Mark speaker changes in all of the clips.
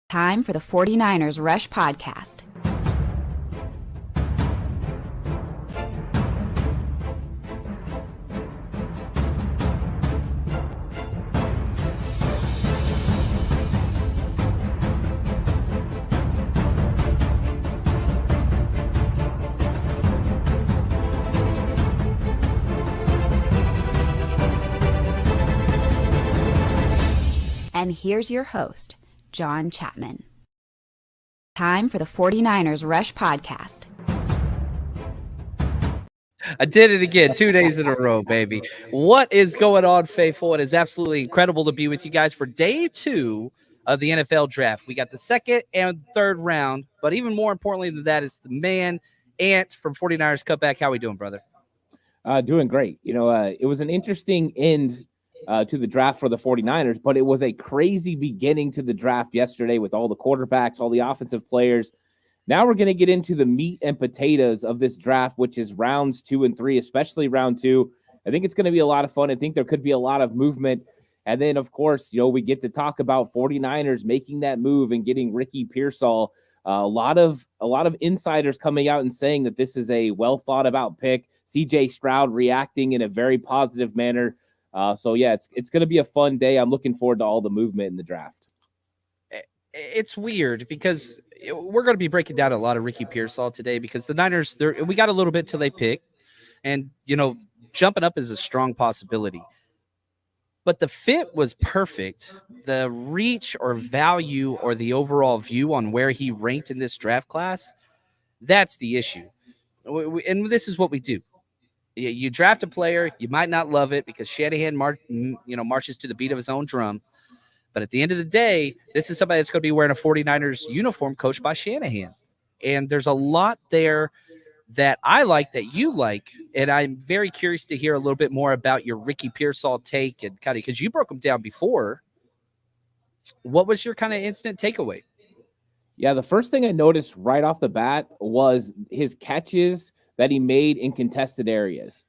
Speaker 1: Time for the 49ers Rush Podcast. And here's your host, John Chapman. Time for the 49ers Rush Podcast.
Speaker 2: I did it again, 2 days in a row, baby. What is going on, Faithful? It is absolutely incredible to be with you guys for day 2 of the NFL draft. We got the second and third round, but even more importantly than that is the man, Ant from 49ers Cutback. How we doing, brother?
Speaker 3: Doing great. It was an interesting end to the draft for the 49ers, but it was a crazy beginning to the draft yesterday with all the quarterbacks, all the offensive players. Now we're going to get into the meat and potatoes of this draft, which is rounds 2 and 3, especially round 2. I think it's going to be a lot of fun. I think there could be a lot of movement. And then, of course, we get to talk about 49ers making that move and getting Ricky Pearsall. A lot of insiders coming out and saying that this is a well thought about pick. CJ Stroud reacting in a very positive manner. It's going to be a fun day. I'm looking forward to all the movement in the draft.
Speaker 2: It's weird because we're going to be breaking down a lot of Ricky Pearsall today because the Niners, we got a little bit till they pick, and jumping up is a strong possibility. But the fit was perfect. The reach or value or the overall view on where he ranked in this draft class, that's the issue. And this is what we do. You draft a player, you might not love it because Shanahan marches to the beat of his own drum. But at the end of the day, this is somebody that's going to be wearing a 49ers uniform coached by Shanahan. And there's a lot there that I like that you like. And I'm very curious to hear a little bit more about your Ricky Pearsall take and kind of because you broke him down before. What was your kind of instant takeaway?
Speaker 3: Yeah, the first thing I noticed right off the bat was his catches that he made in contested areas.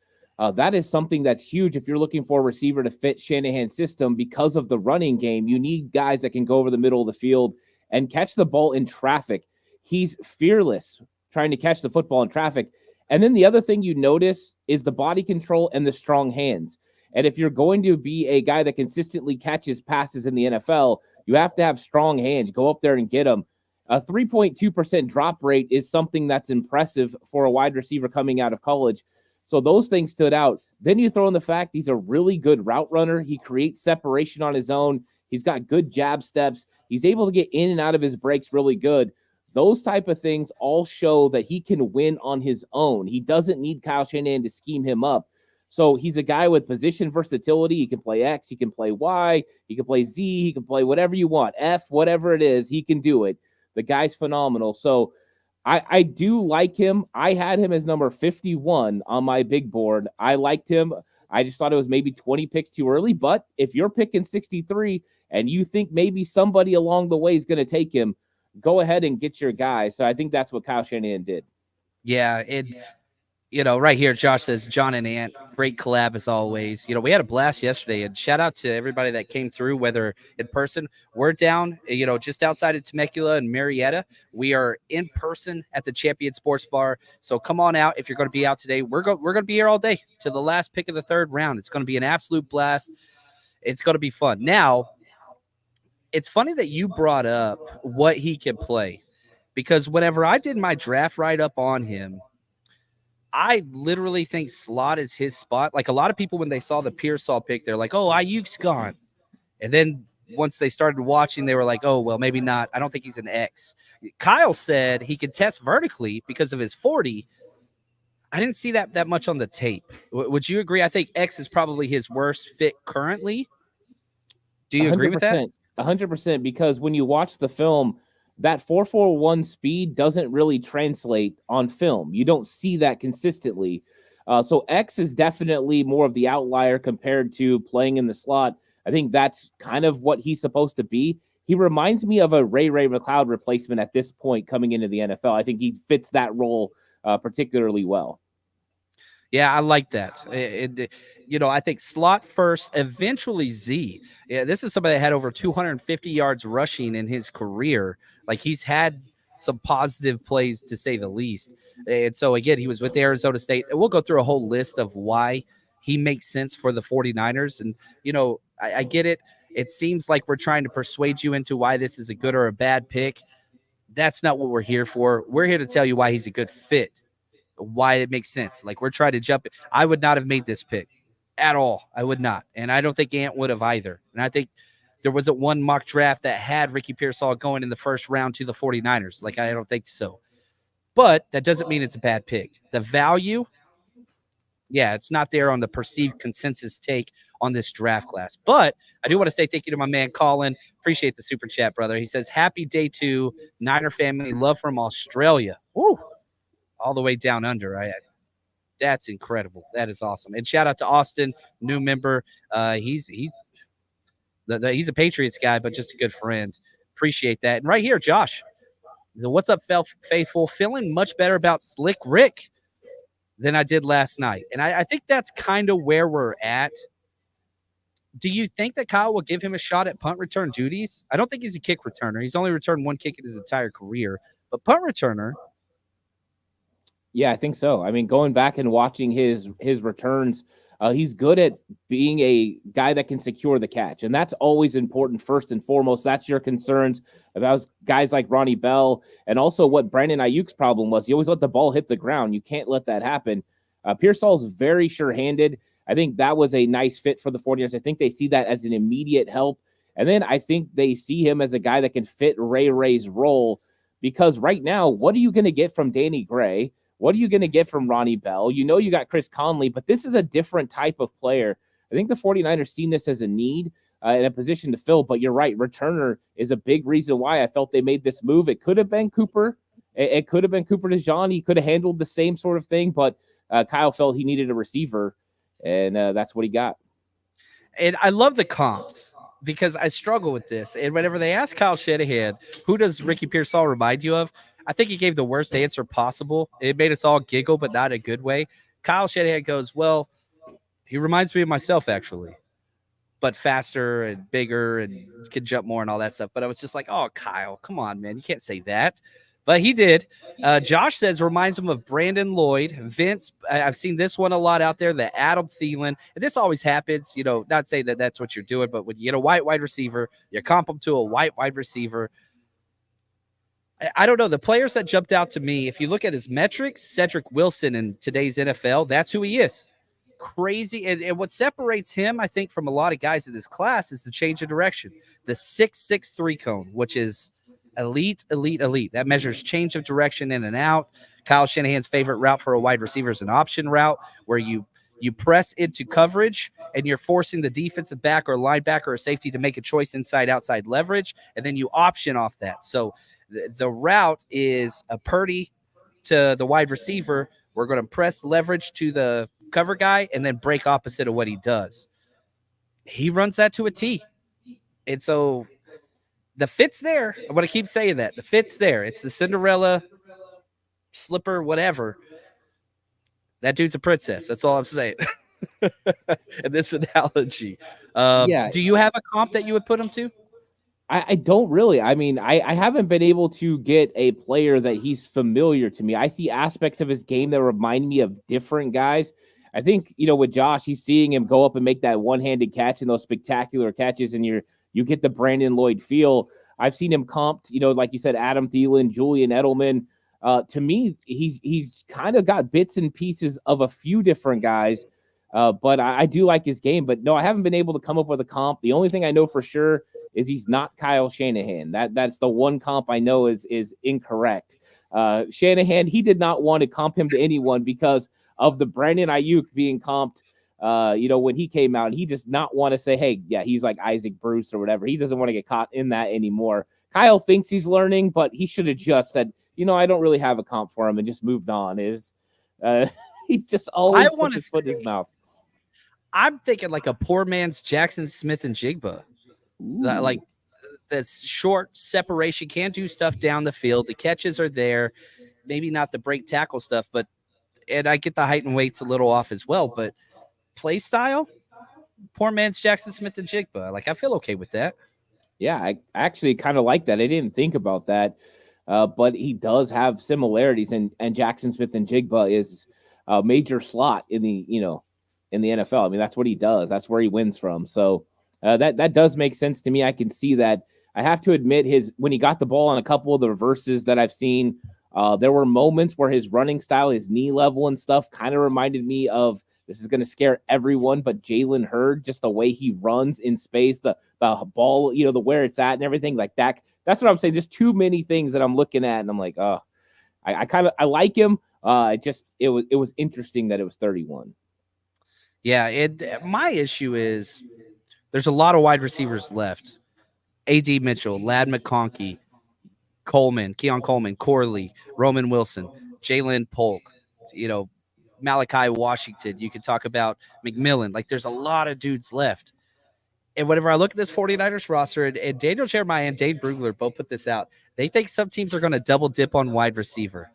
Speaker 3: That is something that's huge if you're looking for a receiver to fit Shanahan's system because of the running game. You need guys that can go over the middle of the field and catch the ball in traffic. He's fearless trying to catch the football in traffic. And then the other thing you notice is the body control and the strong hands. And if you're going to be a guy that consistently catches passes in the NFL, you have to have strong hands. Go up there and get them. A 3.2% drop rate is something that's impressive for a wide receiver coming out of college. So those things stood out. Then you throw in the fact he's a really good route runner. He creates separation on his own. He's got good jab steps. He's able to get in and out of his breaks really good. Those type of things all show that he can win on his own. He doesn't need Kyle Shanahan to scheme him up. So he's a guy with position versatility. He can play X, he can play Y, he can play Z, he can play whatever you want. F, whatever it is, he can do it. The guy's phenomenal. So I do like him. I had him as number 51 on my big board. I liked him. I just thought it was maybe 20 picks too early. But if you're picking 63 and you think maybe somebody along the way is going to take him, go ahead and get your guy. So I think that's what Kyle Shanahan did.
Speaker 2: Yeah, right here, Josh says, John and Ant, great collab as always. We had a blast yesterday, and shout out to everybody that came through, whether in person. We're down, just outside of Temecula and Marietta. We are in person at the Champion Sports Bar. So come on out if you're going to be out today. We're going to be here all day to the last pick of the third round. It's going to be an absolute blast. It's going to be fun. Now, it's funny that you brought up what he can play, because whenever I did my draft write-up on him, I literally think slot is his spot. Like a lot of people, when they saw the Pearsall pick, they're like, oh, Ayuk's gone. And then once they started watching, they were like, oh, well, maybe not. I don't think he's an X. Kyle said he could test vertically because of his 40. I didn't see that much on the tape. Would you agree? I think X is probably his worst fit currently. Do you agree with that?
Speaker 3: 100%, because when you watch the film, that 4.41 speed doesn't really translate on film. You don't see that consistently. So X is definitely more of the outlier compared to playing in the slot. I think that's kind of what he's supposed to be. He reminds me of a Ray McLeod replacement at this point coming into the NFL. I think he fits that role particularly well.
Speaker 2: Yeah, I like that. I think slot first, eventually Z. Yeah, this is somebody that had over 250 yards rushing in his career. Like he's had some positive plays to say the least. And so again, he was with Arizona State. And we'll go through a whole list of why he makes sense for the 49ers. And I get it. It seems like we're trying to persuade you into why this is a good or a bad pick. That's not what we're here for. We're here to tell you why he's a good fit, why it makes sense. Like we're trying to jump. I would not have made this pick at all. I would not. And I don't think Ant would have either. And I think there wasn't one mock draft that had Ricky Pearsall going in the first round to the 49ers. Like, I don't think so. But that doesn't mean it's a bad pick. The value, yeah, it's not there on the perceived consensus take on this draft class. But I do want to say thank you to my man Colin. Appreciate the super chat, brother. He says, happy day 2, Niner family, love from Australia. Woo! All the way down under. That's incredible. That is awesome. And shout out to Austin, new member. He's a Patriots guy, but just a good friend. Appreciate that. And right here, Josh. So what's up, faithful? Feeling much better about Slick Rick than I did last night. And I think that's kind of where we're at. Do you think that Kyle will give him a shot at punt return duties? I don't think he's a kick returner. He's only returned one kick in his entire career. But punt returner,
Speaker 3: yeah, I think so. I mean, going back and watching his returns, he's good at being a guy that can secure the catch, and that's always important first and foremost. That's your concerns about guys like Ronnie Bell, and also what Brandon Ayuk's problem was. He always let the ball hit the ground. You can't let that happen. Pearsall is very sure-handed. I think that was a nice fit for the 49ers. I think they see that as an immediate help, and then I think they see him as a guy that can fit Ray's role, because right now, what are you going to get from Danny Gray? What are you going to get from Ronnie Bell? You know you got Chris Conley, but this is a different type of player. I think the 49ers seen this as a need and a position to fill, but you're right. Returner is a big reason why I felt they made this move. It could have been Cooper. It could have been Cooper DeJean. He could have handled the same sort of thing, but Kyle felt he needed a receiver, and that's what he got.
Speaker 2: And I love the comps because I struggle with this. And whenever they ask Kyle Shanahan, who does Ricky Pearsall remind you of? I think he gave the worst answer possible. It made us all giggle, but not in a good way. Kyle Shanahan goes, well, he reminds me of myself, actually, but faster and bigger and could jump more and all that stuff. But I was just like, oh, Kyle, come on, man. You can't say that. But he did. Josh says reminds him of Brandon Lloyd. Vince, I've seen this one a lot out there, the Adam Thielen. And this always happens, not saying that that's what you're doing, but when you get a white wide receiver, you comp him to a white wide receiver. I don't know. The players that jumped out to me, if you look at his metrics, Cedric Wilson in today's NFL, that's who he is. Crazy. And what separates him, I think, from a lot of guys in this class is the change of direction. The 6.63 cone, which is elite. That measures change of direction in and out. Kyle Shanahan's favorite route for a wide receiver is an option route where you press into coverage and you're forcing the defensive back or linebacker or safety to make a choice inside-outside leverage, and then you option off that. So the route is a Purdy to the wide receiver. We're going to press leverage to the cover guy and then break opposite of what he does. He runs that to a T. And so the fit's there. I'm going to keep saying that. The fit's there. It's the Cinderella slipper, whatever. That dude's a princess. That's all I'm saying. In this analogy. Do you have a comp that you would put him to?
Speaker 3: I don't really. I mean, I haven't been able to get a player that he's familiar to me. I see aspects of his game that remind me of different guys. I think, with Josh, he's seeing him go up and make that one-handed catch and those spectacular catches, and you get the Brandon Lloyd feel. I've seen him comped, like you said, Adam Thielen, Julian Edelman. To me, he's kind of got bits and pieces of a few different guys, but I do like his game. But no, I haven't been able to come up with a comp. The only thing I know for sure is he's not Kyle Shanahan. That's the one comp I know is incorrect. Shanahan, he did not want to comp him to anyone because of the Brandon Ayuk being comped, when he came out. He does not want to say, hey, yeah, he's like Isaac Bruce or whatever. He doesn't want to get caught in that anymore. Kyle thinks he's learning, but he should have just said, I don't really have a comp for him and just moved on. He just always puts his foot in his mouth.
Speaker 2: I'm thinking like a poor man's Jackson Smith and Jigba. Like the short separation, can't do stuff down the field. The catches are there, maybe not the break tackle stuff, but and I get the height and weight's a little off as well, but play style, poor man's Jackson Smith and Jigba. Like, I feel okay with that.
Speaker 3: Yeah, I actually kind of like that. I didn't think about that, but he does have similarities, and Jackson Smith and Jigba is a major slot in the in the NFL. I mean, that's what he does. That's where he wins from. So that does make sense to me. I can see that. I have to admit, when he got the ball on a couple of the reverses that I've seen, there were moments where his running style, his knee level and stuff, kind of reminded me of. This is going to scare everyone, but Jalen Hurd, just the way he runs in space, the ball, the where it's at and everything like that. That's what I'm saying. There's too many things that I'm looking at, and I'm like, oh, I like him. It was interesting that it was 31.
Speaker 2: Yeah, my issue is there's a lot of wide receivers left. A.D. Mitchell, Lad McConkey, Keon Coleman, Corley, Roman Wilson, Jalen Polk, Malachi Washington. You could talk about McMillan. Like, there's a lot of dudes left. And whenever I look at this 49ers roster, and Daniel Jeremiah and Dane Brugler both put this out, they think some teams are going to double dip on wide receiver.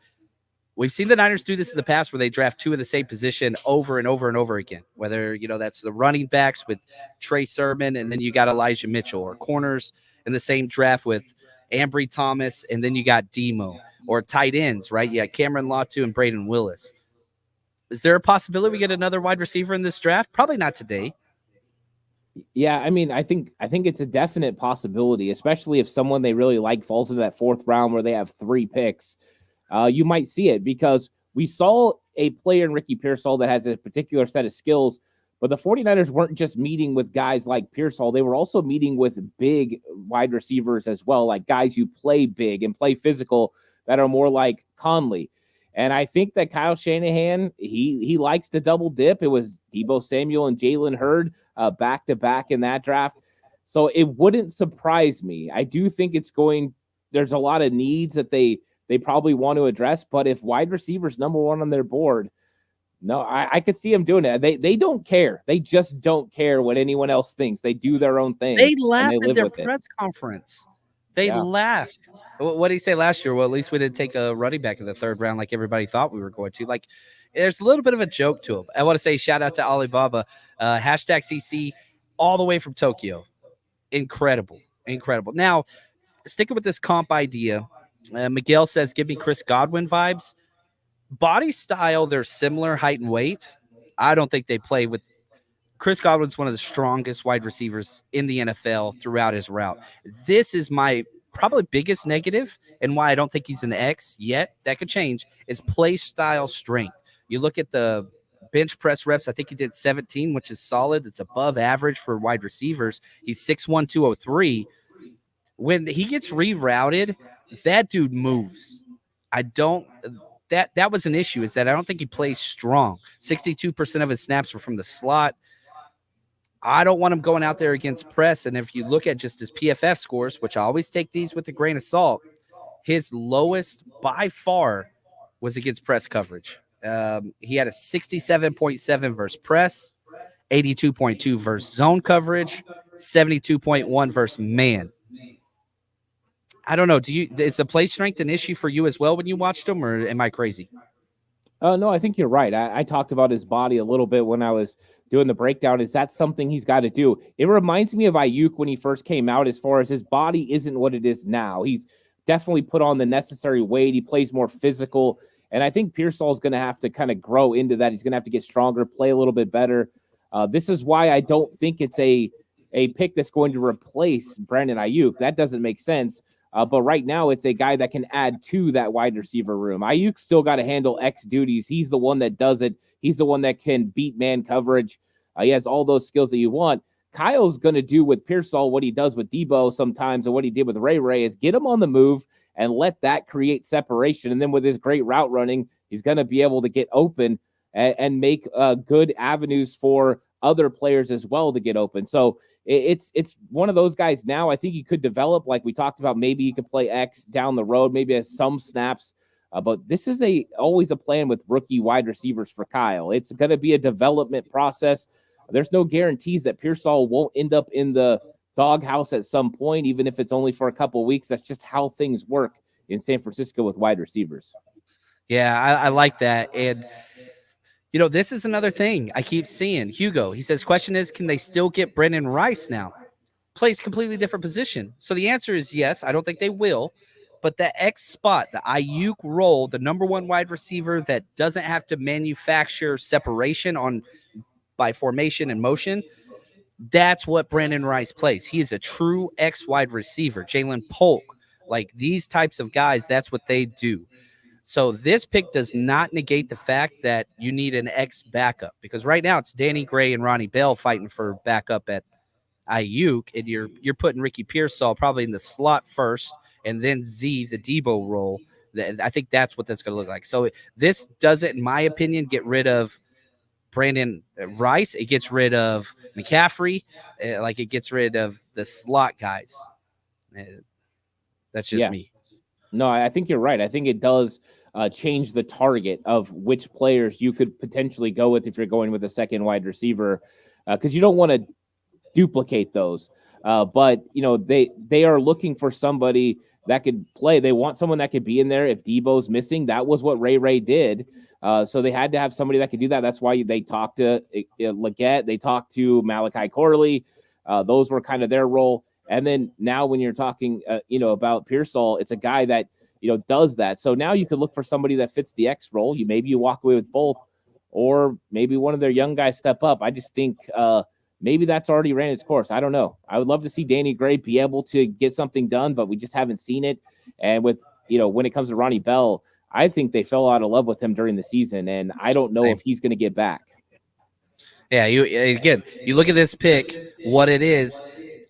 Speaker 2: We've seen the Niners do this in the past where they draft two of the same position over and over and over again, whether, that's the running backs with Trey Sermon, and then you got Elijah Mitchell, or corners in the same draft with Ambry Thomas, and then you got Demo, or tight ends, right? You got Cameron Latu and Braden Willis. Is there a possibility we get another wide receiver in this draft? Probably not today.
Speaker 3: Yeah, I mean, I think it's a definite possibility, especially if someone they really like falls into that fourth round where they have 3 picks. You might see it because we saw a player in Ricky Pearsall that has a particular set of skills, but the 49ers weren't just meeting with guys like Pearsall. They were also meeting with big wide receivers as well, like guys who play big and play physical that are more like Conley. And I think that Kyle Shanahan, he likes to double dip. It was Deebo Samuel and Jalen Hurd back-to-back in that draft. So it wouldn't surprise me. I do think there's a lot of needs that they probably want to address, but if wide receivers number 1 on their board, no, I could see them doing it. They don't care. They just don't care what anyone else thinks. They do their own thing.
Speaker 2: They laugh at their press conference. They laughed. What did he say last year? Well, at least we didn't take a running back in the 3rd round like everybody thought we were going to. Like, there's a little bit of a joke to him. I want to say shout out to Alibaba, #CC, all the way from Tokyo. Incredible. Now, sticking with this comp idea, Miguel says, give me Chris Godwin vibes. Body style, they're similar, height and weight. I don't think they play with. Chris Godwin's one of the strongest wide receivers in the NFL throughout his route. This is my probably biggest negative, and why I don't think he's an X yet. That could change, is play style strength. You look at the bench press reps, I think he did 17, which is solid. It's above average for wide receivers. He's 6'1", 203. When he gets rerouted, that dude moves. That was an issue, is that I don't think he plays strong. 62% of his snaps were from the slot. I don't want him going out there against press. And if you look at just his PFF scores, which I always take these with a grain of salt, his lowest by far was against press coverage. He had a 67.7 versus press, 82.2 versus zone coverage, 72.1 versus man. I don't know. Is the play strength an issue for you as well when you watched him, or am I crazy?
Speaker 3: No, I think you're right. I talked about his body a little bit when I was doing the breakdown. Is that something he's got to do? It reminds me of Ayuk when he first came out, as far as his body isn't what it is now. He's definitely put on the necessary weight. He plays more physical. And I think Pearsall is going to have to kind of grow into that. He's going to have to get stronger, play a little bit better. This is why I don't think it's a pick that's going to replace Brandon Ayuk. That doesn't make sense. But right now, it's a guy that can add to that wide receiver room. Ayuk still got to handle X duties. He's the one that does it. He's the one that can beat man coverage. He has all those skills that you want. Kyle's going to do with Pearsall what he does with Debo sometimes, and what he did with Ray is get him on the move and let that create separation. And then with his great route running, he's going to be able to get open and make good avenues for other players as well to get open. So it's one of those guys now. I think he could develop, like we talked about. Maybe he could play X down the road, maybe has some snaps. But this is always a plan with rookie wide receivers for Kyle. It's going to be a development process. There's no guarantees that Pearsall won't end up in the doghouse at some point, even if it's only for a couple of weeks. That's just how things work in San Francisco with wide receivers.
Speaker 2: Yeah, I like that. And This is another thing I keep seeing. Hugo, he says, question is, can they still get Brendan Rice now? Plays completely different position. So the answer is yes. I don't think they will. But the X spot, the Ayuk role, the number one wide receiver that doesn't have to manufacture separation by formation and motion, that's what Brandon Rice plays. He is a true X wide receiver. Jalen Polk, like these types of guys, that's what they do. So this pick does not negate the fact that you need an X backup, because right now it's Danny Gray and Ronnie Bell fighting for backup at Ayuk, and you're putting Ricky Pearsall probably in the slot first, and then Z the Debo role. I think that's what that's going to look like. So this doesn't, in my opinion, get rid of Brandon Rice. It gets rid of McCaffrey, like it gets rid of the slot guys. That's just me.
Speaker 3: No, I think you're right. I think it does change the target of which players you could potentially go with if you're going with a second wide receiver, because you don't want to duplicate those. But they are looking for somebody that could play. They want someone that could be in there if Debo's missing. That was what Ray did. So they had to have somebody that could do that. That's why they talked to Leggett. They talked to Malachi Corley. Those were kind of their role. And then now when you're talking, about Pearsall, it's a guy that, does that. So now you could look for somebody that fits the X role. Maybe you walk away with both, or maybe one of their young guys step up. I just think maybe that's already ran its course. I don't know. I would love to see Danny Gray be able to get something done, but we just haven't seen it. And with, when it comes to Ronnie Bell, I think they fell out of love with him during the season, and I don't know if he's going to get back.
Speaker 2: Yeah, you look at this pick, what it is.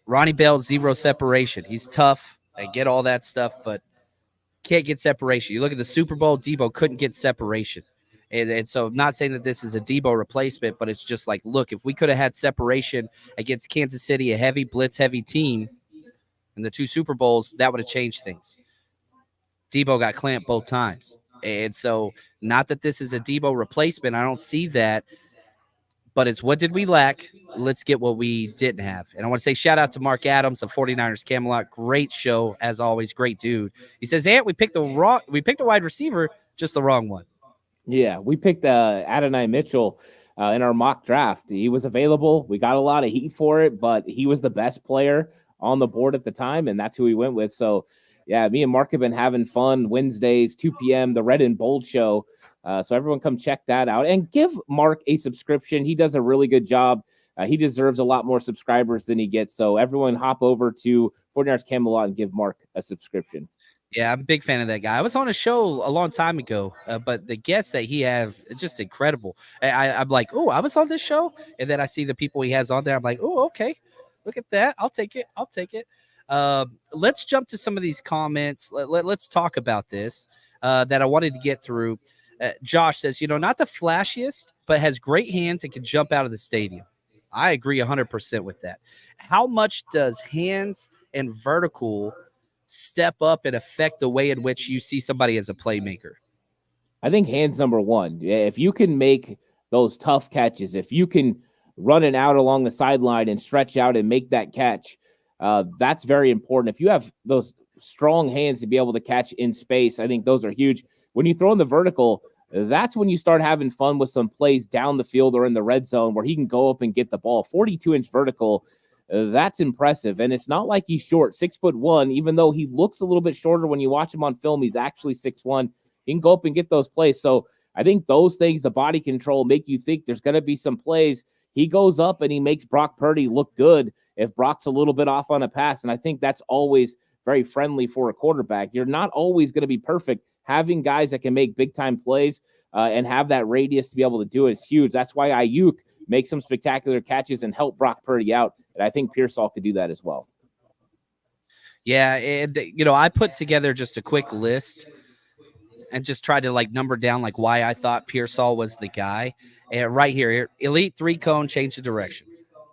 Speaker 2: Ronnie Bell, zero separation. He's tough. I get all that stuff, but can't get separation. You look at the Super Bowl, Debo couldn't get separation. And so I'm not saying that this is a Debo replacement, but it's just like, look, if we could have had separation against Kansas City, a heavy blitz, heavy team, in the 2 Super Bowls, that would have changed things. Debo got clamped both times. And so not that this is a Debo replacement. I don't see that. But it's what did we lack? Let's get what we didn't have. And I want to say shout out to Mark Adams of 49ers Camelot. Great show, as always. Great dude. He says, we picked a wide receiver, just the wrong one.
Speaker 3: Yeah, we picked Adonai Mitchell in our mock draft. He was available. We got a lot of heat for it, but he was the best player on the board at the time, and that's who we went with. So, yeah, me and Mark have been having fun Wednesdays, 2 p.m., the Red and Bold show. So everyone come check that out and give Mark a subscription. He does a really good job. He deserves a lot more subscribers than he gets. So everyone hop over to 49ers Camelot and give Mark a subscription.
Speaker 2: Yeah, I'm a big fan of that guy. I was on a show a long time ago, but the guests that he have, it's just incredible. I'm like, oh, I was on this show. And then I see the people he has on there. I'm like, oh, okay. Look at that. I'll take it. Let's jump to some of these comments. Let's talk about this that I wanted to get through. Josh says, not the flashiest, but has great hands and can jump out of the stadium. I agree 100% with that. How much does hands and vertical step up and affect the way in which you see somebody as a playmaker?
Speaker 3: I think hands number one. If you can make those tough catches, if you can run it out along the sideline and stretch out and make that catch, that's very important. If you have those strong hands to be able to catch in space, I think those are huge. When you throw in the vertical, that's when you start having fun with some plays down the field or in the red zone where he can go up and get the ball. 42-inch vertical, that's impressive. And it's not like he's short, 6'1", even though he looks a little bit shorter when you watch him on film. He's actually 6'1". He can go up and get those plays. So I think those things, the body control, make you think there's going to be some plays. He goes up and he makes Brock Purdy look good if Brock's a little bit off on a pass. And I think that's always very friendly for a quarterback. You're not always going to be perfect. Having guys that can make big-time plays and have that radius to be able to do it is huge. That's why Ayuk makes some spectacular catches and help Brock Purdy out. And I think Pearsall could do that as well.
Speaker 2: Yeah, and, I put together just a quick list and just tried to, number down, why I thought Pearsall was the guy. And right here, Elite 3-cone, change the direction.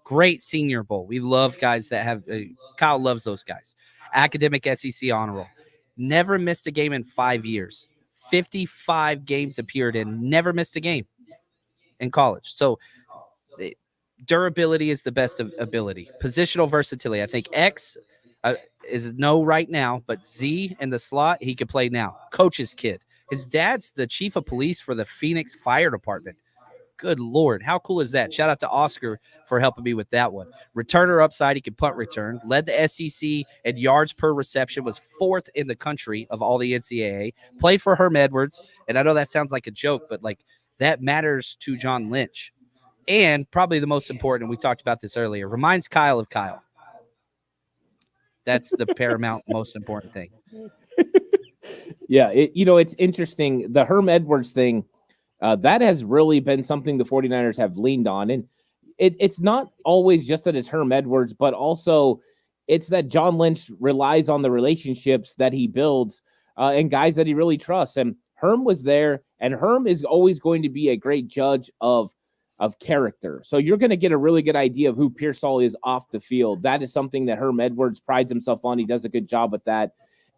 Speaker 2: Great Senior Bowl. We love guys that have Kyle loves those guys. Academic SEC honor roll. Never missed a game in 5 years. 55 games appeared in, never missed a game in college. So durability is the best of ability. Positional versatility. I think X is no right now, but Z in the slot, he can play now. Coach's kid. His dad's the chief of police for the Phoenix Fire Department. Good Lord. How cool is that? Shout out to Oscar for helping me with that one. Returner upside, he can punt return. Led the SEC in yards per reception, was 4th in the country of all the NCAA. Played for Herm Edwards. And I know that sounds like a joke, but like that matters to John Lynch. And probably the most important, we talked about this earlier, reminds Kyle of Kyle. That's the paramount most important thing.
Speaker 3: Yeah, it's interesting. The Herm Edwards thing, that has really been something the 49ers have leaned on. And it's not always just that it's Herm Edwards, but also it's that John Lynch relies on the relationships that he builds and guys that he really trusts. And Herm was there, and Herm is always going to be a great judge of character. So you're going to get a really good idea of who Pearsall is off the field. That is something that Herm Edwards prides himself on. He does a good job with that.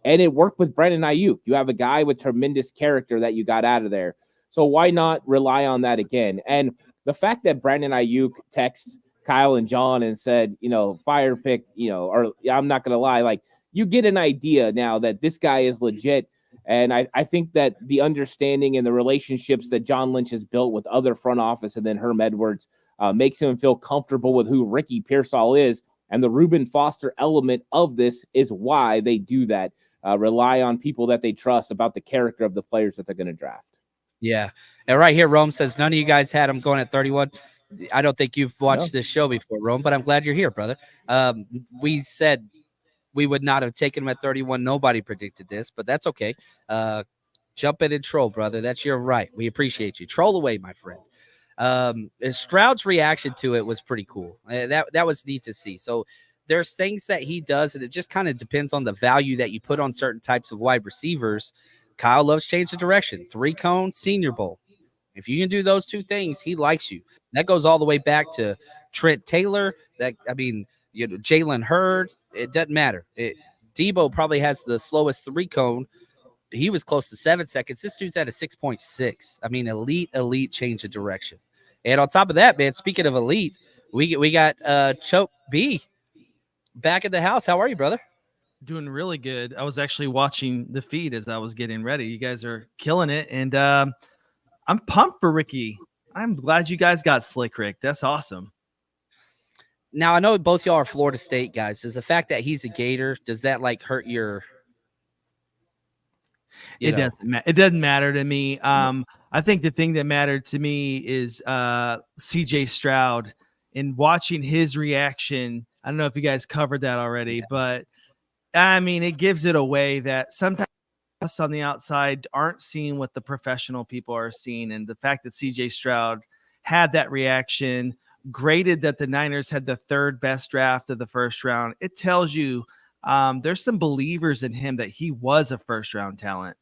Speaker 3: And it worked with Brandon Ayuk. You have a guy with tremendous character that you got out of there. So why not rely on that again? And the fact that Brandon Ayuk texts Kyle and John and said, fire pick, or I'm not going to lie, like you get an idea now that this guy is legit. And I think that the understanding and the relationships that John Lynch has built with other front office and then Herm Edwards makes him feel comfortable with who Ricky Pearsall is. And the Reuben Foster element of this is why they do that. Rely on people that they trust about the character of the players that they're going to draft.
Speaker 2: Yeah. And right here, Rome says, none of you guys had him going at 31. I don't think you've watched this show before, Rome, but I'm glad you're here, brother. We said we would not have taken him at 31. Nobody predicted this, but that's okay. Jump in and troll, brother. That's your right. We appreciate you. Troll away, my friend. Stroud's reaction to it was pretty cool. That was neat to see. So there's things that he does, and it just kind of depends on the value that you put on certain types of wide receivers. Kyle loves change of direction. 3-cone, Senior Bowl. If you can do those two things, he likes you. That goes all the way back to Trent Taylor. Jalen Hurd. It doesn't matter. Debo probably has the slowest 3-cone. He was close to 7 seconds. This dude's at a 6.6. I mean, elite change of direction. And on top of that, man, speaking of elite, we got Choke B back at the house. How are you, brother?
Speaker 4: Doing really good. I was actually watching the feed as I was getting ready. You guys are killing it, and I'm pumped for Ricky. I'm glad you guys got Slick Rick. That's awesome.
Speaker 2: Now, I know both y'all are Florida State guys. Does the fact that he's a Gator, does that hurt your
Speaker 4: It doesn't matter to me. I think the thing that mattered to me is CJ Stroud and watching his reaction. I don't know if you guys covered that already, but I mean, it gives it away that sometimes us on the outside aren't seeing what the professional people are seeing. And the fact that CJ Stroud had that reaction, graded that the Niners had the 3rd best draft of the first round, it tells you there's some believers in him that he was a first-round talent.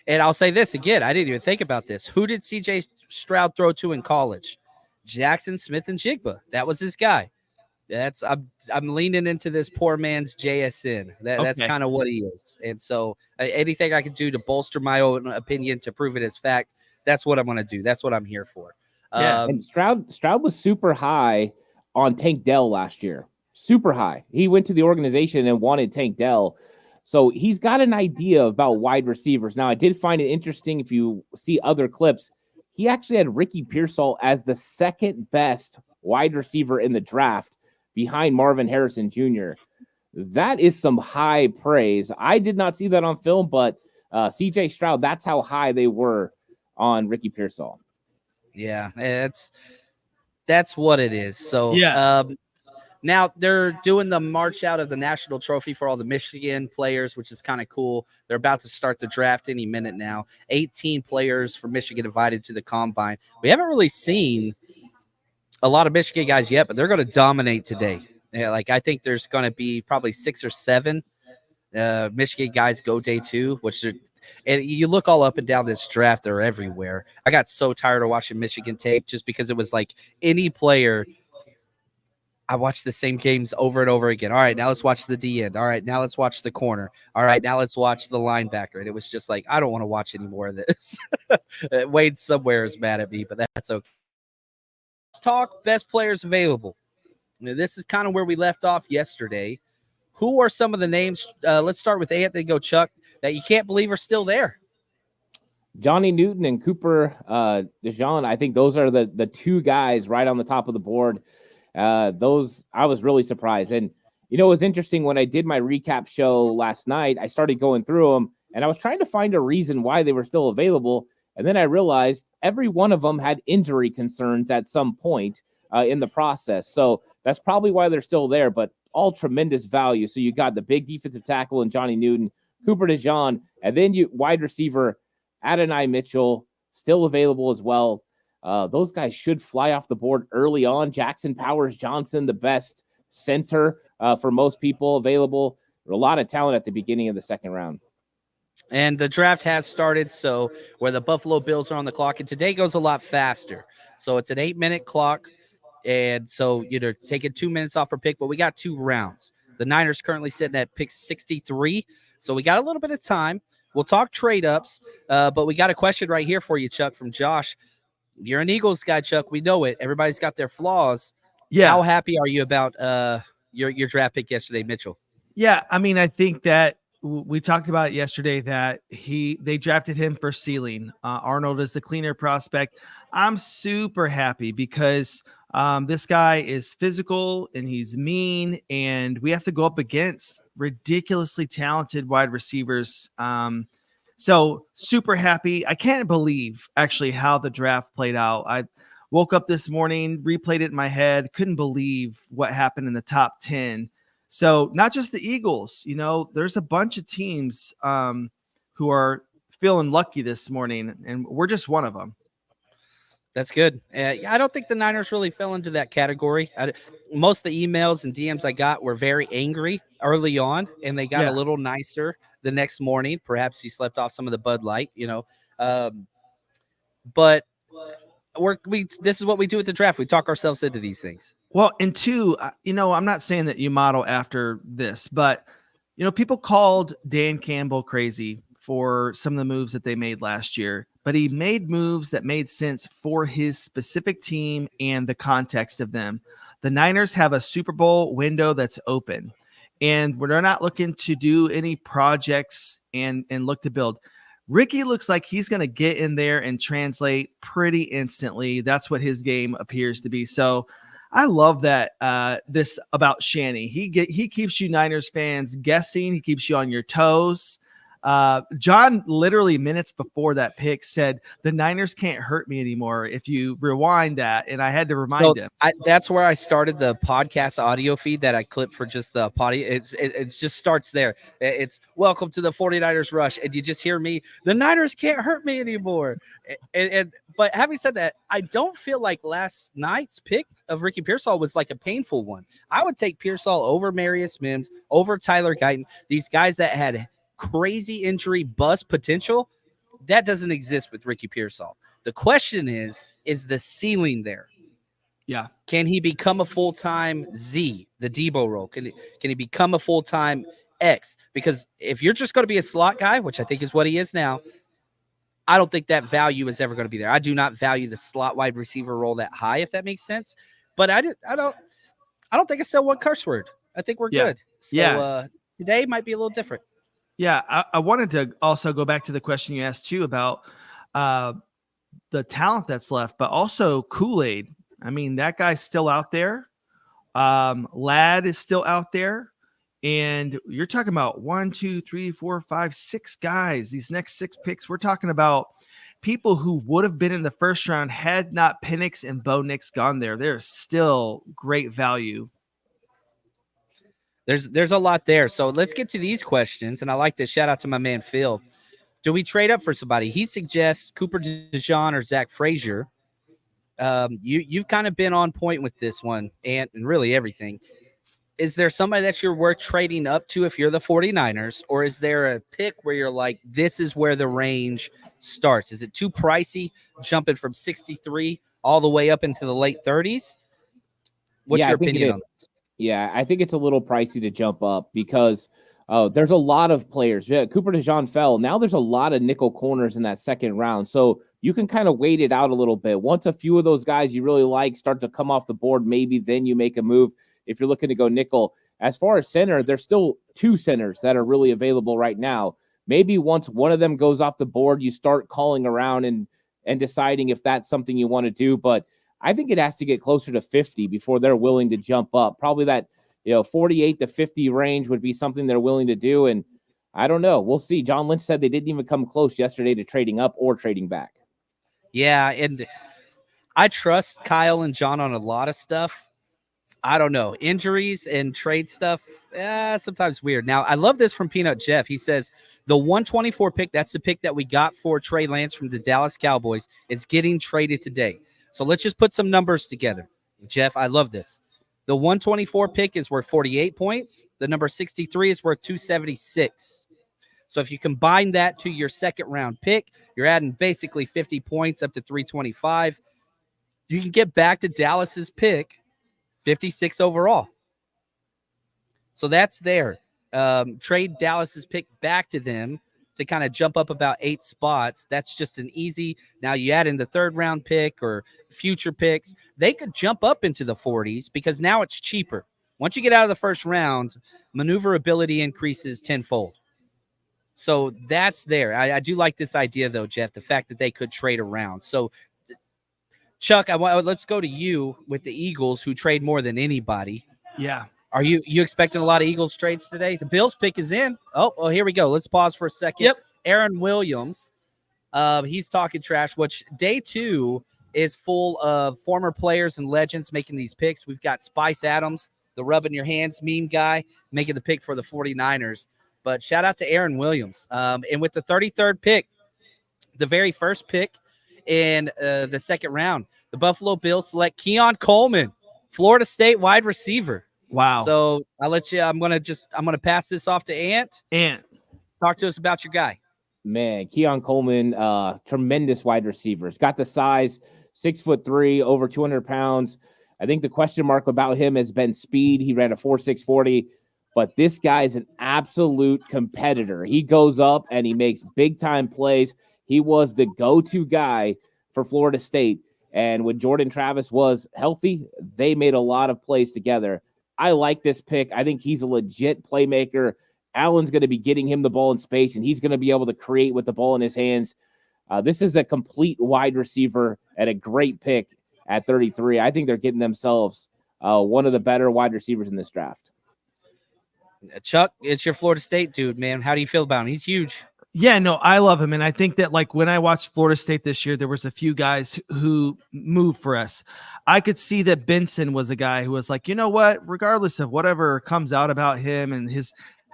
Speaker 2: And I'll say this again. I didn't even think about this. Who did CJ Stroud throw to in college? Jackson Smith and Jigba. That was his guy. I'm leaning into this poor man's JSN. That's kind of what he is. And so anything I can do to bolster my own opinion to prove it as fact, that's what I'm going to do. That's what I'm here for.
Speaker 3: Yeah, and Stroud was super high on Tank Dell last year. Super high. He went to the organization and wanted Tank Dell. So he's got an idea about wide receivers. Now, I did find it interesting if you see other clips. He actually had Ricky Pearsall as the 2nd best wide receiver in the draft behind Marvin Harrison Jr. That is some high praise. I did not see that on film, but CJ Stroud, that's how high they were on Ricky Pearsall.
Speaker 2: Yeah, that's what it is. So
Speaker 4: yeah.
Speaker 2: Now they're doing the march out of the national trophy for all the Michigan players, which is kind of cool. They're about to start the draft any minute now. 18 players from Michigan invited to the combine. We haven't really seen a lot of Michigan guys yet, but they're going to dominate today. Yeah, I think there's going to be probably 6 or 7 Michigan guys go day 2, and you look all up and down this draft, they're everywhere. I got so tired of watching Michigan tape just because it was like any player. I watched the same games over and over again. All right, now let's watch the D end. All right, now let's watch the corner. All right, now let's watch the linebacker. And it was just like, I don't want to watch any more of this. Wade somewhere is mad at me, but that's okay. Let's talk best players available. Now, this is kind of where we left off yesterday. Who are some of the names? Let's start with Anthony. Go, Chuck, that you can't believe are still there.
Speaker 3: Johnny Newton and Cooper DeJean, I think those are the two guys right on the top of the board. Those I was really surprised. And it was interesting when I did my recap show last night, I started going through them and I was trying to find a reason why they were still available. And then I realized every one of them had injury concerns at some point in the process. So that's probably why they're still there, but all tremendous value. So you got the big defensive tackle and Johnny Newton, Cooper DeJean, and then you wide receiver Adonai Mitchell, still available as well. Those guys should fly off the board early on. Jackson Powers Johnson, the best center for most people available. A lot of talent at the beginning of the second round.
Speaker 2: And the draft has started, so where the Buffalo Bills are on the clock, and today goes a lot faster. So it's an 8-minute clock, and so taking 2 minutes off per pick, but we got 2 rounds. The Niners currently sitting at pick 63, so we got a little bit of time. We'll talk trade-ups, but we got a question right here for you, Chuck, from Josh. You're an Eagles guy, Chuck. We know it. Everybody's got their flaws.
Speaker 4: Yeah.
Speaker 2: How happy are you about your draft pick yesterday, Mitchell?
Speaker 4: Yeah, I mean, I think that we talked about it yesterday that they drafted him for ceiling. Arnold is the cleaner prospect. I'm super happy because this guy is physical and he's mean, and we have to go up against ridiculously talented wide receivers. So super happy. I can't believe actually how the draft played out. I woke up this morning, replayed it in my head, couldn't believe what happened in the top 10. So not just the Eagles, there's a bunch of teams who are feeling lucky this morning, and we're just one of them.
Speaker 2: That's good. I don't think the Niners really fell into that category. Most of the emails and DMs I got were very angry early on, and they got a little nicer the next morning. Perhaps he slept off some of the Bud Light, but this is what we do at the draft. We talk ourselves into these things.
Speaker 4: Well, and two, I'm not saying that you model after this, but, people called Dan Campbell crazy for some of the moves that they made last year, but he made moves that made sense for his specific team and the context of them. The Niners have a Super Bowl window that's open, and we're not looking to do any projects and look to build. Ricky looks like he's going to get in there and translate pretty instantly. That's what his game appears to be. So I love that this about Shanny. He keeps you Niners fans guessing. He keeps you on your toes. John literally minutes before that pick said the Niners can't hurt me anymore. If you rewind that, and I had to remind him.
Speaker 2: That's where I started the podcast audio feed that I clipped for just the potty. It just starts there. It's welcome to the 49ers rush. And you just hear me, the Niners can't hurt me anymore. But having said that, I don't feel like last night's pick of Ricky Pearsall was like a painful one. I would take Pearsall over Marius Mims, over Tyler Guyton. These guys that had crazy injury bust potential, that doesn't exist with Ricky Pearsall. The question is the ceiling there?
Speaker 4: Yeah.
Speaker 2: Can he become a full-time Z, the Debo role? Can he become a full-time X? Because if you're just going to be a slot guy, which I think is what he is now, I don't think that value is ever going to be there. I do not value the slot wide receiver role that high, if that makes sense. But I don't think I said one curse word. I think we're good. So today might be a little different.
Speaker 4: Yeah, I wanted to also go back to the question you asked too about the talent that's left, but also Kool-Aid. I mean, that guy's still out there. Ladd is still out there. And you're talking about 1, 2, 3, 4, 5, 6 guys. These next 6 picks, we're talking about people who would have been in the first round had not Penix and Bo Nix gone there. There's still great value.
Speaker 2: There's a lot there. So let's get to these questions. And I like to shout out to my man Phil. Do we trade up for somebody? He suggests Cooper DeJean or Zach Frazier. You've kind of been on point with this one and really everything. Is there somebody that you're worth trading up to if you're the 49ers, or is there a pick where you're like, this is where the range starts? Is it too pricey, jumping from 63 all the way up into the late 30s? What's your opinion on this?
Speaker 3: Yeah, I think it's a little pricey to jump up because there's a lot of players. Yeah, Cooper DeJean fell. Now there's a lot of nickel corners in that second round. So you can kind of wait it out a little bit. Once a few of those guys you really like start to come off the board, maybe then you make a move if you're looking to go nickel. As far as center, there's still 2 centers that are really available right now. maybe once one of them goes off the board, you start calling around and deciding if that's something you want to do. But I think it has to get closer to 50 before they're willing to jump up. Probably that, 48 to 50 range would be something they're willing to do. And I don't know. We'll see. John Lynch said they didn't even come close yesterday to trading up or trading back.
Speaker 2: Yeah, and I trust Kyle and John on a lot of stuff. I don't know. Injuries and trade stuff, sometimes weird. Now, I love this from Peanut Jeff. He says the 124 pick, that's the pick that we got for Trey Lance from the Dallas Cowboys, is getting traded today. So let's just put some numbers together. Jeff, I love this. The 124 pick is worth 48 points. The number 63 is worth 276. So if you combine that to your second round pick, you're adding basically 50 points up to 325. You can get back to Dallas's pick, 56 overall. So that's there. Trade Dallas's pick back to them to kind of jump up about 8 spots. That's just an easy. Now you add in the third round pick or future picks. They could jump up into the 40s because now it's cheaper. Once you get out of the first round, maneuverability increases tenfold. So that's there. I do like this idea, though, Jeff, the fact that they could trade around. So, Chuck, let's go to you with the Eagles, who trade more than anybody.
Speaker 4: Yeah.
Speaker 2: Are you expecting a lot of Eagles trades today? The Bills pick is in. Oh, here we go. Let's pause for a second.
Speaker 4: Yep.
Speaker 2: Aaron Williams, he's talking trash, which day 2 is full of former players and legends making these picks. We've got Spice Adams, the rubbing your hands meme guy, making the pick for the 49ers. But shout out to Aaron Williams. And with the 33rd pick, the very first pick in the second round, the Buffalo Bills select Keon Coleman, Florida State wide receiver.
Speaker 4: Wow.
Speaker 2: So I'll let you. I'm gonna pass this off to Ant.
Speaker 4: Ant,
Speaker 2: talk to us about your guy.
Speaker 3: Man, Keon Coleman, tremendous wide receiver. He's got the size, 6'3", over 200 pounds. I think the question mark about him has been speed. He ran a 4.6 40. But this guy is an absolute competitor. He goes up and he makes big-time plays. He was the go-to guy for Florida State. And when Jordan Travis was healthy, they made a lot of plays together. I like this pick. I think he's a legit playmaker. Allen's going to be getting him the ball in space, and he's going to be able to create with the ball in his hands. This is a complete wide receiver and a great pick at 33. I think they're getting themselves one of the better wide receivers in this draft.
Speaker 2: Chuck, it's your Florida State dude, man. How do you feel about him? He's huge.
Speaker 4: Yeah, no, I love him. And I think that, like, when I watched Florida State this year, there was a few guys who moved for us. I could see that Benson was a guy who was like, you know what, regardless of whatever comes out about him and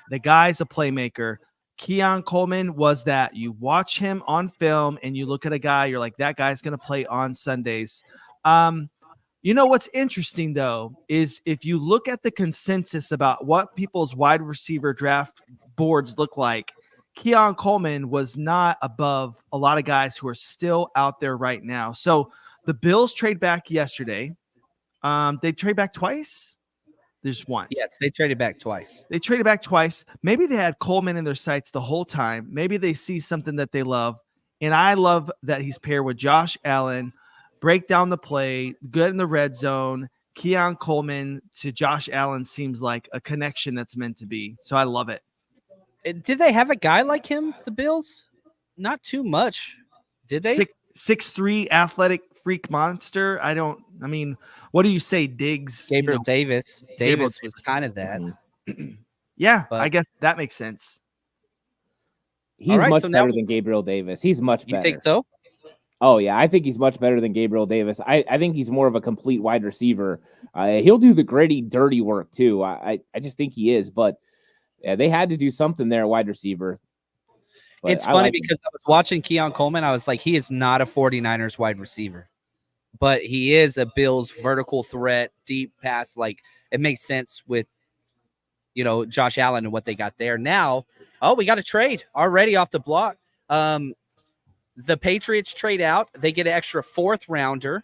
Speaker 4: the guy's a playmaker. Keon Coleman was that. You watch him on film and you look at a guy, you're like, that guy's going to play on Sundays. You know what's interesting, though, is if you look at the consensus about what people's wide receiver draft boards look like, Keon Coleman was not above a lot of guys who are still out there right now. So the Bills trade back yesterday. They trade back twice. There's once.
Speaker 2: Yes, they traded back twice.
Speaker 4: They traded back twice. Maybe they had Coleman in their sights the whole time. Maybe they see something that they love. And I love that he's paired with Josh Allen. Break down the play, good in the red zone. Keon Coleman to Josh Allen seems like a connection that's meant to be. So I love it.
Speaker 2: Did they have a guy like him, the Bills? Not too much. Did they?
Speaker 4: 6'3" athletic freak monster. What do you say, Diggs?
Speaker 2: Gabriel Davis. Davis was kind of that.
Speaker 4: Yeah,
Speaker 2: But
Speaker 4: I guess that makes sense.
Speaker 3: He's much better than Gabriel Davis. He's much better.
Speaker 2: You think so?
Speaker 3: Oh, yeah. I think he's much better than Gabriel Davis. I think he's more of a complete wide receiver. He'll do the gritty, dirty work, too. I just think he is. But yeah, they had to do something there, wide receiver. But
Speaker 2: it's funny because I was watching Keon Coleman. I was like, he is not a 49ers wide receiver. But he is a Bills vertical threat, deep pass. Like, it makes sense with, Josh Allen and what they got there. Now, we got a trade already off the block. The Patriots trade out. They get an extra 4th rounder.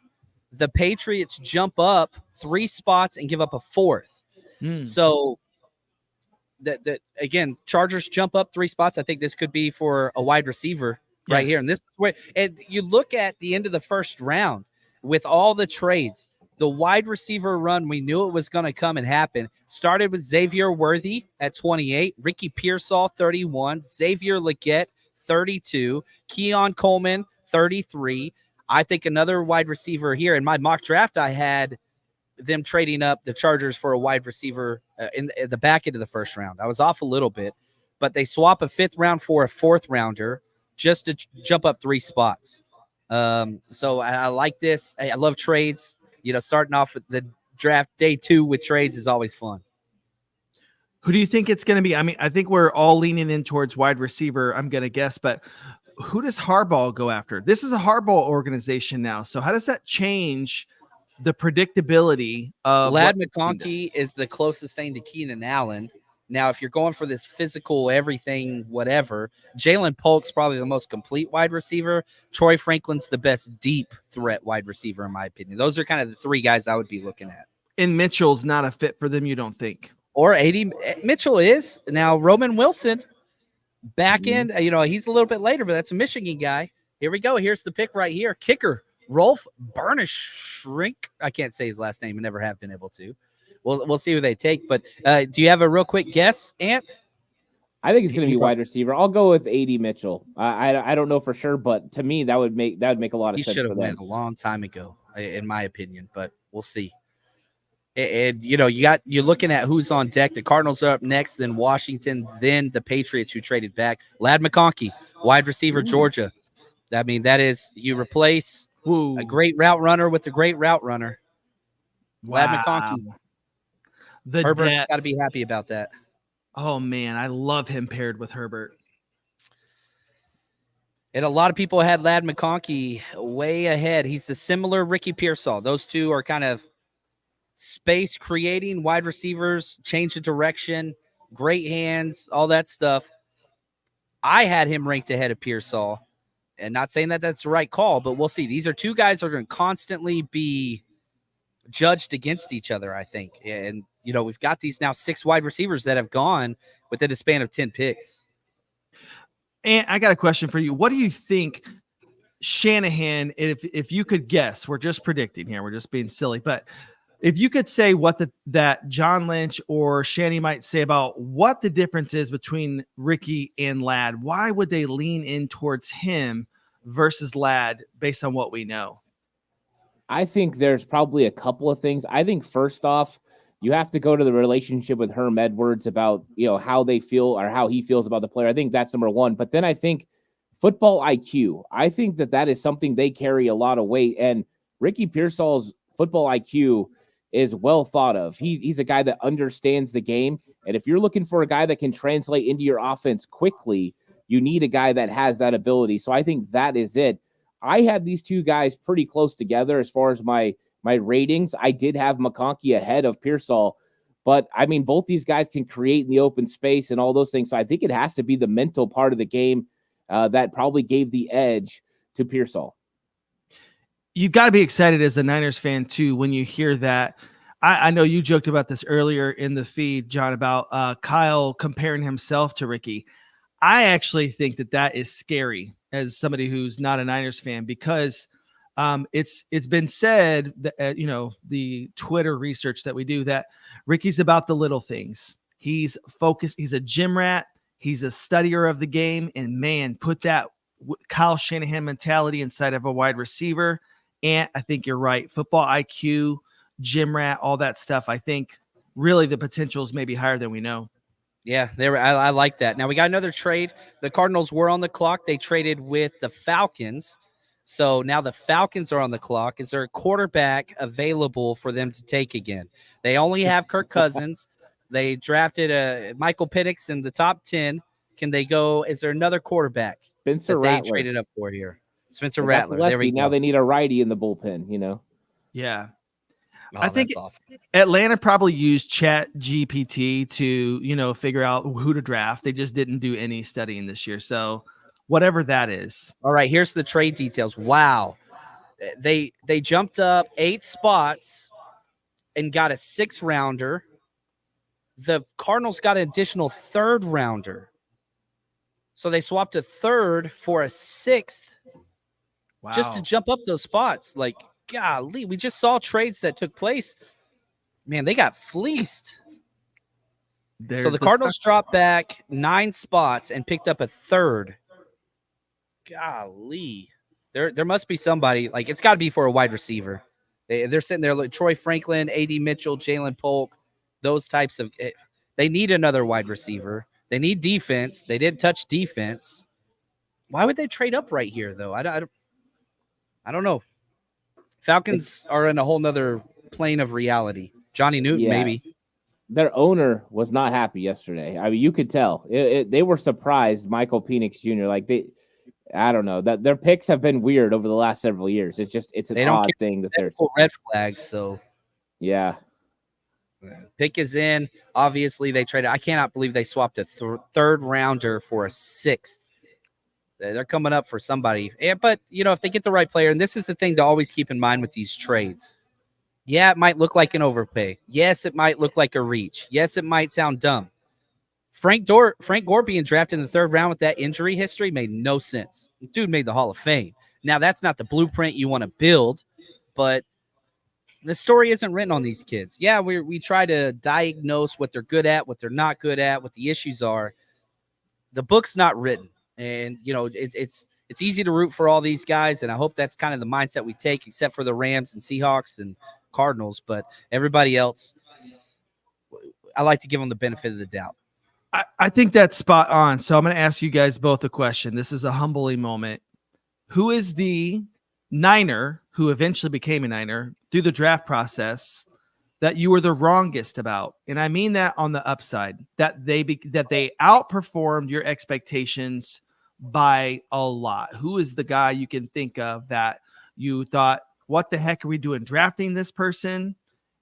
Speaker 2: The Patriots jump up 3 spots and give up a 4th. So, again, Chargers jump up 3 spots. I think this could be for a wide receiver right here. And this is where, and you look at the end of the first round with all the trades. the wide receiver run, we knew it was going to come and happen. Started with Xavier Worthy at 28, Ricky Pearsall, 31, Xavier Legette, 32, Keon Coleman, 33. I think another wide receiver here in my mock draft, I had them trading up the Chargers for a wide receiver in the back end of the first round. I was off a little bit, but they swap a 5th round for a 4th rounder just to jump up 3 spots. So I like this. I love trades. Starting off with the draft day 2 with trades is always fun.
Speaker 4: Who do you think it's going to be? I mean, I think we're all leaning in towards wide receiver, I'm going to guess, but who does Harbaugh go after? This is a Harbaugh organization now. So how does that change the predictability of
Speaker 2: Lad McConkey is the closest thing to Keenan Allen. Now, if you're going for this physical everything, whatever, Jalen Polk's probably the most complete wide receiver. Troy Franklin's the best deep threat wide receiver, in my opinion. Those are kind of the 3 guys I would be looking at.
Speaker 4: And Mitchell's not a fit for them, you don't think?
Speaker 2: Or 80 Mitchell is. Now, Roman Wilson, back end, he's a little bit later, but that's a Michigan guy. Here we go. Here's the pick right here. Kicker, Rolf Burnish. I can't say his last name and never have been able to. We'll see who they take. But do you have a real quick guess, Ant?
Speaker 3: I think it's going to be wide receiver. I'll go with AD Mitchell. I don't know for sure, but to me that would make a lot of sense.
Speaker 2: He should have went a long time ago, in my opinion. But we'll see. And you're looking at who's on deck. The Cardinals are up next, then Washington, then the Patriots, who traded back. Lad McConkey, wide receiver, Georgia. I mean, that is, you replace a great route runner with a great route runner. Wow. Lad McConkey. Herbert's got to be happy about that.
Speaker 4: Oh, man, I love him paired with Herbert.
Speaker 2: And a lot of people had Lad McConkey way ahead. He's the similar Ricky Pearsall. Those two are kind of space creating wide receivers, change of direction, great hands, all that stuff. I had him ranked ahead of Pearsall, and not saying that that's the right call, but we'll see. These are 2 guys that are going to constantly be judged against each other, I think. And, we've got these now 6 wide receivers that have gone within a span of 10 picks.
Speaker 4: And I got a question for you. What do you think Shanahan, if you could guess, we're just predicting here, we're just being silly, but if you could say what that John Lynch or Shanny might say about what the difference is between Ricky and Lad, why would they lean in towards him versus Lad based on what we know?
Speaker 3: I think there's probably a couple of things. I think first off, you have to go to the relationship with Herm Edwards about, how they feel or how he feels about the player. I think that's number 1. But then I think football IQ. I think that is something they carry a lot of weight. And Ricky Pearsall's football IQ is well thought of. He's a guy that understands the game. And if you're looking for a guy that can translate into your offense quickly, you need a guy that has that ability. So I think that is it. I had these 2 guys pretty close together as far as my ratings. I did have McConkey ahead of Pearsall, but I mean, both these guys can create in the open space and all those things. So I think it has to be the mental part of the game that probably gave the edge to Pearsall.
Speaker 4: You've got to be excited as a Niners fan too when you hear that. I know you joked about this earlier in the feed, John, about Kyle comparing himself to Ricky. I actually think that is scary as somebody who's not a Niners fan, because it's been said that, the Twitter research that we do, that Ricky's about the little things. He's focused. He's a gym rat. He's a studier of the game. And man, put that Kyle Shanahan mentality inside of a wide receiver. And I think you're right. Football IQ, gym rat, all that stuff. I think really the potential is maybe higher than we know.
Speaker 2: Yeah, I like that. Now we got another trade. The Cardinals were on the clock. They traded with the Falcons. So now the Falcons are on the clock. Is there a quarterback available for them to take again? They only have Kirk Cousins. They drafted Michael Penix in the top 10. Can they go? Is there another quarterback
Speaker 3: Spencer
Speaker 2: that
Speaker 3: Rattler
Speaker 2: they traded up for here? Spencer Rattler. There we go.
Speaker 3: Now they need a righty in the bullpen,
Speaker 4: Yeah.
Speaker 2: Oh,
Speaker 4: I think
Speaker 2: awesome.
Speaker 4: Atlanta probably used Chat GPT to, figure out who to draft. They just didn't do any studying this year. So whatever that is.
Speaker 2: All right, here's the trade details. Wow. They jumped up 8 spots and got a 6th rounder. The Cardinals got an additional 3rd rounder. So they swapped a 3rd for a 6th.
Speaker 4: Wow.
Speaker 2: Just to jump up those spots. Like, golly, we just saw trades that took place. Man, they got fleeced. So the Cardinals dropped back 9 spots and picked up a third. Golly. There must be somebody, like, it's got to be for a wide receiver. They're sitting there like Troy Franklin, A.D. Mitchell, Jalen Polk, those types of – they need another wide receiver. They need defense. They didn't touch defense. Why would they trade up right here, though? I don't know. Falcons are in a whole nother plane of reality. Johnny Newton, maybe.
Speaker 3: Their owner was not happy yesterday. I mean, you could tell. They were surprised, Michael Penix Jr. I don't know. That their picks have been weird over the last several years. It's an odd thing that they're
Speaker 2: red flags. So
Speaker 3: yeah,
Speaker 2: pick is in. Obviously, they traded. I cannot believe they swapped a third rounder for a 6th. They're coming up for somebody. Yeah, but if they get the right player, and this is the thing to always keep in mind with these trades. Yeah, it might look like an overpay. Yes, it might look like a reach. Yes, it might sound dumb. Frank Gore being drafted in the 3rd round with that injury history made no sense. Dude made the Hall of Fame. Now, that's not the blueprint you want to build, but the story isn't written on these kids. Yeah, we try to diagnose what they're good at, what they're not good at, what the issues are. The book's not written, and it's easy to root for all these guys, and I hope that's kind of the mindset we take, except for the Rams and Seahawks and Cardinals. But everybody else, I like to give them the benefit of the doubt.
Speaker 4: I think that's spot on. So I'm going to ask you guys both a question. This is a humbling moment. Who is the Niner who eventually became a Niner through the draft process that you were the wrongest about? And I mean that on the upside, that they outperformed your expectations by a lot. Who is the guy you can think of that you thought, what the heck are we doing drafting this person?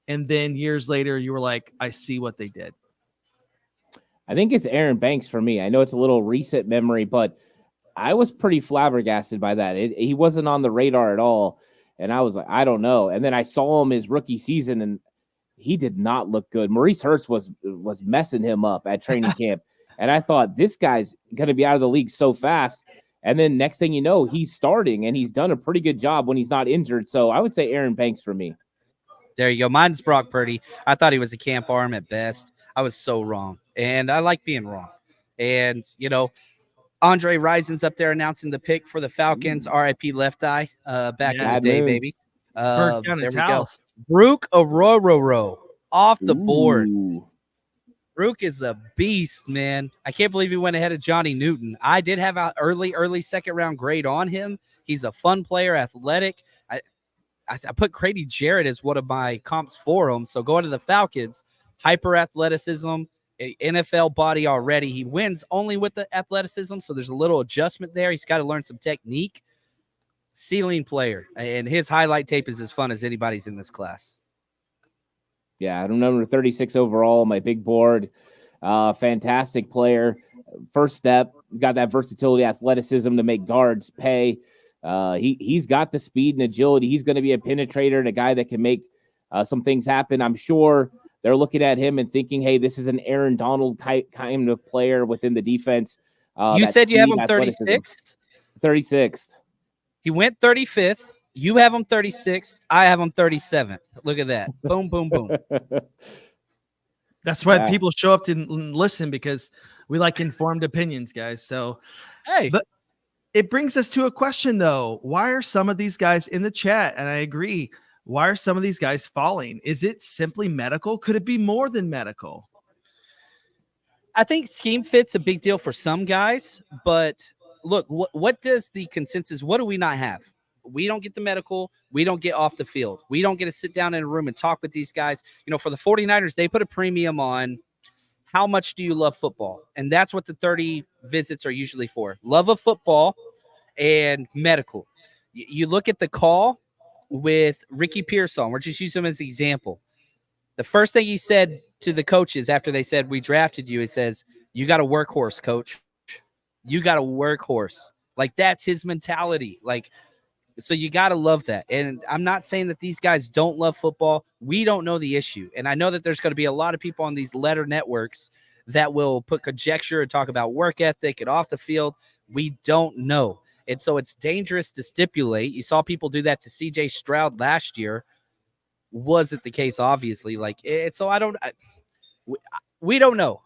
Speaker 4: And then years later, you were like, I see what they did.
Speaker 3: I think it's Aaron Banks for me. I know it's a little recent memory, but I was pretty flabbergasted by that. He wasn't on the radar at all. And I was like, I don't know. And then I saw him his rookie season, and he did not look good. Maurice Hurst was messing him up at training camp. And I thought, this guy's going to be out of the league so fast. And then next thing you know, he's starting, and he's done a pretty good job when he's not injured. So I would say Aaron Banks for me.
Speaker 2: There you go. Mine's Brock Purdy. I thought he was a camp arm at best. I was so wrong, and I like being wrong. And, Andre Rison's up there announcing the pick for the Falcons, RIP Left Eye, back in the day, baby.
Speaker 4: Burnt down his house.
Speaker 2: Brooke Aurora off the board. Brooke is a beast, man. I can't believe he went ahead of Johnny Newton. I did have an early second-round grade on him. He's a fun player, athletic. I put Grady Jarrett as one of my comps for him. So going to the Falcons, hyper athleticism, NFL body already. He wins only with the athleticism, so there's a little adjustment there. He's got to learn some technique. Ceiling player, and his highlight tape is as fun as anybody's in this class.
Speaker 3: Yeah, I remember 36 overall, my big board. Fantastic player. First step, got that versatility, athleticism to make guards pay. He's got the speed and agility. He's going to be a penetrator and a guy that can make some things happen. I'm sure they're looking at him and thinking, hey, this is an Aaron Donald type kind of player within the defense.
Speaker 2: You said you have him 36th?
Speaker 3: 36th.
Speaker 2: He went 35th. You have him 36th. I have him 37th. Look at that. Boom, boom, boom.
Speaker 4: That's why people show up to listen, because we like informed opinions, guys. So,
Speaker 2: hey.
Speaker 4: But it brings us to a question, though. Why are some of these guys in the chat? And I agree. Why are some of these guys falling? Is it simply medical? Could it be more than medical?
Speaker 2: I think scheme fit's a big deal for some guys, but look, what does the consensus, what do we not have? We don't get the medical. We don't get off the field. We don't get to sit down in a room and talk with these guys. For the 49ers, they put a premium on how much do you love football? And that's what the 30 visits are usually for. Love of football and medical. You look at the call with Ricky Pearsall. We're just using him as an example. The first thing he said to the coaches after they said, we drafted you, he says, you got a workhorse, coach. You got a workhorse. Like, that's his mentality. Like, so you got to love that. And I'm not saying that these guys don't love football. We don't know the issue. And I know that there's going to be a lot of people on these letter networks that will put conjecture and talk about work ethic and off the field. We don't know. And so it's dangerous to stipulate. You saw people do that to CJ Stroud last year. Wasn't the case, obviously. Like, so we don't know.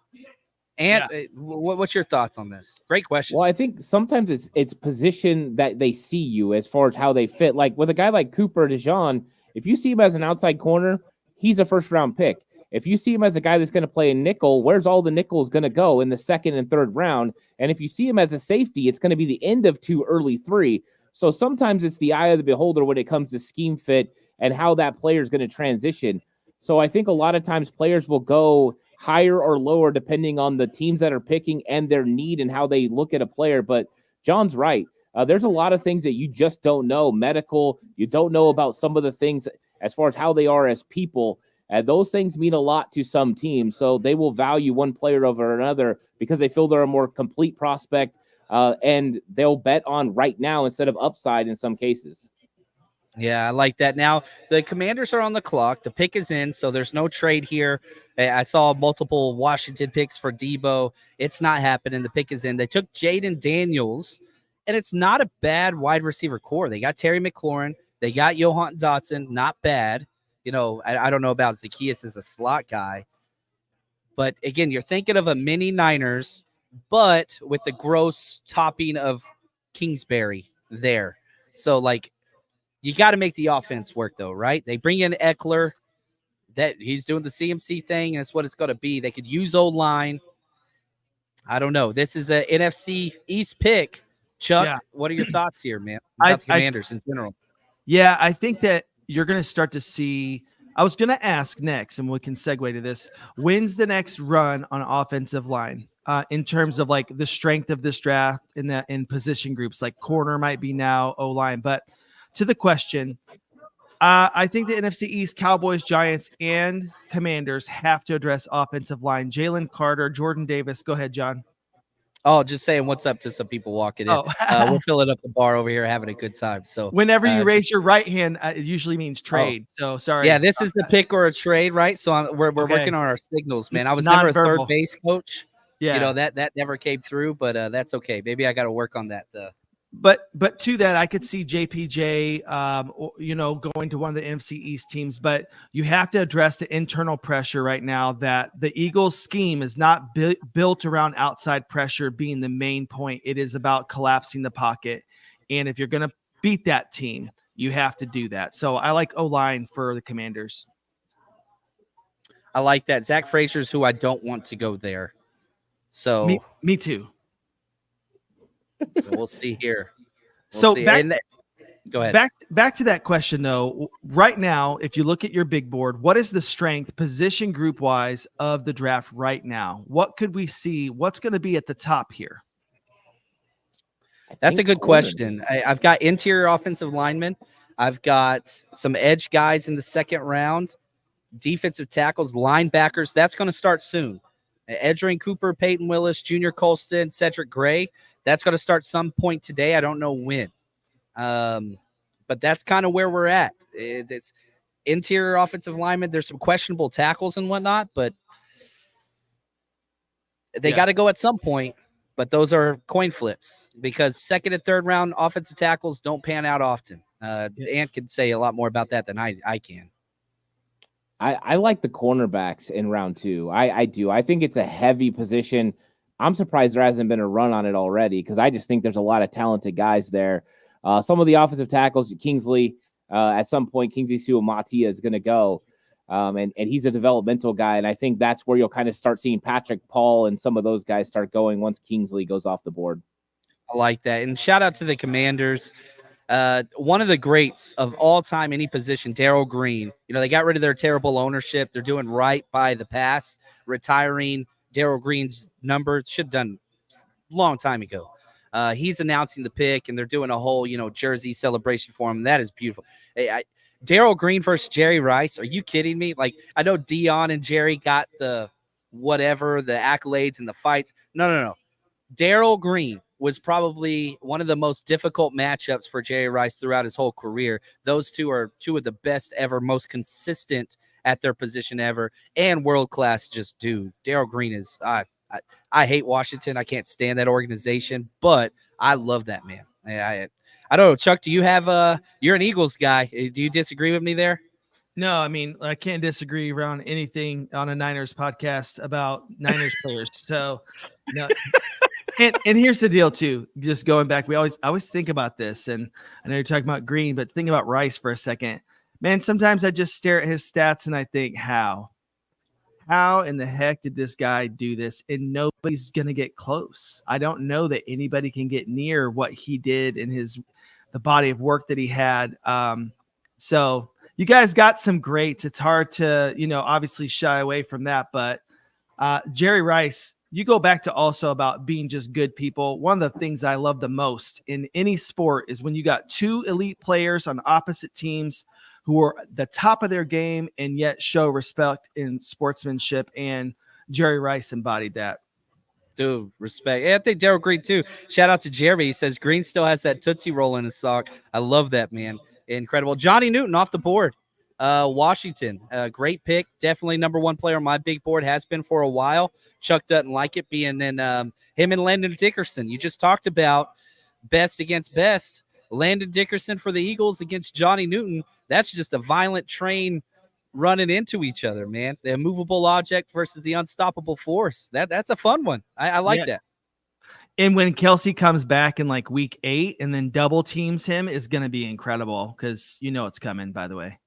Speaker 2: And what's your thoughts on this? Great question.
Speaker 3: Well, I think sometimes it's position that they see you as far as how they fit. Like with a guy like Cooper DeJean, if you see him as an outside corner, he's a first-round pick. If you see him as a guy that's going to play a nickel, where's all the nickels going to go in the second and third round? And if you see him as a safety, it's going to be the end of 2, early 3. So sometimes it's the eye of the beholder when it comes to scheme fit and how that player is going to transition. So I think a lot of times players will go higher or lower depending on the teams that are picking and their need and how they look at a player. But John's right. There's a lot of things that you just don't know. Medical, you don't know about some of the things as far as how they are as people. Those things mean a lot to some teams. So they will value one player over another because they feel they're a more complete prospect, and they'll bet on right now instead of upside in some cases.
Speaker 2: Yeah, I like that. Now, the Commanders are on the clock. The pick is in, so there's no trade here. I saw multiple Washington picks for Debo. It's not happening. The pick is in. They took Jaden Daniels, and it's not a bad wide receiver core. They got Terry McLaurin. They got Johan Dotson. Not bad. You know, I don't know about Zacchaeus as a slot guy. But, again, you're thinking of a mini Niners, but with the gross topping of Kingsbury there. So, like, you got to make the offense work, though, right? They bring in Eckler. That he's doing the CMC thing, and that's what it's going to be. They could use O-line. I don't know. This is a NFC East pick. Chuck, What are your thoughts here, man, about the Commanders in general?
Speaker 4: Yeah, I think that you're going to start to see – I was going to ask next, and we can segue to this. When's the next run on offensive line in terms of, like, the strength of this draft in position groups? Like corner might be now, O-line. But to the question – I think the NFC East, Cowboys, Giants, and Commanders have to address offensive line. Jalen Carter, Jordan Davis. Go ahead, John.
Speaker 2: Oh, just saying what's up to some people walking in. We're filling up the bar over here, having a good time. So
Speaker 4: whenever you raise your right hand, it usually means trade. So sorry.
Speaker 2: Yeah, this is the pick or a trade, right? So we're working on our signals, man. I was never a third base coach.
Speaker 4: Yeah,
Speaker 2: you know that never came through, but that's okay. Maybe I got to work on that.
Speaker 4: But to that, I could see JPJ, going to one of the NFC East teams. But you have to address the internal pressure right now that the Eagles' scheme is not built around outside pressure being the main point. It is about collapsing the pocket. And if you're going to beat that team, you have to do that. So I like O-line for the Commanders.
Speaker 2: I like that. Zach Frazier's who I don't want to go there. So
Speaker 4: me too.
Speaker 2: We'll see here.
Speaker 4: Go ahead. Back to that question, though. Right now, if you look at your big board, what is the strength position group wise of the draft right now? What could we see? What's going to be at the top here?
Speaker 2: That's a good question. I've got interior offensive linemen. I've got some edge guys in the second round, defensive tackles, linebackers. That's going to start soon. Edgerrin Cooper, Peyton Willis, Junior Colston, Cedric Gray. That's going to start some point today. I don't know when. But that's kind of where we're at. It's interior offensive linemen. There's some questionable tackles and whatnot, but they got to go at some point. But those are coin flips because second and third round offensive tackles don't pan out often. Ant can say a lot more about that than I can.
Speaker 3: I like the cornerbacks in round 2. I do. I think it's a heavy position. I'm surprised there hasn't been a run on it already because I just think there's a lot of talented guys there. Some of the offensive tackles, Kingsley, at some point, Kingsley Suamataia is going to go. And he's a developmental guy. And I think that's where you'll kind of start seeing Patrick Paul and some of those guys start going once Kingsley goes off the board.
Speaker 2: I like that. And shout out to the Commanders. One of the greats of all time, any position, Darrell Green. You know, they got rid of their terrible ownership. They're doing right by the past, retiring Darrell Green's number. Should have done a long time ago. He's announcing the pick, and they're doing a whole, jersey celebration for him. That is beautiful. Darrell Green versus Jerry Rice. Are you kidding me? Like, I know Dion and Jerry got the accolades and the fights. No. Darrell Green was probably one of the most difficult matchups for Jerry Rice throughout his whole career. Those two are two of the best ever, most consistent at their position ever, and world-class just dude. Darrell Green is I hate Washington. I can't stand that organization, but I love that man. I don't know, Chuck. Do you have you're an Eagles guy? Do you disagree with me there?
Speaker 4: No, I mean, I can't disagree around anything on a Niners podcast about Niners players. So, no. And here's the deal too. Just going back, I always think about this, and I know you're talking about Green, but think about Rice for a second. Man, sometimes I just stare at his stats and I think, how in the heck did this guy do this? And nobody's gonna get close. I don't know that anybody can get near what he did in the body of work that he had. So you guys got some greats. It's hard to, obviously shy away from that, but Jerry Rice, you go back to also about being just good people. One of the things I love the most in any sport is when you got two elite players on opposite teams who are the top of their game and yet show respect in sportsmanship. And Jerry Rice embodied that.
Speaker 2: Dude, respect. Yeah, I think Daryl Green too. Shout out to Jeremy. He says Green still has that Tootsie Roll in his sock. I love that, man. Incredible. Johnny Newton off the board. Washington, great pick. Definitely number one player on my big board. Has been for a while. Chuck doesn't like it being in him and Landon Dickerson. You just talked about best against best. Landon Dickerson for the Eagles against Johnny Newton. That's just a violent train running into each other, man. The immovable object versus the unstoppable force. That's a fun one. I like that.
Speaker 4: And when Kelsey comes back in like week 8 and then double teams him, it's going to be incredible because it's coming, by the way.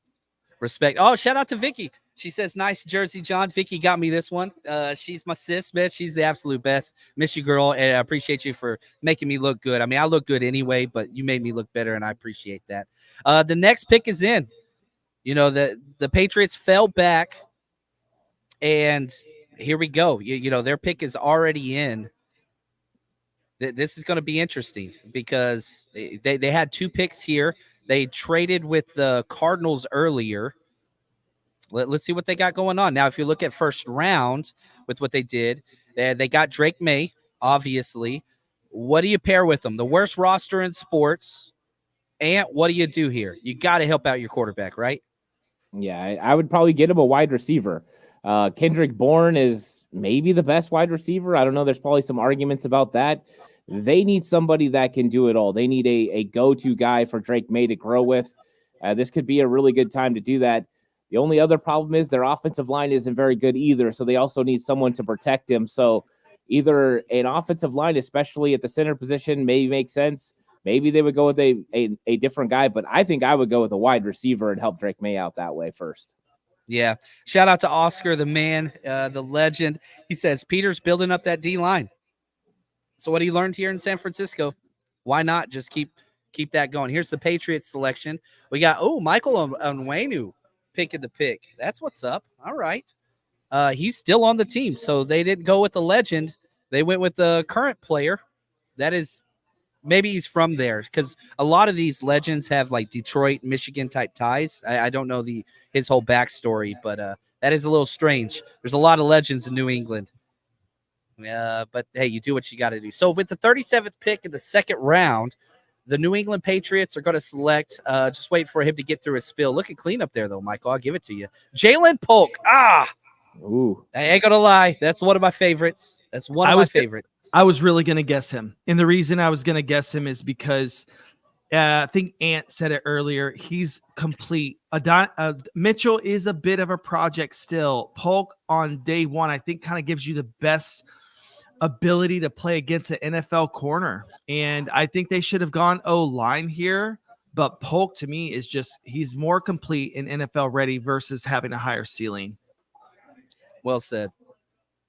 Speaker 2: Respect. Oh, shout out to Vicky. She says, nice jersey, John. Vicky got me this one. She's my sis, man. She's the absolute best. Miss you, girl. And I appreciate you for making me look good. I mean, I look good anyway, but you made me look better, and I appreciate that. The next pick is in. The Patriots fell back, and here we go. Their pick is already in. This is going to be interesting because they had 2 picks here. They traded with the Cardinals earlier. Let's see what they got going on. Now, if you look at first round with what they did, they got Drake May, obviously. What do you pair with them? The worst roster in sports. And what do you do here? You got to help out your quarterback, right?
Speaker 3: Yeah, I would probably get him a wide receiver. Kendrick Bourne is maybe the best wide receiver. I don't know. There's probably some arguments about that. They need somebody that can do it all. They need a go-to guy for Drake May to grow with. This could be a really good time to do that. The only other problem is their offensive line isn't very good either, so they also need someone to protect him. So either an offensive line, especially at the center position, maybe makes sense. Maybe they would go with a different guy, but I think I would go with a wide receiver and help Drake May out that way first.
Speaker 2: Yeah. Shout out to Oscar, the man, the legend. He says, Peter's building up that D-line. So what he learned here in San Francisco, why not just keep that going? Here's the Patriots selection. We got, Michael Onwenu picking the pick. That's what's up. All right. He's still on the team, so they didn't go with the legend. They went with the current player. That is, maybe he's from there because a lot of these legends have like Detroit, Michigan type ties. I don't know his whole backstory, but that is a little strange. There's a lot of legends in New England. But hey, you do what you got to do. So with the 37th pick in the second round, the New England Patriots are going to select. Just wait for him to get through his spill. Looking clean up there, though, Michael. I'll give it to you. Jalen Polk.
Speaker 3: Ooh.
Speaker 2: I ain't going to lie. That's one of my favorites. That's one of my favorites.
Speaker 4: I was really going to guess him. And the reason I was going to guess him is because I think Ant said it earlier. He's complete. Mitchell is a bit of a project still. Polk on day one, I think, kind of gives you the best ability to play against an NFL corner. And I think they should have gone O-line here. But Polk, to me, is he's more complete and NFL ready versus having a higher ceiling.
Speaker 2: Well said.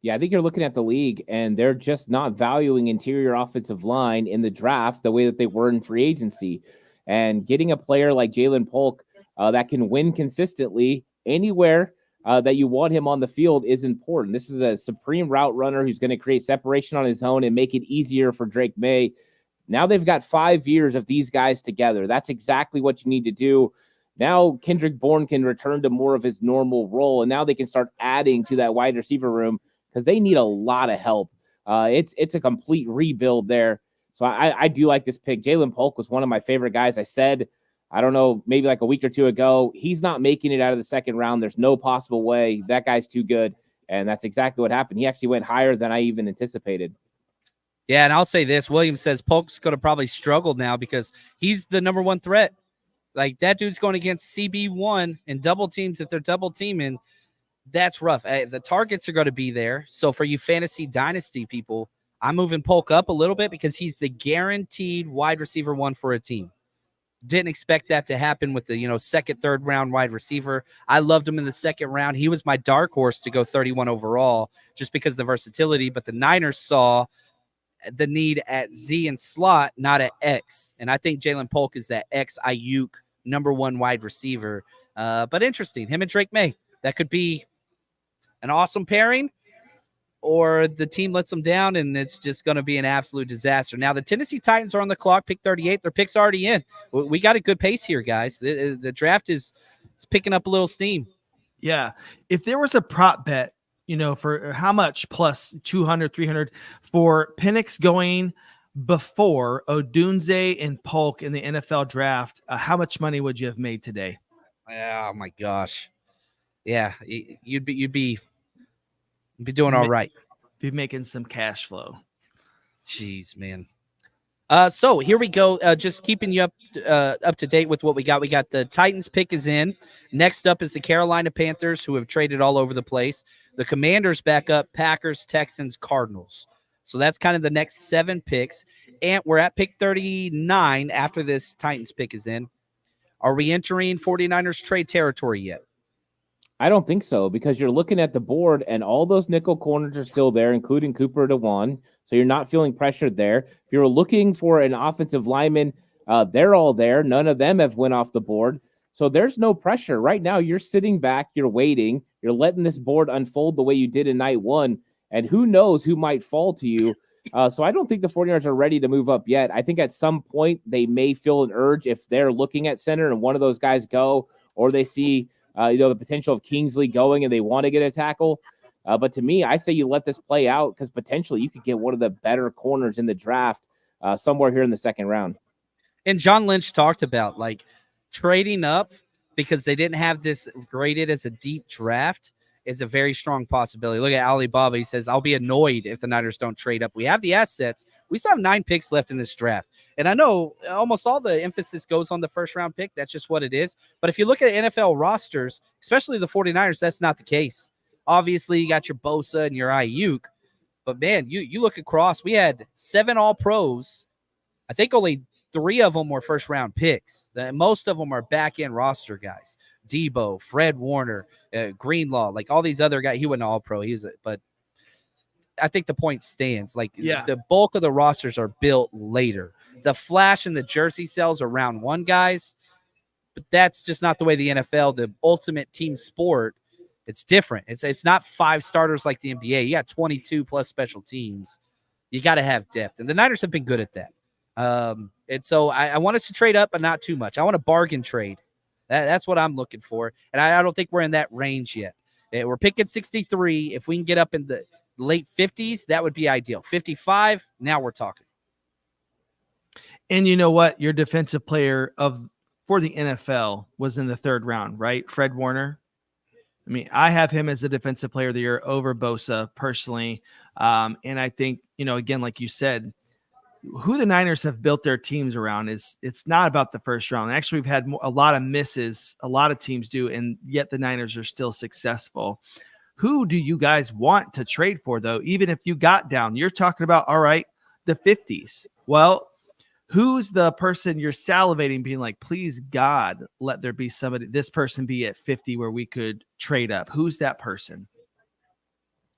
Speaker 3: Yeah, I think you're looking at the league, and they're just not valuing interior offensive line in the draft the way that they were in free agency. And getting a player like Jalen Polk that can win consistently anywhere that you want him on the field is important. This is a supreme route runner who's going to create separation on his own and make it easier for Drake May. Now they've got 5 years of these guys together. That's exactly what you need to do. Now Kendrick Bourne can return to more of his normal role, and now they can start adding to that wide receiver room because they need a lot of help. It's a complete rebuild there. So I do like this pick. Jalen Polk was one of my favorite guys. I said, I don't know, maybe like a week or two ago, he's not making it out of the second round. There's no possible way. That guy's too good. And that's exactly what happened. He actually went higher than I even anticipated.
Speaker 2: Yeah, and I'll say this. Williams says Polk's going to probably struggle now because he's the number one threat. Like, that dude's going against CB1 and double teams. If they're double teaming, that's rough. The targets are going to be there. So for you fantasy dynasty people, I'm moving Polk up a little bit because he's the guaranteed wide receiver one for a team. Didn't expect that to happen with the, second, third round wide receiver. I loved him in the second round. He was my dark horse to go 31 overall just because of the versatility. But the Niners saw the need at Z and slot, not at X. And I think Jalen Polk is that X Ayuk number one wide receiver. But interesting. Him and Drake May. That could be an awesome pairing, or the team lets them down and it's just going to be an absolute disaster. Now, the Tennessee Titans are on the clock, pick 38. Their pick's already in. We got a good pace here, guys. The draft is picking up a little steam.
Speaker 4: Yeah. If there was a prop bet, for how much plus 200, 300 for Penix going before Odunze and Polk in the NFL draft, how much money would you have made today?
Speaker 2: Oh my gosh. Yeah. You'd be doing all right.
Speaker 4: Be making some cash flow.
Speaker 2: Jeez, man. So here we go. Just keeping you up to date with what we got. We got the Titans pick is in. Next up is the Carolina Panthers, who have traded all over the place. The Commanders back up, Packers, Texans, Cardinals. So that's kind of the next 7 picks. And we're at pick 39 after this Titans pick is in. Are we entering 49ers trade territory yet?
Speaker 3: I don't think so, because you're looking at the board and all those nickel corners are still there, including Cooper DeWan. So you're not feeling pressured there. If you're looking for an offensive lineman, they're all there. None of them have went off the board. So there's no pressure. Right now, you're sitting back, you're waiting, you're letting this board unfold the way you did in night one. And who knows who might fall to you. So I don't think the 49ers are ready to move up yet. I think at some point they may feel an urge if they're looking at center and one of those guys go, or they see the potential of Kingsley going and they want to get a tackle. But to me, I say you let this play out because potentially you could get one of the better corners in the draft somewhere here in the second round.
Speaker 2: And John Lynch talked about trading up because they didn't have this graded as a deep draft is a very strong possibility. Look at Alibaba. He says, I'll be annoyed if the Niners don't trade up. We have the assets. We still have 9 picks left in this draft. And I know almost all the emphasis goes on the first round pick. That's just what it is. But if you look at NFL rosters, especially the 49ers, that's not the case. Obviously, you got your Bosa and your Ayuk. But, man, you look across. We had 7 All-Pros. I think only 3 of them were first-round picks. Most of them are back-end roster guys. Debo, Fred Warner, Greenlaw, all these other guys. He wasn't All-Pro. But I think the point stands. The bulk of the rosters are built later. The flash and the jersey sales are round 1 guys, but that's just not the way the NFL, the ultimate team sport, it's different. It's not 5 starters like the NBA. You got 22 plus special teams. You got to have depth, and the Niners have been good at that. And so I want us to trade up, but not too much. I want a bargain trade. That's what I'm looking for. And I don't think we're in that range yet. We're picking 63. If we can get up in the late 50s, that would be ideal. 55, now we're talking.
Speaker 4: And you know what? Your defensive player for the NFL was in the 3rd round, right? Fred Warner. I mean, I have him as the defensive player of the year over Bosa personally. And I think, again, like you said, who the Niners have built their teams around it's not about the first round. Actually, we've had a lot of misses. A lot of teams do, and yet the Niners are still successful. Who do you guys want to trade for, though? Even if you got down, you're talking about, all right, the 50s. Well, who's the person you're salivating, being like, please God, let there be somebody, this person be at 50 where we could trade up? Who's that person?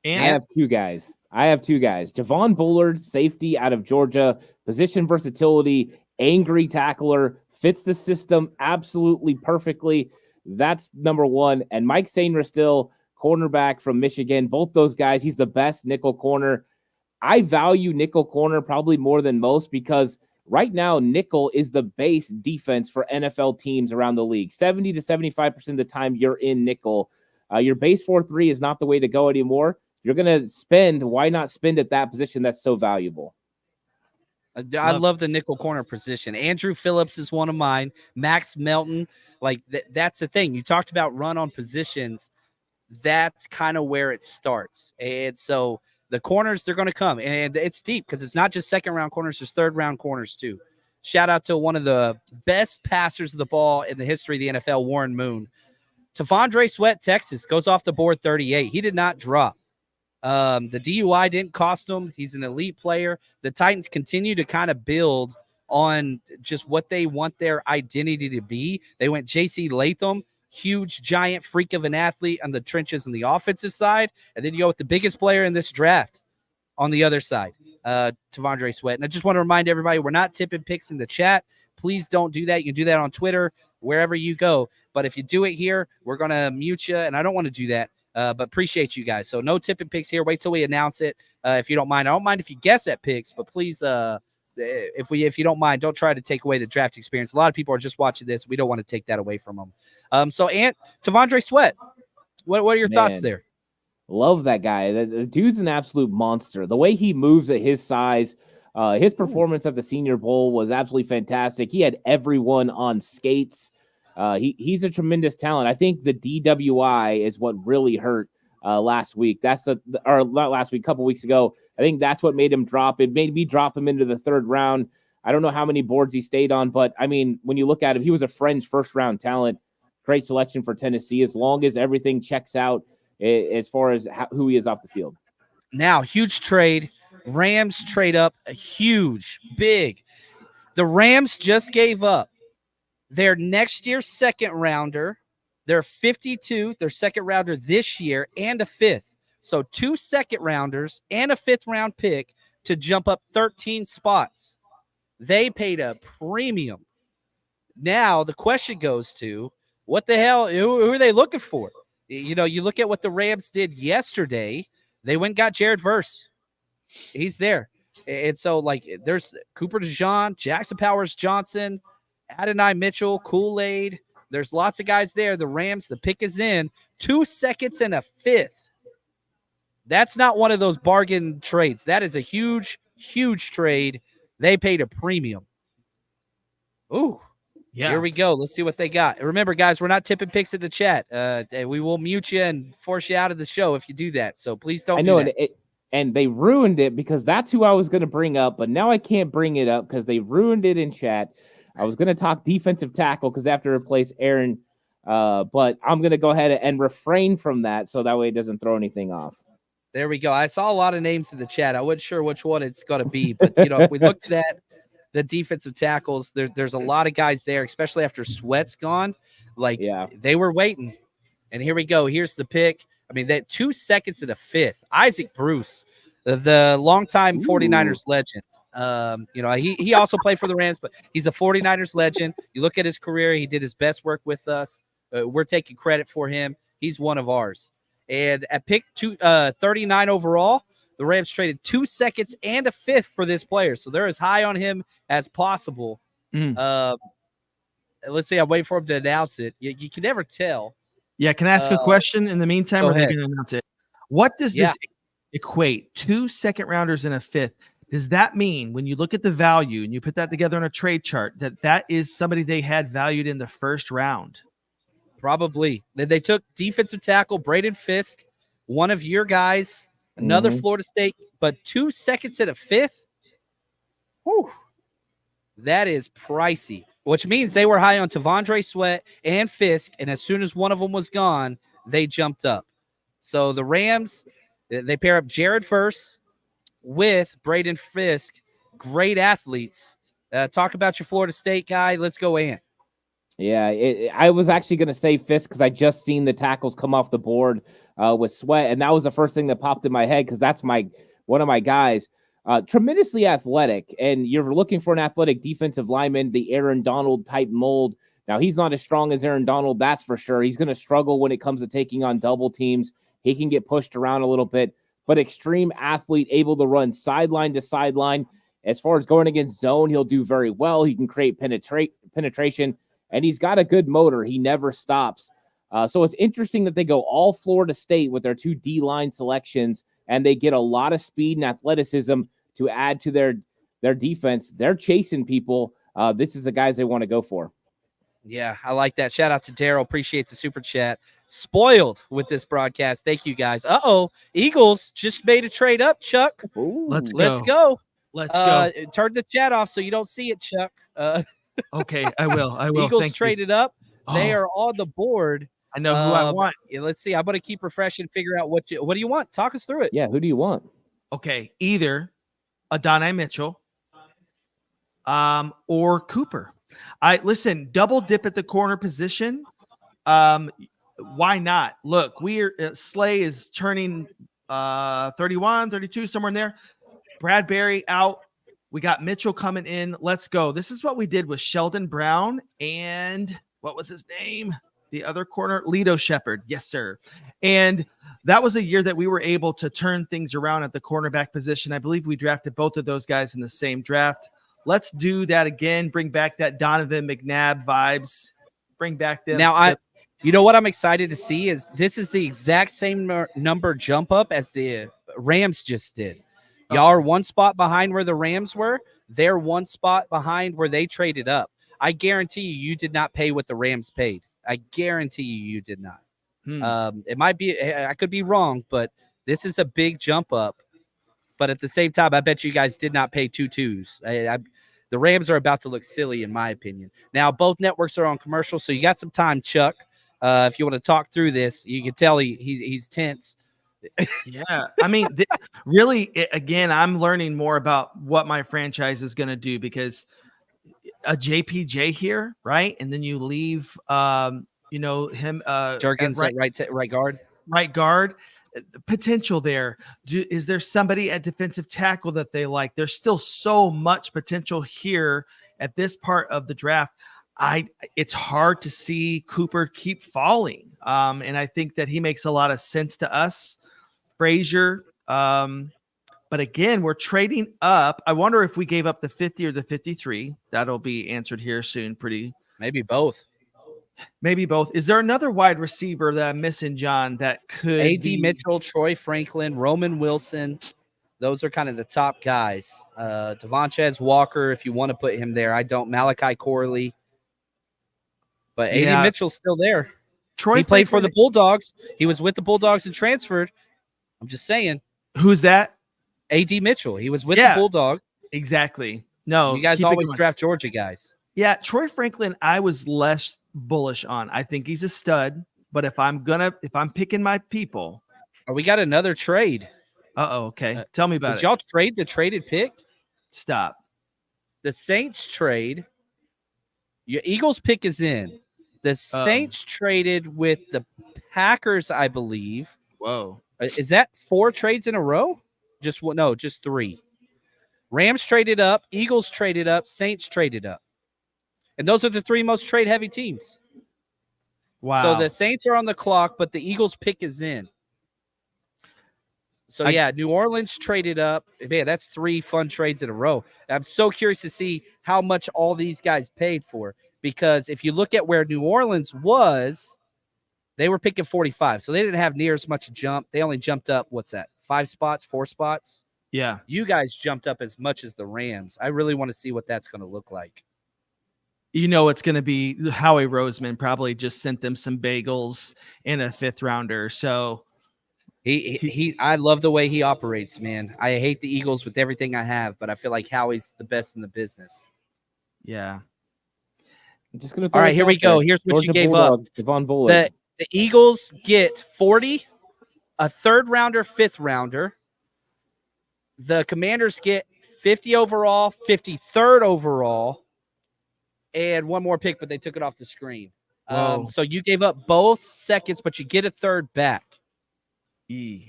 Speaker 4: And
Speaker 3: I have two guys. Javon Bullard, safety out of Georgia, position versatility, angry tackler, fits the system absolutely perfectly. That's number 1. And Mike Sainristil, cornerback from Michigan. Both those guys, he's the best nickel corner. I value nickel corner probably more than most because right now nickel is the base defense for NFL teams around the league. 70 to 75% of the time you're in nickel. Your base 4-3 is not the way to go anymore. You're going to spend, why not spend at that position that's so valuable?
Speaker 2: I love the nickel corner position. Andrew Phillips is one of mine. Max Melton, that's the thing. You talked about run on positions. that's kind of where it starts. And so the corners, they're going to come. And it's deep because it's not just second-round corners, there's third-round corners too. Shout out to one of the best passers of the ball in the history of the NFL, Warren Moon. T'Vondre Sweat, Texas, goes off the board 38. He did not drop. The DUI didn't cost him. He's an elite player. The Titans continue to kind of build on just what they want their identity to be. They went J.C. Latham, huge, giant freak of an athlete on the trenches on the offensive side. And then you go with the biggest player in this draft on the other side, T'Vondre Sweat. And I just want to remind everybody, we're not tipping picks in the chat. Please don't do that. You can do that on Twitter, wherever you go. But if you do it here, we're going to mute you, and I don't want to do that. But appreciate you guys. So no tipping picks here. Wait till we announce it, if you don't mind. I don't mind if you guess at picks, but please, if you don't mind, don't try to take away the draft experience. A lot of people are just watching this. We don't want to take that away from them. So, T'Vondre Sweat, what are your thoughts there?
Speaker 3: Love that guy. The dude's an absolute monster. The way he moves at his size, his performance at the Senior Bowl was absolutely fantastic. He had everyone on skates. He's a tremendous talent. I think the DWI is what really hurt last week. Or not last week, a couple weeks ago. I think that's what made him drop. It made me drop him into the third round. I don't know how many boards he stayed on, but I mean, when you look at him, he was a Fringe first round talent. Great selection for Tennessee, as long as everything checks out as far as who he is off the field.
Speaker 2: Now, huge trade. Rams trade up a huge, big. The Rams just gave up their next year's second rounder, their 52, their second rounder this year, and a fifth. So 2 second rounders and a fifth round pick to jump up 13 spots. They paid a premium. Now the question goes to, what the hell? Who are they looking for? You know, you look at what the Rams did yesterday. They went and got Jared Verse. He's there. And so, like, there's Cooper DeJean, Jackson Powers Johnson, Adonai Mitchell, Kool-Aid. There's lots of guys there. The Rams, the pick is in. 2 seconds and a fifth. That's not one of those bargain trades. That is a huge, huge trade. They paid a premium. Ooh. Yeah. Here we go. Let's see what they got. Remember, guys, we're not tipping picks in the chat. We will mute you and force you out of the show if you do that. So please don't do that.
Speaker 3: And they ruined it because that's who I was going to bring up, but now I can't bring it up because they ruined it in chat. I was going to talk defensive tackle because they have to replace Aaron, but I'm going to go ahead and refrain from that so that way it doesn't throw anything off.
Speaker 2: There we go. I saw a lot of names in the chat. I wasn't sure which one it's going to be, but you know, if we looked at the defensive tackles, there's a lot of guys there, especially after Sweat's gone. Like, they were waiting. And here we go. Here's the pick. I mean, that 2 seconds and a fifth. Isaac Bruce, the longtime 49ers legend. You know, he also played for the Rams, but he's a 49ers legend. You look at his career, he did his best work with us. We're taking credit for him. He's one of ours. And at pick 39 overall, the Rams traded 2 seconds and a fifth for this player. So they're as high on him as possible. Let's see. I'm waiting for him to announce it. You can never tell.
Speaker 4: Yeah. Can I ask a question in the meantime? Or are they going to announce it? What does this equate? 2 second rounders and a fifth. Does that mean when you look at the value and you put that together on a trade chart, that is somebody they had valued in the first round?
Speaker 2: Probably. They took defensive tackle Braden Fisk, one of your guys, another Florida State, but 2 seconds and a fifth. Whew. That is pricey, which means they were high on T'Vondre Sweat and Fisk, and as soon as one of them was gone, they jumped up. So the Rams, they pair up Jared Verse with Braden Fisk, great athletes. Talk about your Florida State guy. Let's go, Ant.
Speaker 3: Yeah, I was actually going to say Fisk because I just seen the tackles come off the board with Sweat, and that was the first thing that popped in my head because that's one of my guys. Tremendously athletic, and you're looking for an athletic defensive lineman, the Aaron Donald type mold. Now, he's not as strong as Aaron Donald, that's for sure. He's going to struggle when it comes to taking on double teams. He can get pushed around a little bit, but extreme athlete, able to run sideline to sideline. As far as going against zone, he'll do very well. He can create penetration, and he's got a good motor. He never stops. So it's interesting that they go all Florida State with their 2 D-line selections, and they get a lot of speed and athleticism to add to their defense. They're chasing people. This is the guys they want to go for.
Speaker 2: Yeah, I like that. Shout out to Daryl. Appreciate the super chat. Spoiled with this broadcast. Thank you guys. Eagles just made a trade up, Chuck.
Speaker 3: Ooh.
Speaker 4: Let's
Speaker 2: Let's
Speaker 4: go.
Speaker 2: go.
Speaker 4: Let's go.
Speaker 2: Turn the chat off so you don't see it, Chuck.
Speaker 4: Okay, I will.
Speaker 2: Eagles
Speaker 4: Thank you.
Speaker 2: traded up. They
Speaker 4: Oh.
Speaker 2: are on the board.
Speaker 4: I know who I want.
Speaker 2: Yeah, let's see. I'm going to keep refreshing, figure out what do you want? Talk us through it.
Speaker 3: Yeah, who do you want?
Speaker 4: Okay, either Adonai Mitchell or Cooper. Listen, double dip at the corner position. Why not? Look, Slay is turning 31, 32, somewhere in there. Bradbury out. We got Mitchell coming in. Let's go. This is what we did with Sheldon Brown and what was his name? The other corner, Lito Shepherd. Yes, sir. And that was a year that we were able to turn things around at the cornerback position. I believe we drafted both of those guys in the same draft. Let's do that again. Bring back that Donovan McNabb vibes. Bring back them.
Speaker 2: Now, you know what I'm excited to see is this is the exact same number jump up as the Rams just did. Y'all are one spot behind where the Rams were. They're one spot behind where they traded up. I guarantee you did not pay what the Rams paid. I guarantee you did not. It might be, I could be wrong, but this is a big jump up. But at the same time, I bet you guys did not pay 2 twos. The Rams are about to look silly, in my opinion. Now, both networks are on commercial, so you got some time, Chuck. If you want to talk through this, you can tell he's tense.
Speaker 4: Yeah, I mean, really, again, I'm learning more about what my franchise is going to do because a JPJ here, right? And then you leave, him,
Speaker 2: Jergens at right guard.
Speaker 4: Right guard, potential there. Is there somebody at defensive tackle that they like? There's still so much potential here at this part of the draft. It's hard to see Cooper keep falling, and I think that he makes a lot of sense to us. Frazier, but again, we're trading up. I wonder if we gave up the 50 or the 53. That'll be answered here soon.
Speaker 2: Maybe both.
Speaker 4: Is there another wide receiver that I'm missing, John, that could
Speaker 2: A.D. Mitchell, Troy Franklin, Roman Wilson? Those are kind of the top guys. Devontae Walker, if you want to put him there. I don't. Malachi Corley. But A.D. Mitchell's still there. He played for the Bulldogs. He was with the Bulldogs and transferred. I'm just saying.
Speaker 4: Who's that?
Speaker 2: A.D. Mitchell. He was with the Bulldogs.
Speaker 4: Exactly. No,
Speaker 2: you guys always draft Georgia guys.
Speaker 4: Yeah, Troy Franklin, I was less bullish on. I think he's a stud, but if I'm picking my people.
Speaker 2: Oh, we got another trade.
Speaker 4: Okay. Tell me about it.
Speaker 2: Did y'all trade the traded pick?
Speaker 4: Stop.
Speaker 2: The Saints trade. Your Eagles pick is in. The Saints traded with the Packers, I believe.
Speaker 4: Whoa.
Speaker 2: Is that 4 trades in a row? Just 3. Rams traded up, Eagles traded up, Saints traded up. And those are the 3 most trade-heavy teams.
Speaker 4: Wow.
Speaker 2: So the Saints are on the clock, but the Eagles pick is in. So, New Orleans traded up. Man, that's 3 fun trades in a row. I'm so curious to see how much all these guys paid for. Because if you look at where New Orleans was, they were picking 45. So they didn't have near as much jump. They only jumped up, 5 spots, 4 spots?
Speaker 4: Yeah.
Speaker 2: You guys jumped up as much as the Rams. I really want to see what that's going to look like.
Speaker 4: It's going to be Howie Roseman probably just sent them some bagels and a 5th rounder. So
Speaker 2: I love the way he operates, man. I hate the Eagles with everything I have, but I feel like Howie's the best in the business.
Speaker 4: Yeah.
Speaker 3: I'm just gonna
Speaker 2: all right, here we go. Here's what
Speaker 3: Georgia
Speaker 2: you gave
Speaker 3: Bulldog,
Speaker 2: up.
Speaker 3: Devon Bullard.
Speaker 2: The Eagles get 40, a 3rd rounder, 5th rounder. The Commanders get 50 overall, 53rd overall, and 1 more pick, but they took it off the screen. So you gave up both seconds, but you get a 3rd back.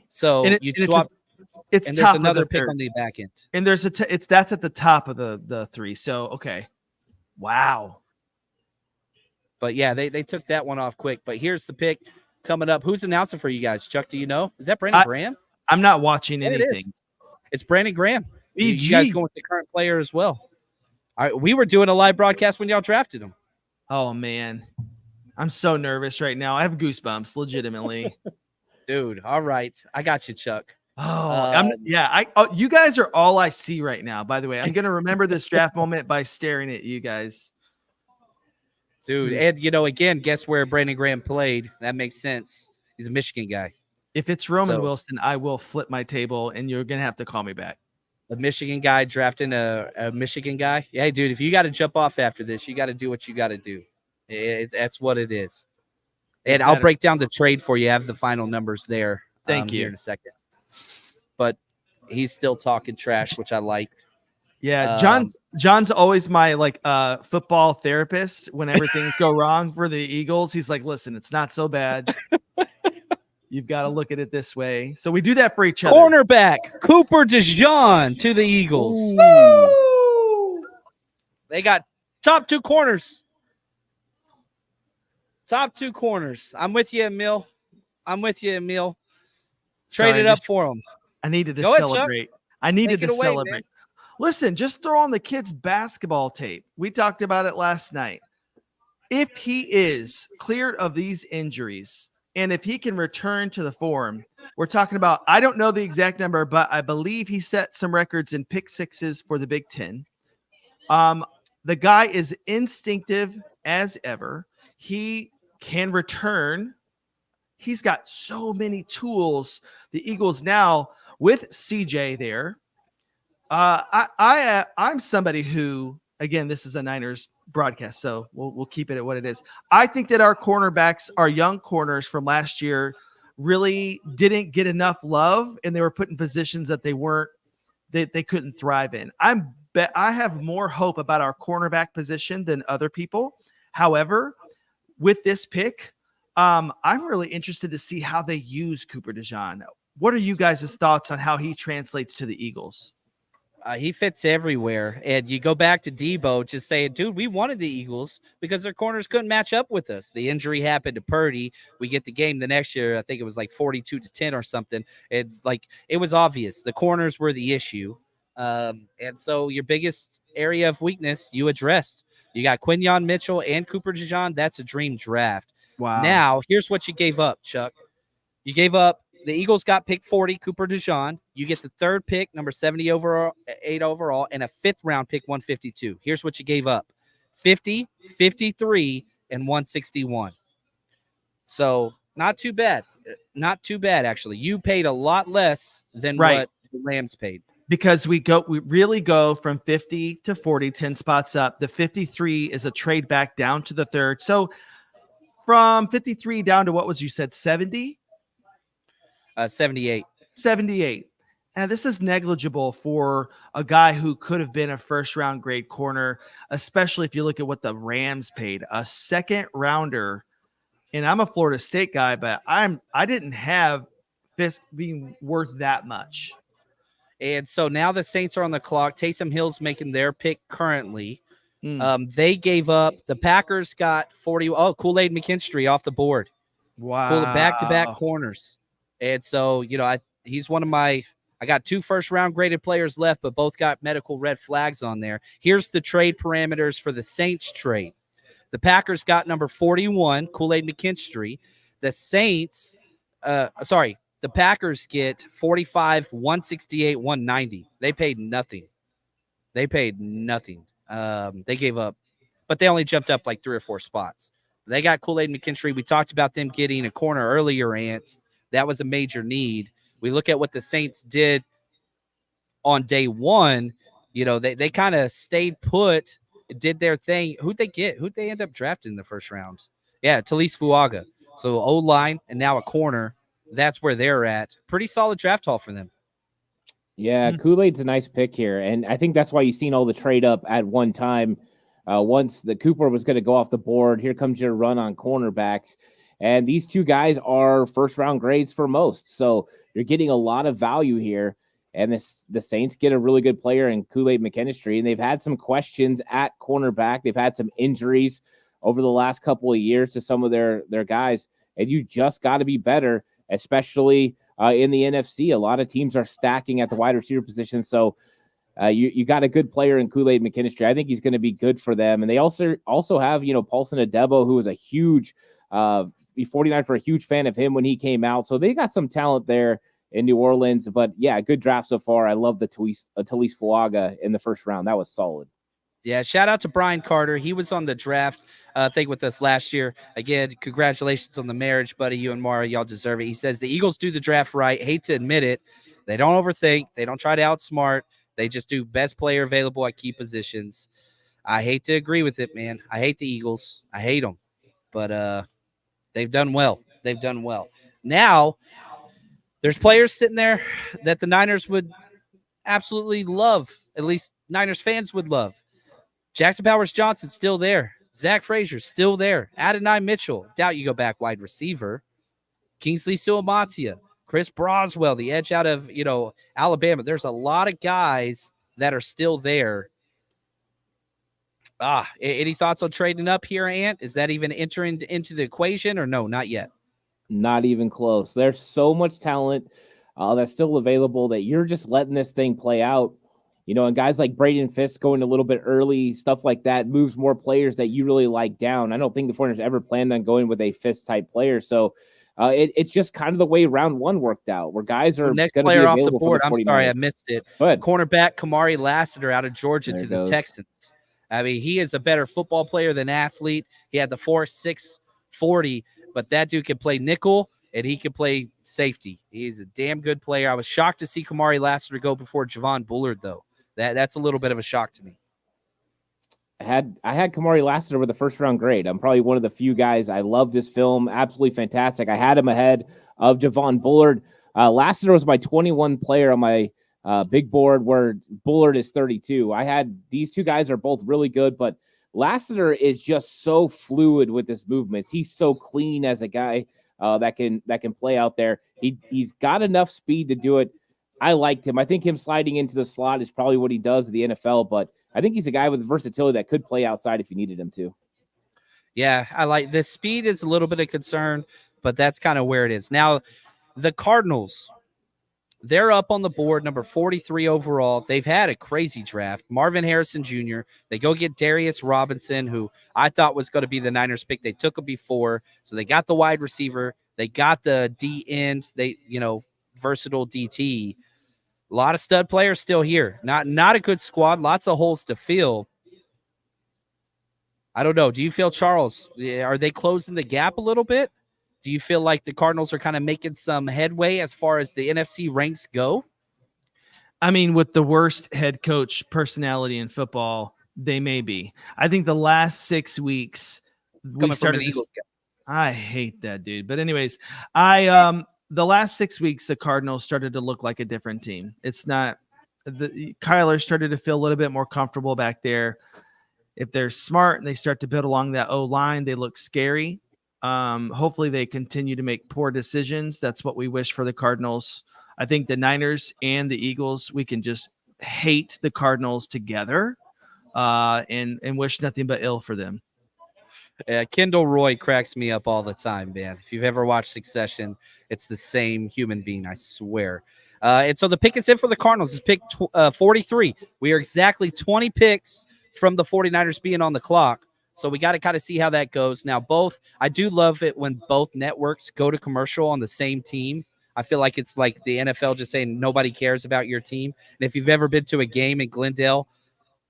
Speaker 2: So you swap.
Speaker 4: It's
Speaker 2: and
Speaker 4: top
Speaker 2: there's another
Speaker 4: of the
Speaker 2: pick
Speaker 4: 3rd.
Speaker 2: on the back end.
Speaker 4: And there's that's at the top of the 3. So okay. Wow.
Speaker 2: But yeah, they took that one off quick. But here's the pick coming up. Who's announcing for you guys? Chuck, do you know? Is that Brandon Graham?
Speaker 4: I'm not watching anything.
Speaker 2: It's Brandon Graham. You guys going with the current player as well. All right, we were doing a live broadcast when y'all drafted him.
Speaker 4: Oh man, I'm so nervous right now. I have goosebumps, legitimately.
Speaker 2: Dude, all right, I got you, Chuck.
Speaker 4: You guys are all I see right now. By the way, I'm gonna remember this draft moment by staring at you guys.
Speaker 2: Dude, and again, guess where Brandon Graham played? That makes sense. He's a Michigan guy.
Speaker 4: If it's Roman
Speaker 2: So-
Speaker 4: Wilson, I will flip my table, and you're gonna have to call me back.
Speaker 2: A Michigan guy drafting a Michigan guy. Yeah, dude, if you got to jump off after this, you got to do what you got to do. That's what it is. And I'll break down the trade for you. I have the final numbers there.
Speaker 4: Thank you.
Speaker 2: Here in a second. But he's still talking trash, which I like.
Speaker 4: Yeah, John's always my football therapist whenever things go wrong for the Eagles. He's like, listen, it's not so bad. You've got to look at it this way. So we do that for each other.
Speaker 2: Cornerback Cooper DeJean to the Eagles. Woo! They got top two corners. Top two corners. I'm with you, Emil. Trade it up for them.
Speaker 4: I needed to
Speaker 2: Go ahead,
Speaker 4: celebrate.
Speaker 2: Chuck.
Speaker 4: I needed
Speaker 2: Take
Speaker 4: to
Speaker 2: it away,
Speaker 4: celebrate.
Speaker 2: man.
Speaker 4: Listen, just throw on the kids' basketball tape. We talked about it last night. If he is cleared of these injuries, and if he can return to the form, we're talking about, I don't know the exact number, but I believe he set some records in pick sixes for the Big Ten. The guy is instinctive as ever. He can return. He's got so many tools. The Eagles now with CJ there. I'm somebody who, again, this is a Niners broadcast, so we'll keep it at what it is. I think that our cornerbacks, our young corners from last year, really didn't get enough love, and they were put in positions that they couldn't thrive in. I have more hope about our cornerback position than other people. However, with this pick, I'm really interested to see how they use Cooper DeJean. What are you guys' thoughts on how he translates to the Eagles?
Speaker 2: He fits everywhere. And you go back to Debo just saying, dude, we wanted the Eagles because their corners couldn't match up with us. The injury happened to Purdy. We get the game the next year. I think it was like 42-10 or something. It was obvious. The corners were the issue. And so your biggest area of weakness you addressed. You got Quinyon Mitchell and Cooper DeJean. That's a dream draft.
Speaker 4: Wow.
Speaker 2: Now, here's what you gave up, Chuck. You gave up. The Eagles got pick 40, Cooper DeJean. You get the third pick, number 78 overall, and a fifth-round pick, 152. Here's what you gave up: 50, 53, and 161. So not too bad. Not too bad, actually. You paid a lot less than what the Rams paid.
Speaker 4: Because we really go from 50 to 40, 10 spots up. The 53 is a trade back down to the third. So from 53 down to what was you said, 70?
Speaker 2: 78.
Speaker 4: 78. And this is negligible for a guy who could have been a first-round grade corner, especially if you look at what the Rams paid. A second rounder, and I'm a Florida State guy, but I didn't have this being worth that much.
Speaker 2: And so now the Saints are on the clock. Taysom Hill's making their pick currently. They gave up. The Packers got 40. Oh, Kool-Aid McKinstry off the board.
Speaker 4: Wow.
Speaker 2: Back-to-back corners. And so, he's one of I got 2 first-round graded players left, but both got medical red flags on there. Here's the trade parameters for the Saints trade. The Packers got number 41, Kool-Aid McKinstry. The Saints, the Packers get 45, 168, 190. They paid nothing. They gave up, but they only jumped up like 3 or 4 spots. They got Kool-Aid McKinstry. We talked about them getting a corner earlier, Ant. That was a major need. We look at what the Saints did on day one. They kind of stayed put, did their thing. Who'd they get? Who'd they end up drafting in the first round? Yeah, Talise Fuaga. So O-line and now a corner. That's where they're at. Pretty solid draft haul for them.
Speaker 3: Yeah, Kool-Aid's a nice pick here. And I think that's why you've seen all the trade up at one time. Once the Cooper was going to go off the board, here comes your run on cornerbacks. And these two guys are first-round grades for most. So you're getting a lot of value here. And the Saints get a really good player in Kool-Aid McKinstry. And they've had some questions at cornerback. They've had some injuries over the last couple of years to some of their guys. And you just got to be better, especially in the NFC. A lot of teams are stacking at the wide receiver position. So you got a good player in Kool-Aid McKinstry. I think he's going to be good for them. And they also have, Paulson Adebo, who was a huge 49 for a huge fan of him when he came out. So they got some talent there in New Orleans. But, yeah, good draft so far. I love the Talise Fuaga in the first round. That was solid.
Speaker 2: Yeah, shout out to Brian Carter. He was on the draft thing with us last year. Again, congratulations on the marriage, buddy. You and Mara, y'all deserve it. He says the Eagles do the draft right. Hate to admit it. They don't overthink. They don't try to outsmart. They just do best player available at key positions. I hate to agree with it, man. I hate the Eagles. I hate them. But they've done well. They've done well. Now, there's players sitting there that the Niners would absolutely love. At least Niners fans would love. Jackson Powers-Johnson's still there. Zach Frazier's still there. Adonai Mitchell. Doubt you go back wide receiver. Kingsley Suamatia. Chris Broswell, the edge out of, Alabama. There's a lot of guys that are still there. Any thoughts on trading up here, Ant? Is that even entering into the equation or no, not yet?
Speaker 3: Not even close. There's so much talent that's still available that you're just letting this thing play out. And guys like Braden Fisk going a little bit early, stuff like that, moves more players that you really like down. I don't think the 49ers ever planned on going with a Fisk-type player. So it's just kind of the way round one worked out, where guys are
Speaker 2: next
Speaker 3: going to
Speaker 2: player
Speaker 3: be
Speaker 2: off the
Speaker 3: available
Speaker 2: board.
Speaker 3: for the 49ers.
Speaker 2: I'm sorry, I missed it.
Speaker 3: Go ahead.
Speaker 2: Cornerback Kamari Lassiter out of Georgia to the Texans. I mean, he is a better football player than athlete. He had the 4.6 40, but that dude can play nickel and he can play safety. He's a damn good player. I was shocked to see Kamari Lassiter go before Javon Bullard, though. That's a little bit of a shock to me.
Speaker 3: I had Kamari Lassiter with a first-round grade. I'm probably one of the few guys. I loved his film. Absolutely fantastic. I had him ahead of Javon Bullard. Lassiter was my 21 player on my big board, where Bullard is 32. I had these two guys are both really good, but Lassiter is just so fluid with his movements. He's so clean as a guy that can play out there. He's got enough speed to do it. I liked him. I think him sliding into the slot is probably what he does in the NFL, but I think he's a guy with versatility that could play outside if you needed him to.
Speaker 2: Yeah, I like the speed is a little bit of concern, but that's kind of where it is. Now, the Cardinals, they're up on the board, number 43 overall. They've had a crazy draft. Marvin Harrison Jr. They go get Darius Robinson, who I thought was going to be the Niners pick. They took him before, so they got the wide receiver. They got the D end. Versatile DT. A lot of stud players still here. Not a good squad. Lots of holes to fill. I don't know. Do you feel, Charles, are they closing the gap a little bit? Do you feel like the Cardinals are kind of making some headway as far as the NFC ranks go?
Speaker 4: I mean, with the worst head coach personality in football, they may be. I think the last 6 weeks we started. I hate that dude. But anyways, the last 6 weeks, the Cardinals started to look like a different team. It's not Kyler started to feel a little bit more comfortable back there. If they're smart and they start to build along that O-line, they look scary. Hopefully they continue to make poor decisions. That's what we wish for the Cardinals. I think the Niners and the Eagles, we can just hate the Cardinals together and wish nothing but ill for them.
Speaker 2: Kendall Roy cracks me up all the time, man. If you've ever watched Succession, it's the same human being, I swear. And so the pick is in for the Cardinals. It's pick 43. We are exactly 20 picks from the 49ers being on the clock. So we got to kind of see how that goes. Now, I do love it when both networks go to commercial on the same team. I feel like it's like the NFL just saying nobody cares about your team. And if you've ever been to a game in Glendale,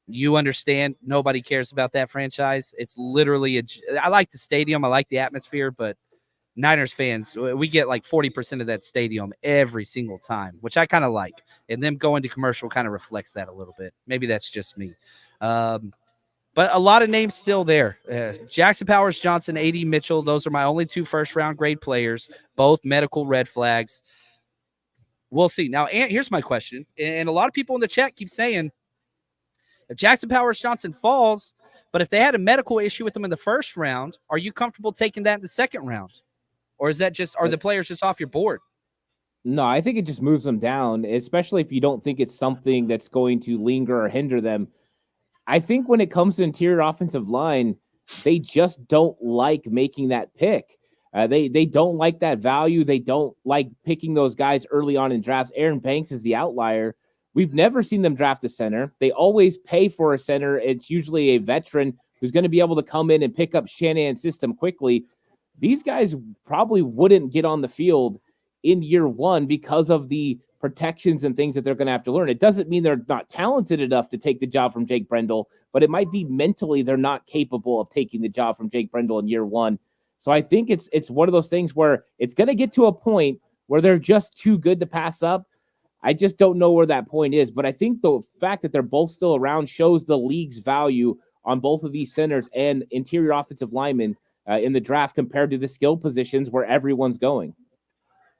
Speaker 2: you understand nobody cares about that franchise. It's literally I like the stadium. I like the atmosphere, but Niners fans, we get like 40% of that stadium every single time, which I kind of like. And them going to commercial kind of reflects that a little bit. Maybe that's just me. But a lot of names still there. Jackson Powers-Johnson, A.D. Mitchell, those are my only 2 first-round grade players, both medical red flags. We'll see. Now, here's my question, and a lot of people in the chat keep saying, if Jackson Powers-Johnson falls, but if they had a medical issue with him in the first round, are you comfortable taking that in the second round? Or are the players just off your board?
Speaker 3: No, I think it just moves them down, especially if you don't think it's something that's going to linger or hinder them. I think when it comes to interior offensive line, they just don't like making that pick. They don't like that value. They don't like picking those guys early on in drafts. Aaron Banks is the outlier. We've never seen them draft a center. They always pay for a center. It's usually a veteran who's going to be able to come in and pick up Shanahan's system quickly. These guys probably wouldn't get on the field in year one because of the protections and things that they're going to have to learn. It doesn't mean they're not talented enough to take the job from Jake Brendel, but it might be mentally they're not capable of taking the job from Jake Brendel in year one. So I think it's one of those things where it's going to get to a point where they're just too good to pass up. I just don't know where that point is, but I think the fact that they're both still around shows the league's value on both of these centers and interior offensive linemen in the draft compared to the skill positions where everyone's going.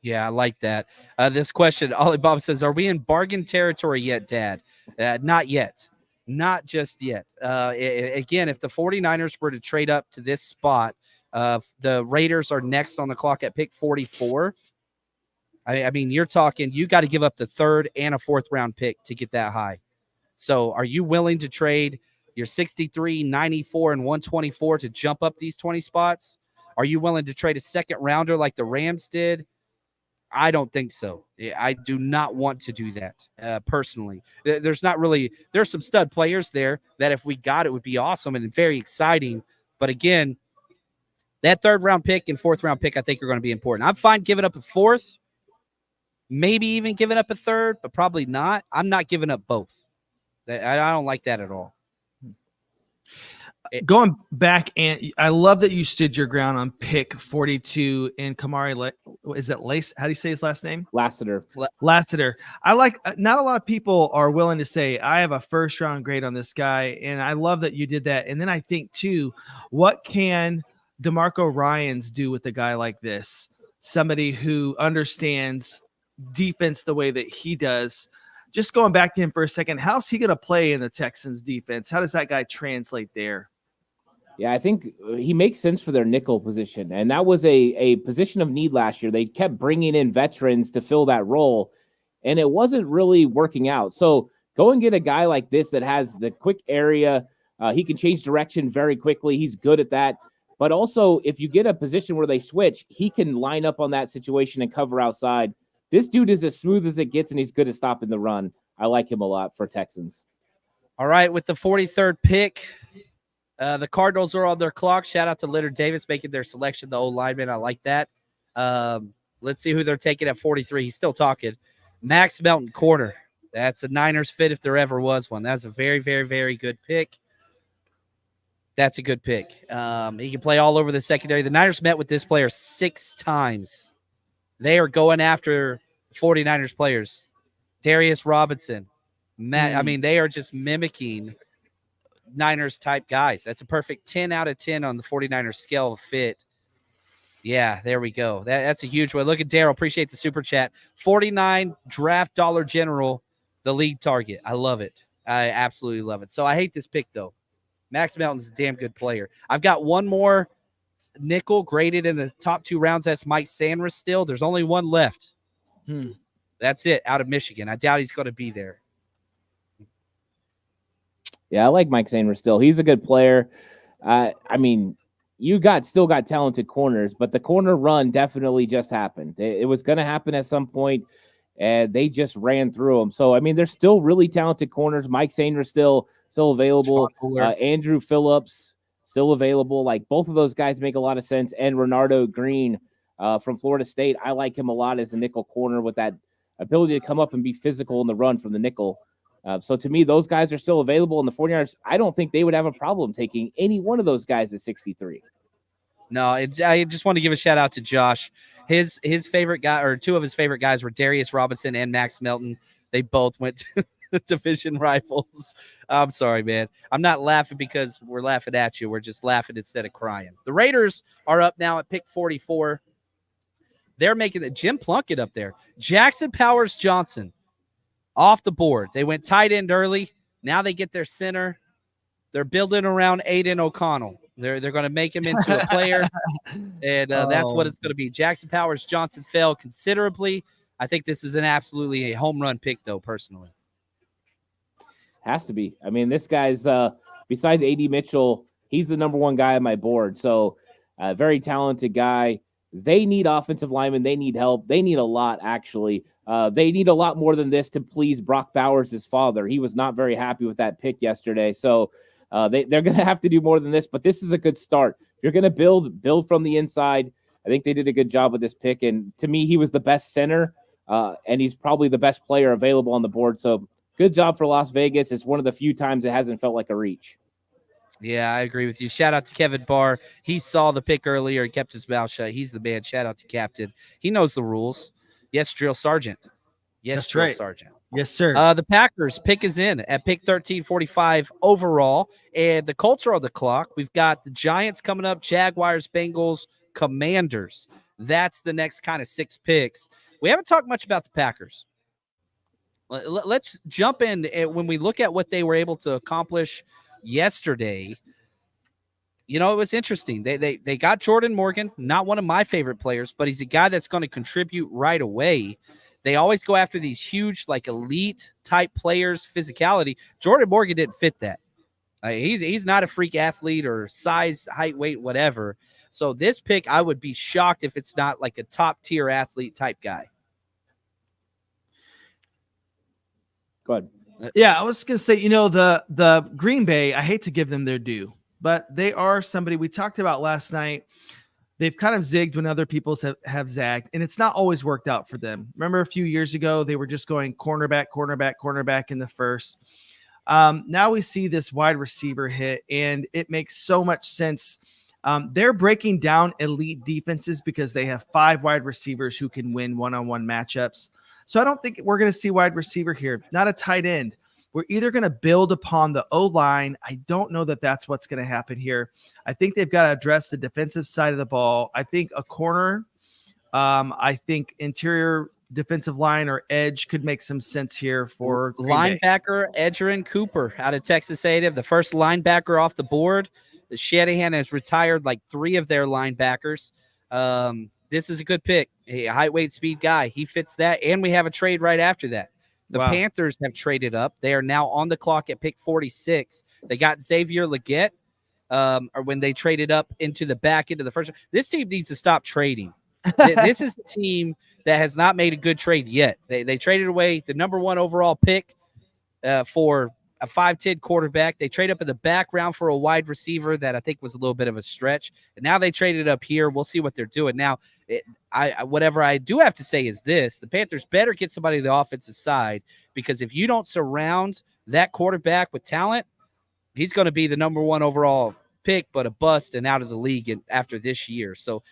Speaker 2: Yeah, I like that. This question, Ollie Bob says, are we in bargain territory yet, Dad? Not yet. Not just yet. Again, if the 49ers were to trade up to this spot, the Raiders are next on the clock at pick 44. I mean, you're talking, you got to give up the third and a fourth round pick to get that high. So are you willing to trade your 63, 94, and 124 to jump up these 20 spots? Are you willing to trade a second rounder like the Rams did? I don't think so. I do not want to do that personally. There's some stud players there that if we got it would be awesome and very exciting. But again, that third round pick and fourth round pick I think are going to be important. I'm fine giving up a fourth, maybe even giving up a third, but probably not. I'm not giving up both. I don't like that at all.
Speaker 4: Going back, and I love that you stood your ground on pick 42 in Kamari. Is it Lace? How do you say his last name?
Speaker 3: Lassiter.
Speaker 4: I like, not a lot of people are willing to say, I have a first round grade on this guy. And I love that you did that. And then I think too, what can DeMarco Ryans do with a guy like this? Somebody who understands defense the way that he does. Just going back to him for a second, how's he going to play in the Texans defense? How does that guy translate there?
Speaker 3: Yeah, I think he makes sense for their nickel position. And that was a position of need last year. They kept bringing in veterans to fill that role, and it wasn't really working out. So go and get a guy like this that has the quick area. He can change direction very quickly. He's good at that. But also, if you get a position where they switch, he can line up on that situation and cover outside. This dude is as smooth as it gets, and he's good at stopping the run. I like him a lot for Texans.
Speaker 2: All right, with the 43rd pick, the Cardinals are on their clock. Shout out to Leonard Davis making their selection, the old lineman. I like that. Let's see who they're taking at 43. He's still talking. Max Melton, corner. That's a Niners fit if there ever was one. That's a very, very, very good pick. That's a good pick. He can play all over the secondary. The Niners met with this player 6 times. They are going after 49ers players. Darius Robinson. I mean, they are just mimicking Niners type guys. That's a perfect 10 out of 10 on the 49ers scale of fit. Yeah, there we go. That's a huge one. Look at Daryl. Appreciate the super chat. 49 draft dollar general, the league target. I love it. I absolutely love it. So I hate this pick, though. Max Melton's a damn good player. I've got one more nickel graded in the top 2 rounds. That's Mike Sanders still. There's only one left. That's it, out of Michigan. I doubt he's going to be there.
Speaker 3: Yeah, I like Mike Sanders still. He's a good player. I mean, you still got talented corners, but the corner run definitely just happened. It was going to happen at some point, and they just ran through them. So, I mean, there's still really talented corners. Mike Sanders still available. Andrew Phillips still available. Like, both of those guys make a lot of sense. And Renardo Green from Florida State, I like him a lot as a nickel corner with that ability to come up and be physical in the run from the nickel. So to me, those guys are still available in the 49ers. I don't think they would have a problem taking any one of those guys at 63.
Speaker 2: No, I just want to give a shout out to Josh. His favorite guy, or 2 of his favorite guys, were Darius Robinson and Max Melton. They both went to division rivals. I'm sorry, man. I'm not laughing because we're laughing at you. We're just laughing instead of crying. The Raiders are up now at pick 44. They're making the Jim Plunkett up there. Jackson Powers Johnson. Off the board. They went tight end early. Now they get their center. They're building around Aiden O'Connell. They're going to make him into a player, and that's what it's going to be. Jackson Powers Johnson fell considerably. I think this is absolutely a home run pick, though, personally.
Speaker 3: Has to be. I mean, this guy's, besides A.D. Mitchell, he's the number 1 guy on my board. So, very talented guy. They need offensive linemen. They need help. They need a lot, actually. They need a lot more than this to please Brock Bowers, his father. He was not very happy with that pick yesterday. So they're going to have to do more than this, but this is a good start. If you're going to build from the inside, I think they did a good job with this pick. And to me, he was the best center and he's probably the best player available on the board. So good job for Las Vegas. It's one of the few times it hasn't felt like a reach.
Speaker 2: Yeah, I agree with you. Shout out to Kevin Barr. He saw the pick earlier and kept his mouth shut. He's the man. Shout out to Captain. He knows the rules. Yes, Drill Sergeant. Yes,
Speaker 4: That's
Speaker 2: Drill
Speaker 4: right.
Speaker 2: Sergeant.
Speaker 4: Yes, sir.
Speaker 2: The Packers pick is in at pick 1345 overall, and the Colts are on the clock. We've got the Giants coming up, Jaguars, Bengals, Commanders. That's the next kind of 6 picks. We haven't talked much about the Packers. Let's jump in. When we look at what they were able to accomplish yesterday, it was interesting. They got Jordan Morgan, not one of my favorite players, but he's a guy that's going to contribute right away. They always go after these huge, like elite type players, physicality. Jordan Morgan didn't fit that. He's not a freak athlete or size, height, weight, whatever. So this pick, I would be shocked if it's not like a top tier athlete type guy.
Speaker 3: Go ahead.
Speaker 4: Yeah, I was going to say, the Green Bay, I hate to give them their due, but they are somebody we talked about last night. They've kind of zigged when other people have zagged, and it's not always worked out for them. Remember a few years ago, they were just going cornerback in the first. Now we see this wide receiver hit, and it makes so much sense. They're breaking down elite defenses because they have 5 wide receivers who can win one-on-one matchups. So I don't think we're going to see wide receiver here, not a tight end. We're either going to build upon the O-line. I don't know that that's what's going to happen here. I think they've got to address the defensive side of the ball. I think a corner, I think interior defensive line or edge could make some sense here for
Speaker 2: linebacker Edgerrin Cooper out of Texas A&M, the first linebacker off the board. The Shanahan has retired like 3 of their linebackers. This is a good pick. A height, weight, speed guy. He fits that, and we have a trade right after that. The Panthers have traded up. They are now on the clock at pick 46. They got Xavier Legette, or when they traded up into the back end of the first. This team needs to stop trading. This is a team that has not made a good trade yet. They traded away the number 1 overall pick for a 5'10" quarterback. They trade up in the background for a wide receiver that I think was a little bit of a stretch. And now they traded up here. We'll see what they're doing. Now, whatever I do have to say is this: the Panthers better get somebody on the offensive side, because if you don't surround that quarterback with talent, he's going to be the number 1 overall pick, but a bust and out of the league after this year. So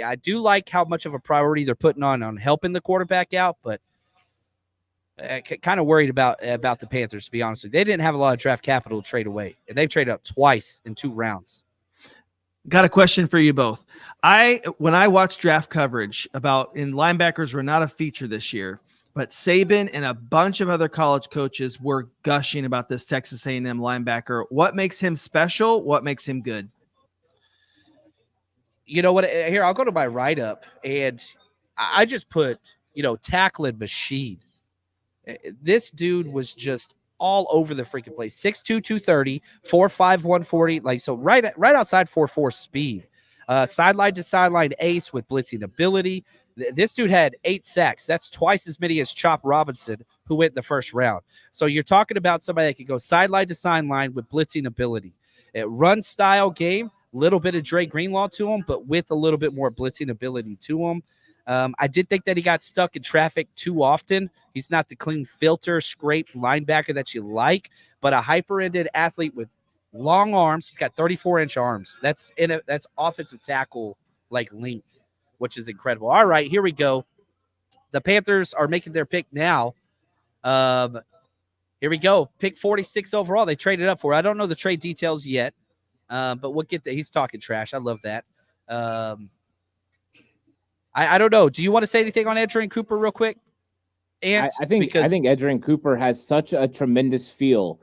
Speaker 2: I do like how much of a priority they're putting on helping the quarterback out, but kind of worried about the Panthers, to be honest with you. They didn't have a lot of draft capital to trade away, and they've traded up twice in 2 rounds.
Speaker 4: Got a question for you both. When I watched draft coverage in linebackers were not a feature this year, but Saban and a bunch of other college coaches were gushing about this Texas A&M linebacker. What makes him special? What makes him good?
Speaker 2: You know what? Here, I'll go to my write-up, and I just put, tackling machine. This dude was just all over the freaking place. 6'2", 230, 4'5", 140, so right outside 4'4" speed. Sideline to sideline ace with blitzing ability. This dude had 8 sacks. That's twice as many as Chop Robinson, who went in the first round. So you're talking about somebody that could go sideline to sideline with blitzing ability. Run style game, little bit of Dre Greenlaw to him, but with a little bit more blitzing ability to him. I did think that he got stuck in traffic too often. He's not the clean filter, scrape linebacker that you like, but a hyper-ended athlete with long arms. He's got 34-inch arms. That's offensive tackle like length, which is incredible. All right, here we go. The Panthers are making their pick now. Here we go. Pick 46 overall. They traded up for. I don't know the trade details yet, but we'll get that. He's talking trash. I love that. I don't know. Do you want to say anything on Edgerrin Cooper real quick?
Speaker 3: I think Edgerrin Cooper has such a tremendous feel.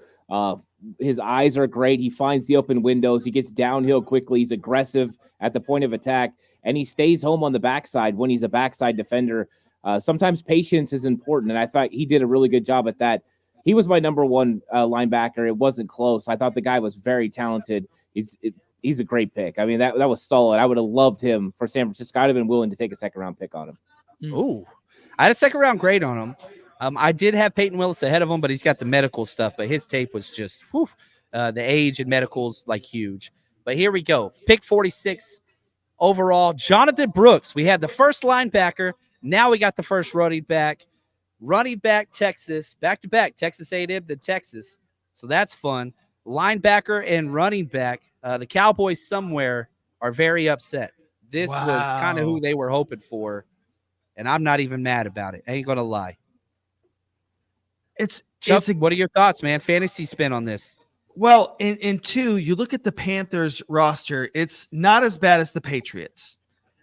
Speaker 3: His eyes are great. He finds the open windows. He gets downhill quickly. He's aggressive at the point of attack, and he stays home on the backside when he's a backside defender. Sometimes patience is important, and I thought he did a really good job at that. He was my number 1 linebacker. It wasn't close. I thought the guy was very talented. He's a great pick. I mean, that was solid. I would have loved him for San Francisco. I'd have been willing to take a 2nd-round pick on him.
Speaker 2: Ooh, I had a 2nd-round grade on him. I did have Peyton Willis ahead of him, but he's got the medical stuff. But his tape was just, the age and medicals, huge. But here we go. Pick 46 overall, Jonathan Brooks. We had the first linebacker Now we got the first running back. Running back, Texas, back-to-back, Texas A&M, then Texas. So that's fun. Linebacker and running back. The Cowboys somewhere are very upset. This was kind of who they were hoping for, and I'm not even mad about it. I ain't going to lie. Chuck, what are your thoughts, man? Fantasy spin on this.
Speaker 4: Well, in two, you look at the Panthers roster, it's not as bad as the Patriots,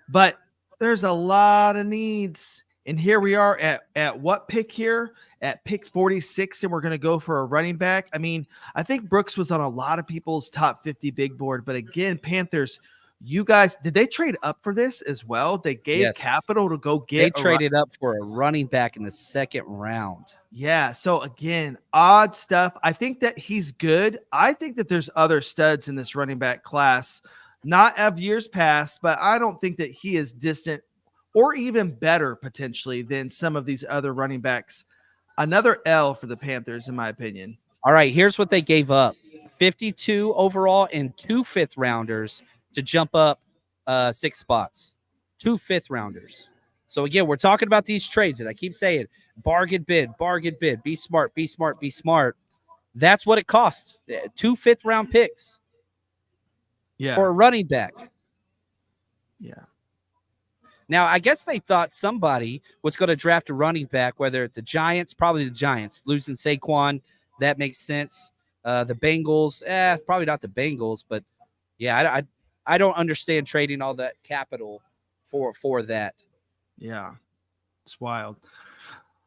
Speaker 4: but there's a lot of needs. And here we are at what pick here? At pick 46, and we're going to go for a running back. I mean, I think Brooks was on a lot of people's top 50 big board, but again, Panthers, you guys, did they trade up for this as well? They gave capital to go get.
Speaker 2: They traded up for a running back in the second round.
Speaker 4: Yeah. So again, odd stuff. I think that he's good. I think that there's other studs in this running back class, not of years past, but I don't think that he is distant or even better potentially than some of these other running backs. Another L for the Panthers, in my opinion.
Speaker 2: All right, here's what they gave up. 52 overall and 2 fifth-rounders to jump up 6 spots. 2 fifth-rounders. So, again, we're talking about these trades, and I keep saying bargain bid, be smart, be smart, be smart. That's what it costs. 2 fifth-round picks for a running back.
Speaker 4: Yeah.
Speaker 2: Now, I guess they thought somebody was going to draft a running back, whether the Giants, probably the Giants, losing Saquon. That makes sense. The Bengals, probably not the Bengals, but yeah, I don't understand trading all that capital for that.
Speaker 4: Yeah, it's wild.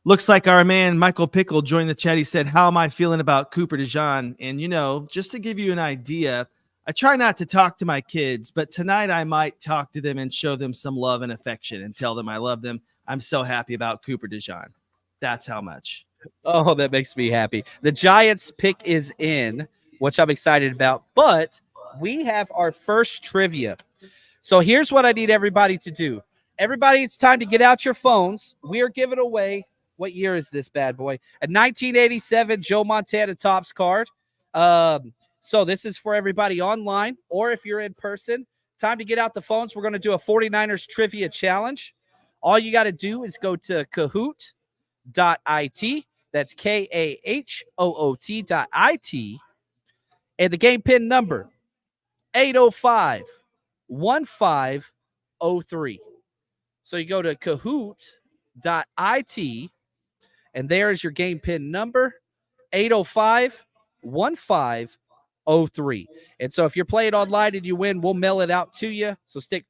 Speaker 4: Looks like our man Michael Pickle joined the chat. He said, "How am I feeling about Cooper DeJean?" And just to give you an idea, I try not to talk to my kids, but tonight I might talk to them and show them some love and affection and tell them I love them. I'm so happy about Cooper DeJean. That's how much.
Speaker 2: Oh, that makes me happy. The Giants pick is in, which I'm excited about, but we have our first trivia. So here's what I need everybody to do. Everybody, it's time to get out your phones. We are giving away, what year is this bad boy? A 1987 Joe Montana Topps card. So this is for everybody online, or if you're in person, time to get out the phones. We're going to do a 49ers trivia challenge. All you got to do is go to kahoot.it. That's KAHOOT.IT. And the game pin number, 805-1503. So you go to kahoot.it, and there is your game pin number, 805-1503. And so if you're playing online and you win, we'll mail it out to you. So stick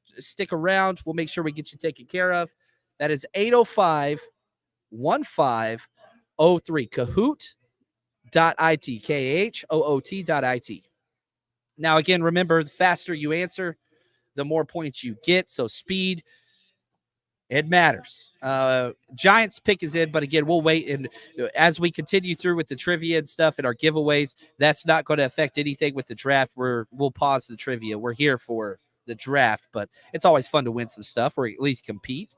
Speaker 2: around. We'll make sure we get you taken care of. That is 805-1503. Kahoot.it. KAHOOT.IT. Now, again, remember, the faster you answer, the more points you get. So speed, it matters. Giants pick is in, but again, we'll wait. And as we continue through with the trivia and stuff and our giveaways, that's not going to affect anything with the draft. We'll pause the trivia. We're here for the draft, but it's always fun to win some stuff or at least compete.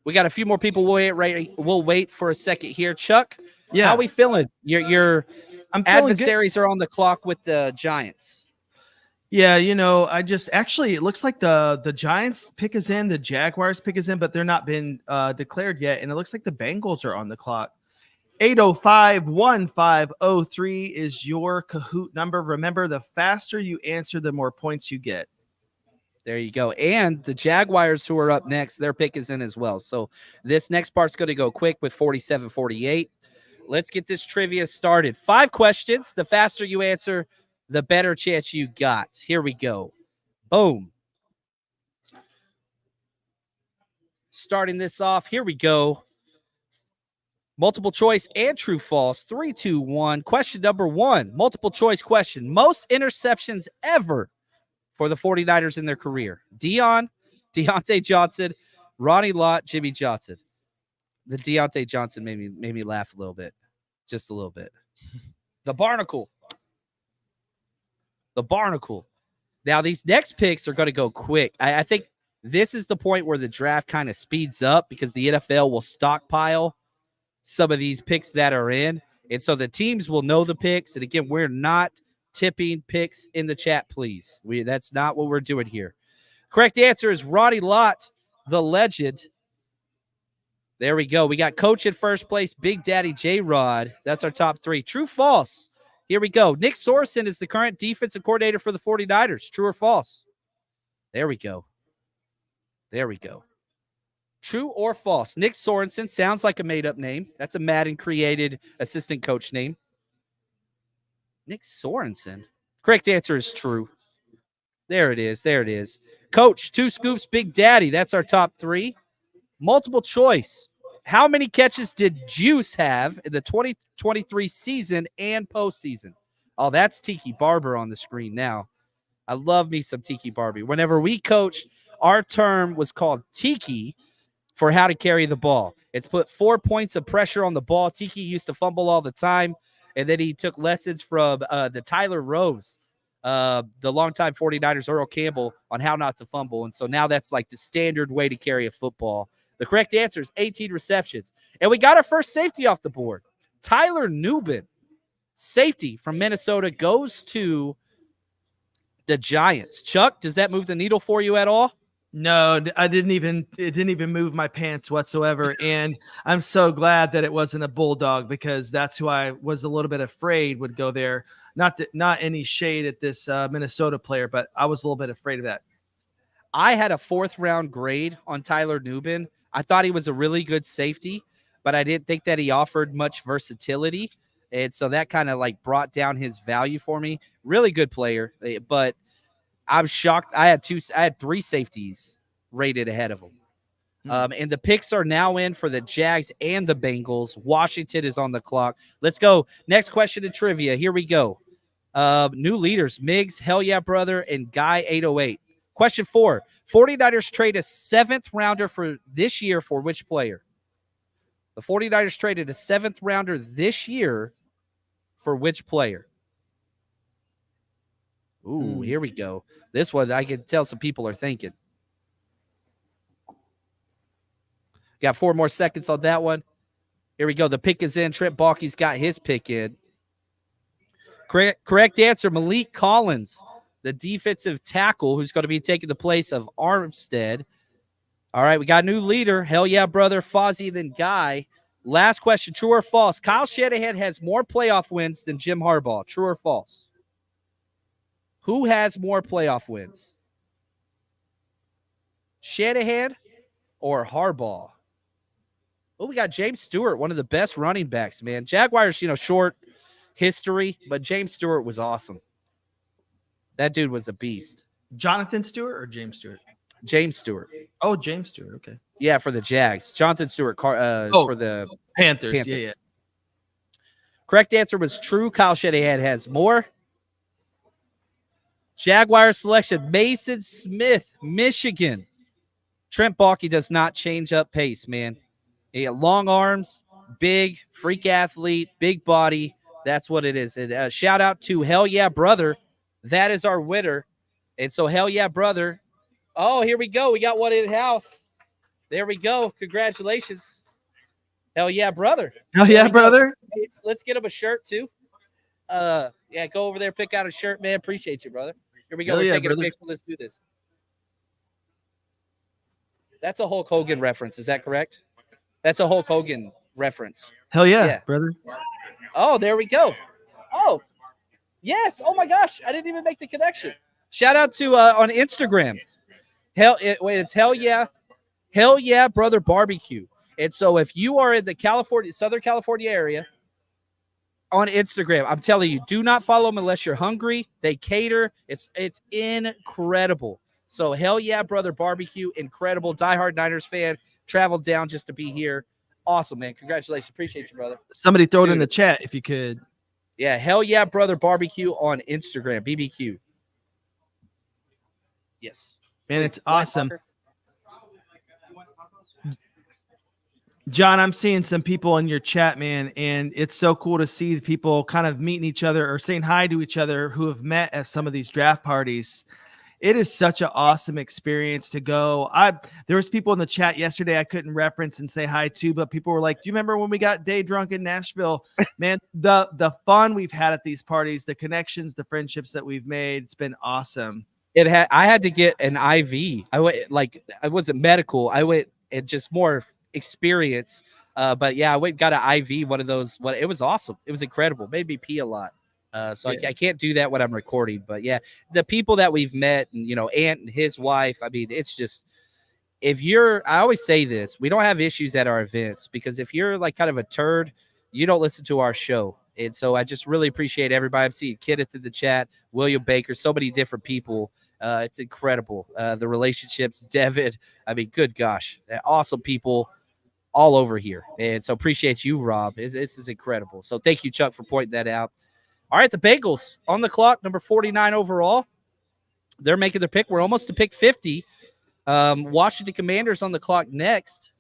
Speaker 2: We got a few more people. We'll wait for a second here. Chuck, how are we feeling? Your adversaries are on the clock with the Giants.
Speaker 4: Yeah, it looks like the Giants pick is in, the Jaguars pick is in, but they're not been declared yet. And it looks like the Bengals are on the clock. 805-1503 is your Kahoot number. Remember, the faster you answer, the more points you get.
Speaker 2: There you go. And the Jaguars, who are up next, their pick is in as well. So this next part's going to go quick with 47-48. Let's get this trivia started. 5 questions. The faster you answer, the better chance you got. Here we go. Boom. Starting this off, here we go. Multiple choice and true false. 3, 2, 1. Question number 1. Multiple choice question. Most interceptions ever for the 49ers in their career. Deontay Johnson, Ronnie Lott, Jimmy Johnson. The Deontay Johnson made me laugh a little bit. Just a little bit. The Barnacle. Now, these next picks are going to go quick. I think this is the point where the draft kind of speeds up because the NFL will stockpile some of these picks that are in. And so the teams will know the picks. And again, we're not tipping picks in the chat, please. That's not what we're doing here. Correct answer is Ronnie Lott, the legend. There we go. We got Coach in first place, Big Daddy J-Rod. That's our top 3. True, false? Here we go. Nick Sorensen is the current defensive coordinator for the 49ers. True or false? There we go. There we go. True or false? Nick Sorensen sounds like a made-up name. That's a Madden-created assistant coach name. Nick Sorensen. Correct answer is true. There it is. There it is. Coach, 2 scoops, Big Daddy. That's our top 3. Multiple choice. How many catches did Juice have in the 2023 season and postseason? Oh, that's Tiki Barber on the screen now. I love me some Tiki Barbie. Whenever we coached, our term was called Tiki for how to carry the ball. It's put 4 points of pressure on the ball. Tiki used to fumble all the time, and then he took lessons from the Tyler Rose, the longtime 49ers Earl Campbell, on how not to fumble. And so now that's like the standard way to carry a football. The correct answer is 18 receptions. And we got our first safety off the board. Tyler Nubin, safety from Minnesota, goes to the Giants. Chuck, does that move the needle for you at all?
Speaker 4: No, it didn't even move my pants whatsoever. And I'm so glad that it wasn't a Bulldog, because that's who I was a little bit afraid would go there. Not any shade at this Minnesota player, but I was a little bit afraid of that.
Speaker 2: I had a 4th round grade on Tyler Nubin. I thought he was a really good safety, but I didn't think that he offered much versatility. And so that kind of like brought down his value for me. Really good player, but I'm shocked. I had 3 safeties rated ahead of him. And the picks are now in for the Jags and the Bengals. Washington is on the clock. Let's go. Next question in trivia. Here we go. New leaders, Miggs, Hell Yeah Brother, and Guy 808. Question 4. 49ers trade a 7th rounder for this year for which player? The 49ers traded a 7th rounder this year for which player? Ooh, here we go. This one, I can tell some people are thinking. Got 4 more seconds on that one. Here we go. The pick is in. Trent Baalke's got his pick in. Correct answer, Malik Collins, the defensive tackle who's going to be taking the place of Armstead. All right, we got a new leader. Hell Yeah Brother, Fozzie, then Guy. Last question, true or false? Kyle Shanahan has more playoff wins than Jim Harbaugh. True or false? Who has more playoff wins? Shanahan or Harbaugh? Oh, we got James Stewart, one of the best running backs, man. Jaguars, short history, but James Stewart was awesome. That dude was a beast.
Speaker 4: Jonathan Stewart or James Stewart?
Speaker 2: James Stewart.
Speaker 4: Oh, James Stewart. Okay.
Speaker 2: Yeah, for the Jags. Jonathan Stewart for the
Speaker 4: Panthers. Yeah.
Speaker 2: Correct answer was true. Kyle Shanahan has more. Jaguar selection, Mason Smith, Michigan. Trent Baalke does not change up pace, man. He got long arms, big, freak athlete, big body. That's what it is. And shout out to Hell Yeah Brother. That is our winner. And so Hell Yeah Brother. Oh, here we go. We got one in-house. There we go. Congratulations. Hell Yeah Brother.
Speaker 4: Hell Yeah Brother.
Speaker 2: Hey, let's get him a shirt too. Go over there, pick out a shirt, man. Appreciate you, brother. Here we go. We're taking a picture. Let's do this. That's a Hulk Hogan reference. Is that correct? That's a Hulk Hogan reference.
Speaker 4: Hell yeah, brother.
Speaker 2: Oh, there we go. Oh, yes. Oh my gosh, I didn't even make the connection. Shout out to on Instagram. It's Hell Yeah Brother Barbecue. And so if you are in the Southern California area on Instagram, I'm telling you, do not follow them unless you're hungry. They cater. It's incredible. So Hell Yeah Brother Barbecue, incredible. Diehard Niners fan, traveled down just to be here. Awesome, man. Congratulations. Appreciate you, brother.
Speaker 4: Somebody throw it in the chat if you could.
Speaker 2: Yeah, Hell Yeah Brother Barbecue on Instagram, BBQ. Yes.
Speaker 4: Man, it's awesome. John, I'm seeing some people in your chat, man, and it's so cool to see people kind of meeting each other or saying hi to each other who have met at some of these draft parties. It is such an awesome experience to go. There was people in the chat yesterday I couldn't reference and say hi to, but people were like, do you remember when we got day drunk in Nashville? Man, the fun we've had at these parties, the connections, the friendships that we've made, it's been awesome.
Speaker 2: I had to get an IV. I went like I wasn't medical. I went and just more experience. But yeah, I went and got an IV, one of those. What it was awesome. It was incredible. Made me pee a lot. So
Speaker 4: Yeah.
Speaker 2: I can't do that when I'm recording. But yeah, the people that we've met, and Ant and his wife. I mean, it's just I always say this, we don't have issues at our events because if you're like kind of a turd, you don't listen to our show. And so I just really appreciate everybody. I'm seeing Kenneth in the chat, William Baker, so many different people. It's incredible. The relationships, David. I mean, good gosh, awesome people all over here. And so appreciate you, Rob. This is incredible. So thank you, Chuck, for pointing that out. All right, the Bengals on the clock, number 49 overall. They're making their pick. We're almost to pick 50. Washington Commanders on the clock next.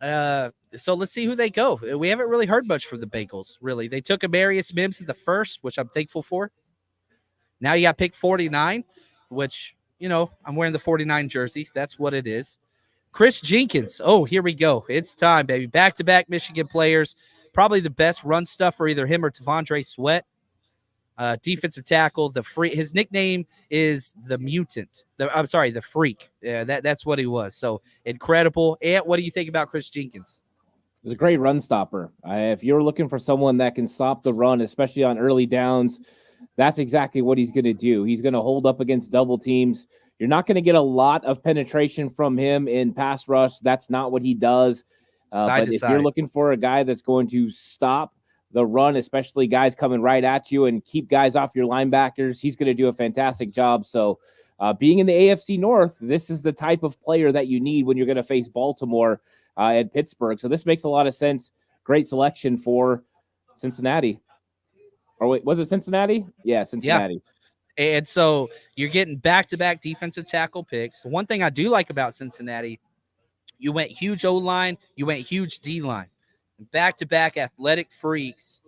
Speaker 2: So let's see who they go. We haven't really heard much from the Bengals, really. They took Amarius Mims in the first, which I'm thankful for. Now you got pick 49, which, I'm wearing the 49 jersey. That's what it is. Chris Jenkins. Oh, here we go. It's time, baby. Back-to-back Michigan players. Probably the best run stuff for either him or T'Vondre Sweat. Defensive tackle, his nickname is the Mutant. The Freak. Yeah, that's what he was. So incredible. And what do you think about Chris Jenkins?
Speaker 3: He's a great run stopper. If you're looking for someone that can stop the run, especially on early downs, that's exactly what he's going to do. He's going to hold up against double teams. You're not going to get a lot of penetration from him in pass rush. That's not what he does. But if you're looking for a guy that's going to stop the run, especially guys coming right at you and keep guys off your linebackers, he's going to do a fantastic job. So being in the AFC North, this is the type of player that you need when you're going to face Baltimore and Pittsburgh. So this makes a lot of sense. Great selection for Cincinnati. Or wait, was it Cincinnati? Yeah, Cincinnati.
Speaker 2: Yeah. And so you're getting back-to-back defensive tackle picks. The one thing I do like about Cincinnati, you went huge O-line, you went huge D-line. Back-to-back athletic freaks.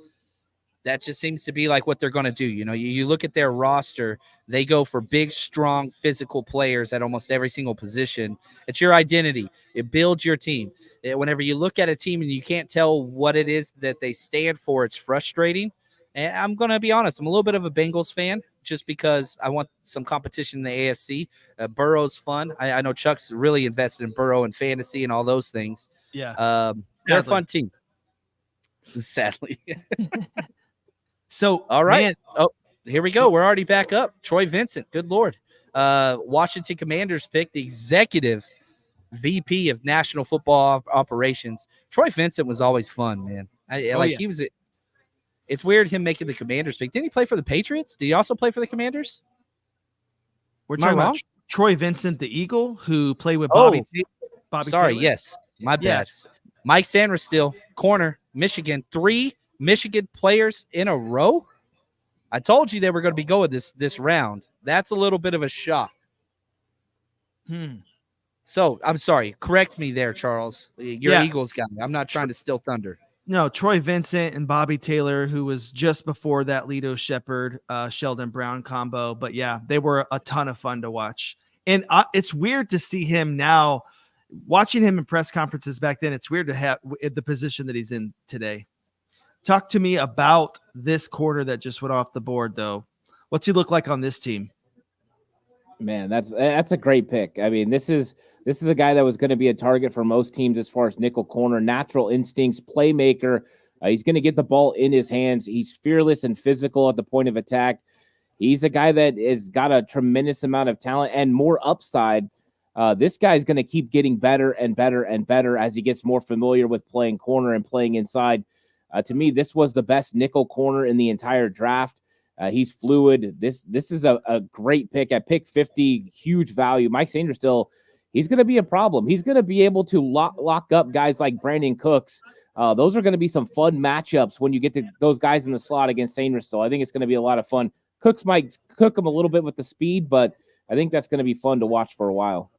Speaker 2: That just seems to be like what they're going to do. You look at their roster, they go for big, strong, physical players at almost every single position. It's your identity. It builds your team. Whenever you look at a team and you can't tell what it is that they stand for, it's frustrating. And I'm going to be honest, I'm a little bit of a Bengals fan just because I want some competition in the AFC. Burrow's fun. I know Chuck's really invested in Burrow and fantasy and all those things.
Speaker 4: Yeah.
Speaker 2: They're a fun team. Sadly.
Speaker 4: So,
Speaker 2: all right.
Speaker 4: Man.
Speaker 2: Oh, here we go. We're already back up. Troy Vincent. Good Lord. Washington Commanders pick the executive VP of National Football Operations. Troy Vincent was always fun, man. He was. It's weird him making the Commanders pick. Didn't he play for the Patriots? Did he also play for the Commanders?
Speaker 4: We're talking about Troy Vincent, the Eagle, who played with Bobby
Speaker 2: Taylor.
Speaker 4: Yes.
Speaker 2: My bad. Mike Sanders still. Corner, Michigan. 3 Michigan players in a row. I told you they were going to be going this round. That's a little bit of a shock. So, I'm sorry. Correct me there, Charles. You're Eagles guy. I'm not trying to steal thunder.
Speaker 4: No, Troy Vincent and Bobby Taylor, who was just before that Lito Shepherd, Sheldon Brown combo. But yeah, they were a ton of fun to watch. And it's weird to see him now. Watching him in press conferences back then, it's weird to have the position that he's in today. Talk to me about this corner that just went off the board, though. What's he look like on this team?
Speaker 3: Man, that's a great pick. I mean, this is a guy that was going to be a target for most teams as far as nickel corner, natural instincts, playmaker. He's going to get the ball in his hands. He's fearless and physical at the point of attack. He's a guy that has got a tremendous amount of talent and more upside. This guy's going to keep getting better and better and better as he gets more familiar with playing corner and playing inside. To me, this was the best nickel corner in the entire draft. He's fluid. This is a great pick. At pick 50, huge value. Mike Sanders he's going to be a problem. He's going to be able to lock up guys like Brandon Cooks. Those are going to be some fun matchups when you get to those guys in the slot against Sanders. So I think it's going to be a lot of fun. Cooks might cook him a little bit with the speed, but I think that's going to be fun to watch for a while.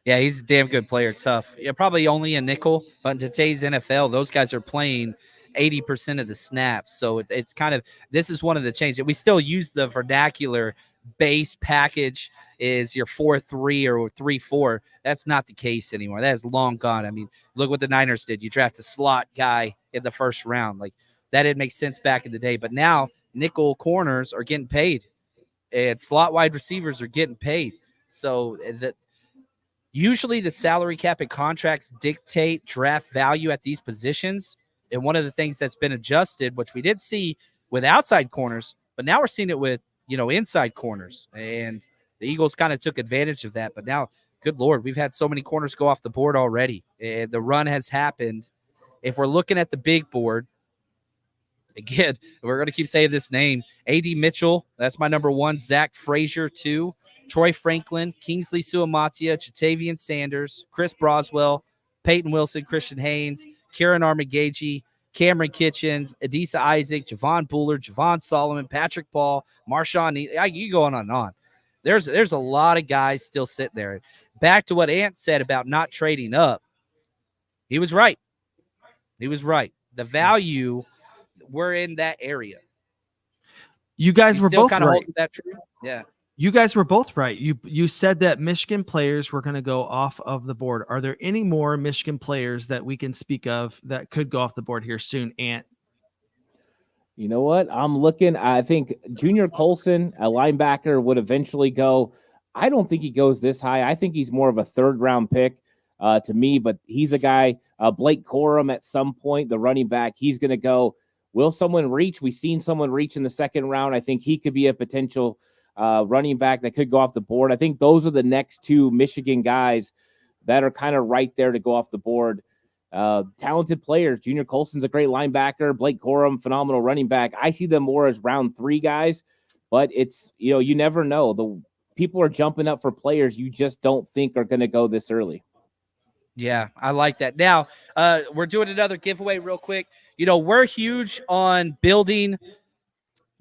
Speaker 2: Yeah, he's a damn good player. Tough. Yeah, probably only a nickel, but in today's NFL, those guys are playing 80% of the snaps. So it's kind of, this is one of the changes. We still use the vernacular base package is your 4-3 or 3-4. That's not the case anymore. That is long gone. I mean, look what the Niners did. You draft a slot guy in the first round. Like, that didn't make sense back in the day. But now nickel corners are getting paid. and slot wide receivers are getting paid. So that usually the salary cap and contracts dictate draft value at these positions. And one of the things that's been adjusted, which we did see with outside corners, but now we're seeing it with, inside corners. And the Eagles kind of took advantage of that. But now, good Lord, we've had so many corners go off the board already. And the run has happened. If we're looking at the big board, again, we're going to keep saying this name. A.D. Mitchell, that's my number one. Zach Frazier, 2. Troy Franklin, Kingsley Suamatia, Jatavian Sanders, Chris Broswell, Peyton Wilson, Christian Haynes, Kieran Armagagi, Cameron Kitchens, Adisa Isaac, Javon Buller, Javon Solomon, Patrick Paul, Marshawn. You go on and on. There's a lot of guys still sitting there. Back to what Ant said about not trading up. He was right. The value, we're in that area.
Speaker 4: You guys were both right.
Speaker 2: That true? Yeah.
Speaker 4: You guys were both right. You said that Michigan players were going to go off of the board. Are there any more Michigan players that we can speak of that could go off the board here soon, Ant?
Speaker 3: You know what? I'm looking. I think Junior Colson, a linebacker, would eventually go. I don't think he goes this high. I think he's more of a third-round pick to me, but he's a guy. Blake Corum at some point, the running back, he's going to go. Will someone reach? We've seen someone reach in the second round. I think he could be a potential running back that could go off the board. I think those are the next 2 Michigan guys that are kind of right there to go off the board. Talented players. Junior Colson's a great linebacker. Blake Corum, phenomenal running back. I see them more as round 3 guys, but it's, you never know. The people are jumping up for players you just don't think are going to go this early.
Speaker 2: Yeah, I like that. Now, we're doing another giveaway real quick. We're huge on building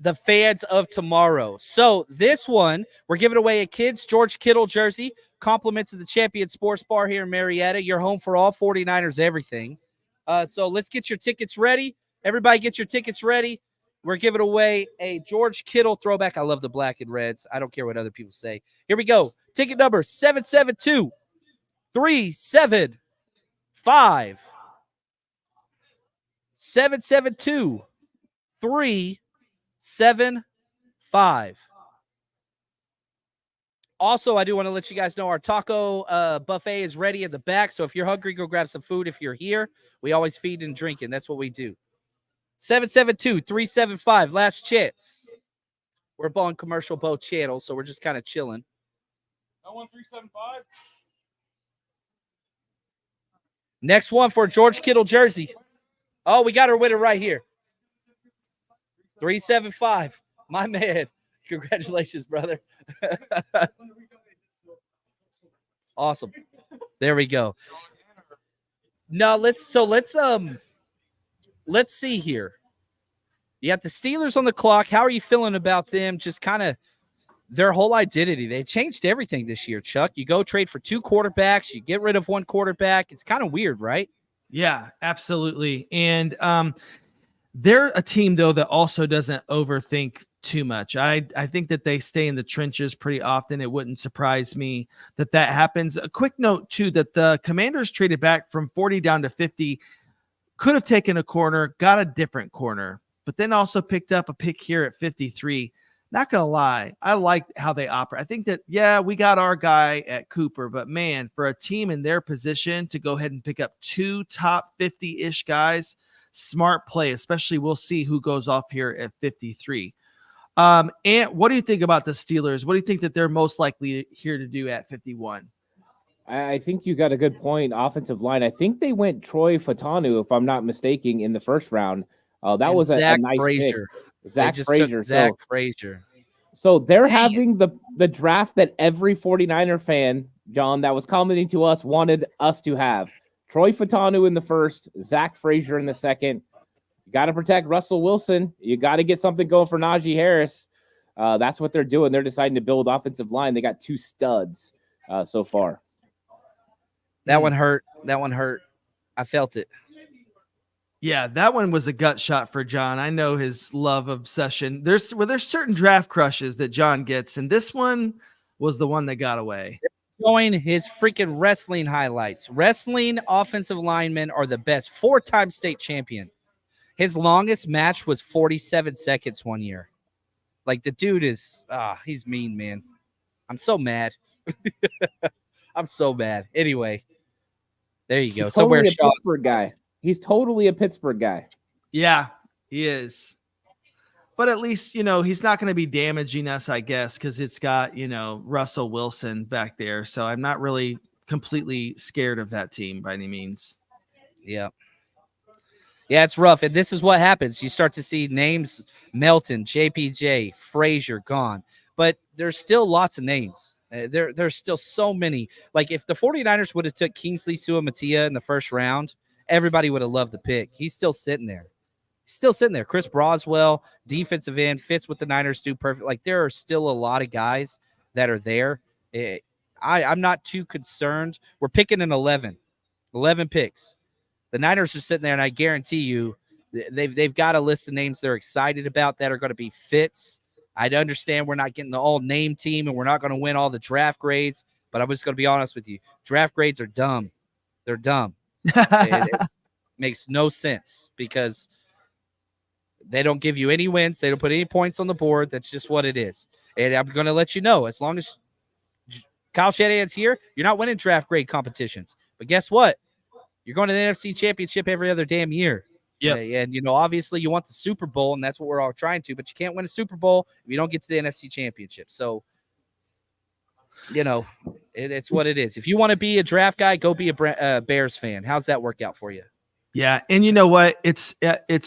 Speaker 2: the fans of tomorrow. So this one, we're giving away a kid's George Kittle jersey, compliments of the Champion Sports Bar here in Marietta. You're home for all 49ers everything. So let's get your tickets ready. Everybody get your tickets ready. We're giving away a George Kittle throwback. I love the black and reds. I don't care what other people say. Here we go. Ticket number 772-375. 772-375. Also, I do want to let you guys know our taco buffet is ready in the back. So if you're hungry, go grab some food. If you're here, we always feed and drinking. That's what we do. 772-375. Last chance. We're on commercial both channels, so we're just kind of chilling.
Speaker 5: 01375.
Speaker 2: Next one for George Kittle jersey. Oh, we got our winner right here. 375. My man. Congratulations, brother. Awesome. There we go. Now let's see here. You got the Steelers on the clock. How are you feeling about them? Just kind of their whole identity. They changed everything this year, Chuck. You go trade for 2 quarterbacks. You get rid of 1 quarterback. It's kind of weird, right?
Speaker 4: Yeah, absolutely. And they're a team, though, that also doesn't overthink too much. I think that they stay in the trenches pretty often. It wouldn't surprise me that happens. A quick note, too, that the Commanders traded back from 40 down to 50, could have taken a corner, got a different corner, but then also picked up a pick here at 53. Not going to lie, I like how they operate. I think that, yeah, we got our guy at Cooper, but man, for a team in their position to go ahead and pick up 2 top 50-ish guys, smart play, especially we'll see who goes off here at 53. And what do you think about the Steelers? What do you think that they're most likely here to do at 51?
Speaker 3: I think you got a good point. Offensive line. I think they went Troy Fatanu, if I'm not mistaken, in the first round. That was a nice
Speaker 2: Frazier.
Speaker 3: pick. Zach
Speaker 2: Frazier.
Speaker 3: So they're having the draft that every 49er fan, John, that was commenting to us, wanted us to have. Troy Fatanu in the first, Zach Frazier in the second. You got to protect Russell Wilson. You got to get something going for Najee Harris. That's what they're doing. They're deciding to build offensive line. They got 2 studs so far.
Speaker 2: That one hurt. I felt it.
Speaker 4: Yeah, that one was a gut shot for John. I know his love obsession. There's certain draft crushes that John gets, and this one was the one that got away.
Speaker 2: Showing his freaking wrestling highlights. Wrestling offensive linemen are the best. 4-time state champion. His longest match was 47 seconds one year. Like the dude is, he's mean, man. I'm so mad. I'm so mad. Anyway, there you go.
Speaker 3: He's
Speaker 2: So
Speaker 3: totally
Speaker 2: where
Speaker 3: a
Speaker 2: Sean?
Speaker 3: Pittsburgh guy. He's totally a Pittsburgh guy.
Speaker 4: Yeah, he is. But at least, he's not going to be damaging us, I guess, because it's got, Russell Wilson back there. So I'm not really completely scared of that team by any means.
Speaker 2: Yeah. Yeah, it's rough. And this is what happens. You start to see names: Melton, JPJ, Frazier gone. But there's still lots of names. There's still so many. Like if the 49ers would have took Kingsley Suamatia in the first round, everybody would have loved the pick. He's still sitting there. Chris Broswell, defensive end, fits what the Niners do perfect. Like there are still a lot of guys that are there. I'm not too concerned. We're picking an 11 picks. The Niners are sitting there, and I guarantee you they've got a list of names they're excited about that are going to be fits. I understand we're not getting the all-name team, and we're not going to win all the draft grades, but I'm just going to be honest with you. Draft grades are dumb. They're dumb. It makes no sense because they don't give you any wins. They don't put any points on the board. That's just what it is. And I'm going to let you know, as long as Kyle Shanahan's here, you're not winning draft grade competitions. But guess what? You're going to the NFC Championship every other damn year.
Speaker 4: Yep.
Speaker 2: And, obviously you want the Super Bowl, and that's what we're all trying to, but you can't win a Super Bowl if you don't get to the NFC Championship. So, it's what it is. If you want to be a draft guy, go be a Bears fan. How's that work out for you?
Speaker 4: Yeah. And you know what? It's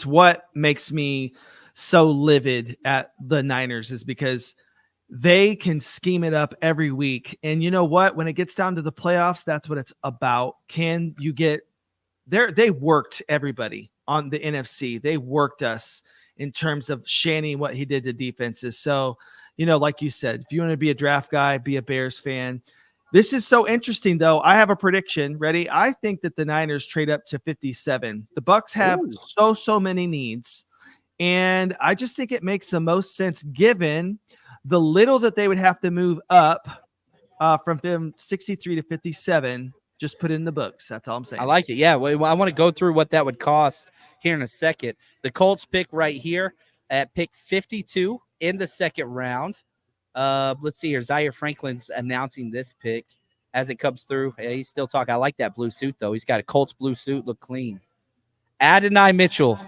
Speaker 4: what makes me so livid at the Niners is because they can scheme it up every week. And you know what? When it gets down to the playoffs, that's what it's about. Can you get there? They worked everybody on the NFC. They worked us in terms of Shanny, what he did to defenses. So, like you said, if you want to be a draft guy, be a Bears fan. This is so interesting, though. I have a prediction. Ready? I think that the Niners trade up to 57. The Bucks have so many needs. And I just think it makes the most sense given the little that they would have to move up from 63 to 57, just put it in the books. That's all I'm saying.
Speaker 2: I like it. Yeah. Well, I want to go through what that would cost here in a second. The Colts pick right here at pick 52 in the second round. Let's see here. Zaire Franklin's announcing this pick as it comes through. He's still talking. I like that blue suit, though. He's got a Colts blue suit. Look clean. Adonai Mitchell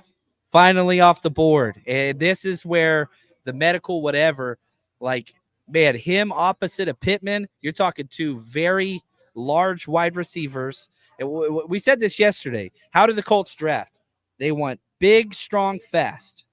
Speaker 2: finally off the board. And this is where the medical whatever, like, man, him opposite of Pittman, you're talking two very large wide receivers. And we said this yesterday. How did the Colts draft? They want big, strong, fast.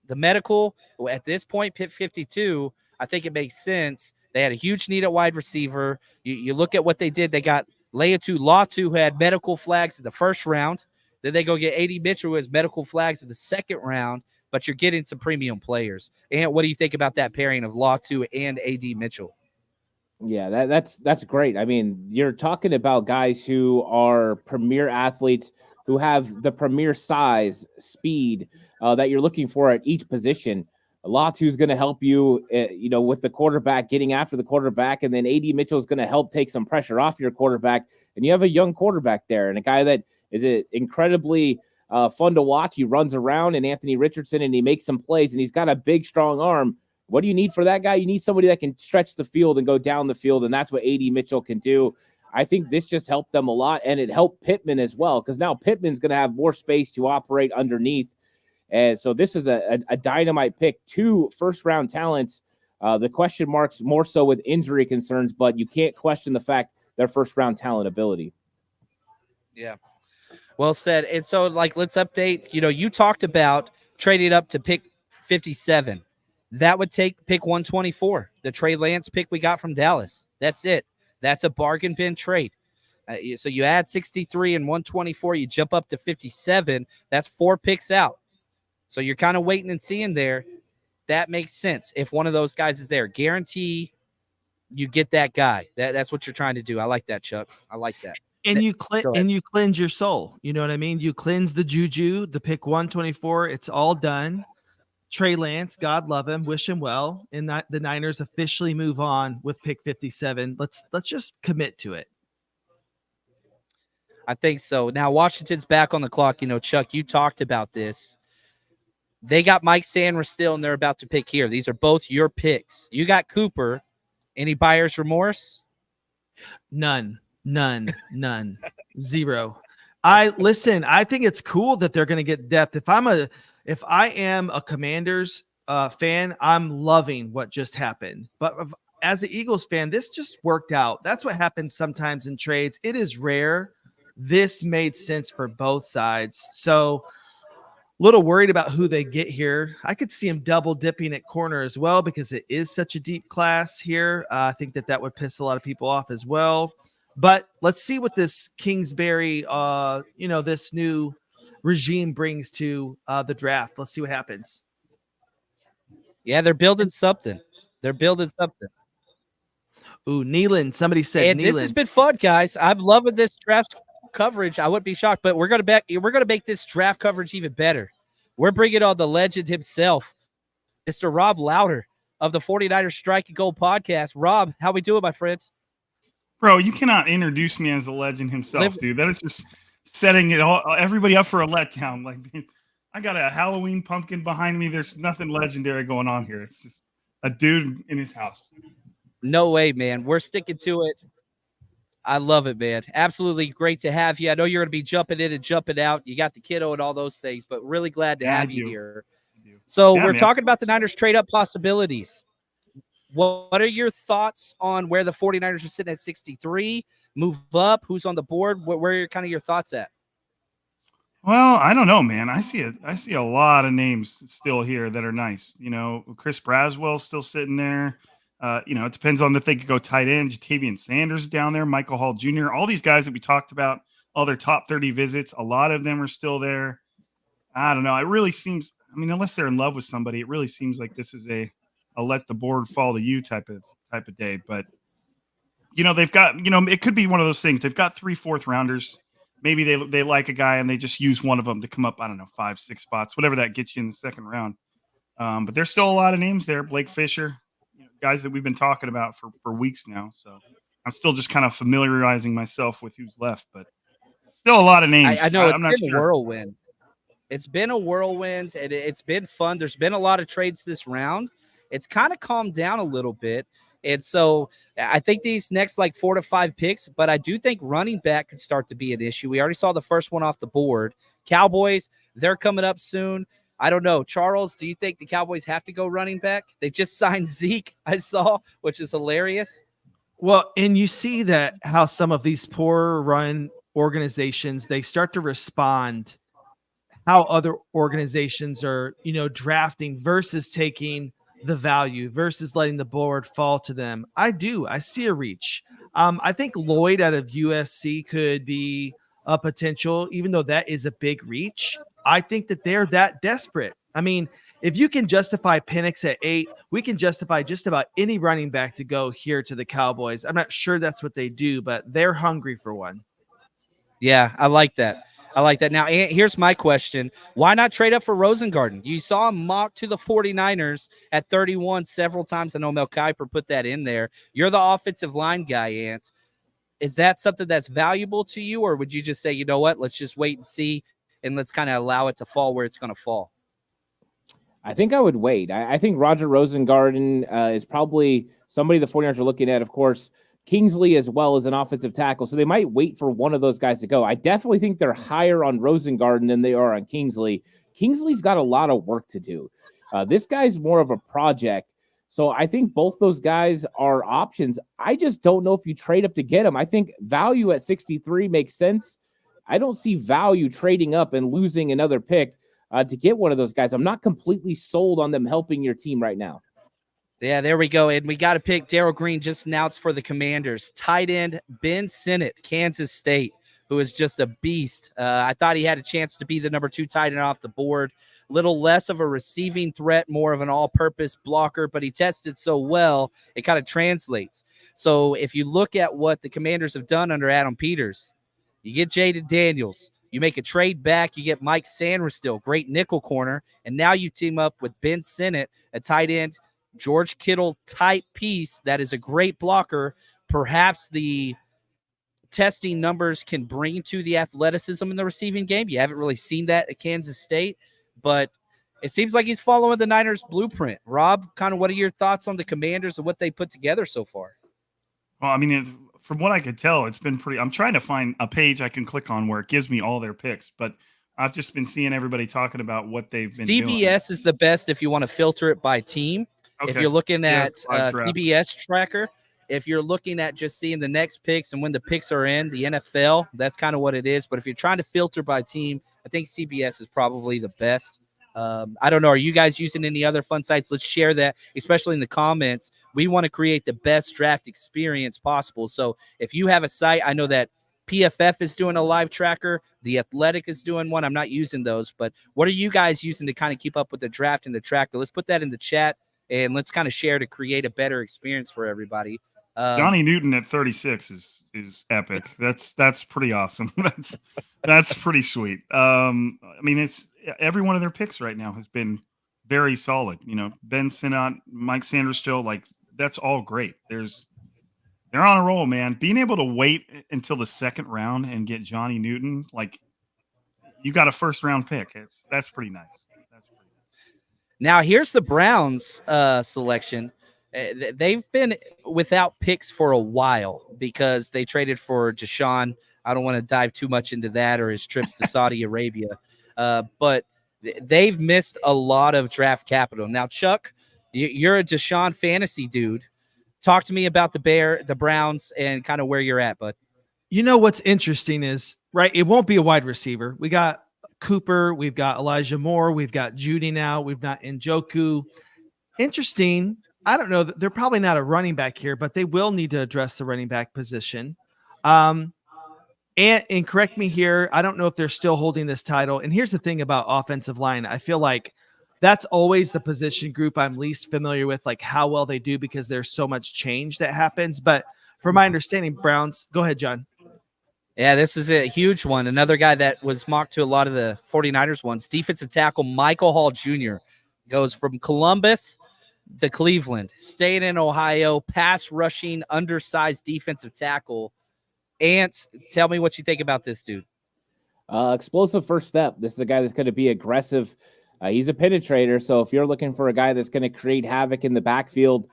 Speaker 2: The medical, at this point, pick 52, I think it makes sense. They had a huge need at wide receiver. You look at what they did. They got Laiatu Latu, who had medical flags in the first round. Then they go get A.D. Mitchell, who has medical flags in the second round, but you're getting some premium players. And what do you think about that pairing of Latu and A.D. Mitchell?
Speaker 3: Yeah, that's great. I mean, you're talking about guys who are premier athletes who have the premier size, speed that you're looking for at each position. Latu is going to help you, with the quarterback, getting after the quarterback, and then A.D. Mitchell is going to help take some pressure off your quarterback. And you have a young quarterback there and a guy that is incredibly fun to watch. He runs around, and Anthony Richardson, and he makes some plays, and he's got a big, strong arm. What do you need for that guy? You need somebody that can stretch the field and go down the field, and that's what A.D. Mitchell can do. I think this just helped them a lot, and it helped Pittman as well, because now Pittman's going to have more space to operate underneath. And so this is a dynamite pick. 2 first-round talents. The question marks more so with injury concerns, but you can't question the fact their first-round talent ability.
Speaker 2: Yeah. Well said. And so, let's update. You talked about trading up to pick 57. That would take pick 124, the Trey Lance pick we got from Dallas. That's it. That's a bargain bin trade. So you add 63 and 124, you jump up to 57. That's 4 picks out. So you're kind of waiting and seeing there. That makes sense. If one of those guys is there, guarantee you get that guy. That's what you're trying to do. I like that, Chuck. I like that.
Speaker 4: And you cleanse your soul. You know what I mean? You cleanse the juju, the pick 124. It's all done. Trey Lance, God love him, wish him well. And the Niners officially move on with pick 57. Let's just commit to it.
Speaker 2: I think so. Now Washington's back on the clock. Chuck, you talked about this. They got Mike Sanders still, and they're about to pick here. These are both your picks. You got Cooper. Any buyer's remorse?
Speaker 4: None. Zero. I think it's cool that they're going to get depth. If I am a Commanders fan, I'm loving what just happened. But as an Eagles fan, this just worked out. That's what happens sometimes in trades. It is rare. This made sense for both sides. So little worried about who they get here. I could see him double dipping at corner as well because it is such a deep class here. I think that would piss a lot of people off as well. But let's see what this Kingsbury, this new regime brings to the draft. Let's see what happens.
Speaker 2: Yeah, they're building something.
Speaker 4: Ooh, Nealon. Somebody said
Speaker 2: And
Speaker 4: Nealon.
Speaker 2: this has been fun, guys. I'm loving this draft coverage. I wouldn't be shocked, but we're gonna make this draft coverage even better. We're bringing on the legend himself, Mr. Rob Louder of the 49ers Strike and Gold podcast. Rob, how we doing, my friends?
Speaker 5: Bro, you cannot introduce me as the legend himself, dude. That is just setting everybody up for a letdown. Like, I got a Halloween pumpkin behind me. There's nothing legendary going on here. It's just a dude in his house.
Speaker 2: No way, man. We're sticking to it. I love it, man. Absolutely great to have you. I know you're going to be jumping in and jumping out. You got the kiddo and all those things, but really glad to have you here. So we're talking about the Niners trade-up possibilities. What are your thoughts on where the 49ers are sitting at 63? Move up? Who's on the board? Where are kind of your thoughts at?
Speaker 5: Well, I don't know, man. I see a lot of names still here that are nice. Chris Braswell's still sitting there. It depends on if they could go tight end. Jatavian Sanders down there, Michael Hall Jr., all these guys that we talked about, all their top 30 visits, a lot of them are still there. I don't know. It really seems, unless they're in love with somebody, it really seems like this is a let the board fall to you type of day. But, they've got, it could be one of those things. They've got 3 4th rounders. Maybe they like a guy and they just use one of them to come up, 5, 6 spots, whatever that gets you in the second round. But there's still a lot of names there. Blake Fisher, guys that we've been talking about for weeks now. So I'm still just kind of familiarizing myself with who's left, but still a lot of names.
Speaker 2: I know it's
Speaker 5: I'm
Speaker 2: been
Speaker 5: not
Speaker 2: a
Speaker 5: sure.
Speaker 2: whirlwind. It's been a whirlwind, and it's been fun. There's been a lot of trades this round. It's kind of calmed down a little bit. And so I think these next 4 to 5 picks, but I do think running back could start to be an issue. We already saw the first one off the board. Cowboys, they're coming up soon. I don't know. Charles, do you think the Cowboys have to go running back? They just signed Zeke, I saw, which is hilarious.
Speaker 4: Well, and you see that how some of these poor run organizations, they start to respond how other organizations are, drafting versus taking the value versus letting the board fall to them. I see a reach. I think Lloyd out of USC could be a potential, even though that is a big reach. I think that they're that desperate. If you can justify Penix at 8, we can justify just about any running back to go here to the Cowboys. I'm not sure that's what they do, but they're hungry for one.
Speaker 2: Yeah, I like that. Now, here's my question. Why not trade up for Rosengarten? You saw him mock to the 49ers at 31 several times. I know Mel Kiper put that in there. You're the offensive line guy, Ant. Is that something that's valuable to you, or would you just say, you know what, let's just wait and see, and let's kind of allow it to fall where it's going to fall?
Speaker 3: I think I would wait. I think Roger Rosengarten is probably somebody the 49ers are looking at, of course, Kingsley as well as an offensive tackle. So they might wait for one of those guys to go. I definitely think they're higher on Rosengarten than they are on Kingsley. Kingsley's got a lot of work to do. This guy's more of a project. So I think both those guys are options. I just don't know if you trade up to get them. I think value at 63 makes sense. I don't see value trading up and losing another pick to get one of those guys. I'm not completely sold on them helping your team right now.
Speaker 2: Yeah, there we go. And we got to pick. Darrell Green just announced for the Commanders. Tight end Ben Sinnott, Kansas State, who is just a beast. I thought he had a chance to be the number 2 tight end off the board. Little less of a receiving threat, more of an all-purpose blocker, but he tested so well, it kind of translates. So if you look at what the Commanders have done under Adam Peters, you get Jaden Daniels, you make a trade back, you get Mike Sanders still, great nickel corner, and now you team up with Ben Sinnott, a tight end, George Kittle type piece that is a great blocker. Perhaps the testing numbers can bring to the athleticism in the receiving game. You haven't really seen that at Kansas State, but it seems like he's following the Niners blueprint. Rob, kind of what are your thoughts on the Commanders and what they put together so far?
Speaker 5: Well, I mean, from what I could tell, it's been pretty. I'm trying to find a page I can click on where it gives me all their picks, but I've just been seeing everybody talking about what they've been doing.
Speaker 2: CBS is the best if you want to filter it by team.
Speaker 5: Okay.
Speaker 2: If you're looking at
Speaker 5: live draft.
Speaker 2: CBS tracker, if you're looking at just seeing the next picks and when the picks are in the NFL, that's kind of what it is. But if you're trying to filter by team, I think CBS is probably the best. I don't know. Are you guys using any other fun sites? Let's share that, especially in the comments. We want to create the best draft experience possible. So if you have a site, I know that PFF is doing a live tracker. The Athletic is doing one. I'm not using those, but what are you guys using to kind of keep up with the draft and the tracker? Let's put that in the chat and let's kind of share to create a better experience for everybody.
Speaker 5: Johnny Newton at 36 is epic. That's pretty awesome. That's pretty sweet. I mean, it's every one of their picks right now has been very solid. You know, Ben Sinnott, Mike Sandersfield, like that's all great. They're on a roll, man. Being able to wait until the second round and get Johnny Newton, like you got a first round pick. That's pretty nice.
Speaker 2: Now here's the Browns selection. They've been without picks for a while because they traded for Deshaun. I don't want to dive too much into that or his trips to Saudi Arabia, but they've missed a lot of draft capital. Now, Chuck, you're a Deshaun fantasy dude. Talk to me about the Browns and kind of where you're at, bud.
Speaker 4: You know what's interesting is, right, it won't be a wide receiver. We got Cooper, we've got Elijah Moore, we've got Judy now, we've got Njoku. Interesting. I don't know. They're probably not a running back here, but they will need to address the running back position. And correct me here, I don't know if they're still holding this title. And here's the thing about offensive line. I feel like that's always the position group I'm least familiar with, like how well they do because there's so much change that happens. But from my understanding, Browns, go ahead, John.
Speaker 2: Yeah, this is a huge one. Another guy that was mocked to a lot of the 49ers ones, defensive tackle Michael Hall Jr. goes from Columbus to Cleveland, staying in Ohio, pass rushing, undersized defensive tackle. Ant, tell me what you think about this dude.
Speaker 3: Explosive first step. This is a guy that's going to be aggressive. He's a penetrator. So if you're looking for a guy that's going to create havoc in the backfield,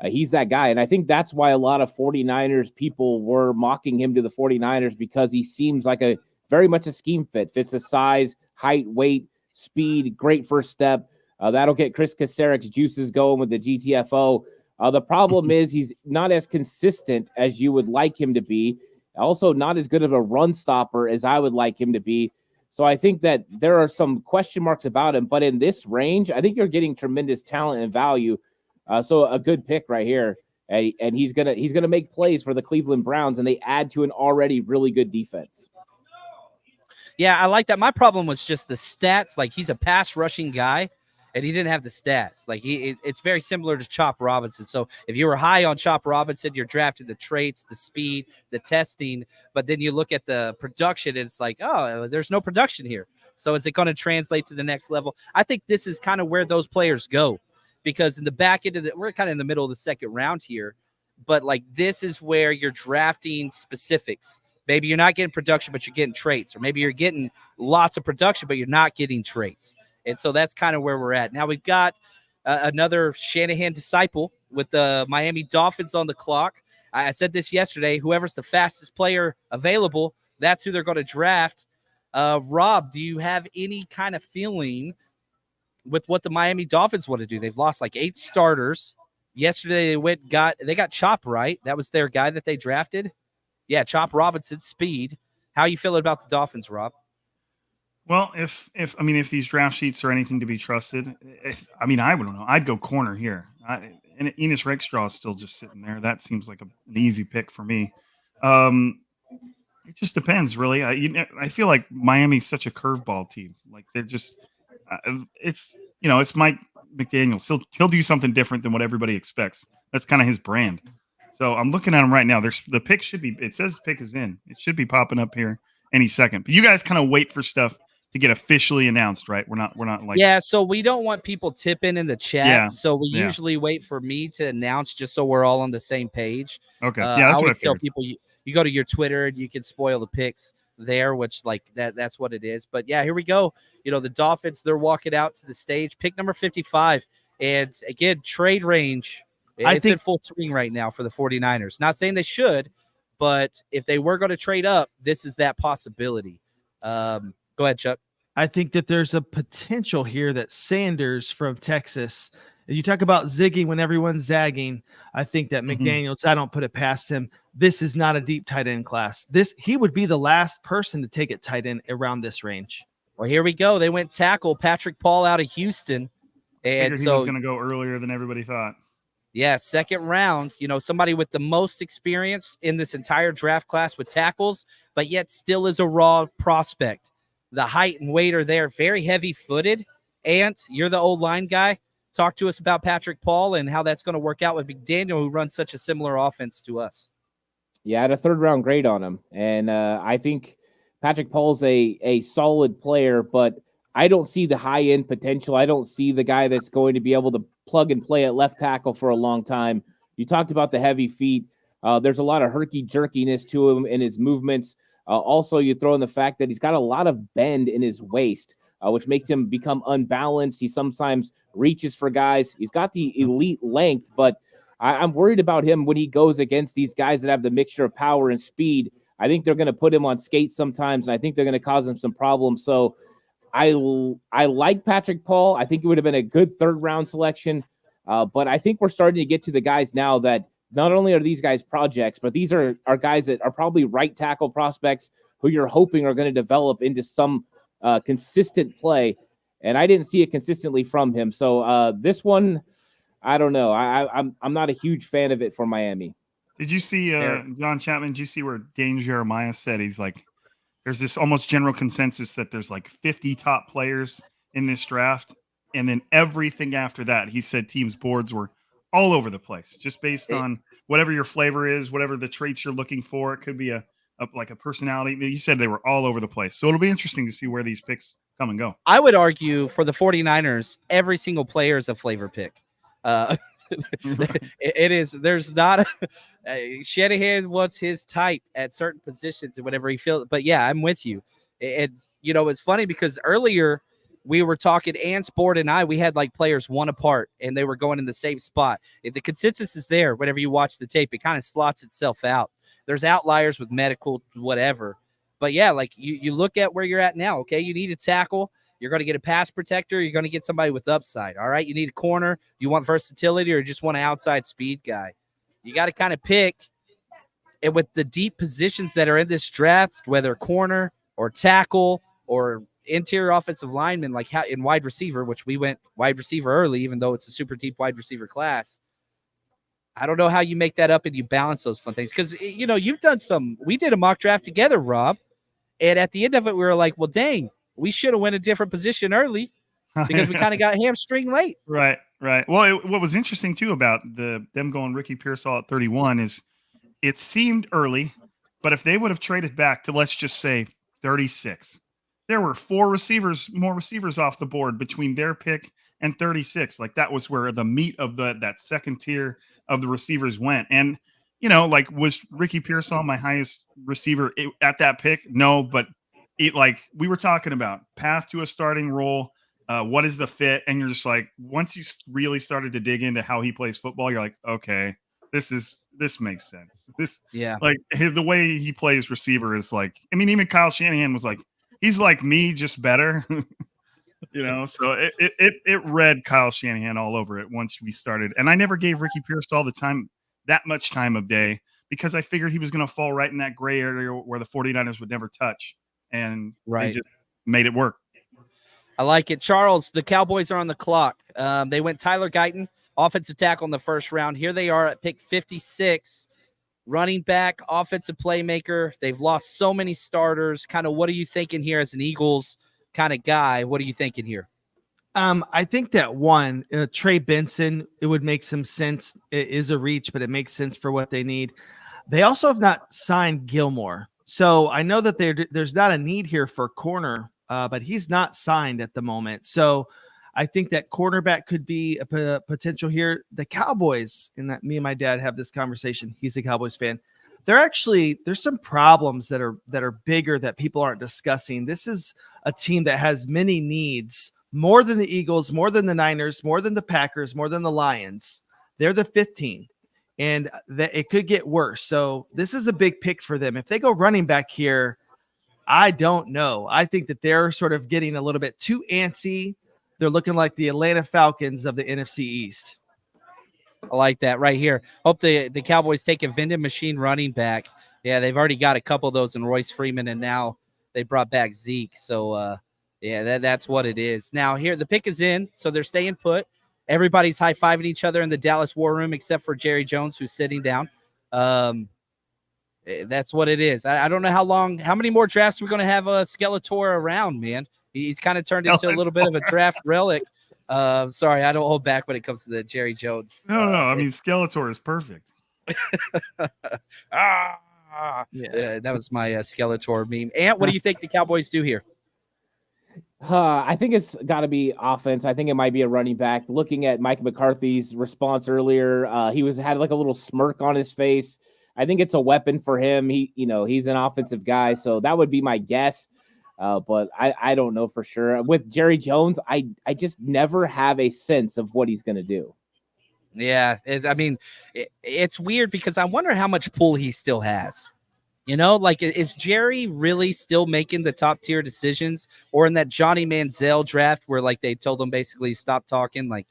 Speaker 3: he's that guy. And I think that's why a lot of 49ers people were mocking him to the 49ers because he seems like a very much a scheme fit. Fits the size, height, weight, speed, great first step. That'll get Chris Kasarek's juices going with the GTFO. The problem is he's not as consistent as you would like him to be. Also not as good of a run stopper as I would like him to be. So I think that there are some question marks about him. But in this range, I think you're getting tremendous talent and value. So a good pick right here. And he's gonna make plays for the Cleveland Browns, and they add to an already really good defense.
Speaker 2: Yeah, I like that. My problem was just the stats. Like he's a pass rushing guy, and he didn't have the stats. Like it's very similar to Chop Robinson. So if you were high on Chop Robinson, you're drafting the traits, the speed, the testing, but then you look at the production and it's like, oh, there's no production here. So is it going to translate to the next level? I think this is kind of where those players go because in the back end of we're kind of in the middle of the second round here, but like this is where you're drafting specifics. Maybe you're not getting production, but you're getting traits, or maybe you're getting lots of production, but you're not getting traits. And so that's kind of where we're at. Now we've got another Shanahan disciple with the Miami Dolphins on the clock. I said this yesterday, whoever's the fastest player available, that's who they're going to draft. Rob, do you have any kind of feeling with what the Miami Dolphins want to do? They've lost like 8 starters. Yesterday they got Chop, right? That was their guy that they drafted. Yeah, Chop Robinson, speed. How you feeling about the Dolphins, Rob?
Speaker 5: Well, if these draft sheets are anything to be trusted, I don't know. I'd go corner here. And Enos Rakestraw is still just sitting there. That seems like an easy pick for me. It just depends, really. I feel like Miami's such a curveball team. Like they're just, it's Mike McDaniel. He'll do something different than what everybody expects. That's kind of his brand. So I'm looking at him right now. The pick should be. It says the pick is in. It should be popping up here any second. But you guys kind of wait for stuff to get officially announced, right? We're not like
Speaker 2: so we don't want people tipping in the chat. Yeah. So we usually wait for me to announce just so we're all on the same page.
Speaker 5: Okay.
Speaker 2: I always tell people you go to your Twitter and you can spoil the picks. there, which like that's what it is. But yeah, here we go. The Dolphins, they're walking out to the stage. Pick number 55. And again, trade range. It's in full swing right now for the 49ers. Not saying they should, but if they were going to trade up, this is that possibility. Go ahead, Chuck.
Speaker 4: I think that there's a potential here that Sanders from Texas, and you talk about zigging when everyone's zagging. I think that McDaniels, I don't put it past him. This is not a deep tight end class. He would be the last person to take it tight end around this range.
Speaker 2: Well, here we go. They went tackle Patrick Paul out of Houston. And
Speaker 5: he was going to go earlier than everybody thought.
Speaker 2: Yeah, second round, somebody with the most experience in this entire draft class with tackles, but yet still is a raw prospect. The height and weight are there, very heavy-footed. And you're the old line guy. Talk to us about Patrick Paul and how that's going to work out with McDaniel, who runs such a similar offense to us.
Speaker 3: Yeah, I had a third-round grade on him, and I think Patrick Paul's a solid player, but I don't see the high-end potential. I don't see the guy that's going to be able to plug and play at left tackle for a long time. You talked about the heavy feet. There's a lot of herky-jerkiness to him in his movements. Also, you throw in the fact that he's got a lot of bend in his waist, which makes him become unbalanced. He sometimes reaches for guys. He's got the elite length, but I'm worried about him when he goes against these guys that have the mixture of power and speed. I think they're going to put him on skates sometimes, and I think they're going to cause him some problems. So I like Patrick Paul. I think it would have been a good third-round selection, but I think we're starting to get to the guys now that not only are these guys projects, but these are guys that are probably right tackle prospects who you're hoping are going to develop into some consistent play. And I didn't see it consistently from him. So this one, I don't know. I'm not a huge fan of it for Miami.
Speaker 5: Did you see John Chapman? Did you see where Dane Jeremiah said he's like, there's this almost general consensus that there's like 50 top players in this draft. And then everything after that, he said teams' boards were all over the place, just based on whatever your flavor is, whatever the traits you're looking for. It could be a personality. You said they were all over the place. So it'll be interesting to see where these picks come and go.
Speaker 2: I would argue for the 49ers, every single player is a flavor pick. It is. There's not Shanahan wants his type at certain positions and whatever he feels. But yeah, I'm with you. And it's funny because earlier we were talking, Ann Sport and I, we had like players one apart and they were going in the same spot. The consensus is there. Whenever you watch the tape, it kind of slots itself out. There's outliers with medical, whatever. But yeah, like you look at where you're at now. Okay, you need a tackle. You're going to get a pass protector. You're going to get somebody with upside. All right, you need a corner. You want versatility or just want an outside speed guy? You got to kind of pick. And with the deep positions that are in this draft, whether corner or tackle or interior offensive lineman, like how in wide receiver, which we went wide receiver early, even though it's a super deep wide receiver class. I don't know how you make that up and you balance those fun things. Because, you've done we did a mock draft together, Rob. And at the end of it, we were like, well, dang, we should have went a different position early because we kind of got hamstring late.
Speaker 5: Right. Well, what was interesting too about them going Ricky Pearsall at 31 is it seemed early, but if they would have traded back to, let's just say 36, there were more receivers off the board between their pick and 36. Like that was where the meat of that second tier of the receivers went. And, was Ricky Pearsall my highest receiver at that pick? No, but we were talking about path to a starting role. What is the fit? And you're just like, once you really started to dig into how he plays football, you're like, okay, this makes sense. The way he plays receiver is like, I mean, even Kyle Shanahan was like, he's like me, just better, so it read Kyle Shanahan all over it once we started. And I never gave Ricky Pearsall that much time of day because I figured he was going to fall right in that gray area where the 49ers would never touch. And they just made it work.
Speaker 2: I like it. Charles, the Cowboys are on the clock. They went Tyler Guyton, offensive tackle in the first round. Here they are at pick 56. Running back, offensive playmaker. They've lost so many starters. Kind of what are you thinking here as an Eagles kind of guy? What are you thinking here?
Speaker 4: I think that Trey Benson, it would make some sense. It is a reach, but it makes sense for what they need. They also have not signed Gilmore. So I know that there's not a need here for corner, but he's not signed at the moment. So I think that cornerback could be a potential here. The Cowboys, and that me and my dad have this conversation. He's a Cowboys fan. there's some problems that are bigger that people aren't discussing. This is a team that has many needs, more than the Eagles, more than the Niners, more than the Packers, more than the Lions. They're the 15, and that it could get worse. So this is a big pick for them. If they go running back here, I don't know. I think that they're sort of getting a little bit too antsy. They're looking like the Atlanta Falcons of the NFC East.
Speaker 2: I like that right here. Hope the Cowboys take a vending machine running back. Yeah, they've already got a couple of those in Royce Freeman, and now they brought back Zeke. So, yeah, that's what it is. Now, here, the pick is in, so they're staying put. Everybody's high-fiving each other in the Dallas War Room except for Jerry Jones, who's sitting down. That's what it is. I don't know how many more drafts we're going to have Skeletor around, man. He's kind of turned into a little bit of a draft relic. Sorry, I don't hold back when it comes to the Jerry Jones.
Speaker 5: No. I mean, Skeletor is perfect.
Speaker 2: Yeah, that was my Skeletor meme. Ant, what do you think the Cowboys do here?
Speaker 3: I think it's got to be offense. I think it might be a running back. Looking at Mike McCarthy's response earlier, he had like a little smirk on his face. I think it's a weapon for him. He's an offensive guy, so that would be my guess. But I don't know for sure. With Jerry Jones, I just never have a sense of what he's going to do.
Speaker 2: Yeah, it's weird because I wonder how much pull he still has. Like, is Jerry really still making the top tier decisions, or in that Johnny Manziel draft where like they told him basically stop talking? Like,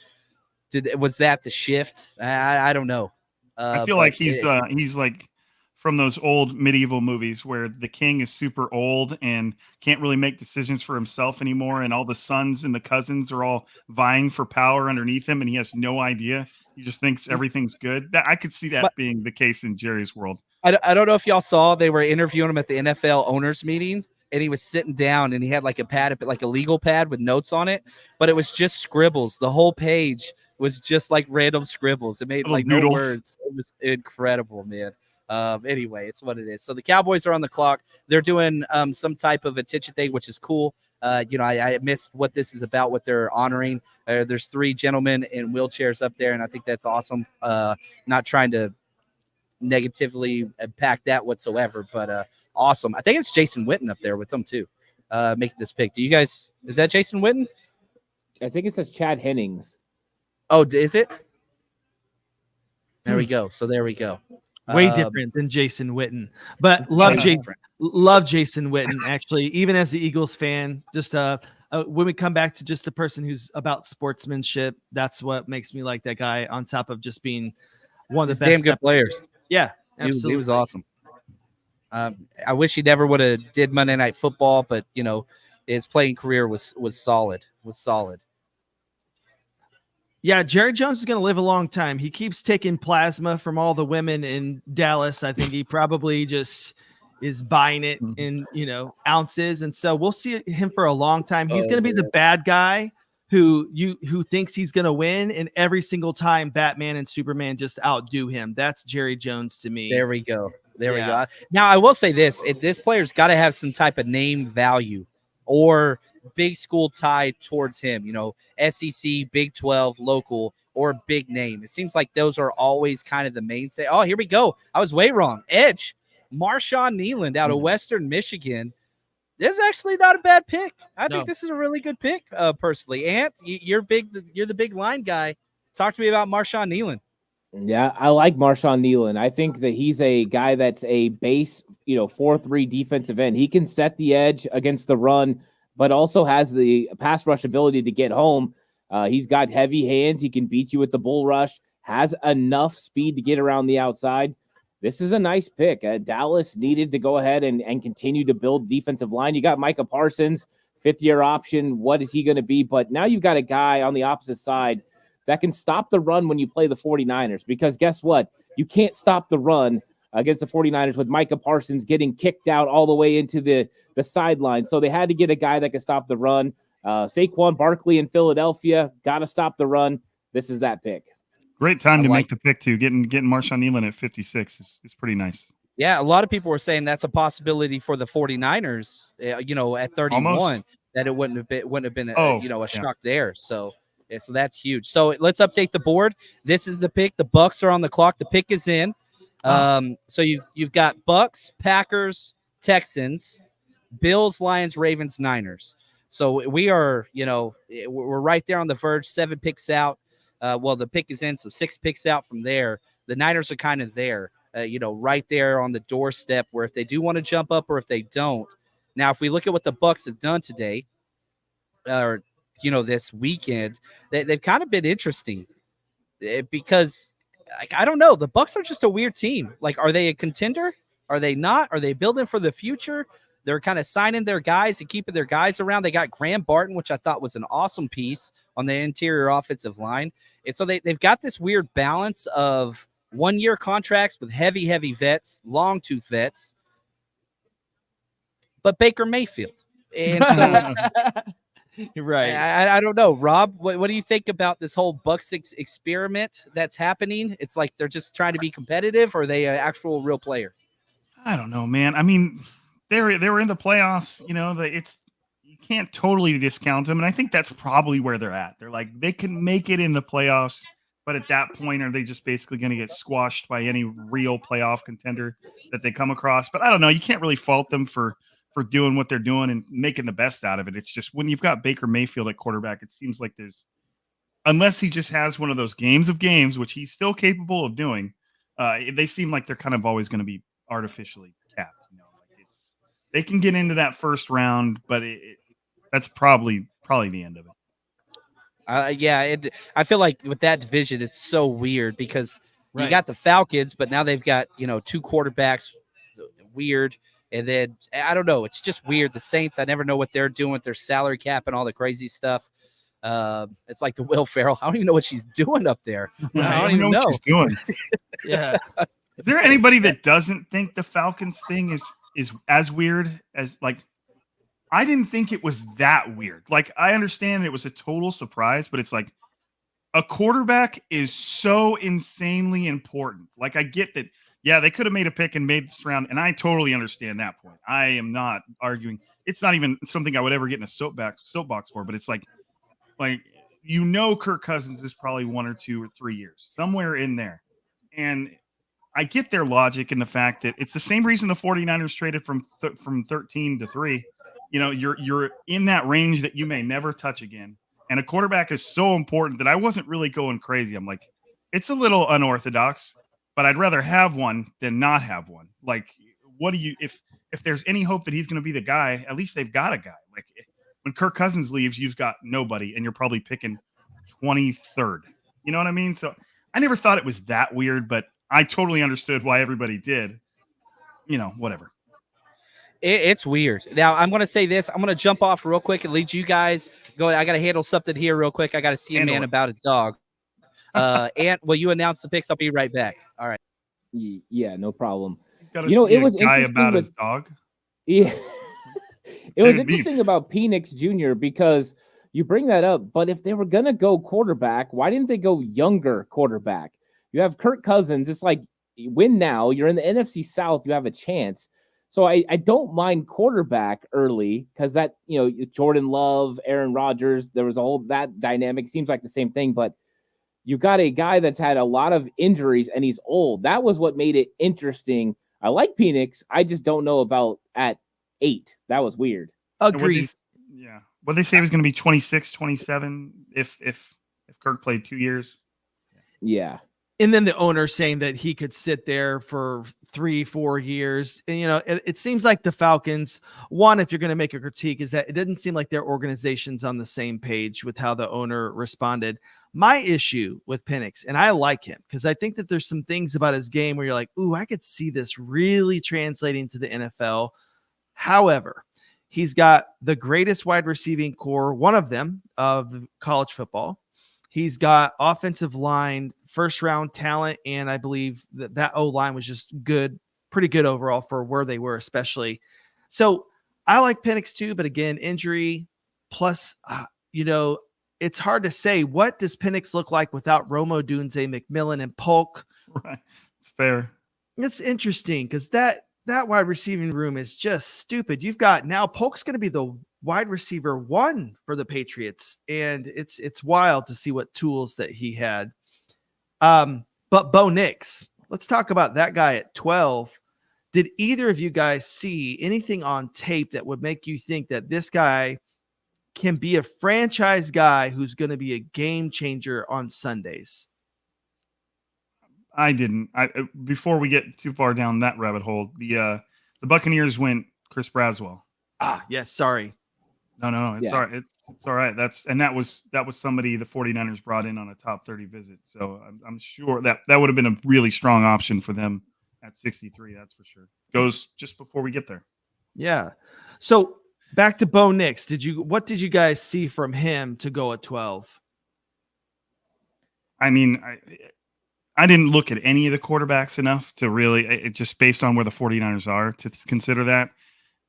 Speaker 2: was that the shift? I don't know.
Speaker 5: I feel like he's like from those old medieval movies where the king is super old and can't really make decisions for himself anymore, and all the sons and the cousins are all vying for power underneath him, and he has no idea. He just thinks everything's good. I could see that being the case in Jerry's world.
Speaker 2: I don't know if y'all saw, they were interviewing him at the NFL owners meeting, and he was sitting down and he had like a pad, like a legal pad with notes on it, but it was just scribbles. The whole page was just like random scribbles. It made like no words. It was incredible, man. Anyway, it's what it is. So the Cowboys are on the clock. They're doing some type of attention thing, which is cool. I missed what this is about, what they're honoring. There's 3 gentlemen in wheelchairs up there, and I think that's awesome. Not trying to negatively impact that whatsoever, but awesome. I think it's Jason Witten up there with them too, making this pick. Do you guys, is that Jason Witten?
Speaker 3: I think it says Chad Hennings.
Speaker 2: Oh, is it? There we go. So there we go.
Speaker 4: Way different than Jason Witten, but love Jason Witten, actually, even as the Eagles fan. Just when we come back to just a person who's about sportsmanship, that's what makes me like that guy, on top of just being one of the best
Speaker 2: damn good players.
Speaker 4: Yeah, absolutely.
Speaker 2: He was awesome. I wish he never would have did Monday Night Football, but his playing career was solid.
Speaker 4: Yeah, Jerry Jones is going to live a long time. He keeps taking plasma from all the women in Dallas. I think he probably just is buying it in, ounces. And so we'll see him for a long time. He's going to be the bad guy who thinks he's going to win. And every single time Batman and Superman just outdo him. That's Jerry Jones to me.
Speaker 2: There we go. We go. Now, I will say this. This player's got to have some type of name value or big school tie towards him, SEC, Big 12, local, or big name. It seems like those are always kind of the mainstay. Oh, here we go. I was way wrong. Edge, Marshawn Kneeland out of Western Michigan. This is actually not a bad pick. I think this is a really good pick, personally. Ant, you're the big line guy. Talk to me about Marshawn Kneeland.
Speaker 3: Yeah, I like Marshawn Kneeland. I think that he's a guy that's a base, 4-3 defensive end. He can set the edge against the run, but also has the pass rush ability to get home. He's got heavy hands. He can beat you with the bull rush, has enough speed to get around the outside. This is a nice pick. Dallas needed to go ahead and continue to build defensive line. You got Micah Parsons, 5th-year option. What is he going to be? But now you've got a guy on the opposite side that can stop the run when you play the 49ers, because guess what? You can't stop the run against the 49ers with Micah Parsons getting kicked out all the way into the sideline. So they had to get a guy that could stop the run. Saquon Barkley in Philadelphia, got to stop the run. This is that pick.
Speaker 5: Great time to make the pick, too. Getting Marshawn Kneeland at 56 is pretty nice.
Speaker 2: Yeah, a lot of people were saying that's a possibility for the 49ers, at 31, almost. That it wouldn't have been a shock there. So that's huge. So let's update the board. This is the pick. The Bucs are on the clock. The pick is in. So you've got Bucks, Packers, Texans, Bills, Lions, Ravens, Niners. So we are, we're right there on the verge. 7 picks out. Well, the pick is in, so 6 picks out from there. The Niners are kind of there, right there on the doorstep where if they do want to jump up or if they don't. Now, if we look at what the Bucks have done today, or this weekend, they've kind of been interesting because I don't know. The Bucks are just a weird team. Like, are they a contender? Are they not? Are they building for the future? They're kind of signing their guys and keeping their guys around. They got Graham Barton, which I thought was an awesome piece on the interior offensive line. And so they've got this weird balance of 1-year contracts with heavy vets, long tooth vets, but Baker Mayfield. And so
Speaker 4: You're right.
Speaker 2: I don't know, Rob. What do you think about this whole Bucks experiment that's happening? It's like they're just trying to be competitive, or are they an actual real player?
Speaker 5: I don't know, man. I mean, they were in the playoffs. You can't totally discount them, and I think that's probably where they're at. They're like they can make it in the playoffs, but at that point, are they just basically going to get squashed by any real playoff contender that they come across? But I don't know. You can't really fault them for doing what they're doing and making the best out of it. It's just when you've got Baker Mayfield at quarterback, it seems like unless he just has one of those games of games, which he's still capable of doing, they seem like they're kind of always going to be artificially capped. They can get into that first round, but that's probably the end of it.
Speaker 2: I feel like with that division, it's so weird because you got the Falcons, but now they've got 2 quarterbacks. Weird. And then, I don't know, it's just weird. The Saints, I never know what they're doing with their salary cap and all the crazy stuff. It's like the Will Ferrell. I don't even know what she's doing up there. I don't even know
Speaker 5: what she's doing.
Speaker 4: Yeah.
Speaker 5: Is there anybody that doesn't think the Falcons thing is as weird as, like, I didn't think it was that weird. Like, I understand it was a total surprise, but it's like a quarterback is so insanely important. Like, I get that. Yeah, they could have made a pick and made this round, and I totally understand that point. I am not arguing. It's not even something I would ever get in a soapbox for, but it's like Kirk Cousins is probably 1 or 2 or 3 years, somewhere in there. And I get their logic in the fact that it's the same reason the 49ers traded from 13 to 3. You're in that range that you may never touch again. And a quarterback is so important that I wasn't really going crazy. I'm like, it's a little unorthodox, but I'd rather have one than not have one. Like, what do you, if there's any hope that he's going to be the guy, at least they've got a guy. Like, when Kirk Cousins leaves, you've got nobody, and you're probably picking 23rd. You know what I mean? So I never thought it was that weird, but I totally understood why everybody did. Whatever.
Speaker 2: It's weird. Now, I'm going to say this. I'm going to jump off real quick and lead you guys go. I got to handle something here real quick. I got to see a man about a dog. Ant, will you announce the picks? I'll be right back. All right.
Speaker 3: Yeah, no problem.
Speaker 5: It was interesting about his dog.
Speaker 3: Yeah. It was interesting about Penix Jr. because you bring that up, but if they were going to go quarterback, why didn't they go younger quarterback? You have Kirk Cousins. It's like, win now. You're in the NFC South. You have a chance. So I don't mind quarterback early because that, Jordan Love, Aaron Rodgers, there was that dynamic. Seems like the same thing, but you got a guy that's had a lot of injuries and he's old. That was what made it interesting. I like Penix. I just don't know about at 8. That was weird.
Speaker 4: Agreed.
Speaker 5: What they say it was going to be 26, 27 if Kirk played 2 years.
Speaker 3: Yeah.
Speaker 4: And then the owner saying that he could sit there for 3-4 years. And, it seems like the Falcons, one, if you're going to make a critique, is that it didn't seem like their organization's on the same page with how the owner responded. My issue with Penix, and I like him because I think that there's some things about his game where you're like, ooh, I could see this really translating to the NFL. However, he's got the greatest wide receiving core, one of them, of college football. He's got offensive line, first round talent, and I believe that O-line was just good, pretty good overall for where they were, especially. So I like Penix too, but again, injury plus, it's hard to say. What does Penix look like without Romo, Dunze, McMillan, and Polk?
Speaker 5: Right, it's fair.
Speaker 4: It's interesting because that wide receiving room is just stupid. You've got now Polk's going to be the wide receiver 1 for the Patriots, and it's wild to see what tools that he had. But Bo Nix, let's talk about that guy at 12. Did either of you guys see anything on tape that would make you think that this guy can be a franchise guy who's going to be a game changer on Sundays?
Speaker 5: I didn't. Before we get too far down that rabbit hole, the Buccaneers went Chris Braswell.
Speaker 4: Yes. Sorry.
Speaker 5: No, it's all right. It's all right. That was somebody the 49ers brought in on a top 30 visit. So I'm sure that would have been a really strong option for them at 63. That's for sure. Goes just before we get there.
Speaker 4: Yeah. So back to Bo Nix. What did you guys see from him to go at 12?
Speaker 5: I mean, I didn't look at any of the quarterbacks enough to really, just based on where the 49ers are, to consider that.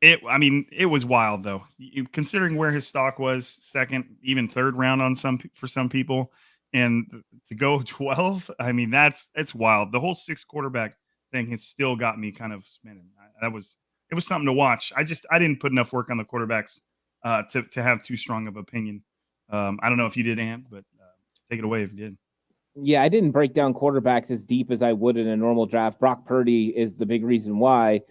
Speaker 5: It was wild though. Considering where his stock was, second, even third round for some people, and to go 12. I mean, it's wild. The whole 6 quarterback thing has still got me kind of spinning. It was something to watch. I didn't put enough work on the quarterbacks to have too strong of opinion. I don't know if you did, Ant, but take it away if you did.
Speaker 3: Yeah, I didn't break down quarterbacks as deep as I would in a normal draft. Brock Purdy is the big reason why.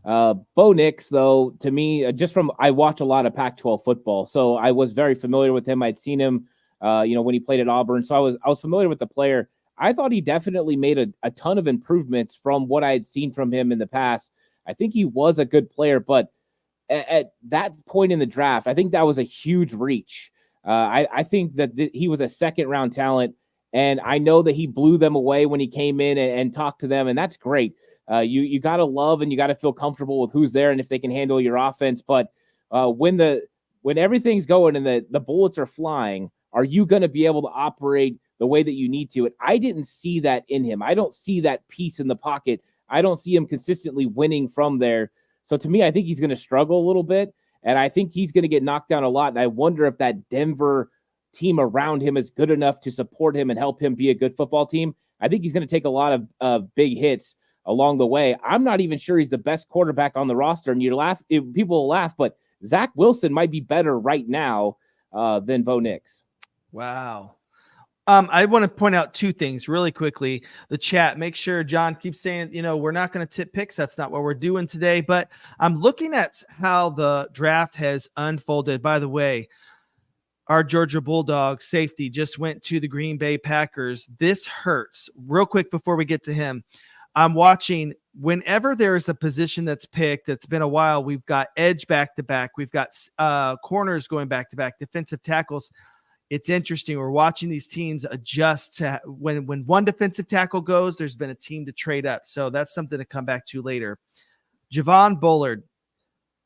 Speaker 3: Bo Nix, though, to me, I watch a lot of Pac-12 football, so I was very familiar with him. I'd seen him, when he played at Auburn, so I was familiar with the player. I thought he definitely made a ton of improvements from what I had seen from him in the past. I think he was a good player, but at that point in the draft, I think that was a huge reach. I think that he was a second-round talent, and I know that he blew them away when he came in and talked to them, and that's great. You got to love and you got to feel comfortable with who's there and if they can handle your offense. But when everything's going and the bullets are flying, are you going to be able to operate the way that you need to? And I didn't see that in him. I don't see that piece in the pocket. I don't see him consistently winning from there. So to me, I think he's going to struggle a little bit, and I think he's going to get knocked down a lot. And I wonder if that Denver team around him is good enough to support him and help him be a good football team. I think he's going to take a lot of big hits along the way. I'm not even sure he's the best quarterback on the roster, and people will laugh, but Zach Wilson might be better right now than Bo Nix.
Speaker 4: Wow. I want to point out 2 things really quickly. The chat, make sure John keeps saying, we're not going to tip picks. That's not what we're doing today, but I'm looking at how the draft has unfolded. By the way, our Georgia Bulldog safety just went to the Green Bay Packers. This hurts. Real quick before we get to him, I'm watching whenever there's a position that's picked, it's been a while. We've got edge back to back. We've got corners going back to back, defensive tackles. It's interesting. We're watching these teams adjust to when one defensive tackle goes, there's been a team to trade up. So that's something to come back to later. Javon Bullard.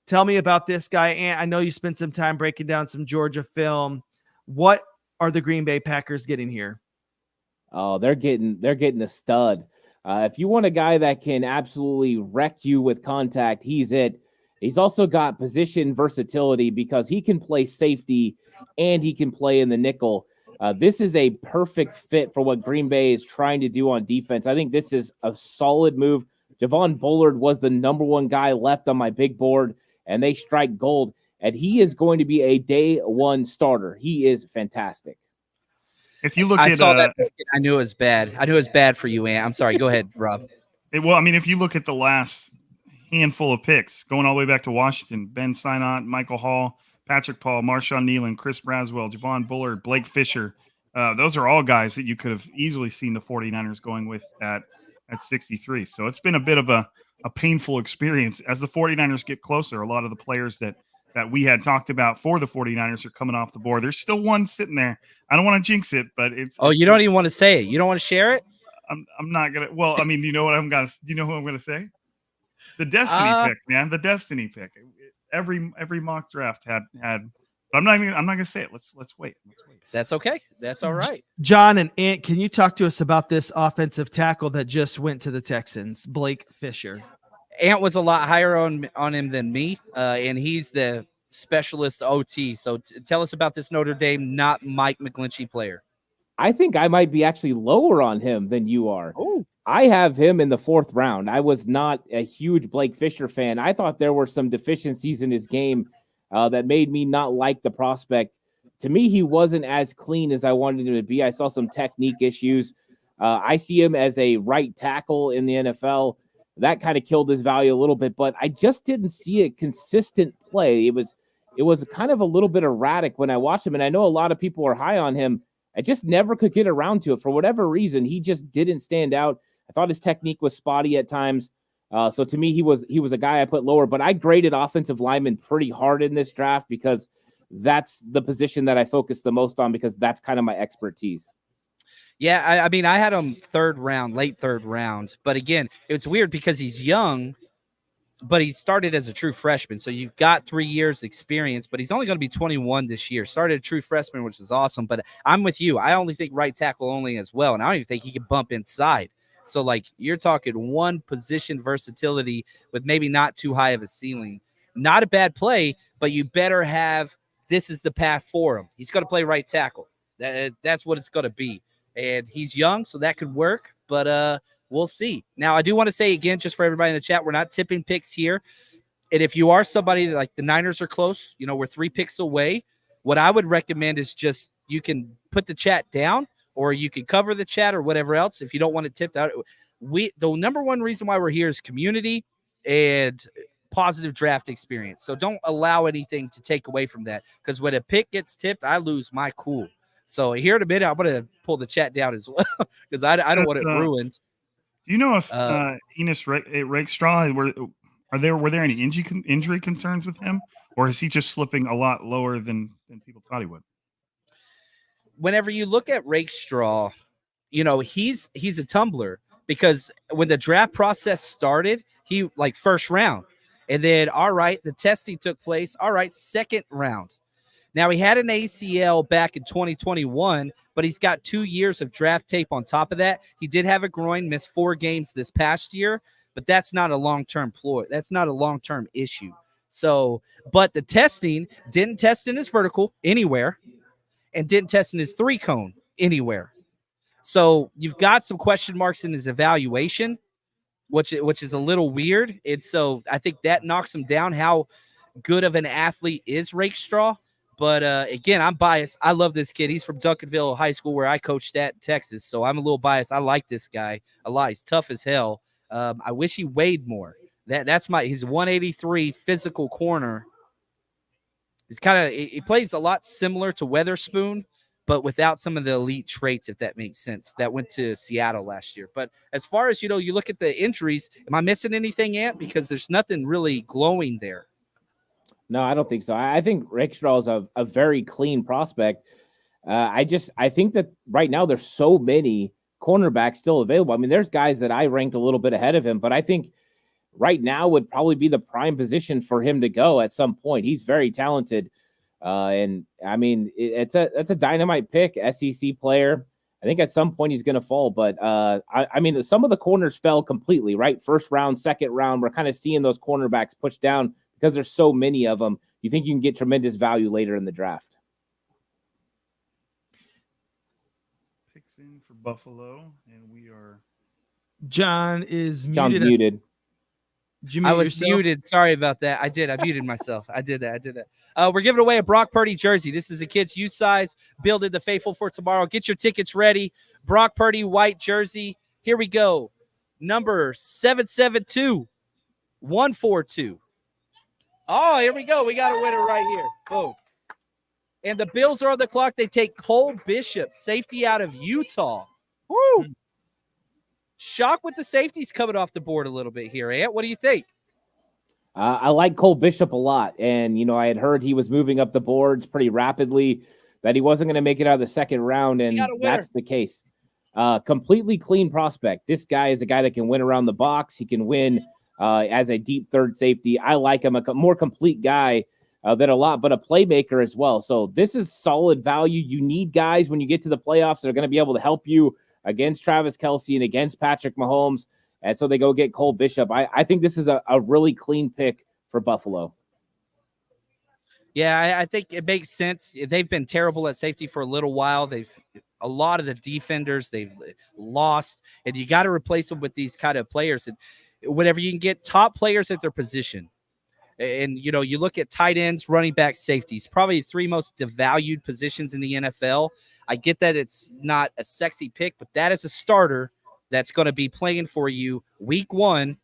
Speaker 4: Tell me about this guy. And I know you spent some time breaking down some Georgia film. What are the Green Bay Packers getting here?
Speaker 3: Oh, they're getting the stud. If you want a guy that can absolutely wreck you with contact, he's it. He's also got position versatility because he can play safety and he can play in the nickel. This is a perfect fit for what Green Bay is trying to do on defense. I think this is a solid move. Javon Bullard was the number 1 guy left on my big board, and they strike gold. And he is going to be a day 1 starter. He is fantastic.
Speaker 5: If you look
Speaker 2: I saw that, I knew it was bad. I knew it was bad for you, Ant. I'm sorry. Go ahead, Rob.
Speaker 5: If you look at the last handful of picks, going all the way back to Washington, Ben Sinott, Michael Hall, Patrick Paul, Marshawn Nealon, Chris Braswell, Javon Bullard, Blake Fisher, those are all guys that you could have easily seen the 49ers going with at 63. So it's been a bit of a painful experience. As the 49ers get closer, a lot of the players that we had talked about for the 49ers are coming off the board. There's still one sitting there. I don't want to jinx it, but it's.
Speaker 2: Oh, you don't even want to say it. You don't want to share it?
Speaker 5: I'm not going to. Well, you know what do you know who I'm going to say? The Destiny pick, man. The Destiny pick. Every mock draft had. But I'm not going to say it. Let's wait.
Speaker 2: That's okay. That's all right.
Speaker 4: John and Ant, can you talk to us about this offensive tackle that just went to the Texans, Blake Fisher?
Speaker 2: Ant was a lot higher on him than me, and he's the specialist OT. So tell us about this Notre Dame, not Mike McGlinchey player.
Speaker 3: I think I might be actually lower on him than you are.
Speaker 2: Oh,
Speaker 3: I have him in the 4th round. I was not a huge Blake Fisher fan. I thought there were some deficiencies in his game that made me not like the prospect. To me, he wasn't as clean as I wanted him to be. I saw some technique issues. I see him as a right tackle in the NFL. That kind of killed his value a little bit, but I just didn't see a consistent play. It was kind of a little bit erratic when I watched him, and I know a lot of people are high on him. I just never could get around to it for whatever reason. He just didn't stand out. I thought his technique was spotty at times. So to me, he was a guy I put lower, but I graded offensive linemen pretty hard in this draft because that's the position that I focus the most on because that's kind of my expertise.
Speaker 2: Yeah, I mean, I had him late third round. But again, it's weird because he's young, but he started as a true freshman. So you've got 3 years experience, but he's only going to be 21 this year. Started a true freshman, which is awesome. But I'm with you. I only think right tackle only as well. And I don't even think he can bump inside. So, like, you're talking one position versatility with maybe not too high of a ceiling. Not a bad play, but you better have this is the path for him. He's going to play right tackle. That's what it's going to be. And he's young, so that could work. But we'll see. Now, I do want to say again, just for everybody in the chat, we're not tipping picks here. And if you are somebody like the Niners are close, we're 3 picks away. What I would recommend is just you can put the chat down or you can cover the chat or whatever else if you don't want it tipped out. The number one reason why we're here is community and positive draft experience. So don't allow anything to take away from that because when a pick gets tipped, I lose my cool. So here in a minute, I'm going to pull the chat down as well because I don't want it ruined.
Speaker 5: Do you know if Enos Rakestraw were there any injury concerns with him, or is he just slipping a lot lower than people thought he would?
Speaker 2: Whenever you look at Rakestraw, he's a tumbler because when the draft process started, he like first round, and then all right, the testing took place. All right, second round. Now, he had an ACL back in 2021, but he's got 2 years of draft tape on top of that. He did have a groin, missed 4 games this past year, but that's not a long-term ploy. That's not a long-term issue. So, but the testing didn't test in his vertical anywhere and didn't test in his 3-cone anywhere. So you've got some question marks in his evaluation, which is a little weird. And so I think that knocks him down. How good of an athlete is Rakestraw? But again, I'm biased. I love this kid. He's from Duncanville High School where I coached at in Texas. So I'm a little biased. I like this guy a lot. He's tough as hell. I wish he weighed more. He's 183 physical corner. He plays a lot similar to Weatherspoon, but without some of the elite traits, if that makes sense. That went to Seattle last year. But as far as, you look at the injuries, am I missing anything, Ant? Because there's nothing really glowing there.
Speaker 3: No, I don't think so. I think Rakestraw is a very clean prospect. I think that right now there's so many cornerbacks still available. I mean, there's guys that I ranked a little bit ahead of him, but I think right now would probably be the prime position for him to go at some point. He's very talented. And I mean, that's a dynamite pick, SEC player. I think at some point he's going to fall, but I mean, some of the corners fell completely, right? First round, second round, we're kind of seeing those cornerbacks pushed down because there's so many of them. You think you can get tremendous value later in the draft.
Speaker 5: Picks in for Buffalo, and we are.
Speaker 4: John's
Speaker 3: muted.
Speaker 2: I was muted. Sorry about that. I did. I muted myself. I did that. We're giving away a Brock Purdy jersey. This is a kid's youth size. Building the faithful for tomorrow. Get your tickets ready. Brock Purdy white jersey. Here we go. Number 772-142. Oh, here we go. We got a winner right here. Boom. And the Bills are on the clock. They take Cole Bishop, safety out of Utah. Woo! Shock with the safeties coming off the board a little bit here, Ant. What do you think?
Speaker 3: I like Cole Bishop a lot. And, I had heard he was moving up the boards pretty rapidly, that he wasn't going to make it out of the second round, and that's the case. Completely clean prospect. This guy is a guy that can win around the box. He can win as a deep third safety. I like him, a more complete guy than a lot, but a playmaker as well. So this is solid value. You need guys when you get to the playoffs that are going to be able to help you against Travis Kelce and against Patrick Mahomes. And so they go get Cole Bishop. I think this is a really clean pick for Buffalo.
Speaker 2: Yeah, I think it makes sense. They've been terrible at safety for a little while. A lot of the defenders they've lost, and you got to replace them with these kind of players. And whenever you can get top players at their position, And, you know, you look at tight ends, running back, safeties, probably the 3 most devalued positions in the NFL. I get that it's not a sexy pick, but that is a starter that's going to be playing for you week 1.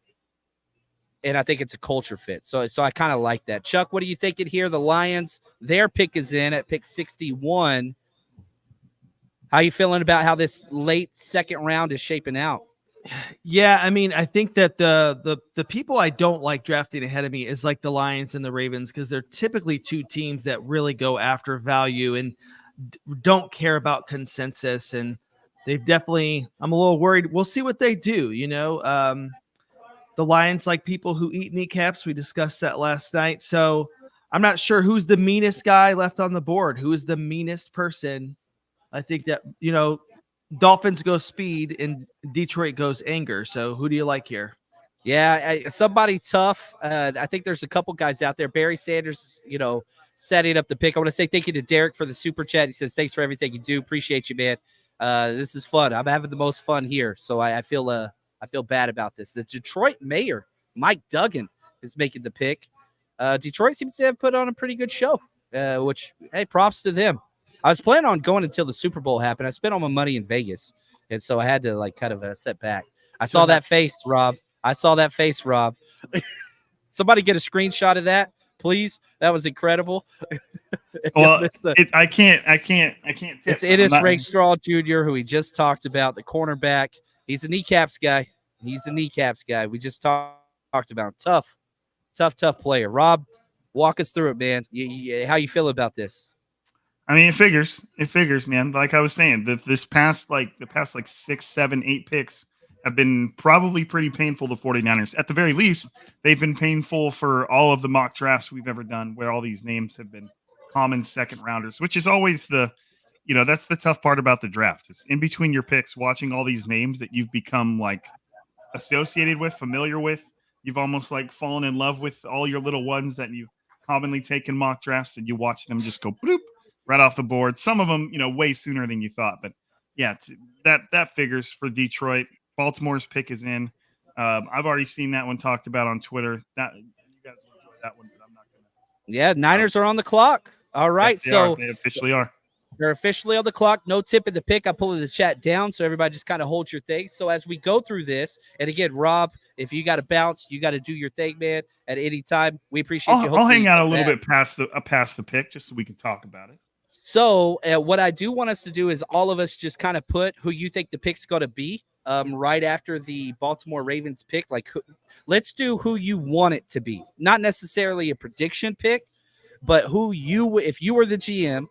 Speaker 2: And I think it's a culture fit. So I kind of like that. Chuck, what are you thinking here? The Lions, their pick is in at pick 61. How you feeling about how this late second round is shaping out?
Speaker 4: Yeah, I mean, I think that the people I don't like drafting ahead of me is like the Lions and the Ravens, because they're typically 2 teams that really go after value and don't care about consensus. And they've definitely, I'm a little worried. We'll see what they do. You know, the Lions like people who eat kneecaps. We discussed that last night. So I'm not sure who's the meanest guy left on the board. Who is the meanest person? I think that, you know, Dolphins go speed and Detroit goes anger. So who do you like here?
Speaker 2: Yeah, somebody tough. I think there's a couple guys out there. Barry Sanders, you know, setting up the pick. I want to say thank you to Derek for the super chat. He says, thanks for everything you do. Appreciate you, man. This is fun. I'm having the most fun here. So I feel bad about this. The Detroit mayor, Mike Duggan, is making the pick. Detroit seems to have put on a pretty good show, which, hey, props to them. I was planning on going until the Super Bowl happened. I spent all my money in Vegas, and so I had to like kind of set back. I saw that face, Rob. Somebody get a screenshot of that, please. That was incredible.
Speaker 5: Well, I can't tip.
Speaker 2: It's Ennis Rakestraw Jr., who we just talked about, the cornerback. He's a kneecaps guy. We just talked about him. Tough player. Rob, walk us through it, man. How you feel about this?
Speaker 5: I mean, it figures, man. Like I was saying, the past 6, 7, 8 picks have been probably pretty painful to 49ers. At the very least, they've been painful for all of the mock drafts we've ever done, where all these names have been common second rounders, which is always that's the tough part about the draft. Is in between your picks, watching all these names that you've become like associated with, familiar with. You've almost like fallen in love with all your little ones that you commonly take in mock drafts, and you watch them just go bloop right off the board. Some of them, way sooner than you thought. But yeah, that figures for Detroit. Baltimore's pick is in. I've already seen that one talked about on Twitter. That you guys will enjoy that one, but I'm not gonna.
Speaker 2: Yeah, Niners are on the clock. All right,
Speaker 5: they officially are.
Speaker 2: They're officially on the clock. No tip in the pick. I pulled the chat down, so everybody just kind of holds your thing. So as we go through this, and again, Rob, if you got to bounce, you got to do your thing, man. At any time, we appreciate you.
Speaker 5: I'll hang out a little bit past the pick, just so we can talk about it.
Speaker 2: So what I do want us to do is all of us just kind of put who you think the pick's going to be right after the Baltimore Ravens pick. Like, let's do who you want it to be. Not necessarily a prediction pick, but if you were the GM,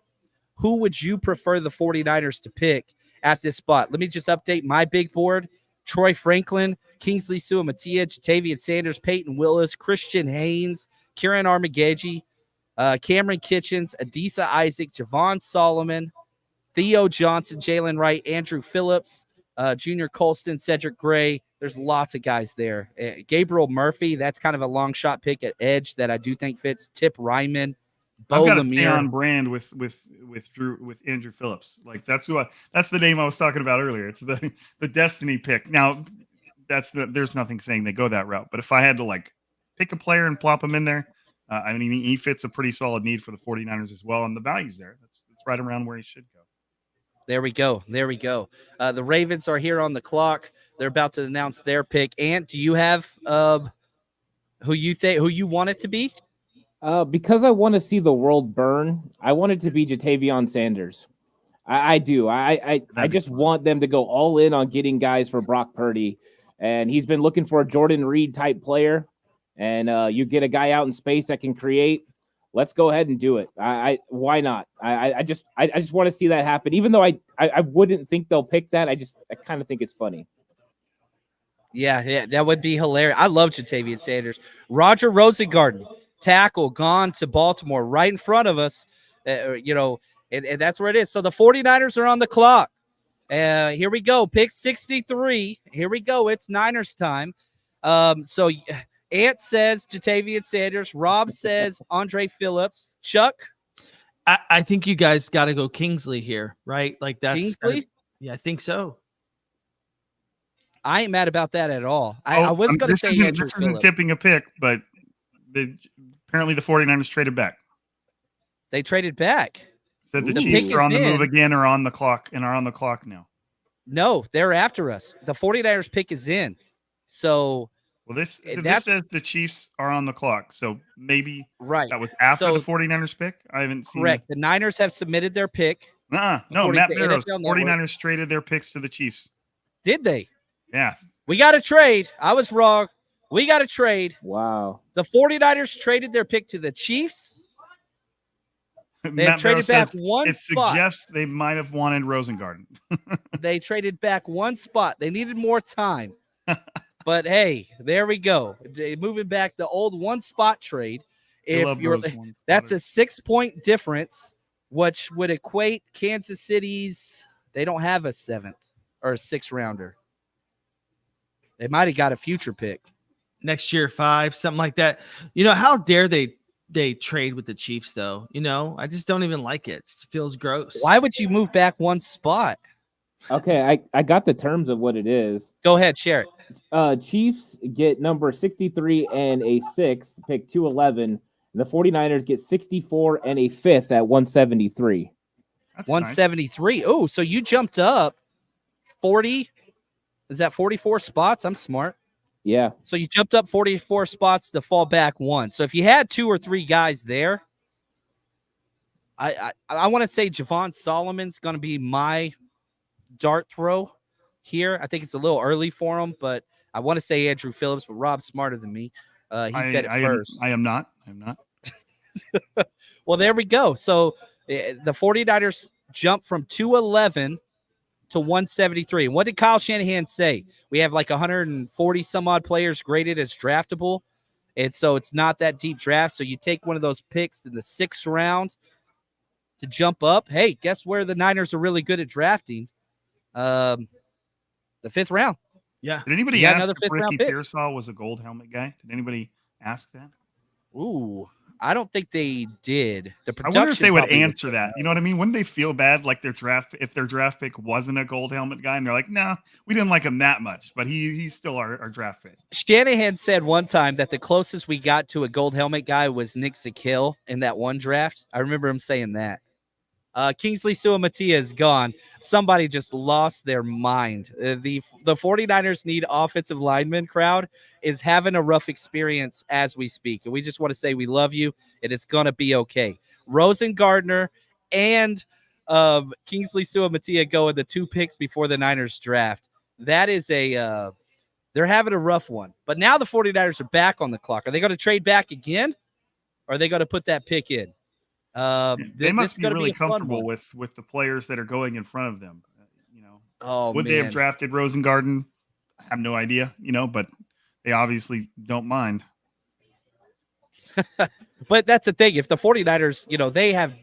Speaker 2: who would you prefer the 49ers to pick at this spot? Let me just update my big board. Troy Franklin, Kingsley Suamataia, Jatavian Sanders, Peyton Willis, Christian Haynes, Kieran Armageddon, Cameron Kitchens, Adisa Isaac, Javon Solomon, Theo Johnson, Jalen Wright, Andrew Phillips, Junior Colston, Cedric Gray. There's lots of guys there. Gabriel Murphy, that's kind of a long shot pick at edge that I do think fits. Tip Ryman.
Speaker 5: I've got to stay on brand with Andrew Phillips. Like that's the name I was talking about earlier. It's the destiny pick. Now there's nothing saying they go that route, but if I had to like pick a player and plop him in there, I mean he fits a pretty solid need for the 49ers as well, and the value's there. That's right around where he should go.
Speaker 2: There we go. The Ravens are here on the clock. They're about to announce their pick. Ant, do you have who you want it to be?
Speaker 3: Because I want to see the world burn, I want it to be Jatavian Sanders. I do. I just want them to go all in on getting guys for Brock Purdy. And he's been looking for a Jordan Reed type player. And you get a guy out in space that can create. Let's go ahead and do it. Why not? I just want to see that happen. Even though I wouldn't think they'll pick that. I kind of think it's funny.
Speaker 2: Yeah, that would be hilarious. I love Jatavian Sanders. Roger Rosengarten, tackle, gone to Baltimore, right in front of us. And that's where it is. So the 49ers are on the clock. Here we go. Pick 63. Here we go. It's Niners time. So Ant says Jatavian Sanders. Rob says Andre Phillips. Chuck?
Speaker 4: I think you guys got to go Kingsley here, right? Like that's
Speaker 2: Kingsley?
Speaker 4: Yeah, I think so.
Speaker 2: I ain't mad about that at all. I was going to say Andrew
Speaker 5: this
Speaker 2: Phillips.
Speaker 5: isn't tipping a pick, but apparently the 49ers traded back.
Speaker 2: They traded back.
Speaker 5: Said the
Speaker 2: The
Speaker 5: Chiefs
Speaker 2: pick
Speaker 5: are
Speaker 2: is
Speaker 5: on the move
Speaker 2: in.
Speaker 5: again or on the clock and are on the clock now.
Speaker 2: No, they're after us. The 49ers pick is in. So
Speaker 5: Well, this
Speaker 2: that's
Speaker 5: says the Chiefs are on the clock. So maybe
Speaker 2: right.
Speaker 5: that was after
Speaker 2: So
Speaker 5: the 49ers pick. I haven't seen.
Speaker 2: Correct. The Niners have submitted their pick.
Speaker 5: No,
Speaker 2: according
Speaker 5: Matt
Speaker 2: to
Speaker 5: Barrows.
Speaker 2: NFL Network.
Speaker 5: 49ers traded their picks to the Chiefs.
Speaker 2: Did they?
Speaker 5: Yeah.
Speaker 2: We got to trade. I was wrong. We got to trade.
Speaker 3: Wow.
Speaker 2: The 49ers traded their pick to the Chiefs. They have traded back one spot.
Speaker 5: It suggests they might have wanted Rosengarten.
Speaker 2: They traded back one spot. They needed more time. But hey, there we go. Moving back the old one spot trade. That's a 6-point difference, which would equate Kansas City's. They don't have a 7th or a 6th rounder. They might have got a future pick
Speaker 4: next year, 5, something like that. How dare they trade with the Chiefs, though? I just don't even like it. It feels gross.
Speaker 2: Why would you move back one spot?
Speaker 3: Okay, I got the terms of what it is.
Speaker 2: Go ahead, share it.
Speaker 3: Chiefs get number 63 and a 6th, pick 211. And the 49ers get 64 and a 5th at 173.
Speaker 5: That's
Speaker 2: 173. Nice. Oh, so you jumped up 40. Is that 44 spots? I'm smart.
Speaker 3: Yeah.
Speaker 2: So you jumped up 44 spots to fall back 1. So if you had 2 or 3 guys there, I want to say Javon Solomon's going to be my dart throw here. I think it's a little early for him, but I want to say Andrew Phillips, but Rob's smarter than me. He said it first.
Speaker 5: I am not.
Speaker 2: Well, there we go. So the 49ers jumped from 211 to 173. And what did Kyle Shanahan say? We have like 140 some odd players graded as draftable. And so it's not that deep draft. So you take one of those picks in the 6th round to jump up. Hey, guess where the Niners are really good at drafting? The 5th round.
Speaker 4: Yeah.
Speaker 5: Did anybody ask if Ricky Pearsall was a gold helmet guy? Did anybody ask that?
Speaker 2: Ooh, I don't think they did.
Speaker 5: I wonder if they would answer that. You know what I mean? Wouldn't they feel bad like if their draft pick wasn't a gold helmet guy and they're like, no, we didn't like him that much, but he's still our draft pick.
Speaker 2: Shanahan said one time that the closest we got to a gold helmet guy was Nick Zakill in that one draft. I remember him saying that. Kingsley Suamatia is gone. Somebody just lost their mind. The 49ers need offensive lineman crowd is having a rough experience as we speak. And we just want to say we love you and it's going to be okay. Rosengarten and Kingsley Suamatia go in the 2 picks before the Niners draft. That is they're having a rough one. But now the 49ers are back on the clock. Are they going to trade back again? Or are they going to put that pick in?
Speaker 5: They must be really comfortable with the players that are going in front of them. Would they have drafted Rosengarten? I have no idea, but they obviously don't mind.
Speaker 2: But that's the thing. If the 49ers, they have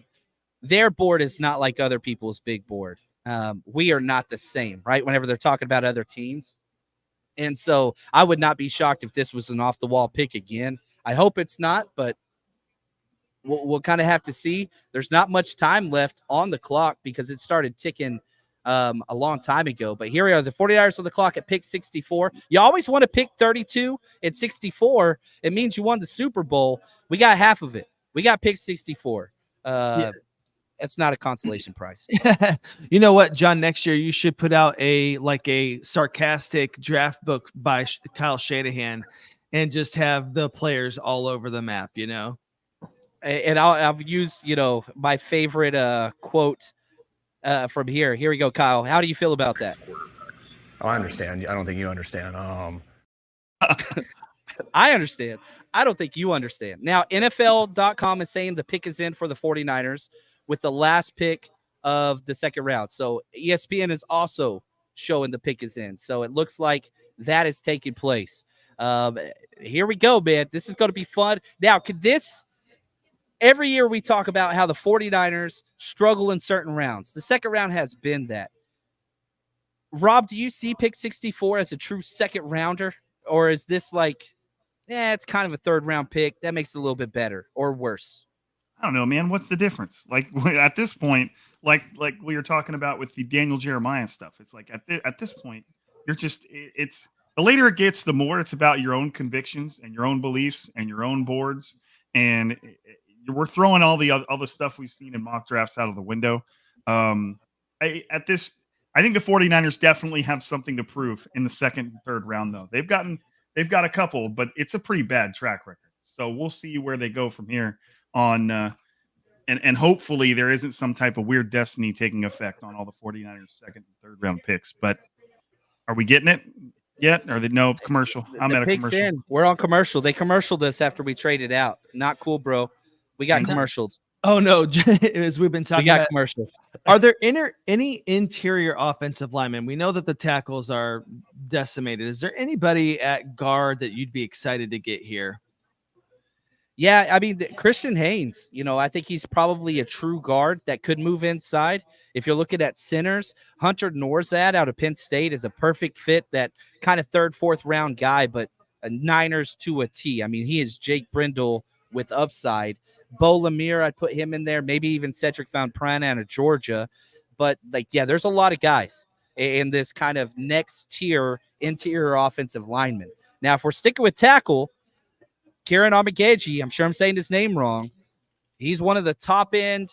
Speaker 2: their board is not like other people's big board. We are not the same, right? Whenever they're talking about other teams. And so I would not be shocked if this was an off the wall pick again. I hope it's not, but we'll kind of have to see. There's not much time left on the clock because it started ticking a long time ago. But here we are, the 49ers on the clock at pick 64. You always want to pick 32 at 64. It means you won the Super Bowl. We got half of it. We got pick 64. It's not a consolation prize.
Speaker 4: You know what, John? Next year you should put out a sarcastic draft book by Kyle Shanahan and just have the players all over the map,
Speaker 2: And I'll use, my favorite quote from here. Here we go, Kyle. How do you feel about that?
Speaker 6: Oh, I understand. I don't think you understand.
Speaker 2: I understand. I don't think you understand. Now, NFL.com is saying the pick is in for the 49ers with the last pick of the 2nd round. So ESPN is also showing the pick is in. So it looks like that is taking place. Here we go, man. This is going to be fun. Now, every year we talk about how the 49ers struggle in certain rounds. The 2nd round has been that. Rob, do you see pick 64 as a true 2nd rounder? Or is this it's kind of a 3rd round pick? That makes it a little bit better or worse?
Speaker 5: I don't know, man. What's the difference? Like at this point, like we were talking about with the Daniel Jeremiah stuff, it's like at this point, you're just it's the later it gets, the more it's about your own convictions and your own beliefs and your own boards. And we're throwing all the other stuff we've seen in mock drafts out of the window. I think the 49ers definitely have something to prove in the second and third round, though. They've got a couple, but it's a pretty bad track record. So we'll see where they go from here on. And hopefully there isn't some type of weird destiny taking effect on all the 49ers second and third round picks. But are we getting it yet? Or no commercial? I'm at a
Speaker 2: picks
Speaker 5: commercial.
Speaker 2: in. We're on commercial. They commercialed us after we traded out. Not cool, bro. We got commercialed.
Speaker 4: Oh no, as we've been talking
Speaker 2: We got
Speaker 4: about,
Speaker 2: commercial.
Speaker 4: are there any interior offensive linemen? We know that the tackles are decimated. Is there anybody at guard that you'd be excited to get here?
Speaker 2: Yeah, I mean, Christian Haynes, I think he's probably a true guard that could move inside. If you're looking at centers, Hunter Norzad out of Penn State is a perfect fit, that kind of third, fourth round guy, but a Niners to a T. I mean, he is Jake Brindle with upside. Bo Lemire, I'd put him in there, maybe even Cedric Van Pran out of Georgia. But, there's a lot of guys in this kind of next tier interior offensive lineman. Now, if we're sticking with tackle, Kieran Amageji, I'm sure I'm saying his name wrong. He's one of the top-end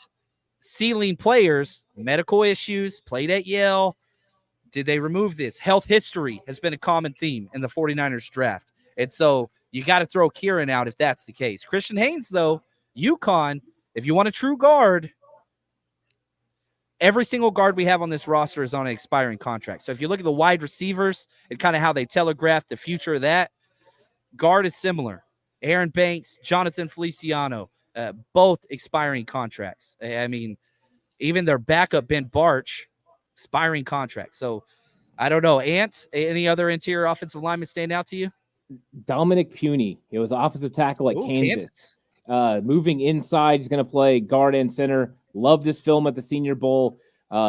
Speaker 2: ceiling players. Medical issues, played at Yale. Did they remove this? Health history has been a common theme in the 49ers draft. And so you got to throw Kieran out if that's the case. Christian Haynes, though, UConn, if you want a true guard, every single guard we have on this roster is on an expiring contract. So if you look at the wide receivers and kind of how they telegraph the future of that, guard is similar. Aaron Banks, Jonathan Feliciano, both expiring contracts. I mean, even their backup, Ben Barch, expiring contract. So I don't know. Ant, any other interior offensive linemen stand out to you?
Speaker 3: Dominic Puny. He was offensive tackle at Kansas. Moving inside, he's going to play guard and center. Loved his film at the Senior Bowl.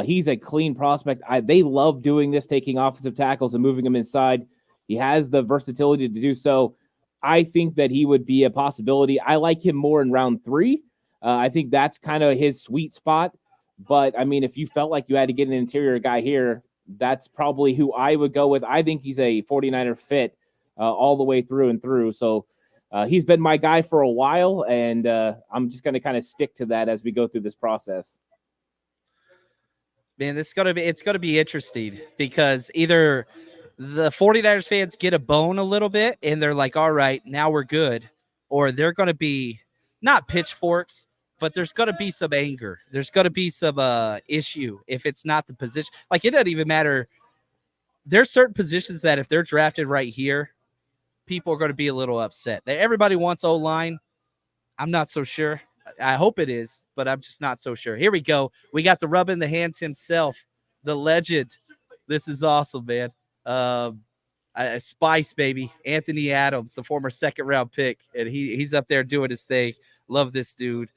Speaker 3: He's a clean prospect. They love doing this, taking offensive tackles and moving them inside. He has the versatility to do so. I think that he would be a possibility. I like him more in round 3. I think that's kind of his sweet spot. But, I mean, if you felt like you had to get an interior guy here, that's probably who I would go with. I think he's a 49er fit all the way through and through. So he's been my guy for a while, and I'm just going to kind of stick to that as we go through this process.
Speaker 2: Man, it's going to be interesting because either the 49ers fans get a bone a little bit and they're like, all right, now we're good. Or they're going to be not pitchforks, but there's going to be some anger. There's going to be some issue if it's not the position. Like, it doesn't even matter. There's certain positions that if they're drafted right here, people are going to be a little upset. Everybody wants O-line. I'm not so sure. I hope it is, but I'm just not so sure. Here we go. We got the rubbing the hands himself, the legend. This is awesome, man. Spice, baby. Anthony Adams, the former second-round pick, and he's up there doing his thing. Love this dude.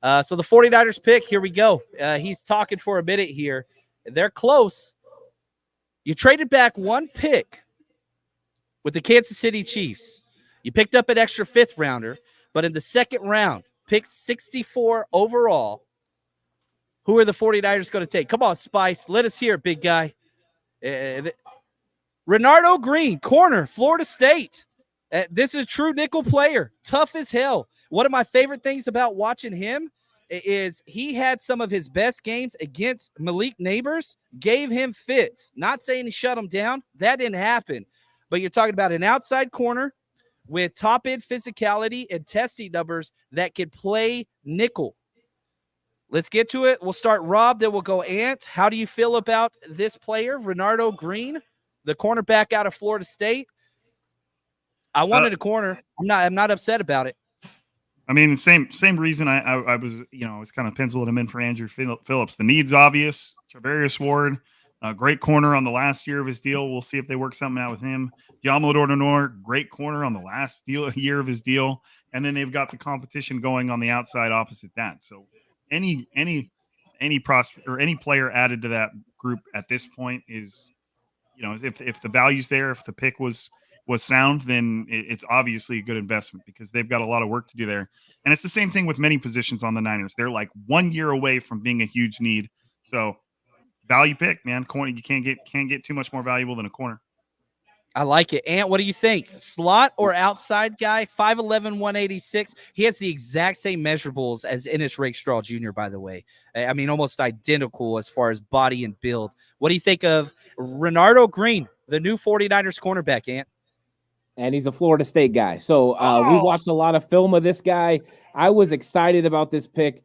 Speaker 2: So the 49ers pick, here we go. He's talking for a minute here. They're close. You traded back one pick with the Kansas City Chiefs. You picked up an extra fifth-rounder, but in the second round, pick 64 overall, who are the 49ers going to take? Come on, Spice. Let us hear it, big guy. Renardo Green, corner, Florida State. This is a true nickel player, tough as hell. One of my favorite things about watching him is he had some of his best games against Malik Neighbors, gave him fits. Not saying he shut him down. That didn't happen. But you're talking about an outside corner with top-end physicality and testing numbers that could play nickel. Let's get to it. We'll start Rob, then we'll go Ant. How do you feel about this player, Renardo Green, the cornerback out of Florida State? I wanted a corner. I'm not upset about it.
Speaker 5: I mean, same reason I was, I was kind of penciling him in for Andrew Phillips. The need's obvious. Travarius Ward, great corner on the last year of his deal. We'll see if they work something out with him. Diamolador Denor, great corner on the last year of his deal. And then they've got the competition going on the outside opposite that. So any prospect or any player added to that group at this point is, if the value's there, if the pick was sound, then it's obviously a good investment because they've got a lot of work to do there. And it's the same thing with many positions on the Niners. They're like 1 year away from being a huge need. So value pick, man. Corner, you can't get too much more valuable than a corner.
Speaker 2: I like it. Ant, what do you think? Slot or outside guy? 5'11", 186. He has the exact same measurables as Ennis Rakestraw Jr., by the way. I mean, almost identical as far as body and build. What do you think of Renardo Green, the new 49ers cornerback, Ant?
Speaker 3: And he's a Florida State guy. So we watched a lot of film of this guy. I was excited about this pick.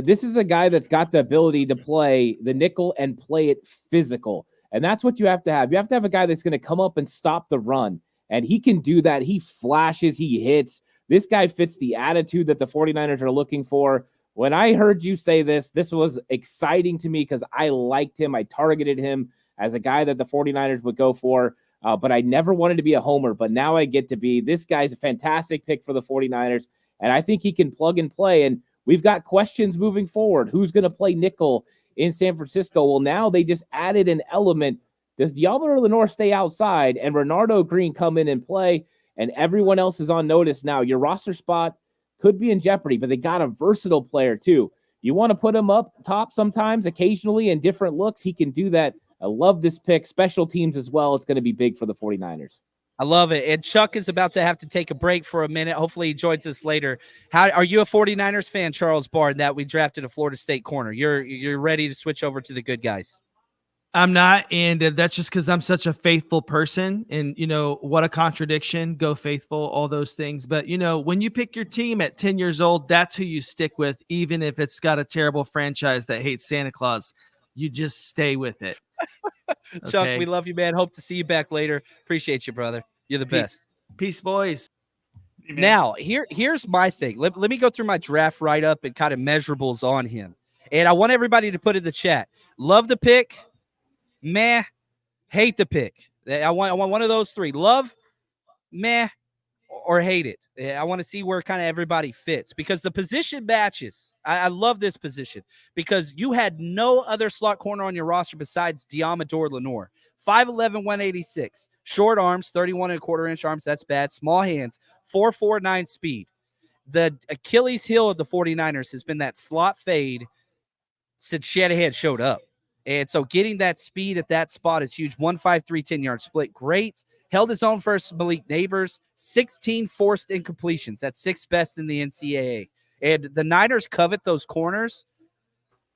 Speaker 3: This is a guy that's got the ability to play the nickel and play it physical. And that's what you have to have. You have to have a guy that's going to come up and stop the run. And he can do that. He flashes, he hits. This guy fits the attitude that the 49ers are looking for. When I heard you say this was exciting to me because I liked him. I targeted him as a guy that the 49ers would go for. But I never wanted to be a homer. But now I get to be. This guy's a fantastic pick for the 49ers. And I think he can plug and play. And we've got questions moving forward. Who's going to play nickel in San Francisco? Well, now they just added an element. Does Diablo Lenore stay outside and Renardo Green come in and play? And everyone else is on notice now. Your roster spot could be in jeopardy, but they got a versatile player too. You want to put him up top sometimes, occasionally in different looks. He can do that. I love this pick. Special teams as well. It's going to be big for the 49ers.
Speaker 2: I love it. And Chuck is about to have to take a break for a minute. Hopefully he joins us later. How are you a 49ers fan, Charles Barn, that we drafted a Florida State corner? You're ready to switch over to the good guys?
Speaker 4: I'm not, and that's just because I'm such a faithful person. And, what a contradiction, go faithful, all those things. But, when you pick your team at 10 years old, that's who you stick with, even if it's got a terrible franchise that hates Santa Claus. You just stay with it.
Speaker 2: Okay. Chuck, we love you, man. Hope to see you back later. Appreciate you, brother. You're the best.
Speaker 4: Peace, boys.
Speaker 2: Now, here's my thing. Let me go through my draft write-up and kind of measurables on him. And I want everybody to put in the chat. Love the pick. Meh. Hate the pick. I want one of those three. Love, meh, or hate it. I want to see where kind of everybody fits because the position matches. I love this position because you had no other slot corner on your roster besides Diamador Lenore. 5'11", 186. Short arms, 31.25-inch arms. That's bad. Small hands, 4.49 speed. The Achilles heel of the 49ers has been that slot fade since Shanahan showed up. And so getting that speed at that spot is huge. 1.53 10-yard split. Great. Held his own versus Malik Neighbors. 16 forced incompletions. That's sixth best in the NCAA. And the Niners covet those corners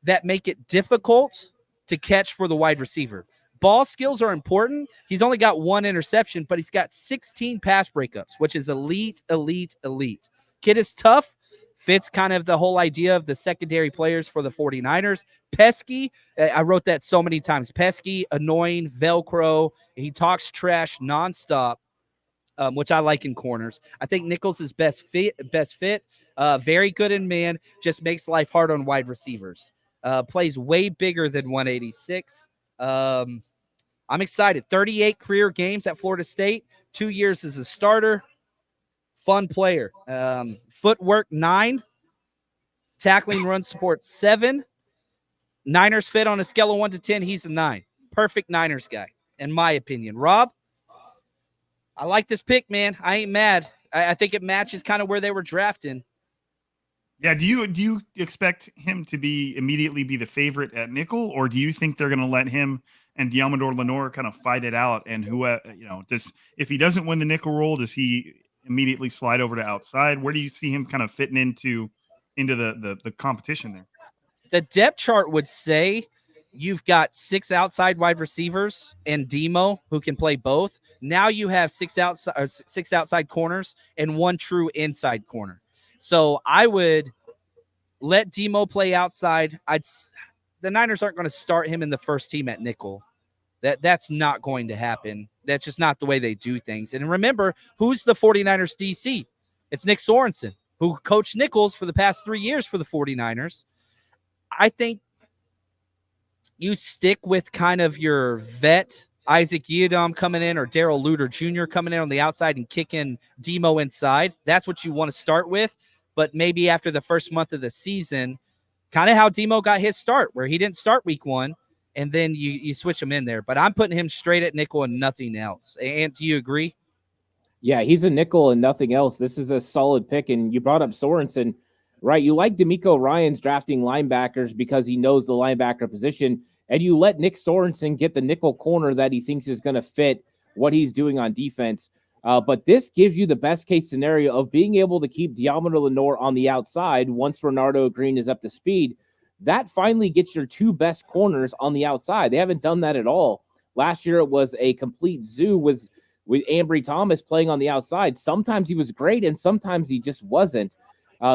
Speaker 2: that make it difficult to catch for the wide receiver. Ball skills are important. He's only got one interception, but he's got 16 pass breakups, which is elite, elite, elite. Kid is tough. Fits kind of the whole idea of the secondary players for the 49ers. Pesky, I wrote that so many times. Pesky, annoying, Velcro. He talks trash nonstop, which I like in corners. I think Nichols is best fit. Very good in man. Just makes life hard on wide receivers. Plays way bigger than 186. I'm excited. 38 career games at Florida State. 2 years as a starter. Fun player. Footwork 9. Tackling run support 7. Niners fit on a scale of 1 to 10. He's a 9. Perfect Niners guy, in my opinion. Rob, I like this pick, man. I ain't mad. I think it matches kind of where they were drafting.
Speaker 5: Yeah. Do you expect him to immediately be the favorite at nickel, or do you think they're going to let him and Diamador Lenore kind of fight it out? And if he doesn't win the nickel role, does he immediately slide over to outside? Where do you see him kind of fitting into the competition there?
Speaker 2: The depth chart would say you've got 6 outside wide receivers and Demo who can play both. Now you have 6 outside corners and 1 true inside corner. So I would let Demo play outside. The Niners aren't going to start him in the first team at nickel. That's not going to happen. That's just not the way they do things. And remember, who's the 49ers DC? It's Nick Sorensen, who coached Nichols for the past 3 years for the 49ers. I think you stick with kind of your vet, Isaac Yiadom coming in, or Darrell Luter Jr. coming in on the outside and kicking Demo inside. That's what you want to start with. But maybe after the first month of the season, kind of how Demo got his start, where he didn't start week 1. And then you switch him in there. But I'm putting him straight at nickel and nothing else. And do you agree?
Speaker 3: Yeah, he's a nickel and nothing else. This is a solid pick. And you brought up Sorensen, right? You like D'Amico Ryans drafting linebackers because he knows the linebacker position. And you let Nick Sorensen get the nickel corner that he thinks is going to fit what he's doing on defense. But this gives you the best case scenario of being able to keep Diamond Lenore on the outside once Renardo Green is up to speed. That finally gets your two best corners on the outside. They haven't done that at all. Last year, it was a complete zoo with Ambry Thomas playing on the outside. Sometimes he was great, and sometimes he just wasn't.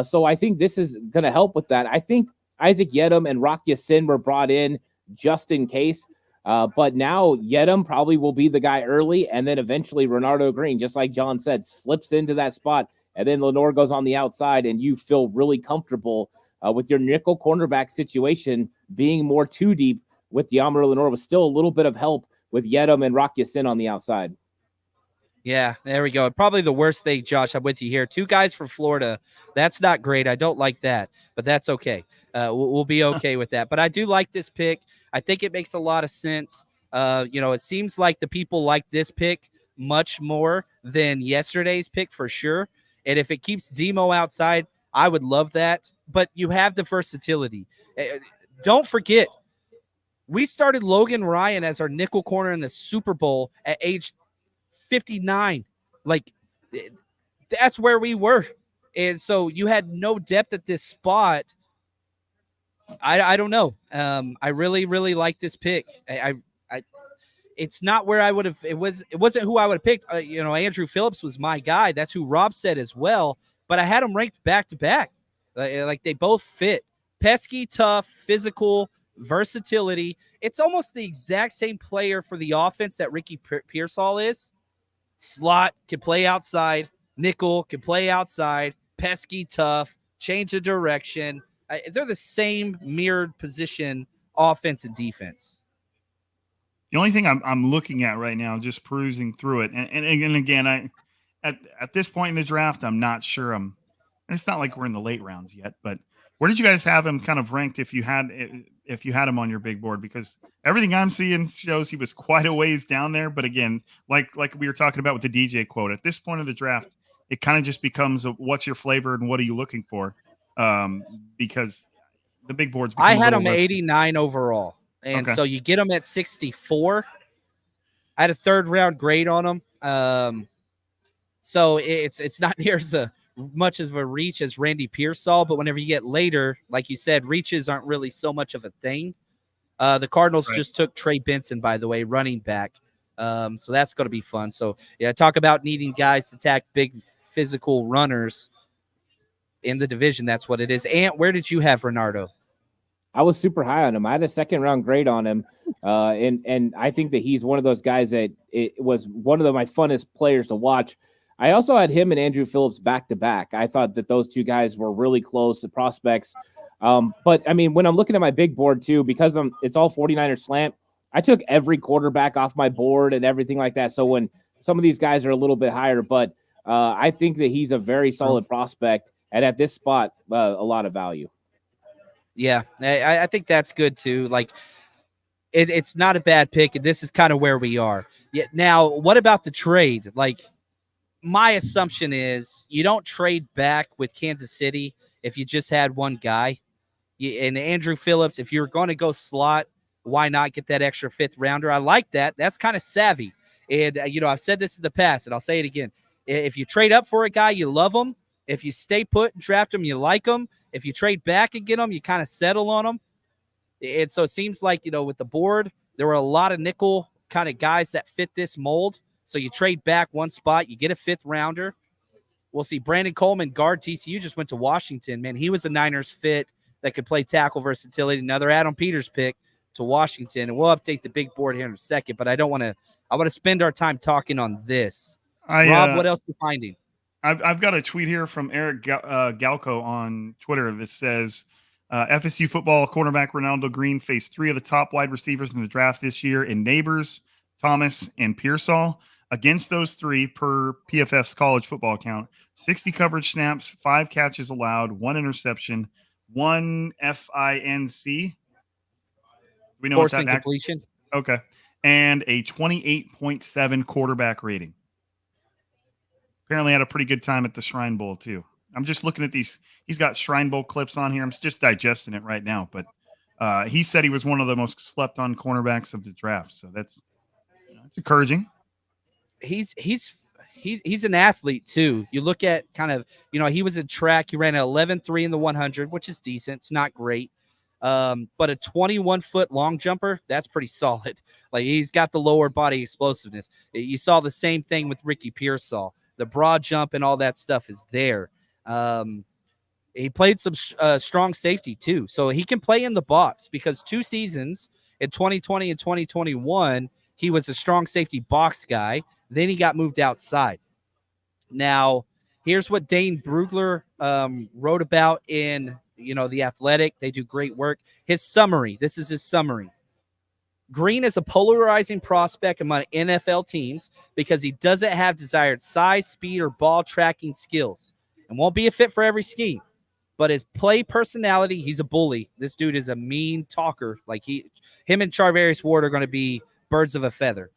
Speaker 3: So I think this is going to help with that. I think Isaac Yedem and Rock Ya-Sin were brought in just in case. But now Yedem probably will be the guy early, and then eventually Renardo Green, just like John said, slips into that spot, and then Lenore goes on the outside, and you feel really comfortable with your nickel cornerback situation being more too deep with Diamond Lenore, with still a little bit of help with Yedem and Rock Ya-Sin on the outside.
Speaker 2: Yeah, there we go. Probably the worst thing, Josh, I'm with you here. Two guys from Florida. That's not great. I don't like that, but that's okay. We'll be okay with that. But I do like this pick. I think it makes a lot of sense. It seems like the people like this pick much more than yesterday's pick for sure. And if it keeps Demo outside, I would love that. But you have the versatility. Don't forget, we started Logan Ryan as our nickel corner in the Super Bowl at age 59. Like, that's where we were. And so you had no depth at this spot. I don't know. I really, really like this pick. I it's not where I would have. It wasn't who I would have picked. Andrew Phillips was my guy. That's who Rob said as well. But I had them ranked back to back. Like they both fit. Pesky, tough, physical, versatility. It's almost the exact same player for the offense that Ricky Pearsall is. Slot, can play outside. Nickel, can play outside. Pesky, tough, change of direction. They're the same mirrored position, offense and defense.
Speaker 5: The only thing I'm looking at right now, just perusing through it, and again, at this point in the draft, I'm not sure. It's not like we're in the late rounds yet, but where did you guys have him kind of ranked if you had him on your big board? Because everything I'm seeing shows he was quite a ways down there. But again, like we were talking about with the DJ quote, at this point of the draft, it kind of just becomes what's your flavor and what are you looking for? Because the big boards.
Speaker 2: I had him 89 overall. And
Speaker 5: okay.
Speaker 2: So you get him at 64. I had a third round grade on him. So it's not near as much of a reach as Randy Pearsall, but whenever you get later, like you said, reaches aren't really so much of a thing. The Cardinals just took Trey Benson, by the way, running back. So that's going to be fun. So yeah, talk about needing guys to attack big physical runners in the division. That's what it is. Ant, where did you have Renardo?
Speaker 3: I was super high on him. I had a second round grade on him. And I think that he's one of those guys that it was one of my funnest players to watch. I also had him and Andrew Phillips back to back. I thought that those two guys were really close to prospects. But I mean, when I'm looking at my big board too, because it's all 49er slant, I took every quarterback off my board and everything like that. So when some of these guys are a little bit higher, but I think that he's a very solid prospect. And at this spot, a lot of value.
Speaker 2: Yeah, I think that's good too. Like, it's not a bad pick, and this is kind of where we are. Yeah. Now, what about the trade? Like, my assumption is you don't trade back with Kansas City if you just had one guy. And Andrew Phillips, if you're going to go slot, why not get that extra fifth rounder? I like that. That's kind of savvy. And, I've said this in the past, and I'll say it again. If you trade up for a guy, you love him. If you stay put and draft him, you like him. If you trade back and get him, you kind of settle on him. And so it seems like, with the board, there were a lot of nickel kind of guys that fit this mold. So you trade back one spot, you get a fifth rounder. We'll see. Brandon Coleman, guard, TCU, just went to Washington. Man, he was a Niners fit that could play tackle versatility. Another Adam Peters pick to Washington. And we'll update the big board here in a second, but I want to spend our time talking on this. Rob, what else are you finding?
Speaker 5: I've got a tweet here from Eric Galco on Twitter that says, FSU football cornerback Ronaldo Green faced three of the top wide receivers in the draft this year in Neighbors, Thomas, and Pearsall. Against those three, per PFF's college football account, 60 coverage snaps, 5 catches allowed, 1 interception, 1 FINC. We know
Speaker 2: forcing completion.
Speaker 5: Okay. And a 28.7 quarterback rating. Apparently had a pretty good time at the Shrine Bowl, too. I'm just looking at these. He's got Shrine Bowl clips on here. I'm just digesting it right now. But he said he was one of the most slept-on cornerbacks of the draft. So that's encouraging.
Speaker 2: he's an athlete too. You look at kind of, he was in track. He ran an 11.3 in the 100, which is decent. It's not great. But a 21-foot long jumper, that's pretty solid. Like, he's got the lower body explosiveness. You saw the same thing with Ricky Pearsall. The broad jump and all that stuff is there. He played some strong safety too. So he can play in the box, because 2 seasons in 2020 and 2021, he was a strong safety box guy. Then he got moved outside. Now, here's what Dane Brugler wrote about in, The Athletic. They do great work. His summary. This is his summary. Green is a polarizing prospect among NFL teams because he doesn't have desired size, speed, or ball tracking skills, and won't be a fit for every scheme. But his play personality, he's a bully. This dude is a mean talker. Like, him and Charvarius Ward are going to be birds of a feather.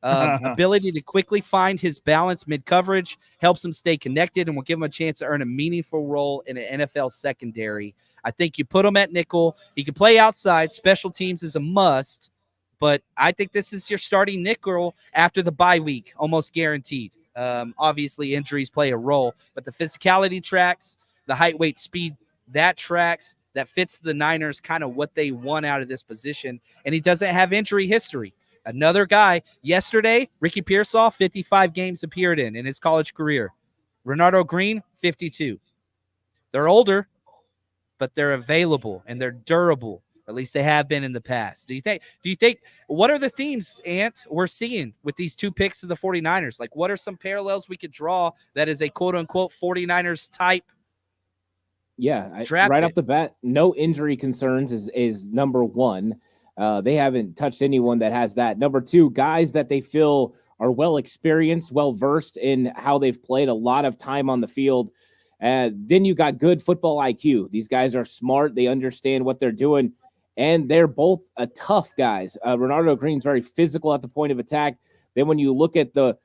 Speaker 2: Ability to quickly find his balance mid-coverage helps him stay connected and will give him a chance to earn a meaningful role in an NFL secondary. I think you put him at nickel. He can play outside. Special teams is a must. But I think this is your starting nickel after the bye week, almost guaranteed. Obviously, injuries play a role. But the physicality tracks, the height, weight, speed, that tracks. That fits the Niners kind of what they want out of this position. And he doesn't have injury history. Another guy, yesterday, Ricky Pearsall, 55 games appeared in his college career. Renardo Green, 52. They're older, but they're available and they're durable. At least they have been in the past. Do you think, what are the themes, Ant, we're seeing with these 2 picks of the 49ers? Like, what are some parallels we could draw that is a quote-unquote 49ers type?
Speaker 3: Yeah, right off the bat, no injury concerns is number one. They haven't touched anyone that has that. Number 2, guys that they feel are well experienced, well versed in how they've played a lot of time on the field. Then you got good football IQ. These guys are smart. They understand what they're doing, and they're both tough guys. Renardo Green's very physical at the point of attack. Then when you look at the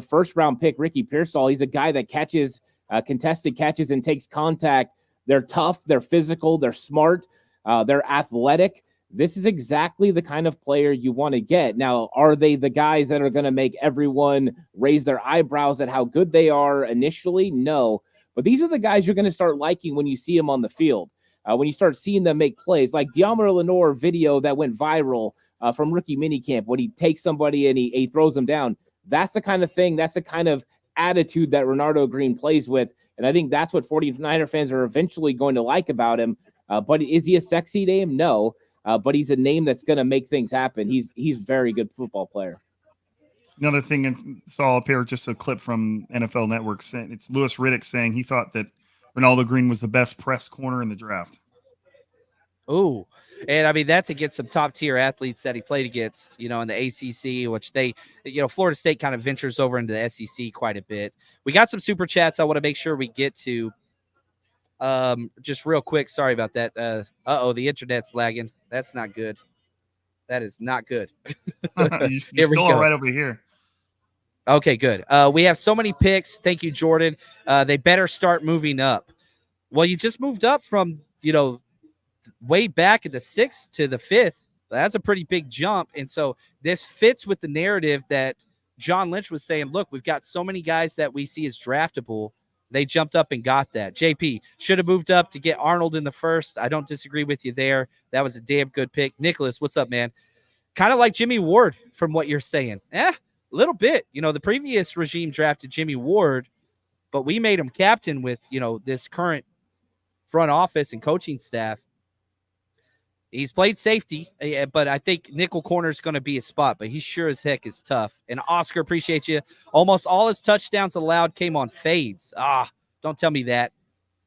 Speaker 3: first round pick, Ricky Pearsall, he's a guy that catches contested catches and takes contact. They're tough. They're physical. They're smart. They're athletic. This is exactly the kind of player you want to get. Now, are they the guys that are going to make everyone raise their eyebrows at how good they are initially? No. But these are the guys you're going to start liking when you see them on the field. When you start seeing them make plays, like Deommodore Lenoir video that went viral from rookie minicamp, when he takes somebody and he throws them down. That's the kind of thing, that's the kind of attitude that Renardo Green plays with. And I think that's what 49er fans are eventually going to like about him. But is he a sexy name? No. But he's a name that's going to make things happen. He's a very good football player.
Speaker 5: Another thing I saw up here, just a clip from NFL Network, saying it's Louis Riddick saying he thought that Renaldo Green was the best press corner in the draft.
Speaker 2: Oh, and I mean, that's against some top tier athletes that he played against, in the ACC, which they, Florida State kind of ventures over into the SEC quite a bit. We got some super chats I want to make sure we get to. Just real quick. Sorry about that. The internet's lagging. That's not good. That is not good.
Speaker 5: You're still all right over here.
Speaker 2: Okay, good. We have so many picks. Thank you, Jordan. They better start moving up. Well, you just moved up from, way back in the 6th to the 5th. That's a pretty big jump. And so this fits with the narrative that John Lynch was saying, look, we've got so many guys that we see as draftable. They jumped up and got that. JP should have moved up to get Arnold in the 1st. I don't disagree with you there. That was a damn good pick. Nicholas, what's up, man? Kind of like Jimmy Ward from what you're saying. A little bit. The previous regime drafted Jimmy Ward, but we made him captain with, this current front office and coaching staff. He's played safety, but I think nickel corner is going to be his spot, but he sure as heck is tough. And Oscar, appreciate you. Almost all his touchdowns allowed came on fades. Don't tell me that.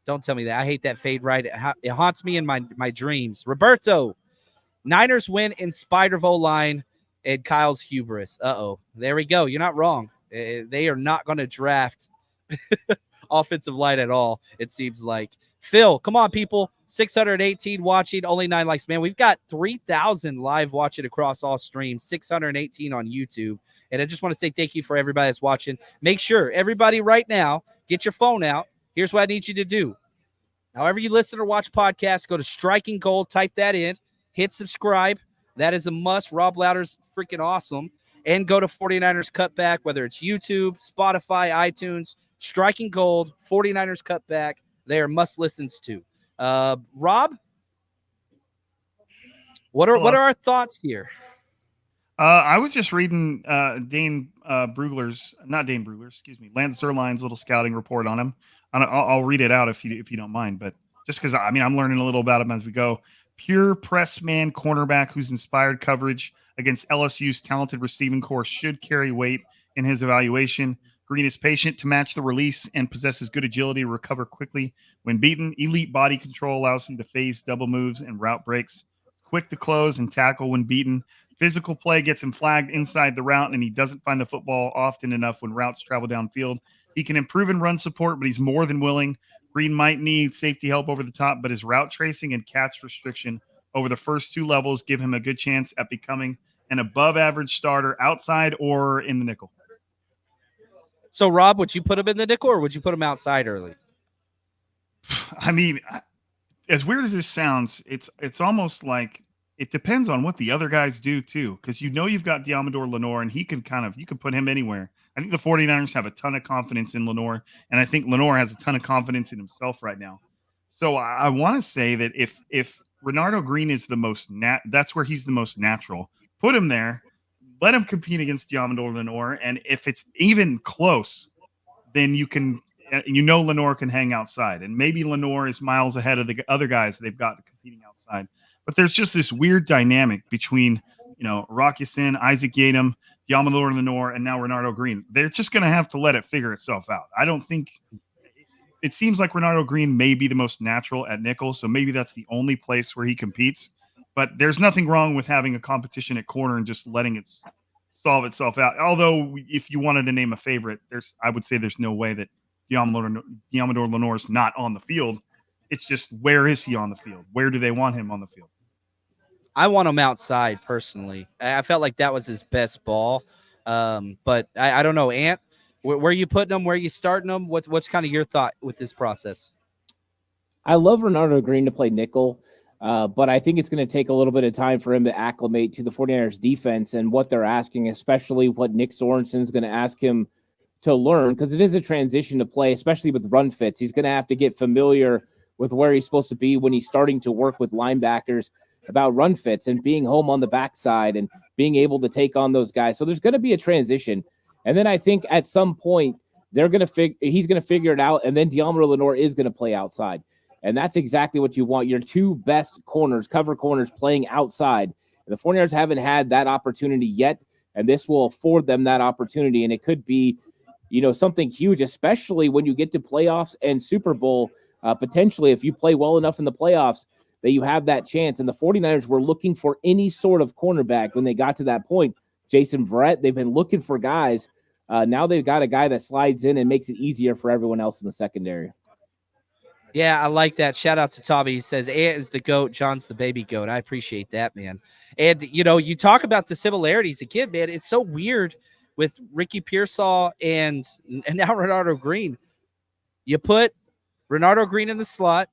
Speaker 2: Don't tell me that. I hate that fade right. It haunts me in my dreams. Roberto, Niners win in spite of O-line and Kyle's hubris. There we go. You're not wrong. They are not going to draft offensive line at all, it seems like. Phil, come on, people. 618 watching, only 9 likes. Man, we've got 3,000 live watching across all streams, 618 on YouTube. And I just want to say thank you for everybody that's watching. Make sure, everybody right now, get your phone out. Here's what I need you to do. However you listen or watch podcasts, go to Striking Gold, type that in, hit subscribe. That is a must. Rob Louder's freaking awesome. and go to 49ers Cutback, whether it's YouTube, Spotify, iTunes, Striking Gold, 49ers Cutback. They are must listens to. Rob, what are our thoughts here?
Speaker 5: I was just reading Lance Zerline's little scouting report on him. I'll read it out if you don't mind, but just because I'm learning a little about him as we go. Pure press man cornerback whose inspired coverage against LSU's talented receiving corps should carry weight in his evaluation. Green is patient to match the release and possesses good agility to recover quickly when beaten. Elite body control allows him to phase double moves and route breaks. He's quick to close and tackle when beaten. Physical play gets him flagged inside the route, and he doesn't find the football often enough when routes travel downfield. He can improve in run support, but he's more than willing. Green might need safety help over the top, but his route tracing and catch restriction over the first two levels give him a good chance at becoming an above-average starter outside or in the nickel.
Speaker 2: So, Rob, would you put him in the nickel or would you put him outside early?
Speaker 5: I mean, as weird as this sounds, it's almost like it depends on what the other guys do too, because you've got Diamador Lenore, and you can put him anywhere. I think the 49ers have a ton of confidence in Lenore, and I think Lenore has a ton of confidence in himself right now. So I want to say that if Renardo Green is the most that's where he's the most natural. Put him there, let him compete against Diamador Lenore, and if it's even close, then Lenore can hang outside, and maybe Lenore is miles ahead of the other guys they've got competing outside. But there's just this weird dynamic between, Rock Ya-Sin, Isaac Yadam, Diamador Lenore, and now Renardo Green. They're just going to have to let it figure itself out. I don't think it seems like Renardo Green may be the most natural at nickel, so maybe that's the only place where he competes. But there's nothing wrong with having a competition at corner and just letting it solve itself out. Although, if you wanted to name a favorite, I would say there's no way that Diamador Lenore is not on the field. It's just, where is he on the field? Where do they want him on the field?
Speaker 2: I want him outside personally. I felt like that was his best ball. But I don't know, Ant, where are you putting him? Where are you starting him? What's kind of your thought with this process?
Speaker 3: I love Renardo Green to play nickel, but I think it's going to take a little bit of time for him to acclimate to the 49ers defense and what they're asking, especially what Nick Sorensen is going to ask him to learn, because it is a transition to play, especially with run fits. He's going to have to get familiar with where he's supposed to be when he's starting to work with linebackers about run fits and being home on the backside and being able to take on those guys. So there's going to be a transition. And then I think at some point he's going to figure it out. And then Diamador Lenore is going to play outside. And that's exactly what you want. Your two best corners, cover corners, playing outside. And the 49ers haven't had that opportunity yet. And this will afford them that opportunity. And it could be, something huge, especially when you get to playoffs and Super Bowl, potentially if you play well enough in the playoffs, that you have that chance. And the 49ers were looking for any sort of cornerback when they got to that point. Jason Verrett, they've been looking for guys. Now they've got a guy that slides in and makes it easier for everyone else in the secondary.
Speaker 2: Yeah, I like that. Shout out to Tommy. He says, Ant is the GOAT, John's the baby GOAT. I appreciate that, man. And, you talk about the similarities again, man. It's so weird with Ricky Pearsall and now Renardo Green. You put Renardo Green in the slot,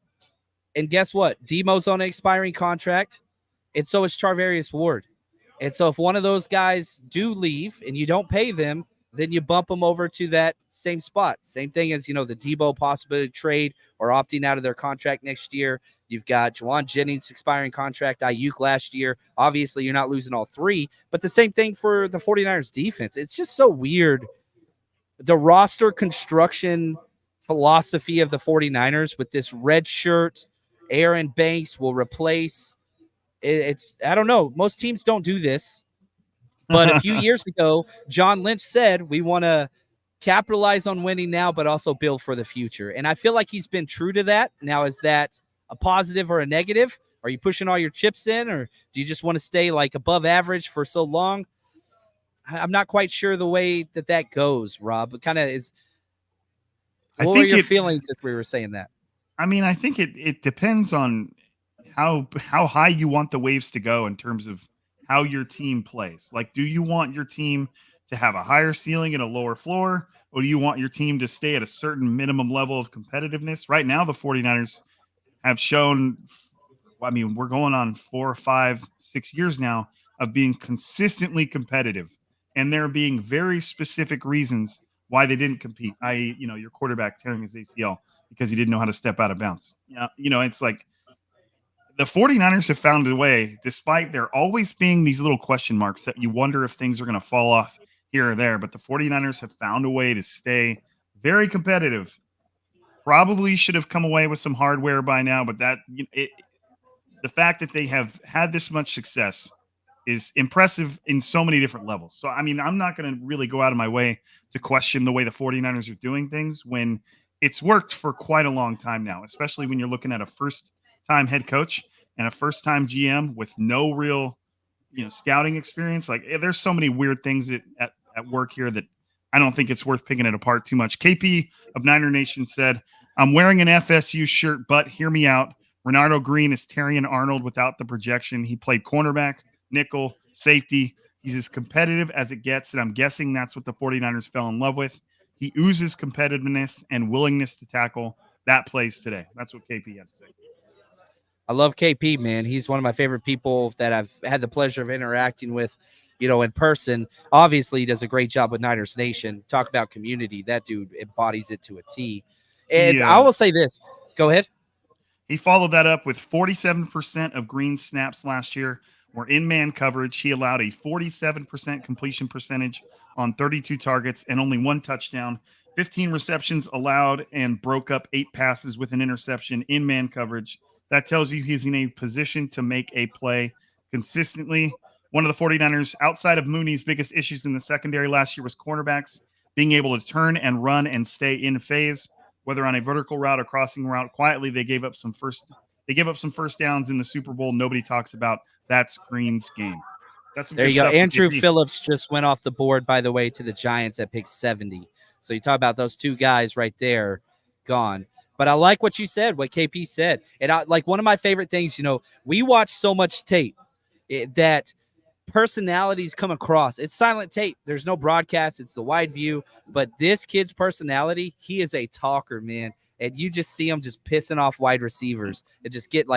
Speaker 2: and guess what? Demo's on an expiring contract, and so is Charvarius Ward. And so if one of those guys do leave and you don't pay them, then you bump them over to that same spot. Same thing as, the Debo possibility trade or opting out of their contract next year. You've got Juwan Jennings expiring contract, Ayuk last year. Obviously, you're not losing all three, but the same thing for the 49ers defense. It's just so weird. The roster construction philosophy of the 49ers with this red shirt, Aaron Banks will replace. I don't know. Most teams don't do this. But a few years ago, John Lynch said, we want to capitalize on winning now, but also build for the future. And I feel like he's been true to that. Now, is that a positive or a negative? Are you pushing all your chips in, or do you just want to stay like above average for so long? I'm not quite sure the way that goes, Rob. It kind of is. What were your feelings if we were saying that?
Speaker 5: I mean, I think it depends on how high you want the waves to go in terms of how your team plays. Like, do you want your team to have a higher ceiling and a lower floor, or do you want your team to stay at a certain minimum level of competitiveness? Right now, the 49ers have shown, we're going on 4, 5, 6 years now of being consistently competitive. and there being very specific reasons why they didn't compete, i.e., your quarterback tearing his ACL because he didn't know how to step out of bounds. It's like the 49ers have found a way, despite there always being these little question marks that you wonder if things are going to fall off here or there. But the 49ers have found a way to stay very competitive. Probably should have come away with some hardware by now, but the fact that they have had this much success is impressive in so many different levels. So, I mean, I'm not going to really go out of my way to question the way the 49ers are doing things when it's worked for quite a long time now, especially when you're looking at a first-time head coach and a first-time GM with no real, scouting experience. Like, there's so many weird things at work here that I don't think it's worth picking it apart too much. KP of Niner Nation said, "I'm wearing an FSU shirt, but hear me out. Renardo Green is Terrion Arnold without the projection. He played cornerback, nickel, safety. He's as competitive as it gets, and I'm guessing that's what the 49ers fell in love with. He oozes competitiveness and willingness to tackle. That plays today." That's what KP had to say.
Speaker 2: I love KP, man. He's one of my favorite people that I've had the pleasure of interacting with, in person. Obviously, he does a great job with Niners Nation. Talk about community. That dude embodies it to a T. And I will say this. Go ahead.
Speaker 5: He followed that up with 47% of Green snaps last year were in man coverage. He allowed a 47% completion percentage on 32 targets and only 1 touchdown, 15 receptions allowed, and broke up 8 passes with an interception in man coverage. That tells you he's in a position to make a play consistently. One of the 49ers, outside of Mooney's biggest issues in the secondary last year, was cornerbacks being able to turn and run and stay in phase, whether on a vertical route or crossing route. Quietly, they gave up some first downs in the Super Bowl. Nobody talks about. That's Green's game. That's some
Speaker 2: there
Speaker 5: good
Speaker 2: you go.
Speaker 5: stuff.
Speaker 2: Andrew Phillips just went off the board, by the way, to the Giants at pick 70. So you talk about those two guys right there, gone. But I like what you said, what KP said. And like one of my favorite things, we watch so much tape that personalities come across. It's silent tape. There's no broadcast. It's the wide view. But this kid's personality, he is a talker, man. And you just see him just pissing off wide receivers and just get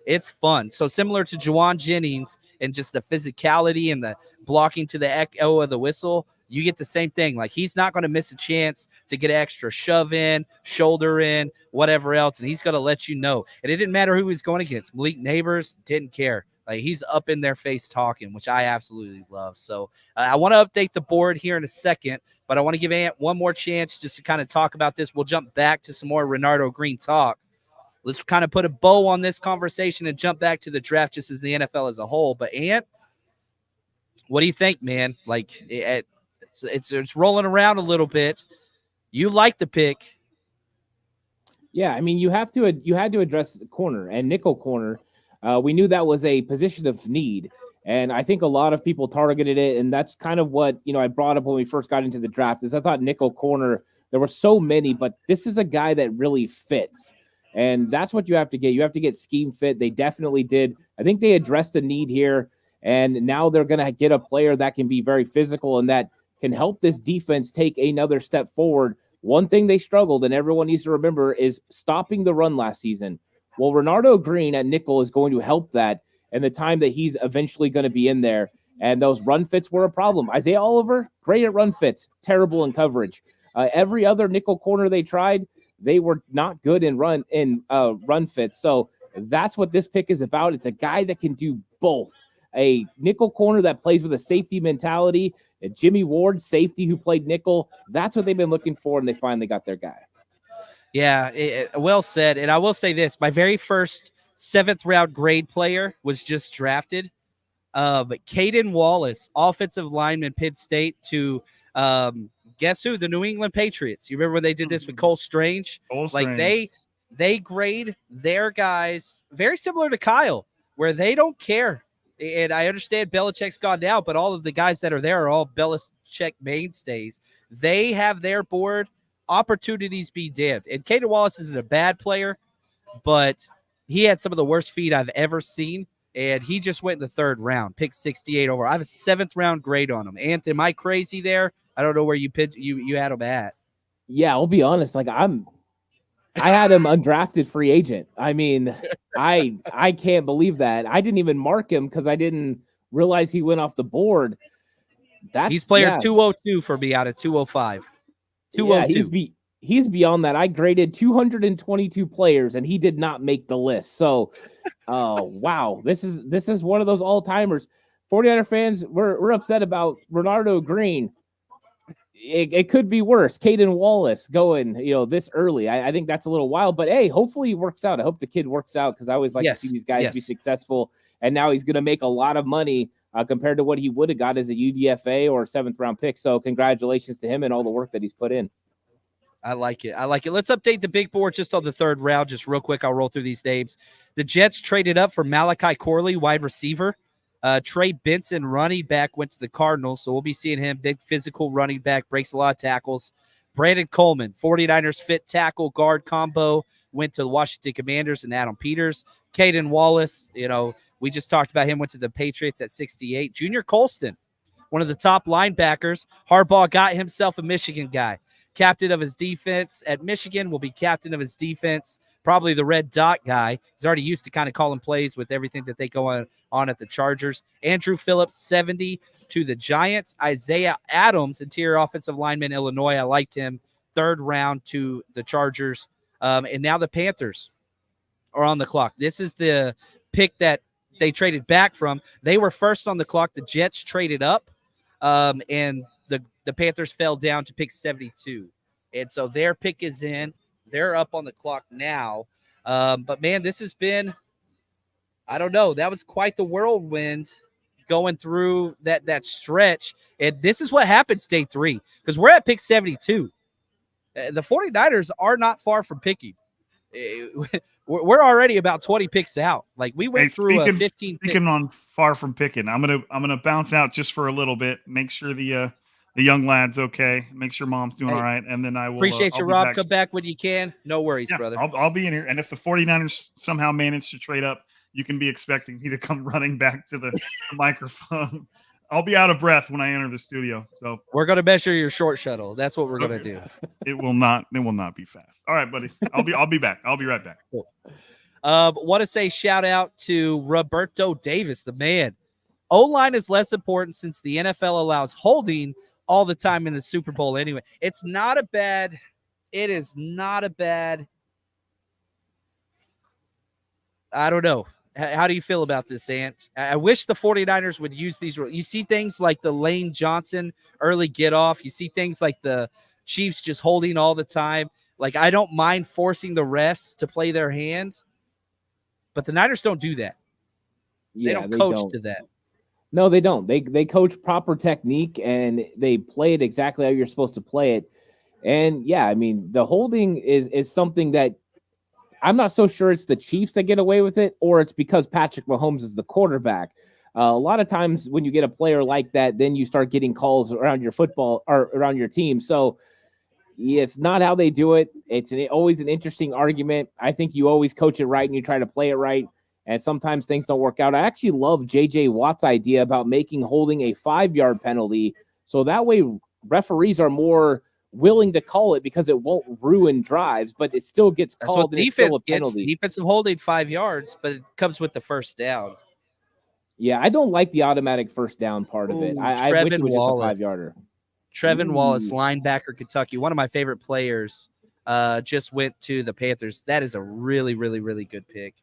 Speaker 2: it's fun. So similar to Juwan Jennings and just the physicality and the blocking to the echo of the whistle, you get the same thing. Like, he's not going to miss a chance to get an extra shove in, shoulder in, whatever else. And he's going to let you know. And it didn't matter who he was going against. Malik Neighbors didn't care. Like, he's up in their face talking, which I absolutely love. So I want to update the board here in a second, but I want to give Ant one more chance just to kind of talk about this. We'll jump back to some more Renardo Green talk. Let's kind of put a bow on this conversation and jump back to the draft just as the NFL as a whole. But Ant, what do you think, man? Like, it's rolling around a little bit. You like the pick.
Speaker 3: Yeah, I mean, you had to address corner and nickel corner. We knew that was a position of need, and I think a lot of people targeted it, and that's kind of what I brought up when we first got into the draft. Is I thought nickel corner, there were so many, but this is a guy that really fits, and that's what you have to get. You have to get scheme fit. They definitely did. I think they addressed a need here, and now they're going to get a player that can be very physical and that can help this defense take another step forward. One thing they struggled, and everyone needs to remember, is stopping the run last season. Well, Renardo Green at nickel is going to help that and the time that he's eventually going to be in there. And those run fits were a problem. Isaiah Oliver, great at run fits, terrible in coverage. Every other nickel corner they tried, they were not good in run fits. So that's what this pick is about. It's a guy that can do both. A nickel corner that plays with a safety mentality. Jimmy Ward, safety who played nickel. That's what they've been looking for, and they finally got their guy.
Speaker 2: Yeah, well said. And I will say this. My very first 7th-round grade player was just drafted. Caden Wallace, offensive lineman, Pitt State, to guess who? The New England Patriots. You remember when they did this with Cole Strange? Like, they grade their guys very similar to Kyle, where they don't care. And I understand Belichick's gone now, but all of the guys that are there are all Belichick mainstays. They have their board. Opportunities be damned. And Caden Wallace isn't a bad player, but he had some of the worst feet I've ever seen. And he just went in the 3rd round, picked 68 over. I have a 7th-round grade on him. Ant, am I crazy there? I don't know where you had him at.
Speaker 3: Yeah, I'll be honest. Like, I had him undrafted free agent. I mean, I can't believe that. I didn't even mark him because I didn't realize he went off the board.
Speaker 2: He's player 202 for me out of 205. 202.
Speaker 3: Yeah, he's beyond that. I graded 222 players, and he did not make the list. So, wow, this is one of those all timers. 49er fans, we're upset about Renardo Green. It could be worse. Caden Wallace going, this early. I think that's a little wild, but hey, hopefully he works out. I hope the kid works out because I always like to see these guys be successful. And now he's going to make a lot of money compared to what he would have got as a UDFA or 7th round pick. So congratulations to him and all the work that he's put in.
Speaker 2: I like it. Let's update the big board just on the 3rd round. Just real quick, I'll roll through these names. The Jets traded up for Malachi Corley, wide receiver. Trey Benson, running back, went to the Cardinals, so we'll be seeing him. Big physical running back, breaks a lot of tackles. Brandon Coleman, 49ers fit tackle guard combo, went to the Washington Commanders and Adam Peters. Caden Wallace, we just talked about him, went to the Patriots at 68. Junior Colston, one of the top linebackers. Harbaugh got himself a Michigan guy. Captain of his defense at Michigan, will be captain of his defense. Probably the red dot guy. He's already used to kind of calling plays with everything that they go on at the Chargers. Andrew Phillips, 70 to the Giants. Isaiah Adams, interior offensive lineman, Illinois. I liked him. 3rd round to the Chargers. And now the Panthers are on the clock. This is the pick that they traded back from. They were first on the clock. The Jets traded up, and the Panthers fell down to pick 72. And so their pick is in. They're up on the clock now. But, man, this has been, I don't know, that was quite the whirlwind going through that stretch. And this is what happens day 3 because we're at pick 72. The 49ers are not far from picking. We're already about 20 picks out. Like we went through a 15.
Speaker 5: Speaking on far from picking, I'm gonna bounce out just for a little bit. Make sure the young lad's okay. Make sure mom's doing all right, and then I will
Speaker 2: appreciate you, Rob. Come back when you can. No worries, brother.
Speaker 5: I'll be in here. And if the 49ers somehow manage to trade up, you can be expecting me to come running back to the microphone. I'll be out of breath when I enter the studio. So
Speaker 2: we're gonna measure your short shuttle. That's what we're gonna do.
Speaker 5: It will not be fast. All right, buddy. I'll be back. I'll be right back.
Speaker 2: Cool. Want to say shout out to Roberto Davis, the man. O-line is less important since the NFL allows holding all the time in the Super Bowl anyway. It is not a bad. I don't know. How do you feel about this, Ant? I wish the 49ers would use these. You see things like the Lane Johnson early get off. You see things like the Chiefs just holding all the time. Like, I don't mind forcing the refs to play their hand, but the Niners don't do that. They don't coach to that.
Speaker 3: No, they don't. They coach proper technique, and they play it exactly how you're supposed to play it. And, yeah, I mean, the holding is something that I'm not so sure it's the Chiefs that get away with it, or it's because Patrick Mahomes is the quarterback. A lot of times when you get a player like that, then you start getting calls around your football or around your team. So it's not how they do it. It's always an interesting argument. I think you always coach it right and you try to play it right. And sometimes things don't work out. I actually love J.J. Watt's idea about making holding a 5-yard penalty. So that way referees are more willing to call it because it won't ruin drives, but it still gets called and it's still a penalty.
Speaker 2: Defensive holding 5 yards, but it comes with the first down.
Speaker 3: Yeah, I don't like the automatic first down part of it. I wish it was just a 5-yarder.
Speaker 2: Trevin Wallace, linebacker, Kentucky, one of my favorite players, just went to the Panthers. That is a really, really, really good pick.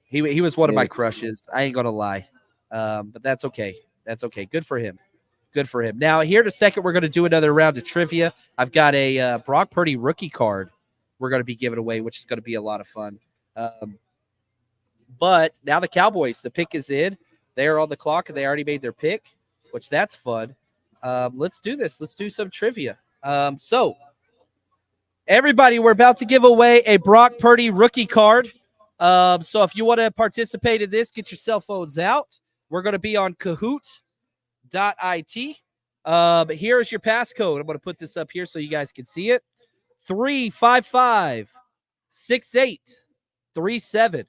Speaker 2: He was one of my crushes. I ain't gonna lie, but that's okay. That's okay. Good for him. Good for him. Now, here in a second, we're going to do another round of trivia. I've got a Brock Purdy rookie card we're going to be giving away, which is going to be a lot of fun. But now the Cowboys, the pick is in. They are on the clock, and they already made their pick, which that's fun. Let's do this. Let's do some trivia. So, everybody, we're about to give away a Brock Purdy rookie card. So if you want to participate in this, get your cell phones out. We're going to be on Kahoot.it. But here is your passcode. I'm going to put this up here so you guys can see it. 355-6837.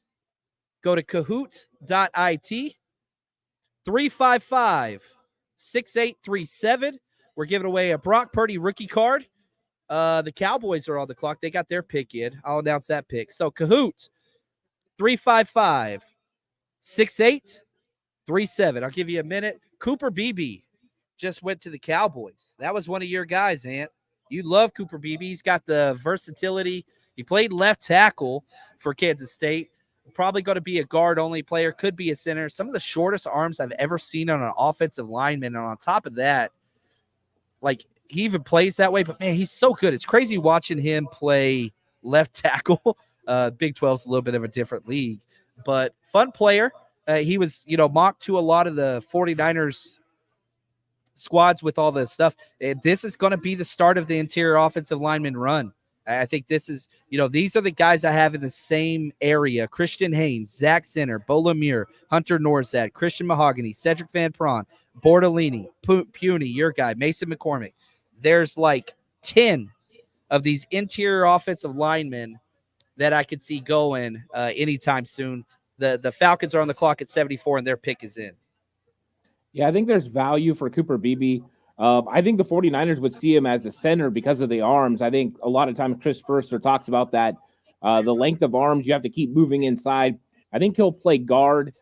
Speaker 2: Go to Kahoot.it. 355-6837. We're giving away a Brock Purdy rookie card. The Cowboys are on the clock. They got their pick in. I'll announce that pick. So Kahoot, 355-6837. I'll give you a minute. Cooper Beebe just went to the Cowboys. That was one of your guys, Ant. You love Cooper Beebe. He's got the versatility. He played left tackle for Kansas State. Probably going to be a guard-only player. Could be a center. Some of the shortest arms I've ever seen on an offensive lineman. And on top of that, like, he even plays that way. But, man, he's so good. It's crazy watching him play left tackle. Big 12's a little bit of a different league. But fun player. He was, mocked to a lot of the 49ers squads with all this stuff. This is going to be the start of the interior offensive lineman run. I think this is, these are the guys I have in the same area. Christian Haynes, Zach Sinner, Bo Lemire, Hunter Norzad, Christian Mahogany, Cedric Van Prawn, Bordolini, Puny, your guy, Mason McCormick. There's like 10 of these interior offensive linemen that I could see going anytime soon. The Falcons are on the clock at 74, and their pick is in.
Speaker 3: Yeah, I think there's value for Cooper Beebe. I think the 49ers would see him as a center because of the arms. I think a lot of times Chris Foerster talks about that. The length of arms, you have to keep moving inside. I think he'll play guard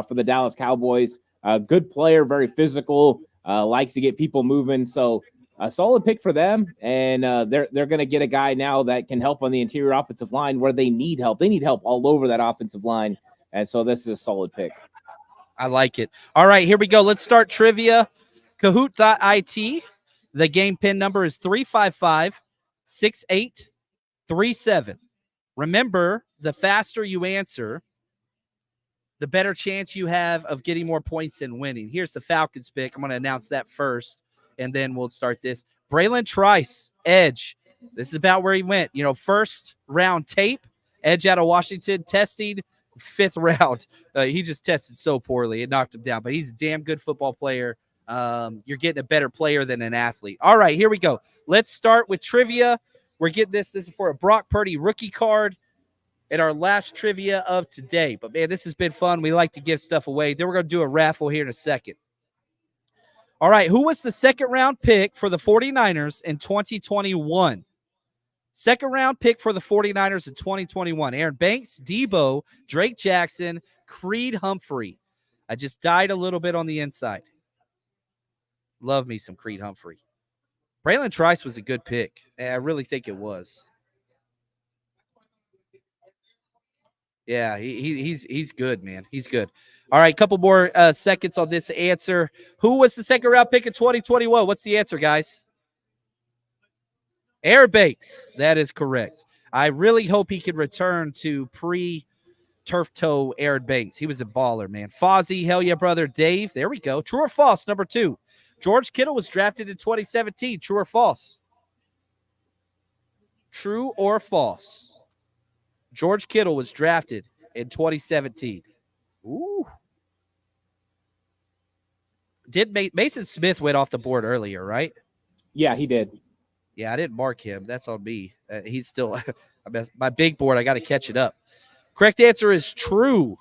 Speaker 3: for the Dallas Cowboys. Good player, very physical, likes to get people moving. So a solid pick for them. And they're going to get a guy now that can help on the interior offensive line where they need help. They need help all over that offensive line. And so this is a solid pick.
Speaker 2: I like it. All right, here we go. Let's start trivia. Kahoot.it. The game pin number is 355-6837. Remember, the faster you answer, the better chance you have of getting more points and winning. Here's the Falcons pick. I'm going to announce that first, and then we'll start this. Braylon Trice, edge. This is about where he went. First round tape, edge out of Washington, testing. 5th round. He just tested so poorly. It knocked him down, but he's a damn good football player. You're getting a better player than an athlete. All right, here we go. Let's start with trivia. We're getting this. This is for a Brock Purdy rookie card and our last trivia of today. But, man, this has been fun. We like to give stuff away. Then we're going to do a raffle here in a second. All right, who was the second-round pick for the 49ers in 2021? Second-round pick for the 49ers in 2021. Aaron Banks, Debo, Drake Jackson, Creed Humphrey. I just died a little bit on the inside. Love me some Creed Humphrey. Braylon Trice was a good pick. I really think it was. Yeah, he's good, man. He's good. All right, couple more seconds on this answer. Who was the second-round pick in 2021? What's the answer, guys? Aaron Banks. That is correct. I really hope he can return to pre-turf toe Aaron Banks. He was a baller, man. Fozzie, hell yeah, brother. Dave, there we go. True or false, number 2. George Kittle was drafted in 2017. True or false? True or false? George Kittle was drafted in 2017. Ooh. Mason Smith went off the board earlier, right?
Speaker 3: Yeah, he did.
Speaker 2: Yeah, I didn't mark him. That's on me. He's still my big board. I got to catch it up. Correct answer is true.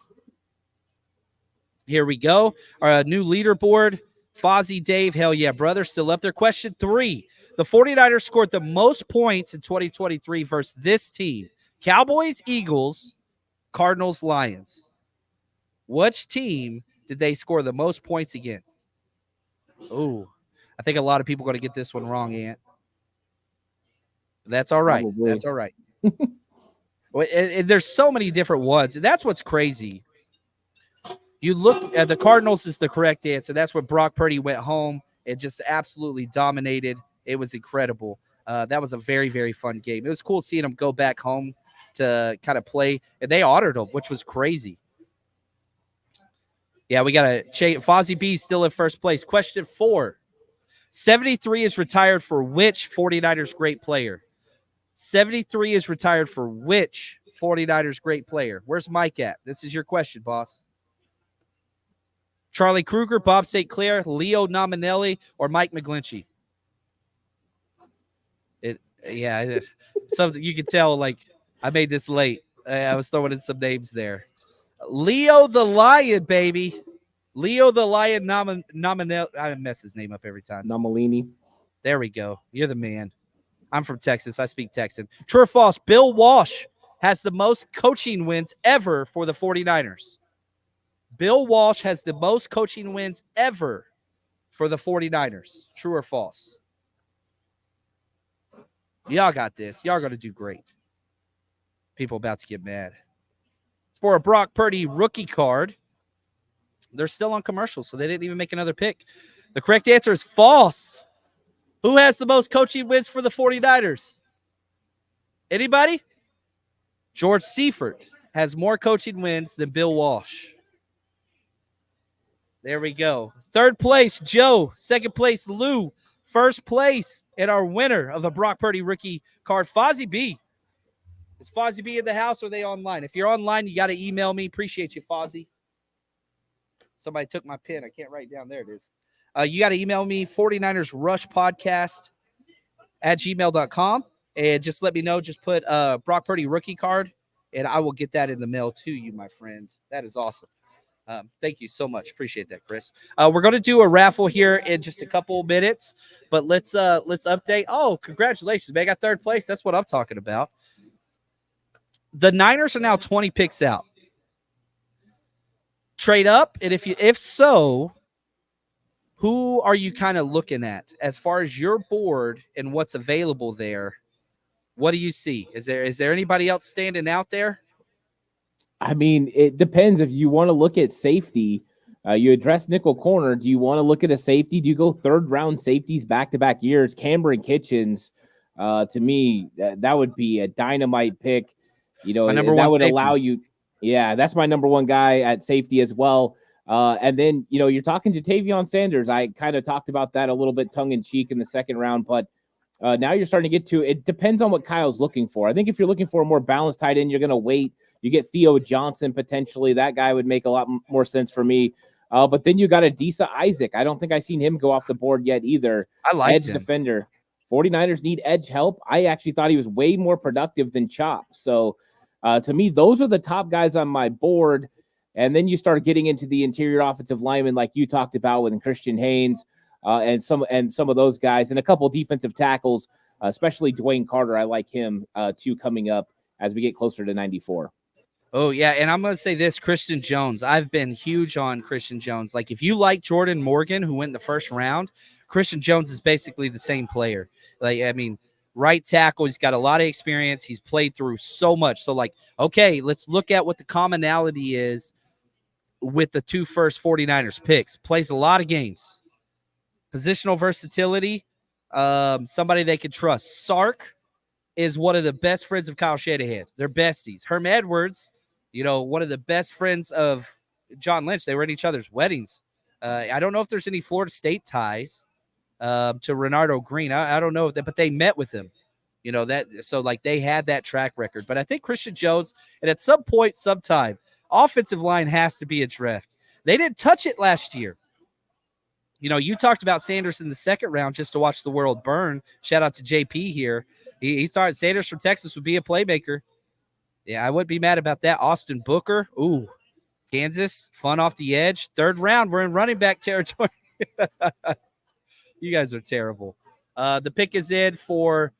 Speaker 2: Here we go. Our new leaderboard. Fozzie, Dave, hell yeah, brother. Still up there. Question 3. The 49ers scored the most points in 2023 versus this team. Cowboys, Eagles, Cardinals, Lions. Which team did they score the most points against? Ooh, I think a lot of people are going to get this one wrong, Ant. That's all right.
Speaker 3: Probably.
Speaker 2: That's all right. And there's so many different ones. And that's what's crazy. You look at the Cardinals is the correct answer. That's where Brock Purdy went home and just absolutely dominated. It was incredible. That was a very, very fun game. It was cool seeing him go back home to kind of play. And they honored him, which was crazy. Yeah, we got to change. Fozzie B still in first place. Question 4. 73 is retired for which 49ers great player? 73 is retired for which 49ers great player? Where's Mike at? This is your question, boss. Charlie Kruger, Bob St. Clair, Leo Nominelli, or Mike McGlinchey? Something you can tell, like, I made this late. I was throwing in some names there. Leo the Lion, baby. Leo the Lion Nominelli. I mess his name up every time.
Speaker 3: Nomalini.
Speaker 2: There we go. You're the man. I'm from Texas. I speak Texan. True or false? Bill Walsh has the most coaching wins ever for the 49ers. Bill Walsh has the most coaching wins ever for the 49ers? True or false? Y'all got this. Y'all are going to do great. People about to get mad. It's for a Brock Purdy rookie card. They're still on commercial, so they didn't even make another pick. The correct answer is false. Who has the most coaching wins for the 49ers? Anybody? George Seifert has more coaching wins than Bill Walsh. There we go. Third place, Joe. Second place, Lou. First place, and our winner of the Brock Purdy rookie card, Fozzie B. Is Fozzie B in the house or are they online? If you're online, you got to email me. Appreciate you, Fozzie. Somebody took my pen. I can't write down. There it is. You got to email me, 49ers Rush Podcast at gmail.com. And just let me know. Just put Brock Purdy rookie card, and I will get that in the mail to you, my friend. That is awesome. Thank you so much. Appreciate that, Chris. We're going to do a raffle here in just a couple minutes, but let's update. Oh, congratulations, man. I got third place. That's what I'm talking about. The Niners are now 20 picks out. Trade up, and if so, who are you kind of looking at as far as your board and what's available there? What do you see? Is there anybody else standing out there?
Speaker 3: I mean, it depends. If you want to look at safety, you address nickel corner. Do you want to look at a safety? Do you go third round safeties back-to-back years? Cameron Kitchens, to me, that would be a dynamite pick. You know, that would safety. Allow you. Yeah, that's my number one guy at safety as well. And then, you know, you're talking to Tavion Sanders. I kind of talked about that a little bit tongue-in-cheek in the second round, but now you're starting to get to, it depends on what Kyle's looking for. I think if you're looking for a more balanced tight end, you're going to wait. You get Theo Johnson potentially. That guy would make a lot more sense for me. But then you got Adisa Isaac. I don't think I've seen him go off the board yet either.
Speaker 2: I like
Speaker 3: edge defender. 49ers need edge help. I actually thought he was way more productive than Chop. So to me, those are the top guys on my board. And then you start getting into the interior offensive linemen like you talked about with Christian Haynes and some of those guys and a couple defensive tackles, especially Dwayne Carter. I like him too coming up as we get closer to 94.
Speaker 2: Oh, yeah, and I'm going to say this, Christian Jones. I've been huge on Christian Jones. Like, if you like Jordan Morgan, who went in the first round, Christian Jones is basically the same player. Like, I mean, right tackle, he's got a lot of experience. He's played through so much. So, like, okay, let's look at what the commonality is with the two first 49ers picks. Plays a lot of games. Positional versatility, somebody they can trust. Sark is one of the best friends of Kyle Shanahan. They're besties. Herm Edwards, you know, one of the best friends of John Lynch. They were at each other's weddings. I don't know if there's any Florida State ties to Renardo Green. I don't know, but they met with him. You know, that, so like they had that track record. But I think Christian Jones, and at some point, sometime, offensive line has to be addressed. They didn't touch it last year. You know, you talked about Sanders in the second round just to watch the world burn. Shout out to JP here. He started Sanders from Texas would be a playmaker. Yeah, I wouldn't be mad about that. Austin Booker. Ooh, Kansas, fun off the edge. Third round, we're in running back territory. You guys are terrible. The pick is in for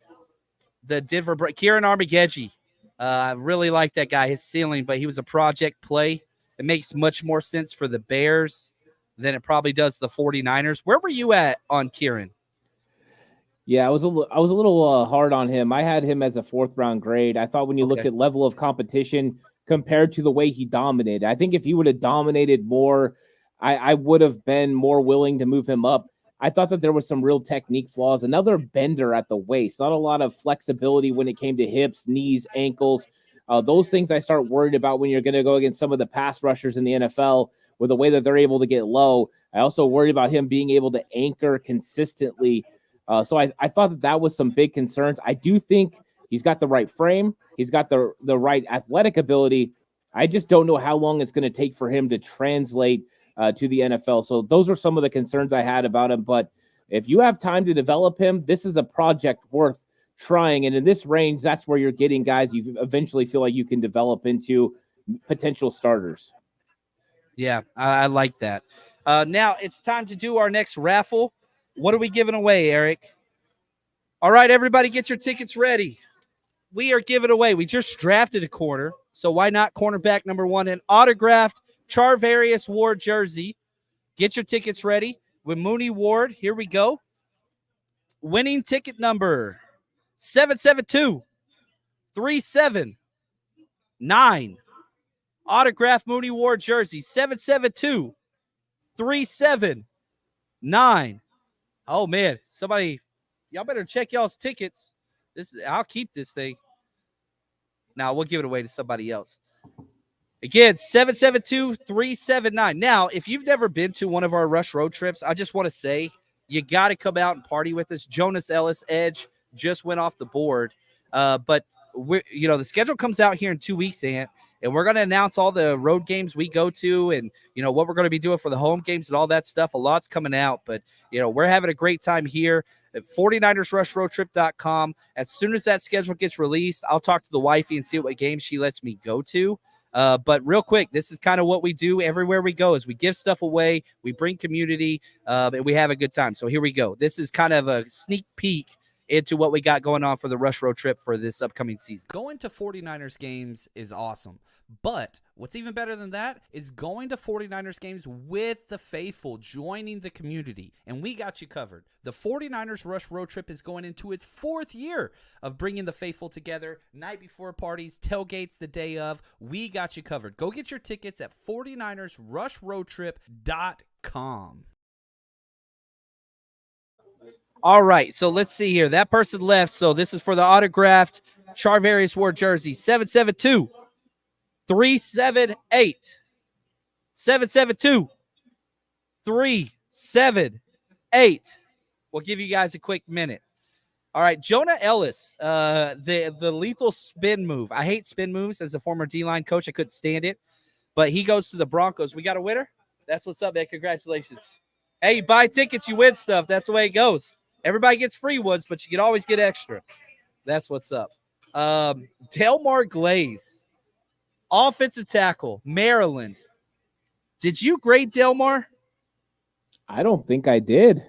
Speaker 2: the Denver. Kieran Armageddon. I really like that guy, his ceiling, but he was a project play. It makes much more sense for the Bears than it probably does the 49ers. Where were you at on Kieran?
Speaker 3: Yeah, I was a little hard on him. I had him as a fourth round grade. I thought when you look at level of competition compared to the way he dominated, I think if he would have dominated more, I would have been more willing to move him up. I thought that there was some real technique flaws. Another bender at the waist, not a lot of flexibility when it came to hips, knees, ankles. Those things I start worried about when you're going to go against some of the pass rushers in the NFL with the way that they're able to get low. I also worried about him being able to anchor consistently. So I thought that was some big concerns. I do think he's got the right frame. He's got the right athletic ability. I just don't know how long it's going to take for him to translate to the NFL. So those are some of the concerns I had about him. But if you have time to develop him, this is a project worth trying. And in this range, that's where you're getting guys you eventually feel like you can develop into potential starters.
Speaker 2: Yeah, I like that. Now it's time to do our next raffle. What are we giving away, Eric? All right, everybody get your tickets ready. We are giving away. We just drafted a corner, so why not cornerback number 1, an autographed Charvarius Ward jersey. Get your tickets ready. with Mooney Ward. Here we go. Winning ticket number 772-379. Autograph Mooney Ward jersey 772-379. Oh man, somebody, y'all better check y'all's tickets. I'll keep this thing. Now we'll give it away to somebody else. Again, 772-379. Now, if you've never been to one of our Rush road trips, I just want to say you got to come out and party with us. Jonas Ellis Edge just went off the board, but the schedule comes out here in 2 weeks, and we're going to announce all the road games we go to, and what we're going to be doing for the home games and all that stuff. A lot's coming out, but we're having a great time here at 49ersrushroadtrip.com. As soon as that schedule gets released, I'll talk to the wifey and see what games she lets me go to. But real quick, this is kind of what we do everywhere we go is we give stuff away, we bring community, and we have a good time. So here we go. This is kind of a sneak peek into what we got going on for the Rush Road Trip for this upcoming season.
Speaker 7: Going to 49ers games is awesome, but what's even better than that is going to 49ers games with the faithful, joining the community, and we got you covered. The 49ers Rush Road Trip is going into its 4th year of bringing the faithful together, night before parties, tailgates the day of. We got you covered. Go get your tickets at 49ersrushroadtrip.com.
Speaker 2: All right, so let's see here. That person left, so this is for the autographed Charvarius Ward jersey. 772-378. 772-378. We'll give you guys a quick minute. All right, Jonah Ellis, the lethal spin move. I hate spin moves. As a former D-line coach, I couldn't stand it. But he goes to the Broncos. We got a winner? That's what's up, man. Congratulations. Hey, you buy tickets, you win stuff. That's the way it goes. Everybody gets free ones, but you can always get extra. That's what's up. Delmar Glaze, offensive tackle, Maryland. Did you grade Delmar?
Speaker 3: I don't think I did.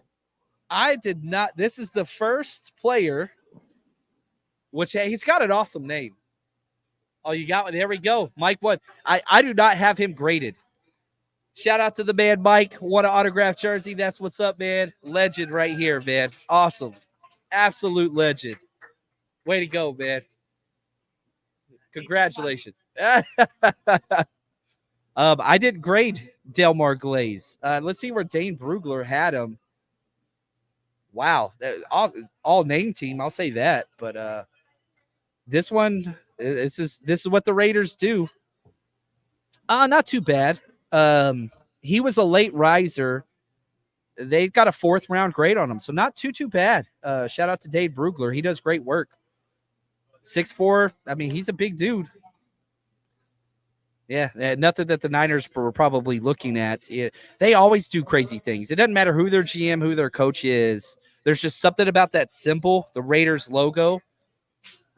Speaker 2: I did not. This is the first player, which he's got an awesome name. Oh, you got one. There we go. Mike won. I do not have him graded. Shout out to the man, Mike. Won an autographed jersey. That's what's up, man. Legend right here, man. Awesome. Absolute legend. Way to go, man. Congratulations. I didn't grade Delmar Glaze. Let's see where Dane Brugler had him. Wow. All name team, I'll say that. But this one, this is what the Raiders do. Not too bad. He was a late riser. They've got a 4th round grade on him, so not too bad. Shout out to Dave Brugler. He does great work. 6'4". I mean, he's a big dude. Yeah, nothing that the Niners were probably looking at. They always do crazy things. It doesn't matter who their GM, who their coach is. There's just something about that symbol, the Raiders logo,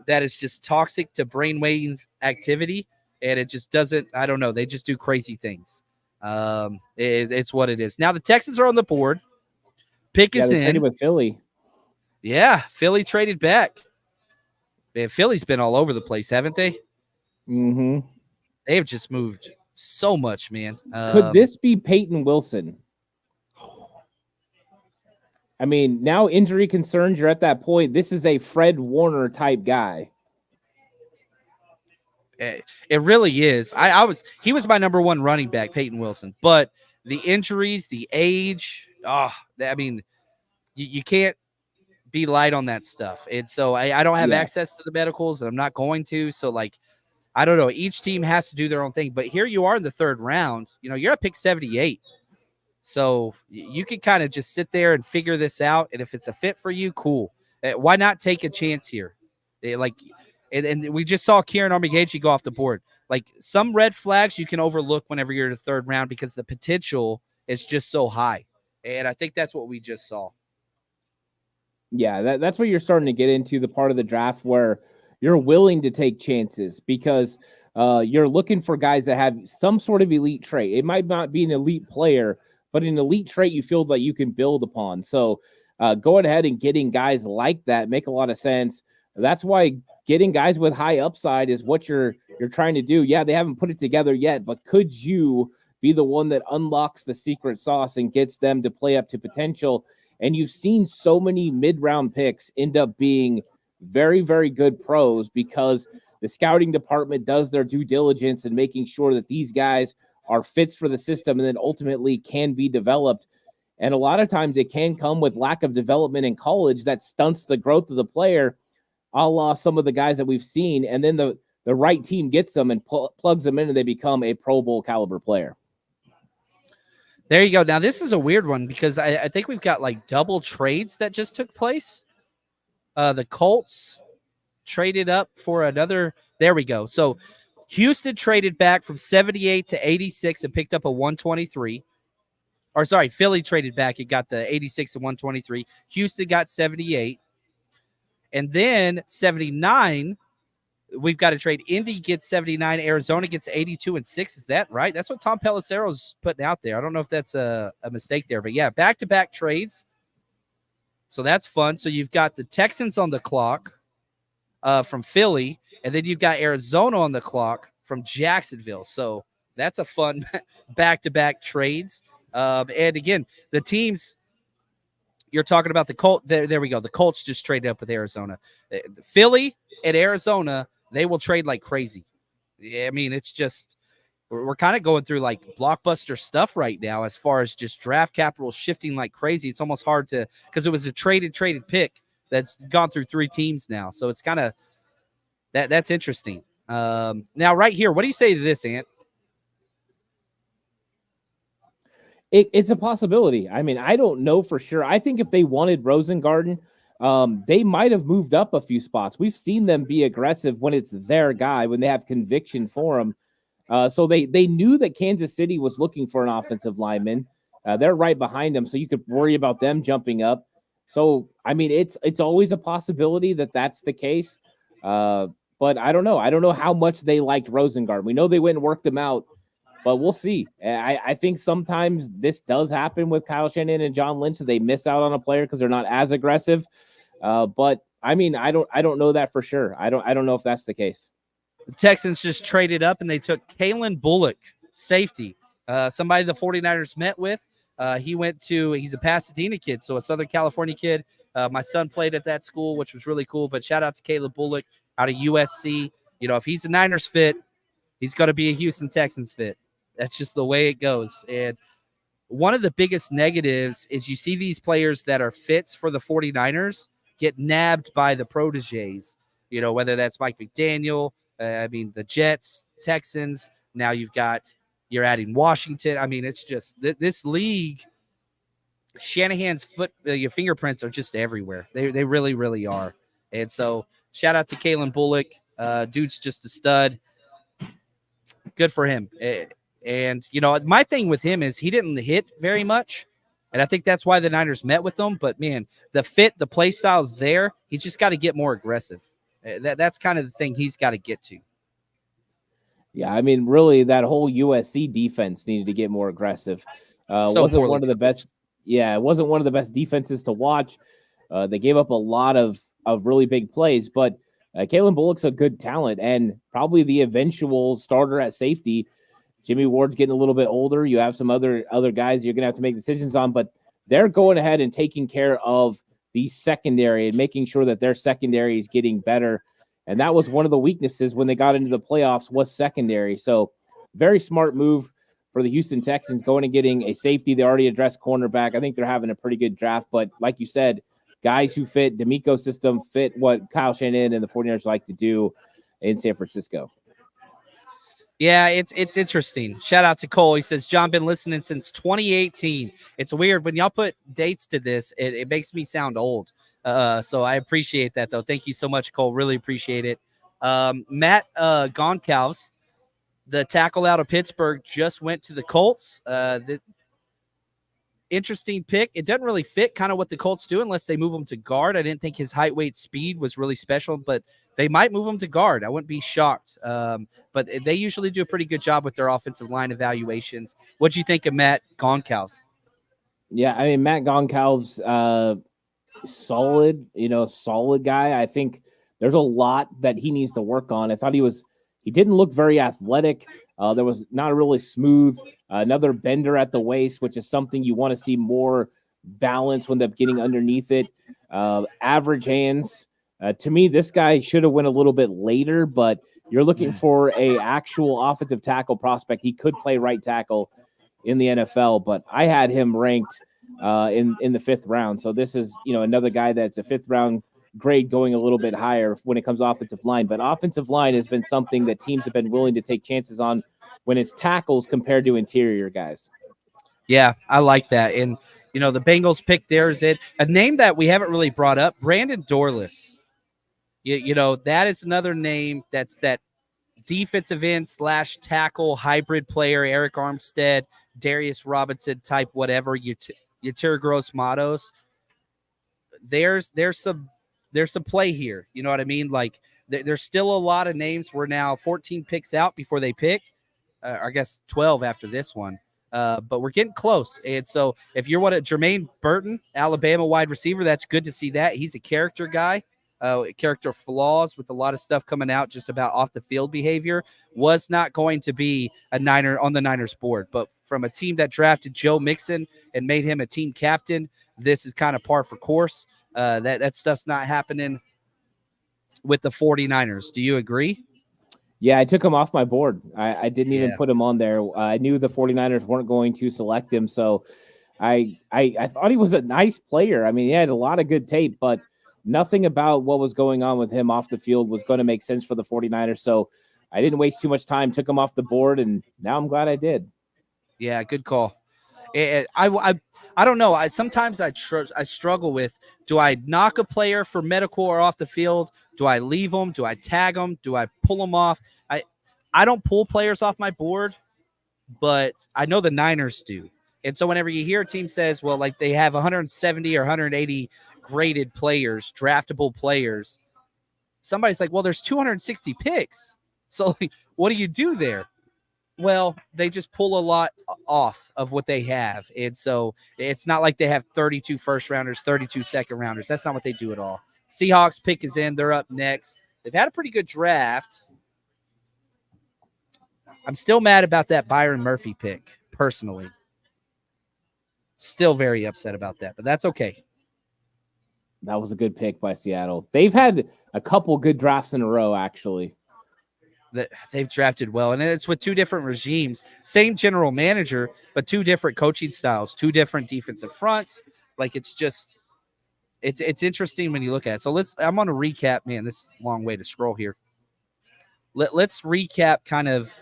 Speaker 2: that is just toxic to brainwave activity. And it just doesn't, I don't know. They just do crazy things. It's what it is. Now the Texans are on the board. Pick is in.
Speaker 3: Traded with Philly.
Speaker 2: Yeah, Philly traded back. Man, Philly's been all over the place, haven't they?
Speaker 3: Mm-hmm.
Speaker 2: They've just moved so much, man.
Speaker 3: Could this be Peyton Wilson? I mean, now injury concerns, you're at that point. This is a Fred Warner type guy.
Speaker 2: It really is. He was my number 1 running back, Peyton Wilson. But the injuries, the age, I mean, you can't be light on that stuff. And so I don't have access to the medicals, and I'm not going to. So, I don't know. Each team has to do their own thing. But here you are in the 3rd round. You're at pick 78. So you can kind of just sit there and figure this out. And if it's a fit for you, cool. Why not take a chance here? And we just saw Kieran Armigage go off the board. Some red flags you can overlook whenever you're in the 3rd round because the potential is just so high. And I think that's what we just saw.
Speaker 3: Yeah, that's what you're starting to get into, the part of the draft where you're willing to take chances because you're looking for guys that have some sort of elite trait. It might not be an elite player, but an elite trait you feel like you can build upon. So going ahead and getting guys like that make a lot of sense. That's why getting guys with high upside is what you're trying to do. Yeah, they haven't put it together yet, but could you be the one that unlocks the secret sauce and gets them to play up to potential. And you've seen so many mid-round picks end up being very, very good pros because the scouting department does their due diligence in making sure that these guys are fits for the system and then ultimately can be developed. And a lot of times it can come with lack of development in college that stunts the growth of the player, a la some of the guys that we've seen. And then the right team gets them and plugs them in and they become a Pro Bowl caliber player.
Speaker 2: There you go. Now, this is a weird one because I think we've got like double trades that just took place. The Colts traded up for another. There we go. So Houston traded back from 78 to 86 and picked up a 123. Or sorry, Philly traded back and got the 86 to 123. Houston got 78. And then 79, we've got to trade. Indy gets 79. Arizona gets 82 and 6. Is that right? That's what Tom Pelissero's putting out there. I don't know if that's a mistake there. But, yeah, back-to-back trades. So that's fun. So you've got the Texans on the clock from Philly, and then you've got Arizona on the clock from Jacksonville. So that's a fun back-to-back trades. And, again, the teams you're talking about, the Colts. There we go. The Colts just traded up with Arizona. Philly and Arizona, they will trade like crazy. I mean, it's just we're kind of going through like blockbuster stuff right now as far as just draft capital shifting like crazy. It's almost hard to because it was a traded pick that's gone through 3 teams now. So it's kind of that's interesting. Now, right here, what do you say to this, Ant?
Speaker 3: It's a possibility. I mean, I don't know for sure. I think if they wanted Rosengarten, they might have moved up a few spots. We've seen them be aggressive when it's their guy, when they have conviction for him. So they knew that Kansas City was looking for an offensive lineman. They're right behind them, so you could worry about them jumping up. So, I mean, it's always a possibility that that's the case. But I don't know. I don't know how much they liked Rosengarten. We know they went and worked them out. But we'll see. I think sometimes this does happen with Kyle Shanahan and John Lynch. So they miss out on a player because they're not as aggressive. But I mean, I don't know that for sure. I don't know if that's the case.
Speaker 2: The Texans just traded up and they took Kalen Bullock, safety. Somebody the 49ers met with. He's a Pasadena kid, so a Southern California kid. My son played at that school, which was really cool. But shout out to Caleb Bullock out of USC. You know, if he's a Niners fit, he's going to be a Houston Texans fit. That's just the way it goes. And one of the biggest negatives is you see these players that are fits for the 49ers get nabbed by the proteges, you know, whether that's Mike McDaniel, the Jets, Texans. Now you're adding Washington. I mean, it's just this league, Shanahan's your fingerprints are just everywhere. They really, really are. And so shout out to Kalen Bullock. Dude's just a stud. Good for him. And, you know, my thing with him is he didn't hit very much. And I think that's why the Niners met with him. But, man, the fit, the play style's there. He's just got to get more aggressive. That's kind of the thing he's got to get to.
Speaker 3: Yeah, I mean, really, that whole USC defense needed to get more aggressive. Wasn't one of the best. Yeah, it wasn't one of the best defenses to watch. They gave up a lot of really big plays, but Kalen Bullock's a good talent and probably the eventual starter at safety. Jimmy Ward's getting a little bit older. You have some other guys you're going to have to make decisions on, but they're going ahead and taking care of the secondary and making sure that their secondary is getting better. And that was one of the weaknesses when they got into the playoffs was secondary. So very smart move for the Houston Texans going and getting a safety. They already addressed cornerback. I think they're having a pretty good draft, but like you said, guys who fit D'Amico's system, fit what Kyle Shanahan and the 49ers like to do in San Francisco.
Speaker 2: Yeah, it's interesting. Shout out to Cole. He says, John, been listening since 2018. It's weird. When y'all put dates to this, it makes me sound old. So I appreciate that, though. Thank you so much, Cole. Really appreciate it. Matt Goncalves, the tackle out of Pittsburgh, just went to the Colts. Interesting pick. It doesn't really fit kind of what the Colts do unless they move him to guard. I didn't think his height, weight, speed was really special, but they might move him to guard. I wouldn't be shocked. But they usually do a pretty good job with their offensive line evaluations. What'd you think of Matt Goncalves?
Speaker 3: Yeah, I mean, Matt Goncalves, solid guy. I think there's a lot that he needs to work on. I thought he didn't look very athletic. There was not a really smooth Another bender at the waist, which is something you want to see more balance when they're getting underneath it. Average hands. To me, this guy should have went a little bit later, but you're looking for a actual offensive tackle prospect. He could play right tackle in the NFL, but I had him ranked in the 5th round. So this is, another guy that's a 5th round grade going a little bit higher when it comes to offensive line. But offensive line has been something that teams have been willing to take chances on when it's tackles compared to interior guys.
Speaker 2: Yeah, I like that. And, the Bengals pick theirs. A name that we haven't really brought up, Brandon Dorless. That is another name that's that defensive end / tackle hybrid player, Eric Armstead, Darius Robinson type, whatever, Yetur Gross-Matos. There's some play here. You know what I mean? Like there's still a lot of names. We're now 14 picks out before they pick. I guess 12 after this one. But we're getting close. And so if you're Jermaine Burton, Alabama wide receiver, that's good to see that. He's a character guy. Character flaws with a lot of stuff coming out just about off the field behavior, was not going to be a Niner on the Niners board. But from a team that drafted Joe Mixon and made him a team captain, this is kind of par for course. That stuff's not happening with the 49ers. Do you agree?
Speaker 3: Yeah, I took him off my board. I didn't even put him on there. I knew the 49ers weren't going to select him, so I thought he was a nice player. I mean, he had a lot of good tape, but nothing about what was going on with him off the field was going to make sense for the 49ers. So I didn't waste too much time, took him off the board, and now I'm glad I did.
Speaker 2: Yeah, good call. I don't know. Sometimes I struggle with, do I knock a player for medical or off the field? Do I leave them? Do I tag them? Do I pull them off? I don't pull players off my board, but I know the Niners do. And so whenever you hear a team says, well, like they have 170 or 180 graded players, draftable players, somebody's like, well, there's 260 picks. So like, what do you do there? Well, they just pull a lot off of what they have. And so it's not like they have 32 first rounders, 32 second rounders. That's not what they do at all. Seahawks pick is in. They're up next. They've had a pretty good draft. I'm still mad about that Byron Murphy pick, personally. Still very upset about that, but that's okay.
Speaker 3: That was a good pick by Seattle. They've had a couple good drafts in a row, actually.
Speaker 2: That they've drafted well, and it's with two different regimes, same general manager, but two different coaching styles, two different defensive fronts. Like it's interesting when you look at it. So I'm going to recap. Man, this is a long way to scroll here. Let's recap kind of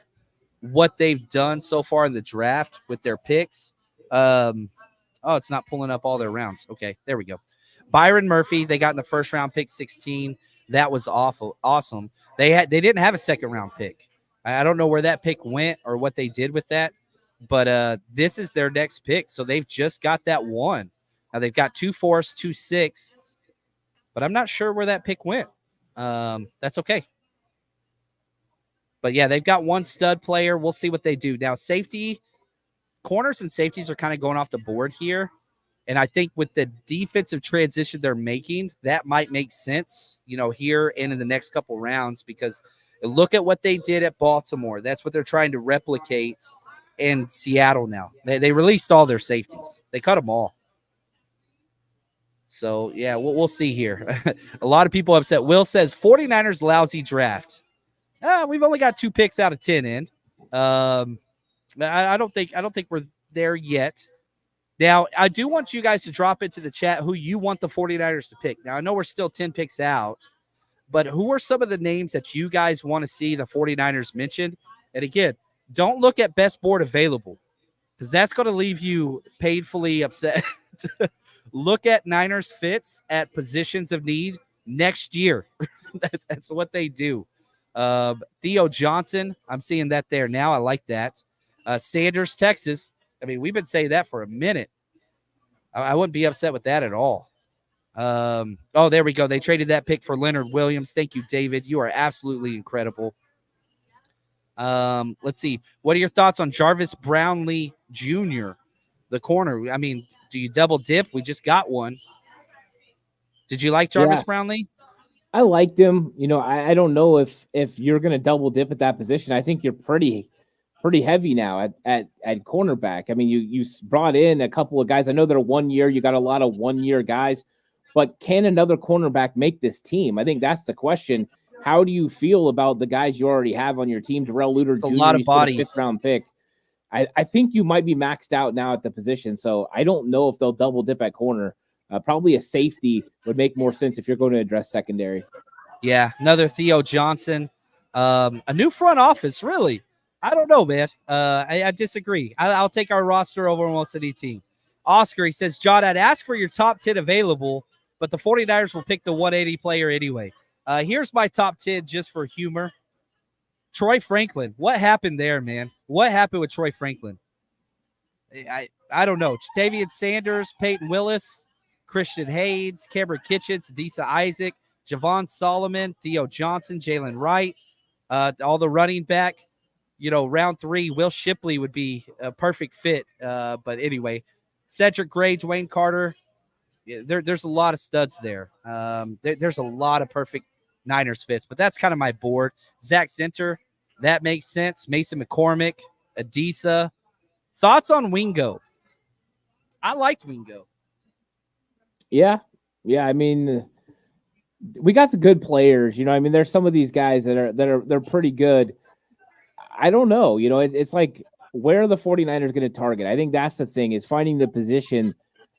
Speaker 2: what they've done so far in the draft with their picks. It's not pulling up all their rounds. Okay, there we go. Byron Murphy, they got in the first round, pick 16. That was awesome. They didn't have a second round pick. I don't know where that pick went or what they did with that, but this is their next pick. So they've just got that one. Now they've got 2 4s, 2 6s, but I'm not sure where that pick went. That's okay. But yeah, they've got one stud player. We'll see what they do. Now, corners and safeties are kind of going off the board here. And I think with the defensive transition they're making, that might make sense, here and in the next couple rounds, because look at what they did at Baltimore. That's what they're trying to replicate in Seattle now. They released all their safeties. They cut them all. So, yeah, we'll see here. A lot of people upset. Will says 49ers lousy draft. We've only got 2 picks out of 10 in. I don't think we're there yet. Now, I do want you guys to drop into the chat who you want the 49ers to pick. Now, I know we're still 10 picks out, but who are some of the names that you guys want to see the 49ers mentioned? And again, don't look at best board available, because that's going to leave you painfully upset. Look at Niners fits at positions of need next year. That's what they do. Theo Johnson, I'm seeing that there now. I like that. Sanders, Texas. I mean, we've been saying that for a minute. I wouldn't be upset with that at all. There we go. They traded that pick for Leonard Williams. Thank you, David. You are absolutely incredible. Let's see. What are your thoughts on Jarvis Brownlee Jr., the corner? I mean, do you double dip? We just got one. Did you like Jarvis Brownlee?
Speaker 3: I liked him. I don't know if you're going to double dip at that position. I think you're pretty pretty heavy now at cornerback. I mean, you brought in a couple of guys. I know they're 1 year. You got a lot of 1 year guys, but can another cornerback make this team? I think that's the question. How do you feel about the guys you already have on your team? Darrell Luter
Speaker 2: It's a
Speaker 3: Jr.,
Speaker 2: lot of
Speaker 3: he's still a
Speaker 2: bodies.
Speaker 3: 5th-round pick. I think you might be maxed out now at the position, so I don't know if they'll double dip at corner. Probably a safety would make more sense if you're going to address secondary.
Speaker 2: Yeah, another Theo Johnson. A new front office, really. I don't know, man. I disagree. I'll take our roster over almost any team. Oscar, he says, John, I'd ask for your top 10 available, but the 49ers will pick the 180 player anyway. Here's my top 10 just for humor. Troy Franklin. What happened there, man? What happened with Troy Franklin? I don't know. Jatavian Sanders, Peyton Willis, Christian Hayes, Cameron Kitchens, Disa Isaac, Javon Solomon, Theo Johnson, Jalen Wright, all the running back. Round 3, Will Shipley would be a perfect fit. But anyway, Cedric Gray, Dwayne Carter. There's a lot of studs there. There's a lot of perfect Niners fits, but that's kind of my board. Zach Zinter, that makes sense. Mason McCormick, Adisa. Thoughts on Wingo? I liked Wingo.
Speaker 3: Yeah. I mean, we got some good players. I mean, there's some of these guys they're pretty good. I don't know. It's like, where are the 49ers going to target? I think that's the thing, is finding the position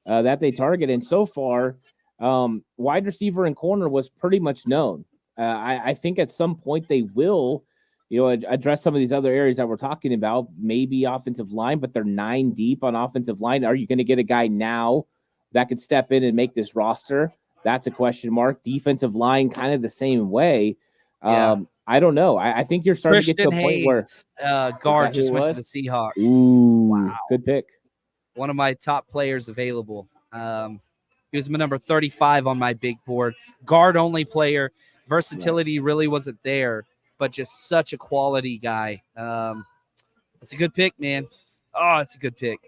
Speaker 3: that they target. And so far, wide receiver and corner was pretty much known. I think at some point they will, address some of these other areas that we're talking about, maybe offensive line, but they're 9 deep on offensive line. Are you going to get a guy now that could step in and make this roster? That's a question mark. Defensive line, kind of the same way.
Speaker 2: Yeah.
Speaker 3: I don't know. I think you're starting
Speaker 2: Christian
Speaker 3: to get to a point where
Speaker 2: guard just went to the Seahawks.
Speaker 3: Ooh,
Speaker 2: wow.
Speaker 3: Good pick.
Speaker 2: One of my top players available. He was my number 35 on my big board. Guard only player. Versatility really wasn't there, but just such a quality guy. It's a good pick, man. Oh, it's a good pick.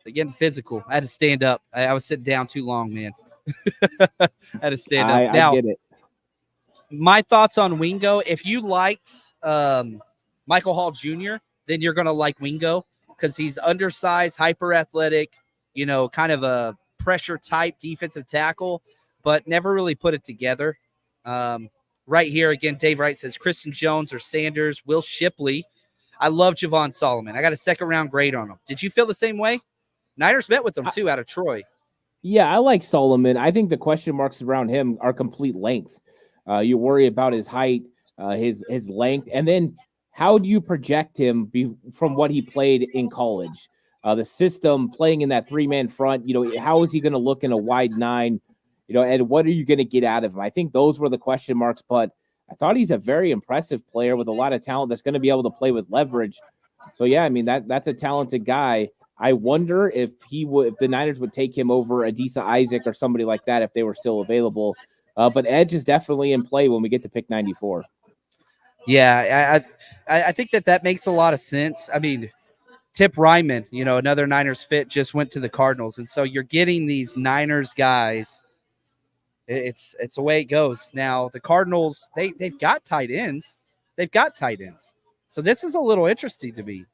Speaker 2: Again, physical. I had to stand up. I was sitting down too long, man. I had to stand up. Now,
Speaker 3: I get it.
Speaker 2: My thoughts on Wingo, if you liked Michael Hall Jr., then you're going to like Wingo because he's undersized, hyper athletic, kind of a pressure type defensive tackle, but never really put it together. Right here, again, Dave Wright says Christian Jones or Sanders, Will Shipley. I love Javon Solomon. I got a 2nd-round grade on him. Did you feel the same way? Niners met with him, too, out of Troy.
Speaker 3: Yeah, I like Solomon. I think the question marks around him are complete length. You worry about his height, his length, and then how do you project him from what he played in college? The system, playing in that 3-man front, how is he going to look in a wide 9? And what are you going to get out of him? I think those were the question marks, but I thought he's a very impressive player with a lot of talent that's going to be able to play with leverage. So, yeah, I mean, that's a talented guy. I wonder if the Niners would take him over Adisa Isaac or somebody like that if they were still available. But edge is definitely in play when we get to pick 94.
Speaker 2: Yeah, I think that makes a lot of sense. I mean, Tip Ryman, another Niners fit, just went to the Cardinals. And so you're getting these Niners guys. It's the way it goes. Now, the Cardinals, they've got tight ends. So this is a little interesting to me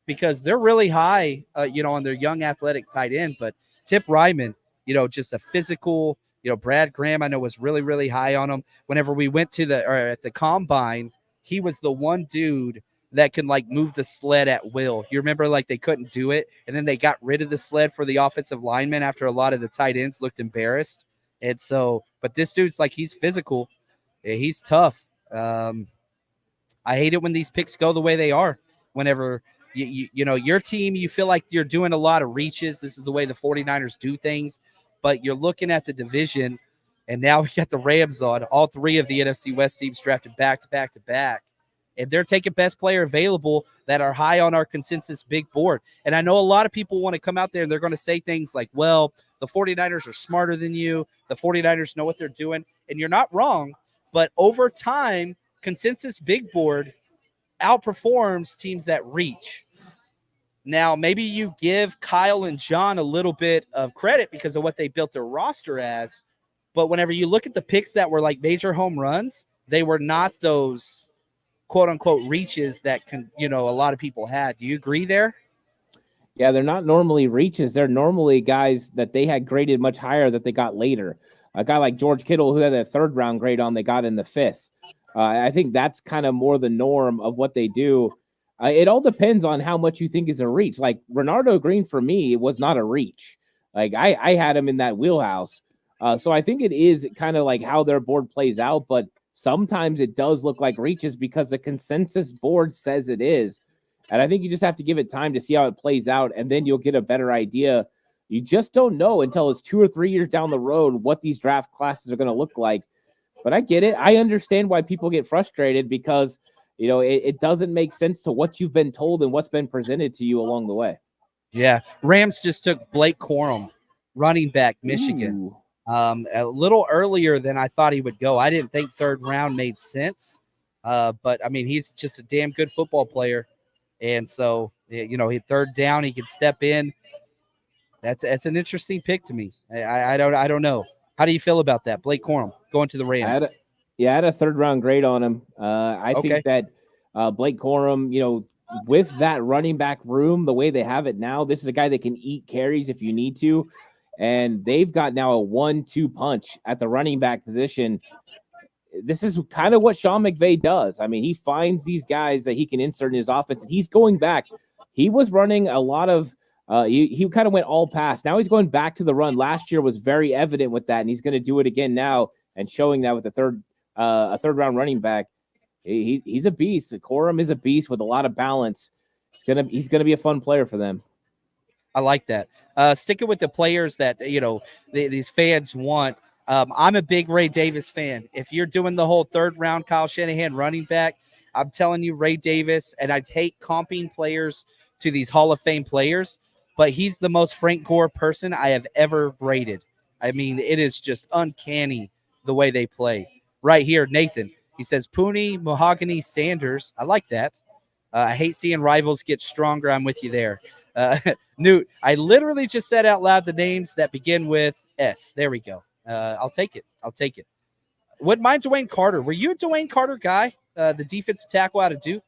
Speaker 2: because they're really high, on their young athletic tight end. But Tip Ryman, just a physical, Brad Graham, I know, was really, really high on him. Whenever we went at the combine, he was the one dude that can move the sled at will. You remember they couldn't do it, and then they got rid of the sled for the offensive linemen after a lot of the tight ends looked embarrassed. And so, but this dude's he's physical. He's tough. I hate it when these picks go the way they are. Whenever your team, you feel like you're doing a lot of reaches. This is the way the 49ers do things, but you're looking at the division, and now we got the Rams on. All 3 of the NFC West teams drafted back to back to back. And they're taking best player available that are high on our consensus big board. And I know a lot of people want to come out there and they're going to say things like, well, the 49ers are smarter than you. The 49ers know what they're doing. And you're not wrong. But over time, consensus big board outperforms teams that reach. Now, maybe you give Kyle and John a little bit of credit because of what they built their roster as. But whenever you look at the picks that were major home runs, they were not those quote unquote reaches that a lot of people had. Do you agree there?
Speaker 3: Yeah, they're not normally reaches. They're normally guys that they had graded much higher that they got later. A guy like George Kittle, who had a 3rd round grade on, they got in the 5th. I think that's kind of more the norm of what they do. It all depends on how much you think is a reach. Like Renardo Green for me was not a reach. Like I had him in that wheelhouse. So I think it is kind of like how their board plays out, but sometimes it does look like reaches because the consensus board says it is. And I think you just have to give it time to see how it plays out, and then you'll get a better idea. You just don't know until it's 2 or 3 years down the road what these draft classes are going to look like. But I get it. I understand why people get frustrated because, it doesn't make sense to what you've been told and what's been presented to you along the way.
Speaker 2: Yeah. Rams just took Blake Corum, running back, Michigan. A little earlier than I thought he would go. I didn't think 3rd round made sense. But, I mean, he's just a damn good football player. And so, he 3rd down, he can step in. That's an interesting pick to me. I don't know. How do you feel about that? Blake Corum going to the Rams.
Speaker 3: I had a 3rd round grade on him. I think that Blake Corum, with that running back room, the way they have it now, this is a guy that can eat carries if you need to. And they've got now a 1-2 punch at the running back position. This is kind of what Sean McVay does. I mean, he finds these guys that he can insert in his offense, and he's going back. He was running a lot of he kind of went all pass. Now he's going back to the run. Last year was very evident with that, and he's going to do it again now and showing that with a 3rd round running back. He's a beast. Corum is a beast with a lot of balance. He's gonna be a fun player for them.
Speaker 2: I like that. Sticking with the players that these fans want. I'm a big Ray Davis fan. If you're doing the whole 3rd round Kyle Shanahan running back, I'm telling you, Ray Davis, and I hate comping players to these Hall of Fame players, but he's the most Frank Gore person I have ever rated. I mean, it is just uncanny the way they play. Right here, Nathan, he says, Pooney, Mahogany, Sanders. I like that. I hate seeing rivals get stronger. I'm with you there. Newt, I literally just said out loud the names that begin with S. There we go. I'll take it. Wouldn't mind Dwayne Carter. Were you a Dwayne Carter guy, the defensive tackle out of Duke?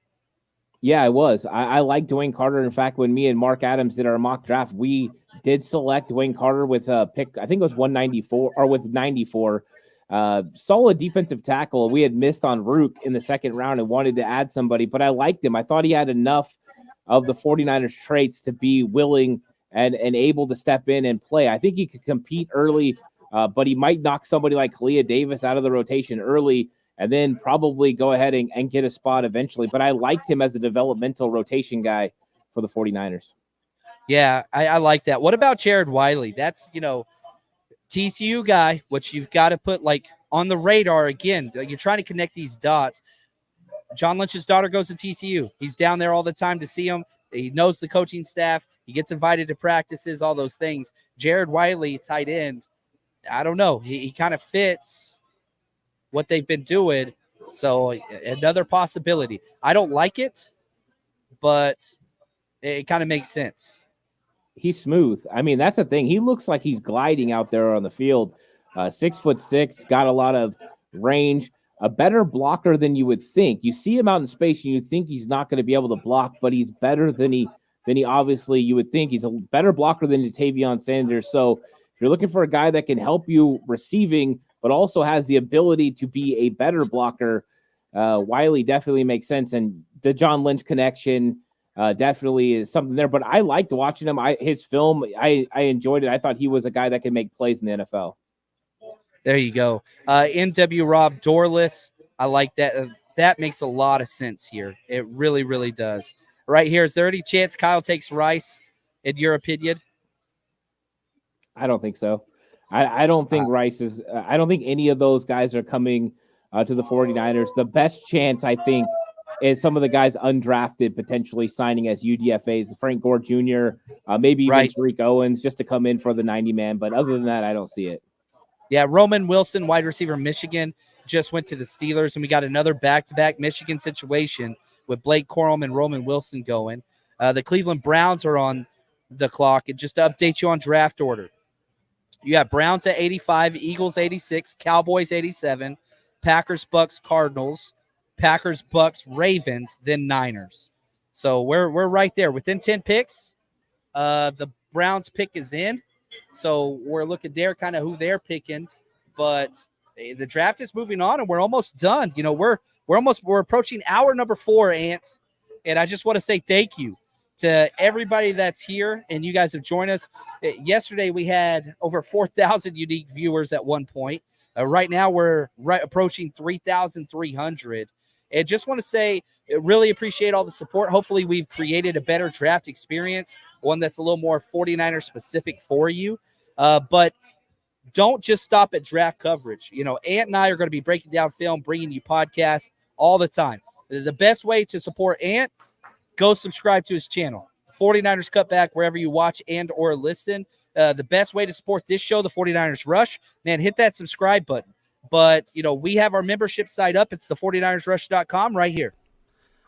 Speaker 3: Yeah, I was. I like Dwayne Carter. In fact, when me and Mark Adams did our mock draft, we did select Dwayne Carter with a pick. I think it was 194 or with 94. Solid defensive tackle. We had missed on Rook in the 2nd round and wanted to add somebody, but I liked him. I thought he had enough of the 49ers traits to be willing and able to step in and play. I think he could compete early, but he might knock somebody like Kalia Davis out of the rotation early and then probably go ahead and get a spot eventually. But I liked him as a developmental rotation guy for the 49ers.
Speaker 2: Yeah, I like that. What about Jared Wiley? That's, TCU guy, which you've got to put on the radar again. You're trying to connect these dots. John Lynch's daughter goes to TCU. He's down there all the time to see him. He knows the coaching staff. He gets invited to practices, all those things. Jared Wiley, tight end, I don't know. He kind of fits what they've been doing. So another possibility. I don't like it, but it kind of makes sense.
Speaker 3: He's smooth. I mean, that's the thing. He looks like he's gliding out there on the field. 6'6", got a lot of range, a better blocker than you would think. You see him out in space and you think he's not going to be able to block, but he's better than he obviously you would think. He's a better blocker than Jatavion Sanders. So if you're looking for a guy that can help you receiving, but also has the ability to be a better blocker, Wiley definitely makes sense. And the John Lynch connection definitely is something there. But I liked watching him. His film, I enjoyed it. I thought he was a guy that can make plays in the NFL.
Speaker 2: There you go. NW Rob Dorless. I like that. That makes a lot of sense here. It really, really does. Right here, is there any chance Kyle takes Rice, in your opinion?
Speaker 3: I don't think so. I don't think Rice is I don't think any of those guys are coming to the 49ers. The best chance, I think, is some of the guys undrafted potentially signing as UDFAs. Frank Gore Jr., maybe even Tariq Owens, just to come in for the 90-man. But other than that, I don't see it.
Speaker 2: Yeah, Roman Wilson, wide receiver, Michigan, just went to the Steelers, and we got another back-to-back Michigan situation with Blake Corum and Roman Wilson going. The Cleveland Browns are on the clock. And just to update you on draft order, you got Browns at 85, Eagles 86, Cowboys 87, Packers, Bucks, Cardinals. Packers, Bucks, Ravens, then Niners. So we're right there within 10 picks. The Browns pick is in. So we're looking there kind of who they're picking, but the draft is moving on and we're almost done. You know, we're approaching hour number 4, Ant. And I just want to say thank you to everybody that's here and you guys have joined us. Yesterday we had over 4,000 unique viewers at one point. Right now we're approaching 3,300. And just want to say, really appreciate all the support. Hopefully we've created a better draft experience, one that's a little more 49er specific for you. But don't just stop at draft coverage. You know, Ant and I are going to be breaking down film, bringing you podcasts all the time. The best way to support Ant, go subscribe to his channel. 49ers Cutback, wherever you watch and or listen. The best way to support this show, the 49ers Rush, man, hit that subscribe button. But, you know, we have our membership site up. It's the 49ersrush.com right here.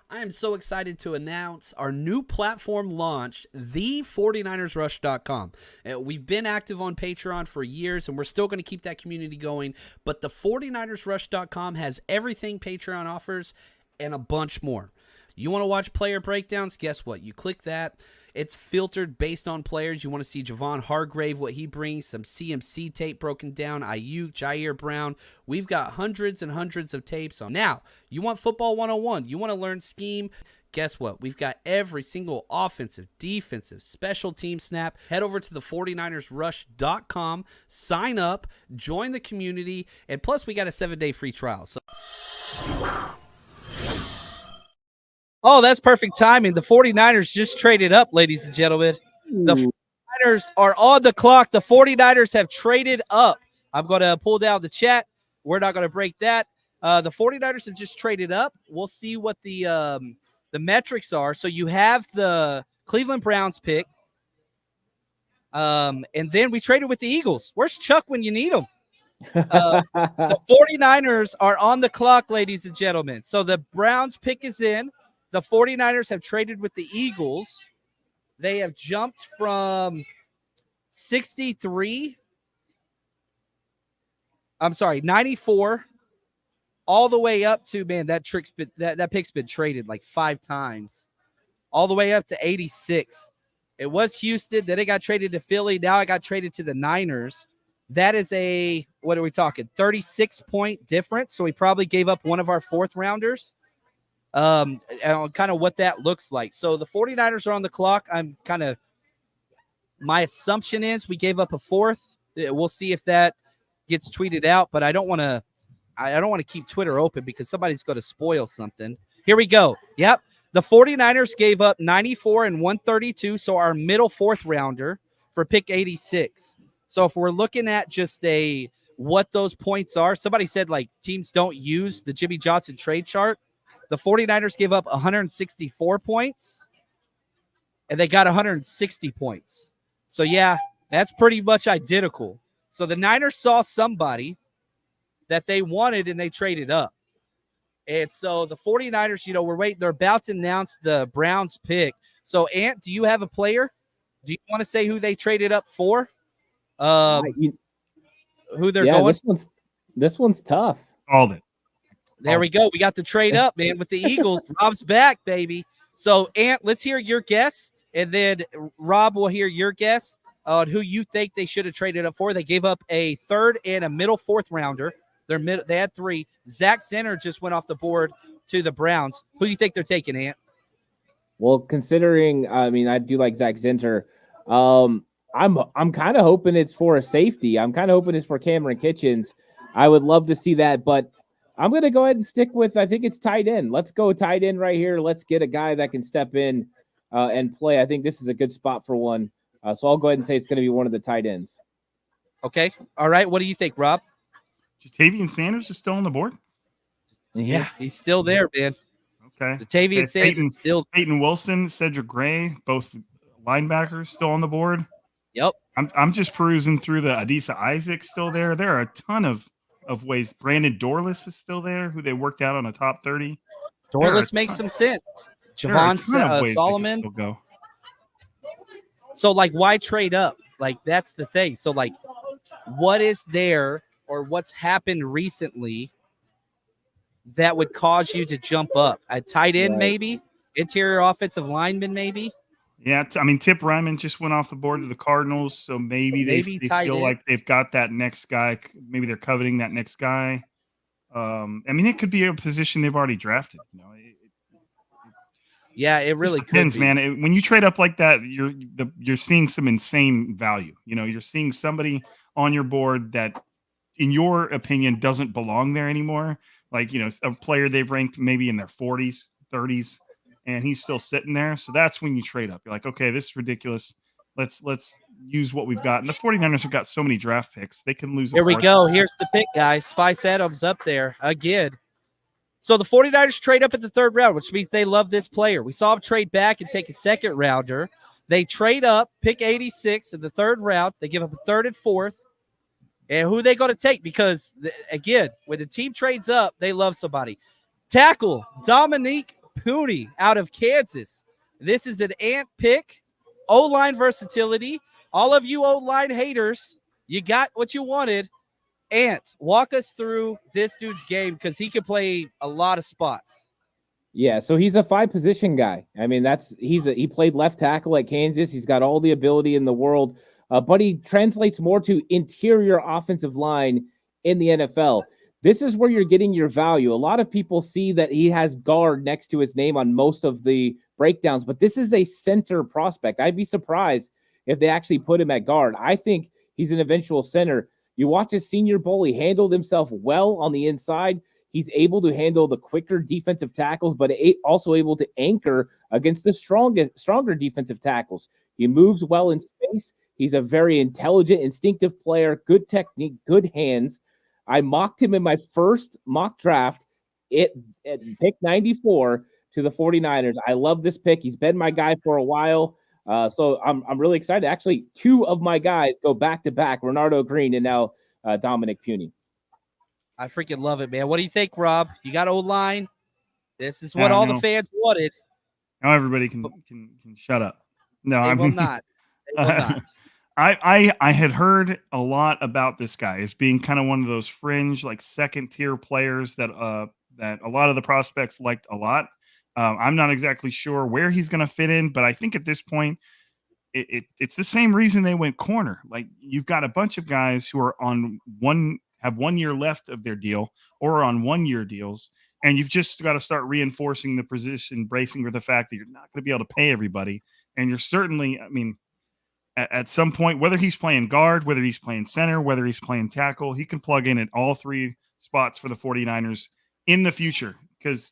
Speaker 7: I am so excited to announce our new platform launched, the 49ersrush.com. We've been active on Patreon for years, and we're still going to keep that community going. But the 49ersrush.com has everything Patreon offers and a bunch more. You want to watch player breakdowns? Guess what? You click that. It's filtered based on players. You want to see Javon Hargrave, what he brings, some CMC tape broken down, Ayuk, Jair Brown. We've got hundreds and hundreds of tapes on. Now, you want football 101. You want to learn scheme. Guess what? We've got every single offensive, defensive, special team snap. Head over to the 49ersrush.com, sign up, join the community, and plus we got a 7-day free trial. So.
Speaker 2: Oh, that's perfect timing. The 49ers just traded up, ladies and gentlemen. The 49ers are on the clock. The 49ers have traded up. I'm going to pull down the chat. We're not going to break that. The 49ers have just traded up. We'll see what the metrics are. So you have the Cleveland Browns pick. And then we traded with the Eagles. Where's Chuck when you need him? The 49ers are on the clock, ladies and gentlemen. So the Browns pick is in. The 49ers have traded with the Eagles. They have jumped from 94, all the way up to, man, that pick's been traded like 5 times, all the way up to 86. It was Houston, then it got traded to Philly. Now it got traded to the Niners. That is a, what are we talking, 36-point difference. So we probably gave up one of our 4th rounders. And kind of what that looks like. So the 49ers are on the clock. My assumption is we gave up a 4th. We'll see if that gets tweeted out, but I don't want to keep Twitter open because somebody's going to spoil something. Here we go. Yep. The 49ers gave up 94 and 132. So our middle 4th rounder for pick 86. So if we're looking at just what those points are, somebody said like teams don't use the Jimmy Johnson trade chart. The 49ers gave up 164 points, and they got 160 points. So, yeah, that's pretty much identical. So the Niners saw somebody that they wanted, and they traded up. And so the 49ers, we're waiting. They're about to announce the Browns pick. So, Ant, do you have a player? Do you want to say who they traded up for? Who they're going?
Speaker 3: This one's tough.
Speaker 5: Called it.
Speaker 2: There we go. We got the trade up, man, with the Eagles. Rob's back, baby. So, Ant, let's hear your guess, and then Rob will hear your guess on who you think they should have traded up for. They gave up a 3rd and a middle 4th rounder. They had 3. Zach Zenner just went off the board to the Browns. Who do you think they're taking, Ant?
Speaker 3: Well, considering, I do like Zach Zenner. I'm kind of hoping it's for a safety. I'm kind of hoping it's for Cameron Kitchens. I would love to see that, but I'm going to go ahead and stick with, I think it's tight end. Let's go tight end right here. Let's get a guy that can step in and play. I think this is a good spot for one. So I'll go ahead and say it's going to be one of the tight ends.
Speaker 2: Okay. All right. What do you think, Rob?
Speaker 5: Jatavian Sanders is still on the board?
Speaker 2: Yeah, he's still there, man.
Speaker 5: Okay.
Speaker 2: Jatavian Sanders still.
Speaker 5: Peyton Wilson, Cedric Gray, both linebackers still on the board.
Speaker 2: Yep.
Speaker 5: I'm just perusing through the Adisa Isaac still there. There are a ton of ways. Brandon Dorless is still there, who they worked out on a top 30.
Speaker 2: Dorless makes some sense. Javon Solomon.
Speaker 5: Go.
Speaker 2: So, like, why trade up? Like, that's the thing. So, like, what is there or what's happened recently that would cause you to jump up? A tight end,
Speaker 3: Right.
Speaker 2: maybe? Interior offensive lineman, maybe?
Speaker 5: Yeah, I mean, Tip Ryman just went off the board to the Cardinals, so maybe
Speaker 2: Maybe
Speaker 5: they
Speaker 2: tight
Speaker 5: feel
Speaker 2: end.
Speaker 5: like they've got that next guy. Maybe they're coveting that next guy. I mean, it could be a position they've already drafted. You know,
Speaker 2: Yeah, it really
Speaker 5: just
Speaker 2: could
Speaker 5: depends,
Speaker 2: be.
Speaker 5: man. When you trade up like that, you're seeing some insane value. You know, you're seeing somebody on your board that, in your opinion, doesn't belong there anymore. Like, you know, a player they've ranked maybe in their 40s, 30s, and he's still sitting there. So that's when you trade up. You're like, okay, this is ridiculous. Let's use what we've got. And the 49ers have got so many draft picks. They can lose a
Speaker 2: Here we
Speaker 5: fourth.
Speaker 2: go. Here's the pick, guys. Spice Adams up there again. So the 49ers trade up at the third round, which means they love this player. We saw them trade back and take a second rounder. They trade up, pick 86 in the third round. They give up a third and fourth. And who are they going to take? Because, again, when the team trades up, they love somebody. Tackle, Dominique Pooney out of Kansas. This is an Ant pick. O-line versatility. All of you O-line haters, you got what you wanted. Ant, walk us through this dude's game because he can play a lot of spots.
Speaker 3: Yeah, so he's a 5-position guy. I mean, he played left tackle at Kansas. He's got all the ability in the world, but he translates more to interior offensive line in the NFL. This is where you're getting your value. A lot of people see that he has guard next to his name on most of the breakdowns, but this is a center prospect. I'd be surprised if they actually put him at guard. I think he's an eventual center. You watch his Senior Bowl, he handled himself well on the inside. He's able to handle the quicker defensive tackles, but also able to anchor against the stronger defensive tackles. He moves well in space. He's a very intelligent, instinctive player, good technique, good hands. I mocked him in my first mock draft at pick 94 to the 49ers. I love this pick. He's been my guy for a while. So I'm really excited. Actually, two of my guys go back-to-back, Renardo Green and now Dominic Pooney.
Speaker 2: I freaking love it, man. What do you think, Rob? You got O-line. This is what all the fans wanted.
Speaker 5: Now everybody can shut up. No,
Speaker 2: They
Speaker 5: I
Speaker 2: will
Speaker 5: mean,
Speaker 2: not. They will not.
Speaker 5: I had heard a lot about this guy as being kind of one of those fringe, like second tier players that a lot of the prospects liked a lot. I'm not exactly sure where he's going to fit in, but I think at this point, it's the same reason they went corner. Like, you've got a bunch of guys who are have 1 year left of their deal or on 1 year deals, and you've just got to start reinforcing the position, bracing for the fact that you're not going to be able to pay everybody, and you're certainly, I mean, at some point, whether he's playing guard, whether he's playing center, whether he's playing tackle, he can plug in at all three spots for the 49ers in the future, because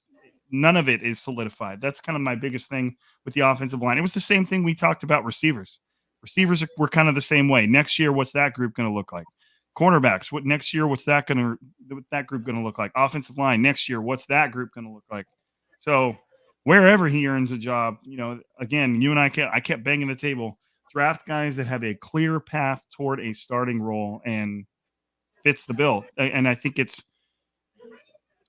Speaker 5: none of it is solidified. That's kind of my biggest thing with the offensive line. It was the same thing we talked about receivers. Receivers were kind of the same way. Next year, what's that group going to look like? Cornerbacks, what's that group going to look like? Offensive line next year, what's that group going to look like? So wherever he earns a job, you know, again, you and I kept banging the table. Draft guys that have a clear path toward a starting role and fits the bill. And I think it's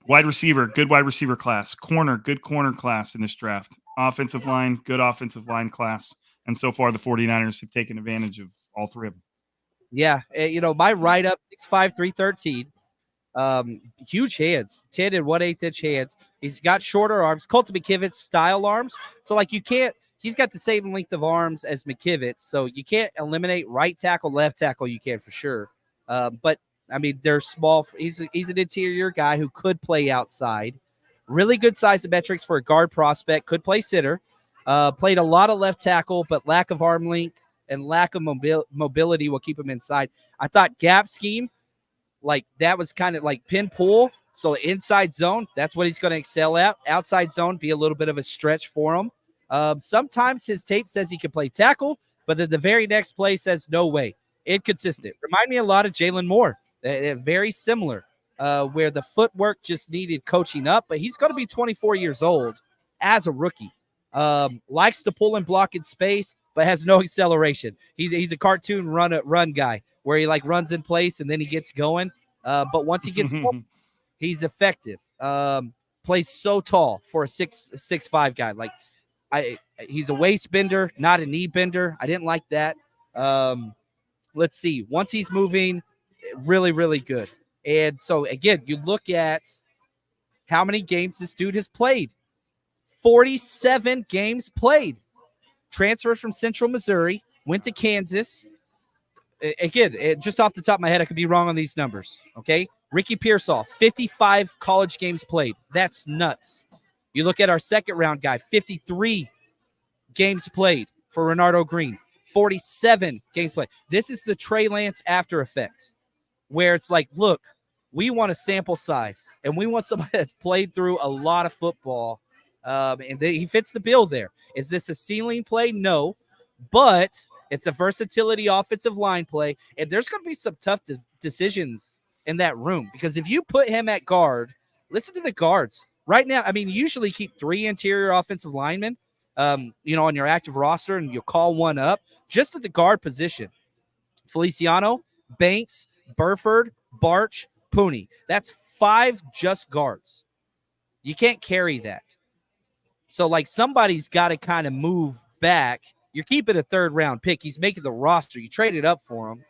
Speaker 5: wide receiver, good wide receiver class. Corner, good corner class in this draft. Offensive line, good offensive line class. And so far, the 49ers have taken advantage of all three of them.
Speaker 2: Yeah, you know, my write-up, 6'5", 313. Huge hands, 10 and 1/8 inch hands. He's got shorter arms, Colton McKivitz style arms. So, like, he's got the same length of arms as McKivitz. So you can't eliminate right tackle, left tackle. You can for sure. But I mean, they're small. He's an interior guy who could play outside. Really good size and metrics for a guard prospect. Could play center. Played a lot of left tackle, but lack of arm length and lack of mobility will keep him inside. I thought gap scheme, like, that was kind of like pin pull. So inside zone, that's what he's going to excel at. Outside zone, be a little bit of a stretch for him. Sometimes his tape says he can play tackle, but then the very next play says no way. Inconsistent. Remind me a lot of Jalen Moore. Very similar, where the footwork just needed coaching up, but he's going to be 24 years old as a rookie. Likes to pull and block in space, but has no acceleration. He's a cartoon run guy where he like runs in place and then he gets going. But once he gets going, he's effective. Plays so tall for a 6'5" guy. Like, he's a waist bender, not a knee bender. I didn't like that. Let's see. Once he's moving, really, really good. And so, again, you look at how many games this dude has played. 47 games played. Transferred from Central Missouri, went to Kansas. Again, just off the top of my head, I could be wrong on these numbers, okay? Ricky Pearsall, 55 college games played. That's nuts. You look at our second round guy, 53 games played for Renardo Green, 47 games played. This is the Trey Lance after effect, where it's like, look, we want a sample size, and we want somebody that's played through a lot of football, and he fits the bill there. Is this a ceiling play? No, but it's a versatility offensive line play, and there's going to be some tough decisions in that room, because if you put him at guard, listen to the guards. Right now, I mean, you usually keep 3 interior offensive linemen, on your active roster, and you'll call one up just at the guard position. Feliciano, Banks, Burford, Barch, Pooney. That's 5 just guards. You can't carry that. So, like, somebody's got to kind of move back. You're keeping a 3rd round pick. He's making the roster. You traded up for him.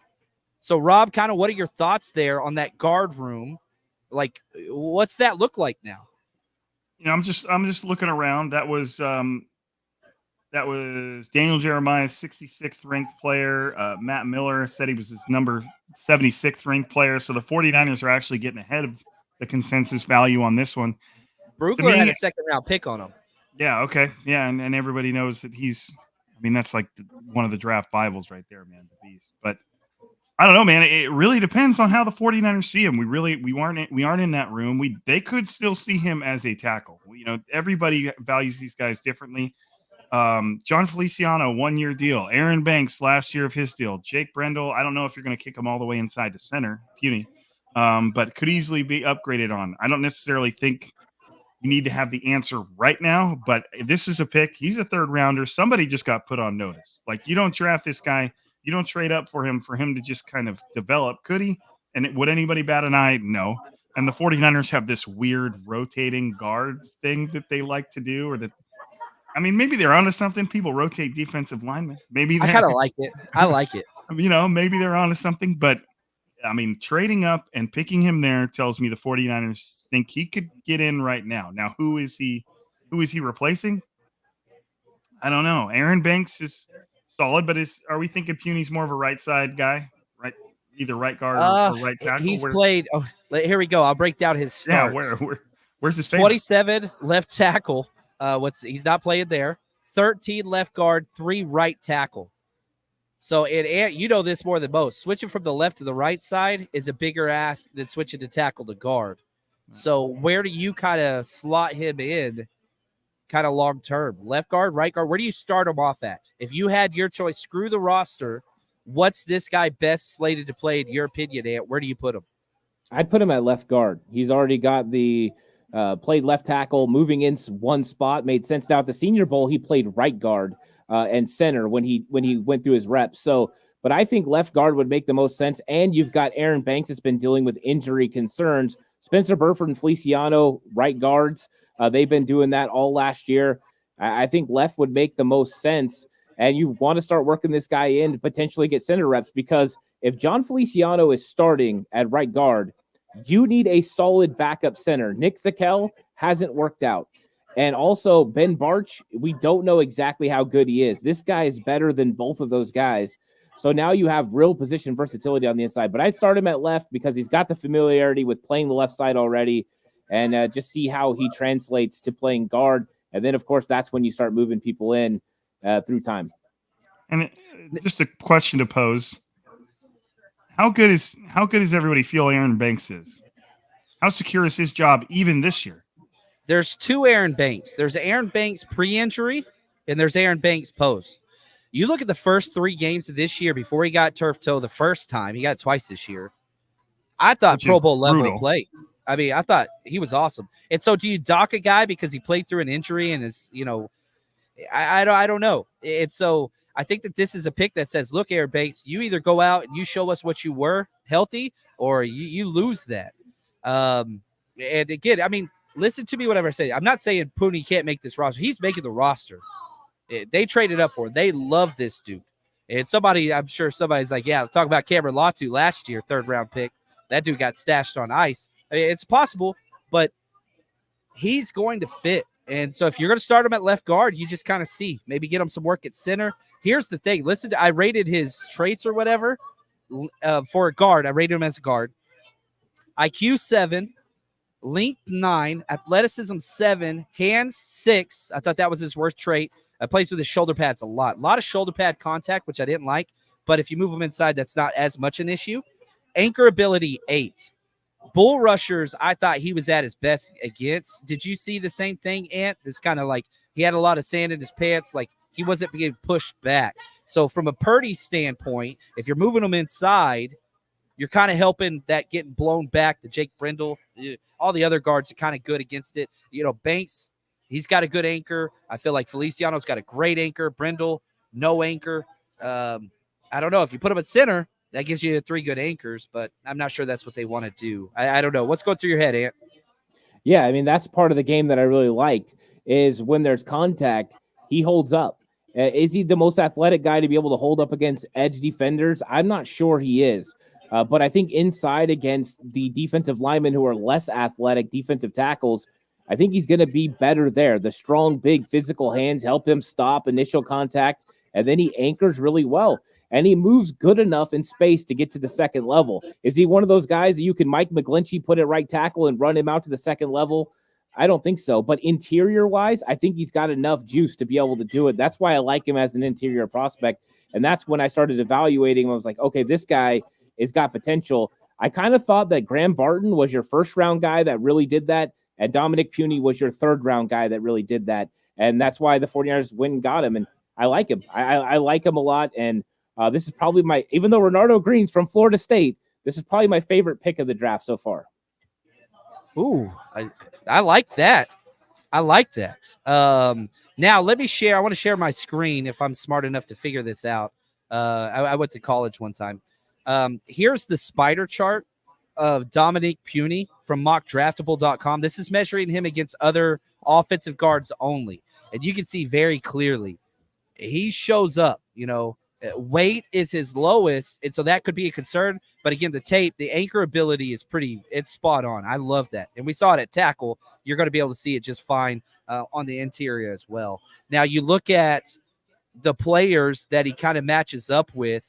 Speaker 2: So, Rob, kind of what are your thoughts there on that guard room? Like, what's that look like now?
Speaker 5: I'm just looking around. That was Daniel Jeremiah's 66th ranked player. Matt Miller said he was his number 76th ranked player. So the 49ers are actually getting ahead of the consensus value on this one.
Speaker 2: Brugler had a 2nd round pick on him.
Speaker 5: Yeah. Okay. Yeah. And everybody knows that that's like one of the draft Bibles right there, man. The beast. But I don't know, man. It really depends on how the 49ers see him. We aren't in that room. They could still see him as a tackle. Everybody values these guys differently. John Feliciano, 1-year deal. Aaron Banks, last year of his deal. Jake Brendel, I don't know if you're going to kick him all the way inside to center, puny, but could easily be upgraded on. I don't necessarily think you need to have the answer right now, but this is a pick. He's a 3rd rounder. Somebody just got put on notice. Like, you don't draft this guy. You don't trade up for him to just kind of develop. Could he? And would anybody bat an eye? No. And the 49ers have this weird rotating guard thing that they like to do, maybe they're onto something. People rotate defensive linemen. Maybe
Speaker 2: I kind of like it. I like it.
Speaker 5: Maybe they're onto something. But, trading up and picking him there tells me the 49ers think he could get in right now. Now, who is he replacing? I don't know. Aaron Banks is solid, but are we thinking Puny's more of a right side guy? Right, either right guard or right tackle?
Speaker 2: He's played. Oh, here we go. I'll break down his starts.
Speaker 5: Yeah, where's his favorite?
Speaker 2: 27 left tackle. He's not playing there. 13 left guard, 3 right tackle. So you know this more than most. Switching from the left to the right side is a bigger ask than switching to tackle to guard. So where do you kind of slot him in kind of long term? Left guard, right guard? Where do you start him off at? If you had your choice, screw the roster, what's this guy best slated to play in your opinion, Ant? Where do you put him?
Speaker 3: I'd put him at left guard. He's already got the played left tackle, moving in one spot, made sense. Now at the Senior Bowl, he played right guard and center when he went through his reps. So, but I think left guard would make the most sense. And you've got Aaron Banks that's been dealing with injury concerns. Spencer Burford and Feliciano, right guards. They've been doing that all last year. I think left would make the most sense. And you want to start working this guy in to potentially get center reps, because if John Feliciano is starting at right guard, you need a solid backup center. Nick Zakel hasn't worked out. And also Ben Barch, we don't know exactly how good he is. This guy is better than both of those guys. So now you have real position versatility on the inside. But I'd start him at left because he's got the familiarity with playing the left side already, and just see how he translates to playing guard. And then, of course, that's when you start moving people in through time.
Speaker 5: And just a question to pose. How good does everybody feel Aaron Banks is? How secure is his job even this year?
Speaker 2: There's 2 Aaron Banks. There's Aaron Banks pre-injury, and there's Aaron Banks post. You look at the first 3 games of this year before he got turf toe the first time. He got it twice this year. I thought Pro Bowl level play. I thought he was awesome. And so do you dock a guy because he played through an injury and is, I don't know. And so I think that this is a pick that says, look, Aaron Banks, you either go out and you show us what you were healthy, or you lose that. And again, listen to me, whatever I say. I'm not saying Pooney can't make this roster. He's making the roster. They traded up for him. They love this dude. And I'm sure somebody's like, yeah, talk about Cameron Latu last year, 3rd round pick. That dude got stashed on ice. It's possible, but he's going to fit. And so if you're going to start him at left guard, you just kind of see, maybe get him some work at center. Here's the thing. Listen, I rated his traits or whatever for a guard. I rated him as a guard. IQ 7, length 9, athleticism 7, hands 6. I thought that was his worst trait. Plays with his shoulder pads a lot of shoulder pad contact, which I didn't like. But if you move him inside, that's not as much an issue. Anchor ability 8. Bull rushers, I thought he was at his best against. Did you see the same thing, Ant? It's kind of like he had a lot of sand in his pants. Like he wasn't being pushed back. So from a Purdy standpoint, if you're moving him inside, you're kind of helping that getting blown back to Jake Brindle. All the other guards are kind of good against it. Banks, he's got a good anchor. I feel like Feliciano's got a great anchor. Brindle, no anchor. I don't know. If you put him at center, that gives you 3 good anchors, but I'm not sure that's what they want to do. I don't know. What's going through your head, Ant?
Speaker 3: Yeah, I mean, that's part of the game that I really liked is when there's contact, he holds up. Is he the most athletic guy to be able to hold up against edge defenders? I'm not sure he is. But I think inside against the defensive linemen who are less athletic, defensive tackles, I think he's going to be better there. The strong, big physical hands help him stop initial contact, and then he anchors really well. And he moves good enough in space to get to the second level. Is he one of those guys that you can Mike McGlinchey put at right tackle and run him out to the second level? I don't think so. But interior-wise, I think he's got enough juice to be able to do it. That's why I like him as an interior prospect. And that's when I started evaluating him. I was like, okay, this guy has got potential. I kind of thought that Graham Barton was your first-round guy that really did that, and Dominic Puny was your third-round guy that really did that. And that's why the 49ers went and got him. And I like him. I like him a lot. And this is probably even though Renardo Green's from Florida State, this is probably my favorite pick of the draft so far.
Speaker 2: Ooh, I like that. I like that. Now let me share. I want to share my screen if I'm smart enough to figure this out. I went to college one time. Here's the spider chart of Dominique Puny from mockdraftable.com. This is measuring him against other offensive guards only. And you can see very clearly he shows up, weight is his lowest, and so that could be a concern. But again, the tape, the anchor ability is it's spot on. I love that. And we saw it at tackle. You're going to be able to see it just fine on the interior as well. Now, you look at the players that he kind of matches up with.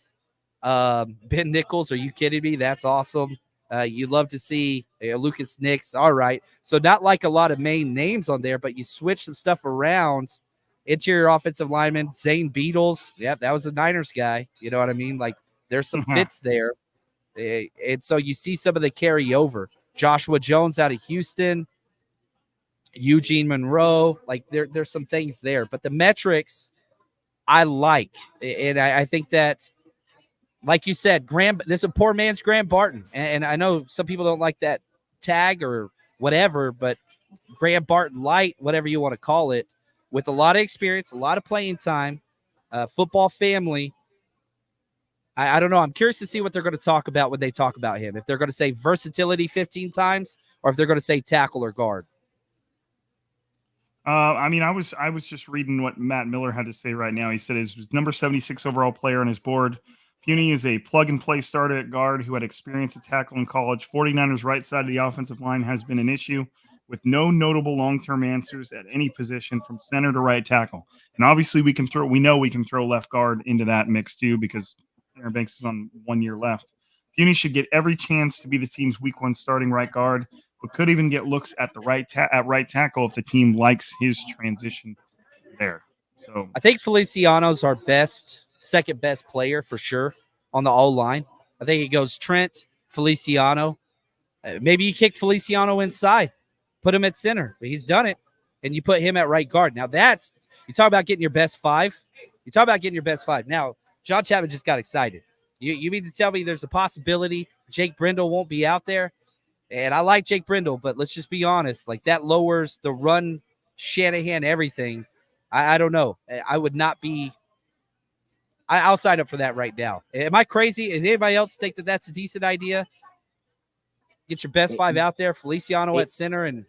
Speaker 2: Ben Nichols, are you kidding me? That's awesome. You love to see Lucas Nix. All right. So not like a lot of main names on there, but you switch some stuff around. Interior offensive lineman, Zane Beatles. Yeah, that was a Niners guy. You know what I mean? Like there's some fits there. And so you see some of the carryover. Joshua Jones out of Houston, Eugene Monroe. Like there's some things there. But the metrics I like. And I think that, like you said, this is a poor man's Graham Barton. And I know some people don't like that tag or whatever, but Graham Barton light, whatever you want to call it, with a lot of experience, a lot of playing time, football family. I don't know. I'm curious to see what they're going to talk about when they talk about him. If they're going to say versatility 15 times or if they're going to say tackle or guard.
Speaker 5: I was just reading what Matt Miller had to say right now. He said his number 76 overall player on his board. Puny is a plug-and-play starter at guard who had experience at tackle in college. 49ers' right side of the offensive line has been an issue with no notable long-term answers at any position from center to right tackle. And obviously we know we can throw left guard into that mix too because Aaron Banks is on 1 year left. Puny should get every chance to be the team's week 1 starting right guard, but could even get looks at the right tackle if the team likes his transition there. So
Speaker 2: I think Feliciano's our second best player for sure on the O-line. I think it goes Trent, Feliciano. Maybe you kick Feliciano inside, put him at center. He's done it, and you put him at right guard. Now you talk about getting your best 5. You talk about getting your best 5. Now, John Chapman just got excited. You mean to tell me there's a possibility Jake Brindle won't be out there? And I like Jake Brindle, but let's just be honest. Like that lowers the run, Shanahan, everything. I don't know. I would not be. I'll sign up for that right now. Am I crazy? Does anybody else think that that's a decent idea? Get your best 5 out there, Feliciano at center, and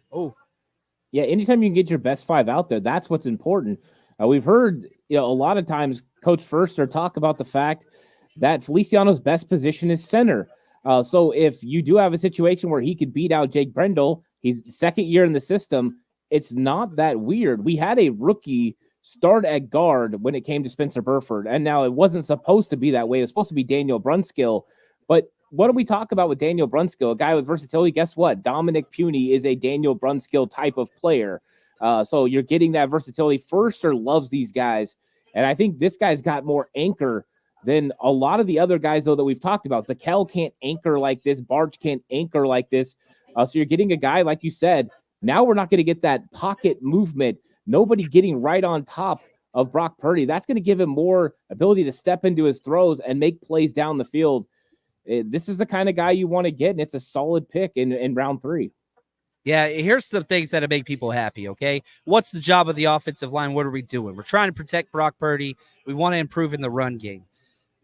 Speaker 3: yeah. Anytime you can get your best 5 out there, that's what's important. We've heard a lot of times Coach Förster talk about the fact that Feliciano's best position is center. So if you do have a situation where he could beat out Jake Brindle, he's second year in the system. it's not that weird. We had a rookie start at guard when it came to Spencer Burford, and now it wasn't supposed to be that way. It was supposed to be Daniel Brunskill. But what do we talk about with Daniel Brunskill? A guy with versatility. Guess what? Dominic Puny is a Daniel Brunskill type of player. So you're getting that versatility. Forster loves these guys, and I think this guy's got more anchor than a lot of the other guys, though, that we've talked about. Zakel can't anchor like this. Barge can't anchor like this. So you're getting a guy, like you said, now we're not going to get that pocket movement. Nobody getting right on top of Brock Purdy. That's going to give him more ability to step into his throws and make plays down the field. This is the kind of guy you want to get, and it's a solid pick in round 3.
Speaker 2: Yeah, here's some things that make people happy, okay? What's the job of the offensive line? What are we doing? We're trying to protect Brock Purdy. We want to improve in the run game.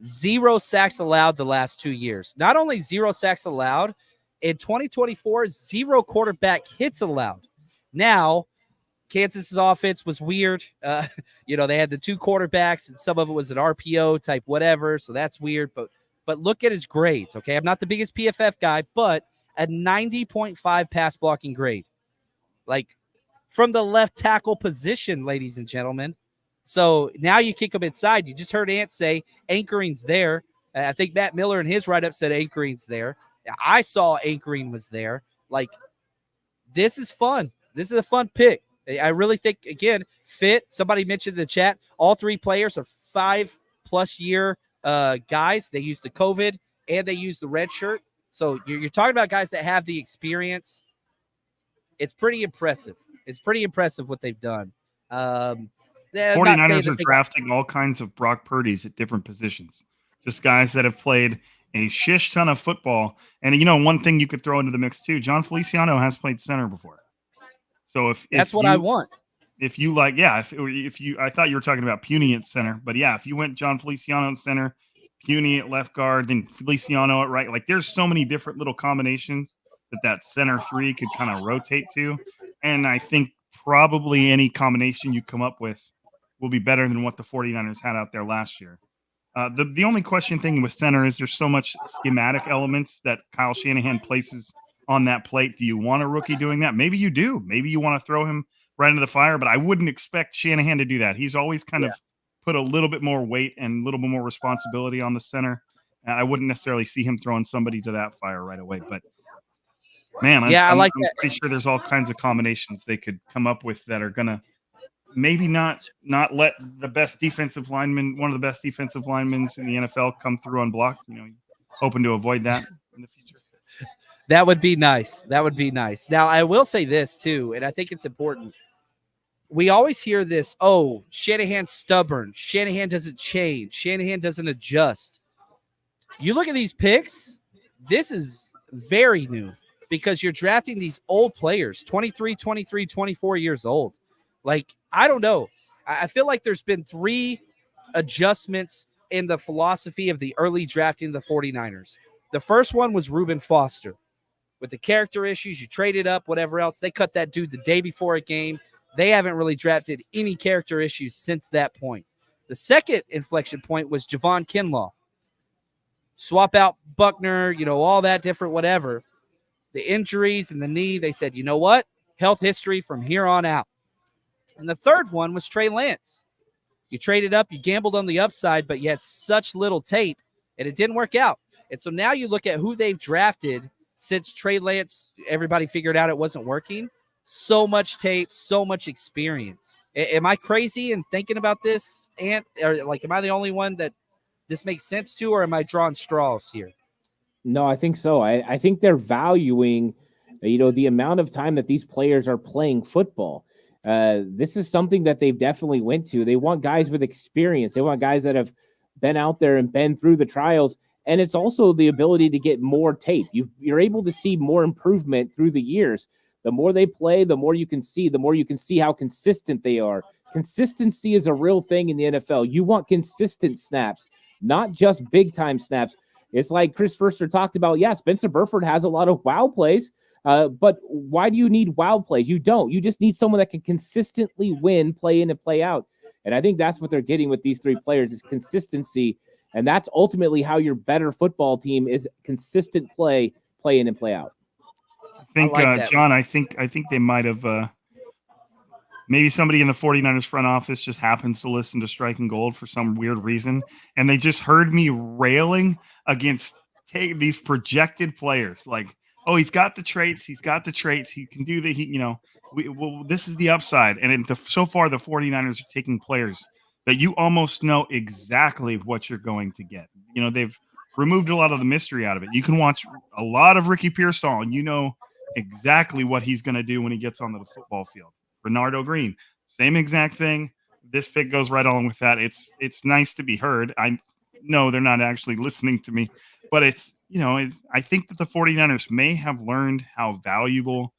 Speaker 2: 0 sacks allowed the last 2 years. Not only 0 sacks allowed, in 2024, 0 quarterback hits allowed. Now, Kansas's offense was weird. They had the 2 quarterbacks, and some of it was an RPO type whatever, so that's weird. But look at his grades, okay? I'm not the biggest PFF guy, but a 90.5 pass blocking grade. Like, from the left tackle position, ladies and gentlemen. So now you kick him inside. You just heard Ant say anchoring's there. I think Matt Miller in his write-up said anchoring's there. I saw anchoring was there. Like, this is fun. This is a fun pick. I really think, again, fit. Somebody mentioned in the chat, all 3 players are 5+ year guys. They use the COVID and they use the red shirt. So you're talking about guys that have the experience. It's pretty impressive. It's pretty impressive what they've done.
Speaker 5: 49ers are drafting all kinds of Brock Purdy's at different positions. Just guys that have played a shish ton of football. And, one thing you could throw into the mix, too, John Feliciano has played center before. So if
Speaker 2: what I want.
Speaker 5: If you like, yeah, if you, I thought you were talking about Puny at center, but yeah, if you went John Feliciano at center, Puny at left guard, then Feliciano at right, like there's so many different little combinations that center 3 could kind of rotate to. And I think probably any combination you come up with will be better than what the 49ers had out there last year. The only question thing with center is there's so much schematic elements that Kyle Shanahan places on that plate. Do you want a rookie doing that? Maybe you do. Maybe you want to throw him right into the fire, but I wouldn't expect Shanahan to do that. He's always kind of put a little bit more weight and a little bit more responsibility on the center. I wouldn't necessarily see him throwing somebody to that fire right away, but man, I'm pretty sure there's all kinds of combinations they could come up with that are going to maybe not let the best defensive lineman, one of the best defensive linemen in the NFL come through unblocked, hoping to avoid that in the future.
Speaker 2: That would be nice. That would be nice. Now, I will say this too, and I think it's important. We always hear this, Shanahan's stubborn. Shanahan doesn't change. Shanahan doesn't adjust. You look at these picks, this is very new because you're drafting these old players, 23, 24 years old. Like, I don't know. I feel like there's been 3 adjustments in the philosophy of the early drafting of the 49ers. The first one was Reuben Foster. With the character issues, you traded up, whatever else. They cut that dude the day before a game. They haven't really drafted any character issues since that point. The second inflection point was Javon Kinlaw. Swap out Buckner, all that different whatever. The injuries and the knee, they said, you know what? Health history from here on out. And the third one was Trey Lance. You traded up, you gambled on the upside, but you had such little tape, and it didn't work out. And so now you look at who they've drafted since Trey Lance, everybody figured out it wasn't working. So much tape, so much experience. Am I crazy in thinking about this, Ant? Or am I the only one that this makes sense to, or am I drawing straws here?
Speaker 3: No, I think so. I think they're valuing, the amount of time that these players are playing football. This is something that they've definitely went to. They want guys with experience. They want guys that have been out there and been through the trials. And it's also the ability to get more tape. You're able to see more improvement through the years. The more they play, the more you can see how consistent they are. Consistency is a real thing in the NFL. You want consistent snaps, not just big-time snaps. It's like Chris Forster talked about, Spencer Burford has a lot of wow plays, but why do you need wow plays? You don't. You just need someone that can consistently win, play in and play out. And I think that's what they're getting with these 3 players is consistency. And that's ultimately how your better football team is consistent play in and play out.
Speaker 5: I think, John, I think they might have maybe somebody in the 49ers front office just happens to listen to Strike and Gold for some weird reason, and they just heard me railing against these projected players. Like, oh, he's got the traits. He can do this is the upside. And so far, the 49ers are taking players that you almost know exactly what you're going to get. They've removed a lot of the mystery out of it. You can watch a lot of Ricky Pearsall, and you know exactly what he's going to do when he gets onto the football field. Bernardo Green, same exact thing. This pick goes right along with that. It's nice to be heard. I know they're not actually listening to me, but I think that the 49ers may have learned how valuable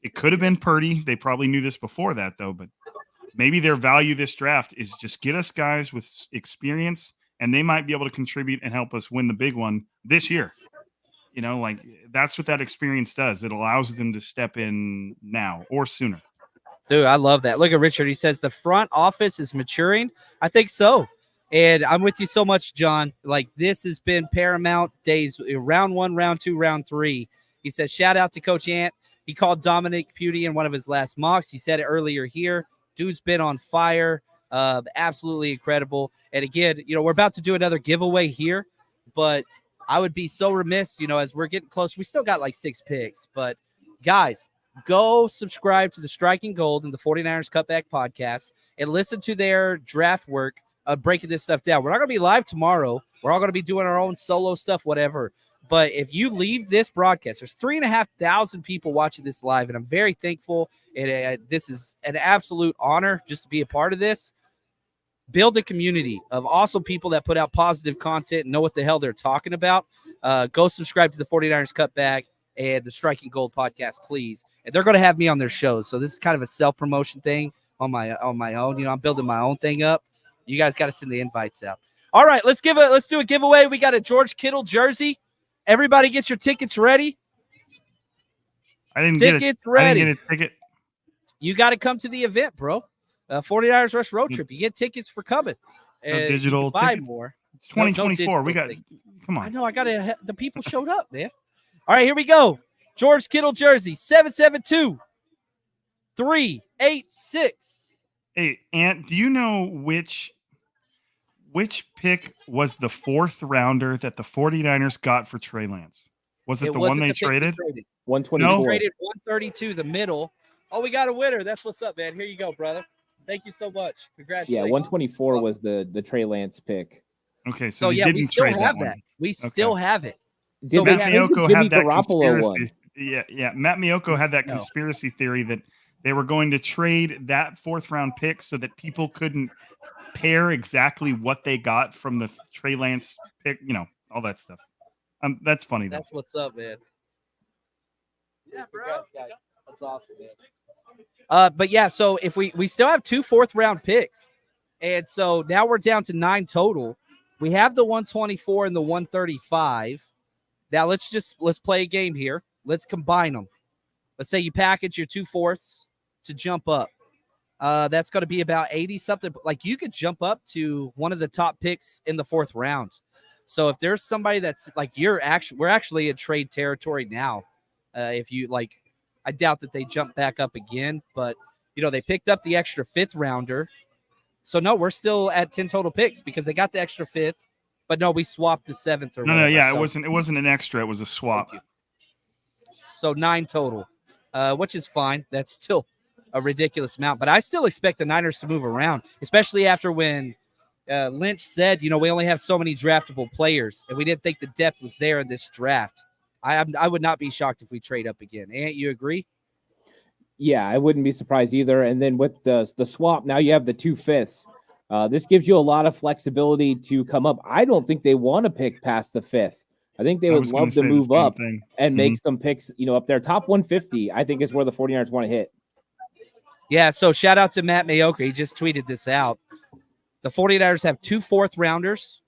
Speaker 5: it could have been Purdy. They probably knew this before that, though, but maybe their value this draft is just get us guys with experience, and they might be able to contribute and help us win the big one this year. That's what that experience does. It allows them to step in now or sooner.
Speaker 2: Dude, I love that. Look at Richard. He says the front office is maturing. I think so. And I'm with you so much, John. Like, this has been paramount days, round 1, round 2, round 3. He says, shout out to Coach Ant. He called Dominic Pute in one of his last mocks. He said it earlier here. Dude's been on fire. Absolutely incredible. And again, we're about to do another giveaway here, but I would be so remiss, as we're getting close. We still got like 6 picks, but guys, go subscribe to the Striking Gold and the 49ers Cutback podcast and listen to their draft work of breaking this stuff down. We're not going to be live tomorrow. We're all going to be doing our own solo stuff, whatever. But if you leave this broadcast, there's 3,500 people watching this live, and I'm very thankful. And this is an absolute honor just to be a part of this. Build a community of awesome people that put out positive content and know what the hell they're talking about. Go subscribe to the 49ers Cutback and the Striking Gold podcast, please. And they're going to have me on their shows. So this is kind of a self-promotion thing on my own. I'm building my own thing up. You guys got to send the invites out. All right, let's do a giveaway. We got a George Kittle jersey. Everybody get your tickets ready.
Speaker 5: I didn't get a ticket.
Speaker 2: You got to come to the event, bro. 49ers Rush Road Trip. You get tickets for coming.
Speaker 5: No digital
Speaker 2: you can buy
Speaker 5: tickets.
Speaker 2: more.
Speaker 5: It's 2024. Come on.
Speaker 2: I know. The people showed up, man. All right, here we go. George Kittle jersey, 772-386.
Speaker 5: Hey, Ant, do you know which pick was the 4th rounder that the 49ers got for Trey Lance? Was it the one they traded?
Speaker 3: 124.
Speaker 2: We traded 132, the middle. Oh, we got a winner. That's what's up, man. Here you go, brother. Thank you so much. Congratulations.
Speaker 3: Yeah, 124
Speaker 2: awesome.
Speaker 3: Was the Trey Lance pick.
Speaker 5: Okay, so
Speaker 2: yeah, we still have that. We still have it.
Speaker 3: So
Speaker 5: Matt Miyoko had that
Speaker 3: Garoppolo
Speaker 5: conspiracy. Yeah. Matt Miyoko had that conspiracy theory that they were going to trade that 4th round pick so that people couldn't pair exactly what they got from the Trey Lance pick, all that stuff. That's funny, though.
Speaker 2: That's what's up, man. Yeah, bro. Congrats, guys. That's awesome, man. But yeah, so if we still have 2 4th round picks, and so now we're down to 9 total. We have the 124 and the 135. Now let's play a game here. Let's combine them. Let's say you package your 2 4ths to jump up. That's going to be about 80 something. Like, you could jump up to one of the top picks in the 4th round. So if there's somebody that's like, we're actually in trade territory now. If you like, I doubt that they jump back up again, but they picked up the extra 5th rounder. So no, we're still at 10 total picks because they got the extra 5th, but no, we swapped the 7th or whatever.
Speaker 5: Yeah, so it wasn't an extra, it was a swap.
Speaker 2: So 9 total, which is fine. That's still a ridiculous amount, but I still expect the Niners to move around, especially after when Lynch said, we only have so many draftable players, and we didn't think the depth was there in this draft. I would not be shocked if we trade up again. Ant, you agree?
Speaker 3: Yeah, I wouldn't be surprised either. And then with the swap, now you have the 2 5ths. This gives you a lot of flexibility to come up. I don't think they want to pick past the 5th. I think they would love to move up and make some picks, up there. Top 150, I think, is where the 49ers want to hit.
Speaker 2: Yeah, so shout out to Matt Mayoka. He just tweeted this out. The 49ers have 2 4th rounders,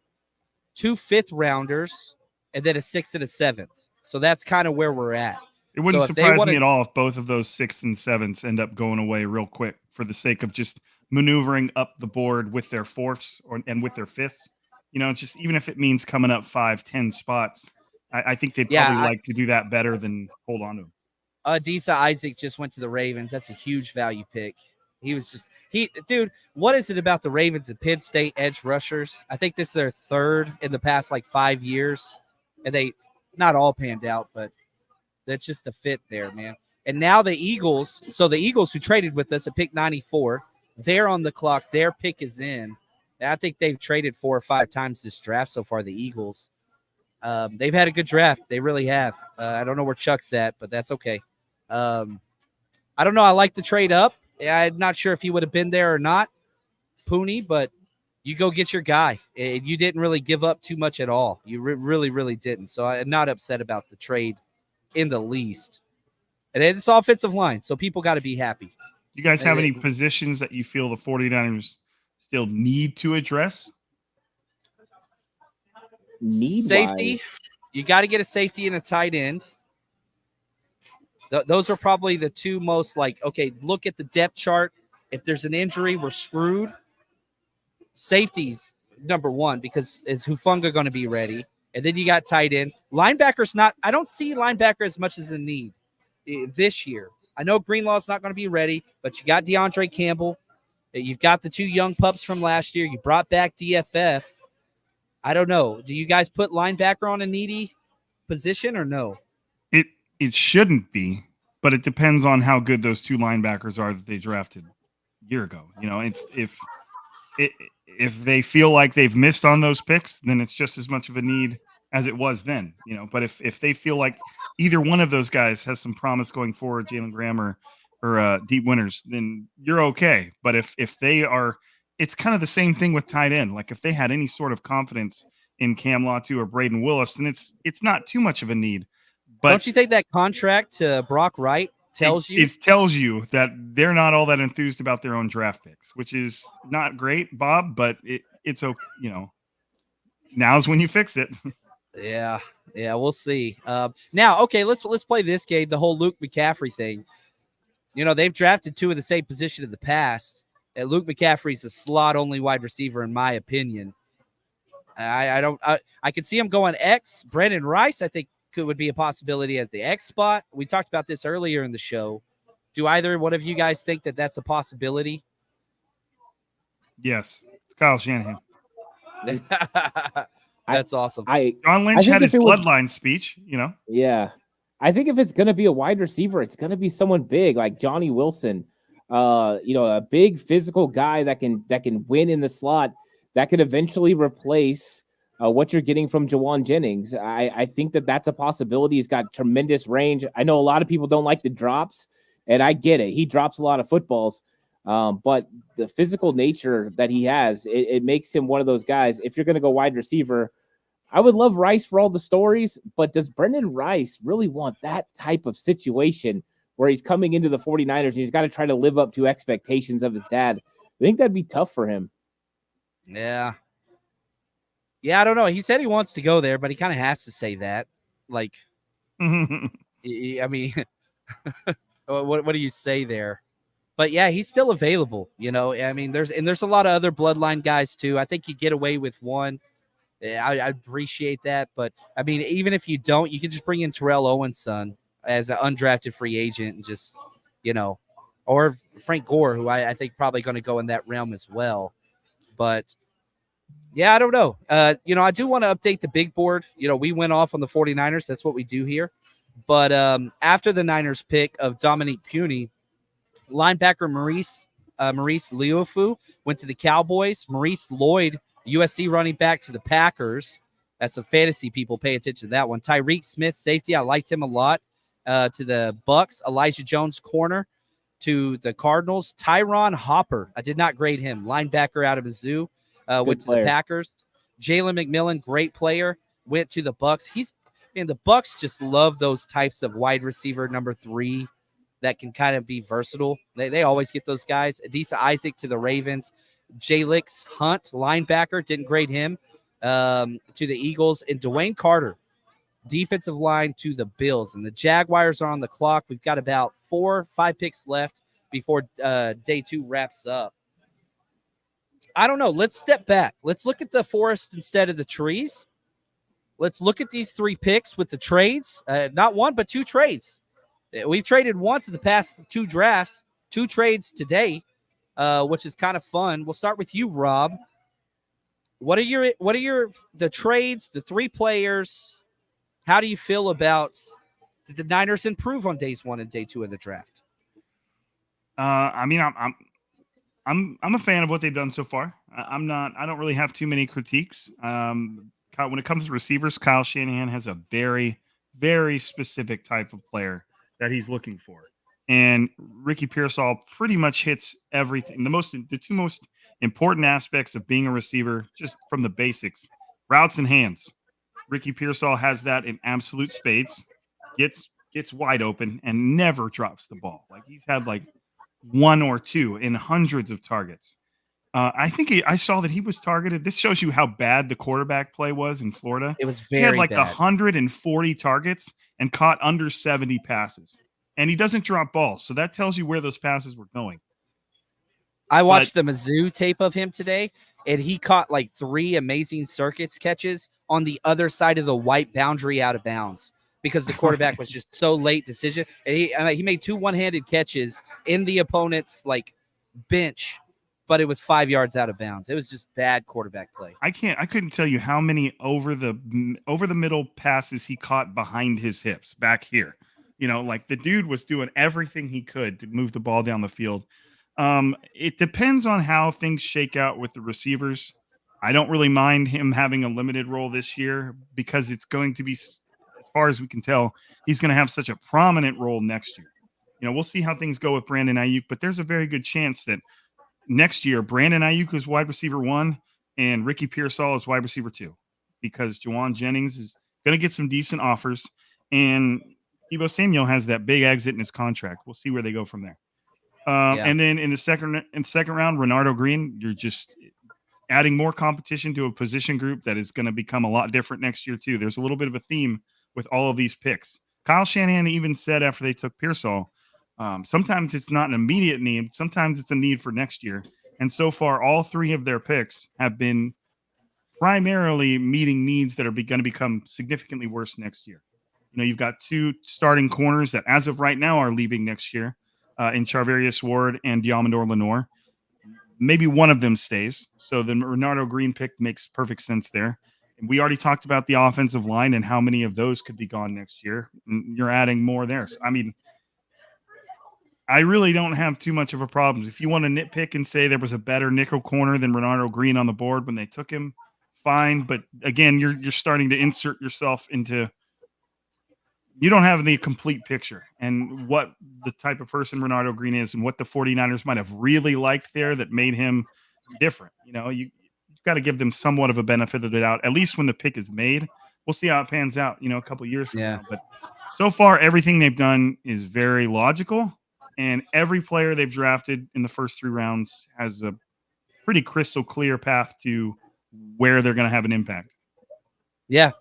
Speaker 2: 2 5th rounders, and then a 6th and a 7th. So that's kind of where we're at.
Speaker 5: It wouldn't surprise me at all if both of those 6th and 7ths end up going away real quick for the sake of just maneuvering up the board with their 4ths and with their 5ths. Just even if it means coming up 5-10 spots, I think they'd probably like to do that better than hold on to them.
Speaker 2: Adisa Isaac just went to the Ravens. That's a huge value pick. He was just dude. What is it about the Ravens and Penn State edge rushers? I think this is their third in the past like 5 years, and they not all panned out, but that's just a fit there, man. And now the Eagles. So the Eagles who traded with us at pick 94, they're on the clock. Their pick is in. I think they've traded 4 or 5 times this draft so far. The Eagles. They've had a good draft. They really have. I don't know where Chuck's at, but that's okay. I don't know. I like the trade up. I'm not sure if he would have been there or not, Pooney, but you go get your guy. You didn't really give up too much at all. You really, really didn't. So I'm not upset about the trade in the least. And it's offensive line, so people got to be happy.
Speaker 5: You guys have any positions that you feel the 49ers still need to address?
Speaker 2: Safety. You got to get a safety and a tight end. Those are probably the two most okay, look at the depth chart. If there's an injury, we're screwed. Safety's number one because is Hufanga going to be ready? And then you got tight end. Linebacker's not – I don't see linebacker as much as a need this year. I know Greenlaw's not going to be ready, but you got DeAndre Campbell. You've got the 2 young pups from last year. You brought back DFF. I don't know. Do you guys put linebacker on a needy position or no?
Speaker 5: It shouldn't be, but it depends on how good those 2 linebackers are that they drafted a year ago. You know, it's if they feel like they've missed on those picks, then it's just as much of a need as it was then. You know, but if they feel like either one of those guys has some promise going forward, Jalen Graham or Deep Winters, then you're okay. But if they are, it's kind of the same thing with tight end. Like if they had any sort of confidence in Cam Latu or Braden Willis, then it's not too much of a need. But
Speaker 2: don't you think that contract to Brock Wright tells you?
Speaker 5: It tells you that they're not all that enthused about their own draft picks, which is not great, Bob, but it's okay. You know, now's when you fix it.
Speaker 2: Yeah, we'll see. Now, okay, let's play this game, the whole Luke McCaffrey thing. You know, they've drafted 2 of the same position in the past. And Luke McCaffrey's a slot-only wide receiver, in my opinion. I could see him going X. Brandon Rice, I think, would be a possibility at the X spot. We talked about this earlier in the show. Do either one of you guys think that that's a possibility?
Speaker 5: Yes, it's Kyle Shanahan.
Speaker 2: That's awesome.
Speaker 5: John Lynch had his bloodline speech, you know.
Speaker 3: Yeah. I think if it's going to be a wide receiver, it's going to be someone big like Johnny Wilson. A big physical guy that can win in the slot, that could eventually replace what you're getting from Jawan Jennings. I think that's a possibility. He's got tremendous range. I know a lot of people don't like the drops, and I get it. He drops a lot of footballs, but the physical nature that he has, it makes him one of those guys. If you're going to go wide receiver, I would love Rice for all the stories, but does Brendan Rice really want that type of situation where he's coming into the 49ers and he's got to try to live up to expectations of his dad? I think that'd be tough for him.
Speaker 2: Yeah. Yeah, I don't know. He said he wants to go there, but he kind of has to say that. Like, I mean, what do you say there? But yeah, he's still available. You know, I mean, there's a lot of other bloodline guys too. I think you get away with one. I appreciate that, but I mean, even if you don't, you can just bring in Terrell Owens' son as an undrafted free agent and just, you know, or Frank Gore, who I think probably going to go in that realm as well. But yeah, I don't know. I do want to update the big board. You know, we went off on the 49ers. That's what we do here. But after the Niners pick of Dominique Puny, linebacker Maurice Leofu went to the Cowboys. Maurice Lloyd, USC running back, to the Packers. That's some fantasy people. Pay attention to that one. Tyreek Smith, safety. I liked him a lot. To the Bucks. Elijah Jones, corner, to the Cardinals. Tyron Hopper. I did not grade him. Linebacker out of Mizzou. Went to the Packers. Jalen McMillan, great player, went to the Bucks. The Bucks just love those types of wide receiver number 3 that can kind of be versatile. They always get those guys. Adisa Isaac to the Ravens. Jalix Hunt, linebacker, didn't grade him, to the Eagles. And Dwayne Carter, defensive line, to the Bills. And the Jaguars are on the clock. We've got about 4 or 5 picks left before day 2 wraps up. I don't know. Let's step back. Let's look at the forest instead of the trees. Let's look at these 3 picks with the trades. Not 1, but 2 trades. We've traded once in the past 2 drafts, 2 trades today. which is kind of fun. We'll start with you, Rob. What are the trades, the 3 players? How do you feel about, did the Niners improve on days 1 and day 2 of the draft?
Speaker 5: I mean, I'm a fan of what they've done so far. I don't really have too many critiques. When it comes to receivers, Kyle Shanahan has a very, very specific type of player that he's looking for. And Ricky Pearsall pretty much hits everything. The 2 most important aspects of being a receiver, just from the basics, routes and hands. Ricky Pearsall has that in absolute spades, gets wide open and never drops the ball. Like, he's had like 1 or 2 in hundreds of targets. I think I saw that he was targeted. This shows you how bad the quarterback play was in Florida.
Speaker 2: It was
Speaker 5: He had
Speaker 2: very
Speaker 5: like
Speaker 2: bad.
Speaker 5: 140 targets and caught under 70 passes. And he doesn't drop balls. So that tells you where those passes were going.
Speaker 2: I watched the Mizzou tape of him today, and he caught like 3 amazing circus catches on the other side of the white boundary out of bounds because the quarterback was just so late decision. And he made 2 one-handed catches in the opponent's like bench, but it was 5 yards out of bounds. It was just bad quarterback play.
Speaker 5: I couldn't tell you how many over the middle passes he caught behind his hips back here. You know, like, the dude was doing everything he could to move the ball down the field. It depends on how things shake out with the receivers. I don't really mind him having a limited role this year because it's going to be, as far as we can tell, he's going to have such a prominent role next year. You know, we'll see how things go with Brandon Ayuk, but there's a very good chance that next year Brandon Ayuk is wide receiver 1 and Ricky Pearsall is wide receiver 2 because Juwan Jennings is going to get some decent offers and Deebo Samuel has that big exit in his contract. We'll see where they go from there. And then in the second round, Renardo Green, you're just adding more competition to a position group that is going to become a lot different next year too. There's a little bit of a theme with all of these picks. Kyle Shanahan even said after they took Pearsall, sometimes it's not an immediate need. Sometimes it's a need for next year. And so far, all 3 of their picks have been primarily meeting needs that are going to become significantly worse next year. You know, you've got 2 starting corners that as of right now are leaving next year in Charvarius Ward and Diamondor Lenore. Maybe one of them stays. So the Renardo Green pick makes perfect sense there. And we already talked about the offensive line and how many of those could be gone next year. And you're adding more there. So, I mean, I really don't have too much of a problem. If you want to nitpick and say there was a better nickel corner than Renardo Green on the board when they took him, fine. But again, you're starting to insert yourself into, you don't have the complete picture and what the type of person Renardo Green is and what the 49ers might have really liked there that made him different. You know, you've got to give them somewhat of a benefit of the doubt, at least when the pick is made. We'll see how it pans out, you know, a couple of years from now. But so far, everything they've done is very logical. And every player they've drafted in the first 3 rounds has a pretty crystal clear path to where they're going to have an impact.
Speaker 2: Yeah.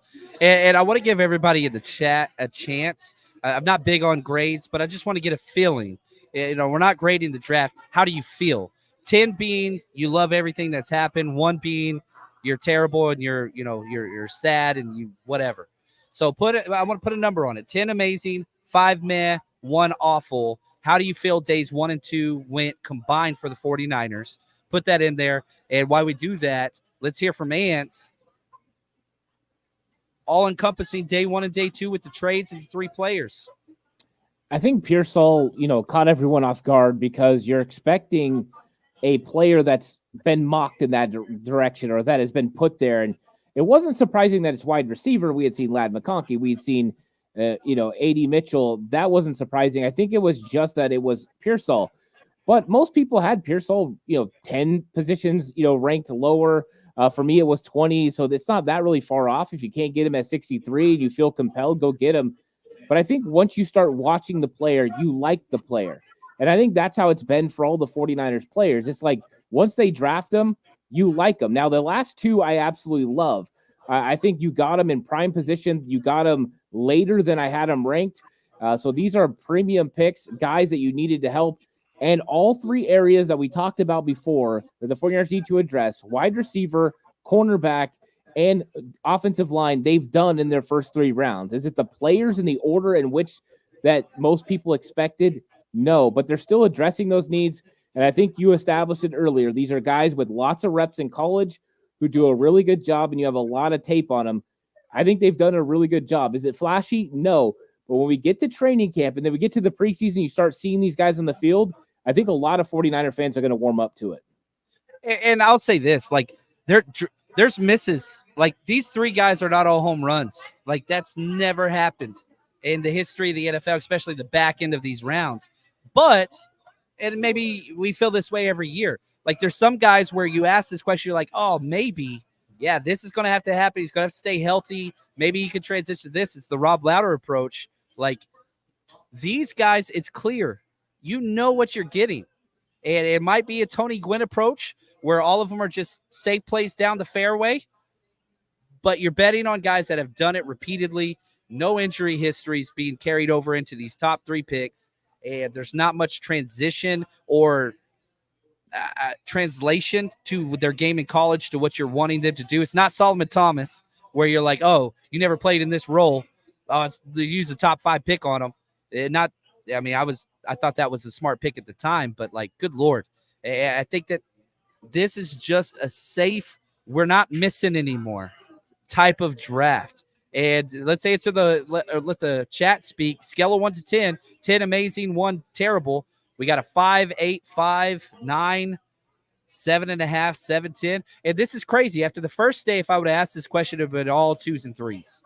Speaker 2: And I want to give everybody in the chat a chance. I'm not big on grades, but I just want to get a feeling. You know, we're not grading the draft. How do you feel? 10 being you love everything that's happened. 1 being you're terrible and you're sad and you whatever. So I want to put a number on it. 10 amazing, 5 meh, 1 awful. How do you feel days 1 and 2 went combined for the 49ers? Put that in there. And while we do that, let's hear from Ants. All-encompassing day 1 and day 2 with the trades and the 3 players.
Speaker 3: I think Pearsall, caught everyone off guard because you're expecting a player that's been mocked in that direction or that has been put there. And it wasn't surprising that it's wide receiver. We had seen Ladd McConkey. We had seen, A.D. Mitchell. That wasn't surprising. I think it was just that it was Pearsall. But most people had Pearsall, 10 positions, ranked lower. For me, it was 20. So it's not that really far off. If you can't get him at 63 and you feel compelled, go get him. But I think once you start watching the player, you like the player. And I think that's how it's been for all the 49ers players. It's like once they draft them, you like them. Now, the last 2 I absolutely love. I think you got them in prime position. You got them later than I had them ranked. So these are premium picks, guys that you needed to help. And all 3 areas that we talked about before that the 49ers need to address, wide receiver, cornerback, and offensive line, they've done in their first 3 rounds. Is it the players in the order in which that most people expected? No, but they're still addressing those needs. And I think you established it earlier. These are guys with lots of reps in college who do a really good job, and you have a lot of tape on them. I think they've done a really good job. Is it flashy? No. But when we get to training camp and then we get to the preseason, you start seeing these guys on the field, I think a lot of 49er fans are going to warm up to it.
Speaker 2: And I'll say this, like, there's misses. Like, these three guys are not all home runs. Like, that's never happened in the history of the NFL, especially the back end of these rounds. But, and maybe we feel this way every year, like, there's some guys where you ask this question, you're like, oh, maybe, yeah, this is going to have to happen. He's going to have to stay healthy. Maybe he could transition to this. It's the Rob Lauder approach. Like, these guys, it's clear. You know what you're getting. And it might be a Tony Gwynn approach where all of them are just safe plays down the fairway, but you're betting on guys that have done it repeatedly, no injury histories being carried over into these top 3 picks, and there's not much transition or translation to their game in college to what you're wanting them to do. It's not Solomon Thomas where you're like, oh, you never played in this role. They use a top 5 pick on him. I thought that was a smart pick at the time, but like, good Lord. I think that this is just a safe, we're not missing anymore type of draft. And let's say it's let the chat speak. Scale of 1 to 10, 10 amazing, 1 terrible. We got a 5, 8, 5, 9, 7.5, 7, 10. And this is crazy. After the first day, if I would have asked this question, it would have been all 2s and 3s.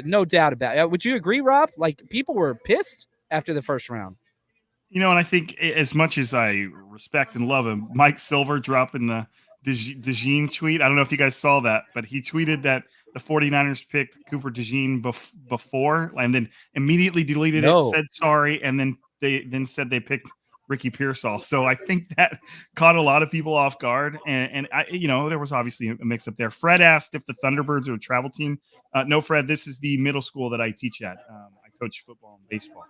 Speaker 2: No doubt about it. Would you agree, Rob? Like, people were pissed after the first round.
Speaker 5: And I think as much as I respect and love him, Mike Silver dropping the DeJean tweet. I don't know if you guys saw that, but he tweeted that the 49ers picked Cooper DeJean before and then immediately deleted it, said sorry, and then said they picked Ricky Pearsall. So I think that caught a lot of people off guard. And I, there was obviously a mix up there. Fred asked if the Thunderbirds are a travel team. No, Fred, this is the middle school that I teach at. I coach football and baseball.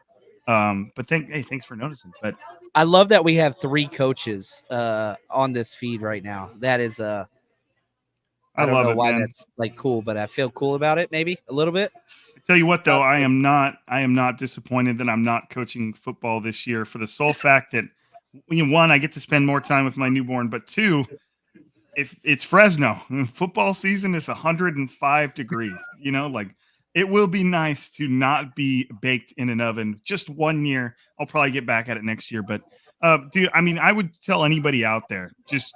Speaker 5: But thanks for noticing. But
Speaker 2: I love that we have 3 coaches on this feed right now. That is I don't know why that's like cool, but I feel cool about it. Maybe a little bit.
Speaker 5: I tell you what, though, I am not disappointed that I'm not coaching football this year for the sole fact that 1, I get to spend more time with my newborn, but 2, if it's Fresno, football season is 105 degrees. Like, it will be nice to not be baked in an oven just 1 year. I'll probably get back at it next year. But, dude, I would tell anybody out there, just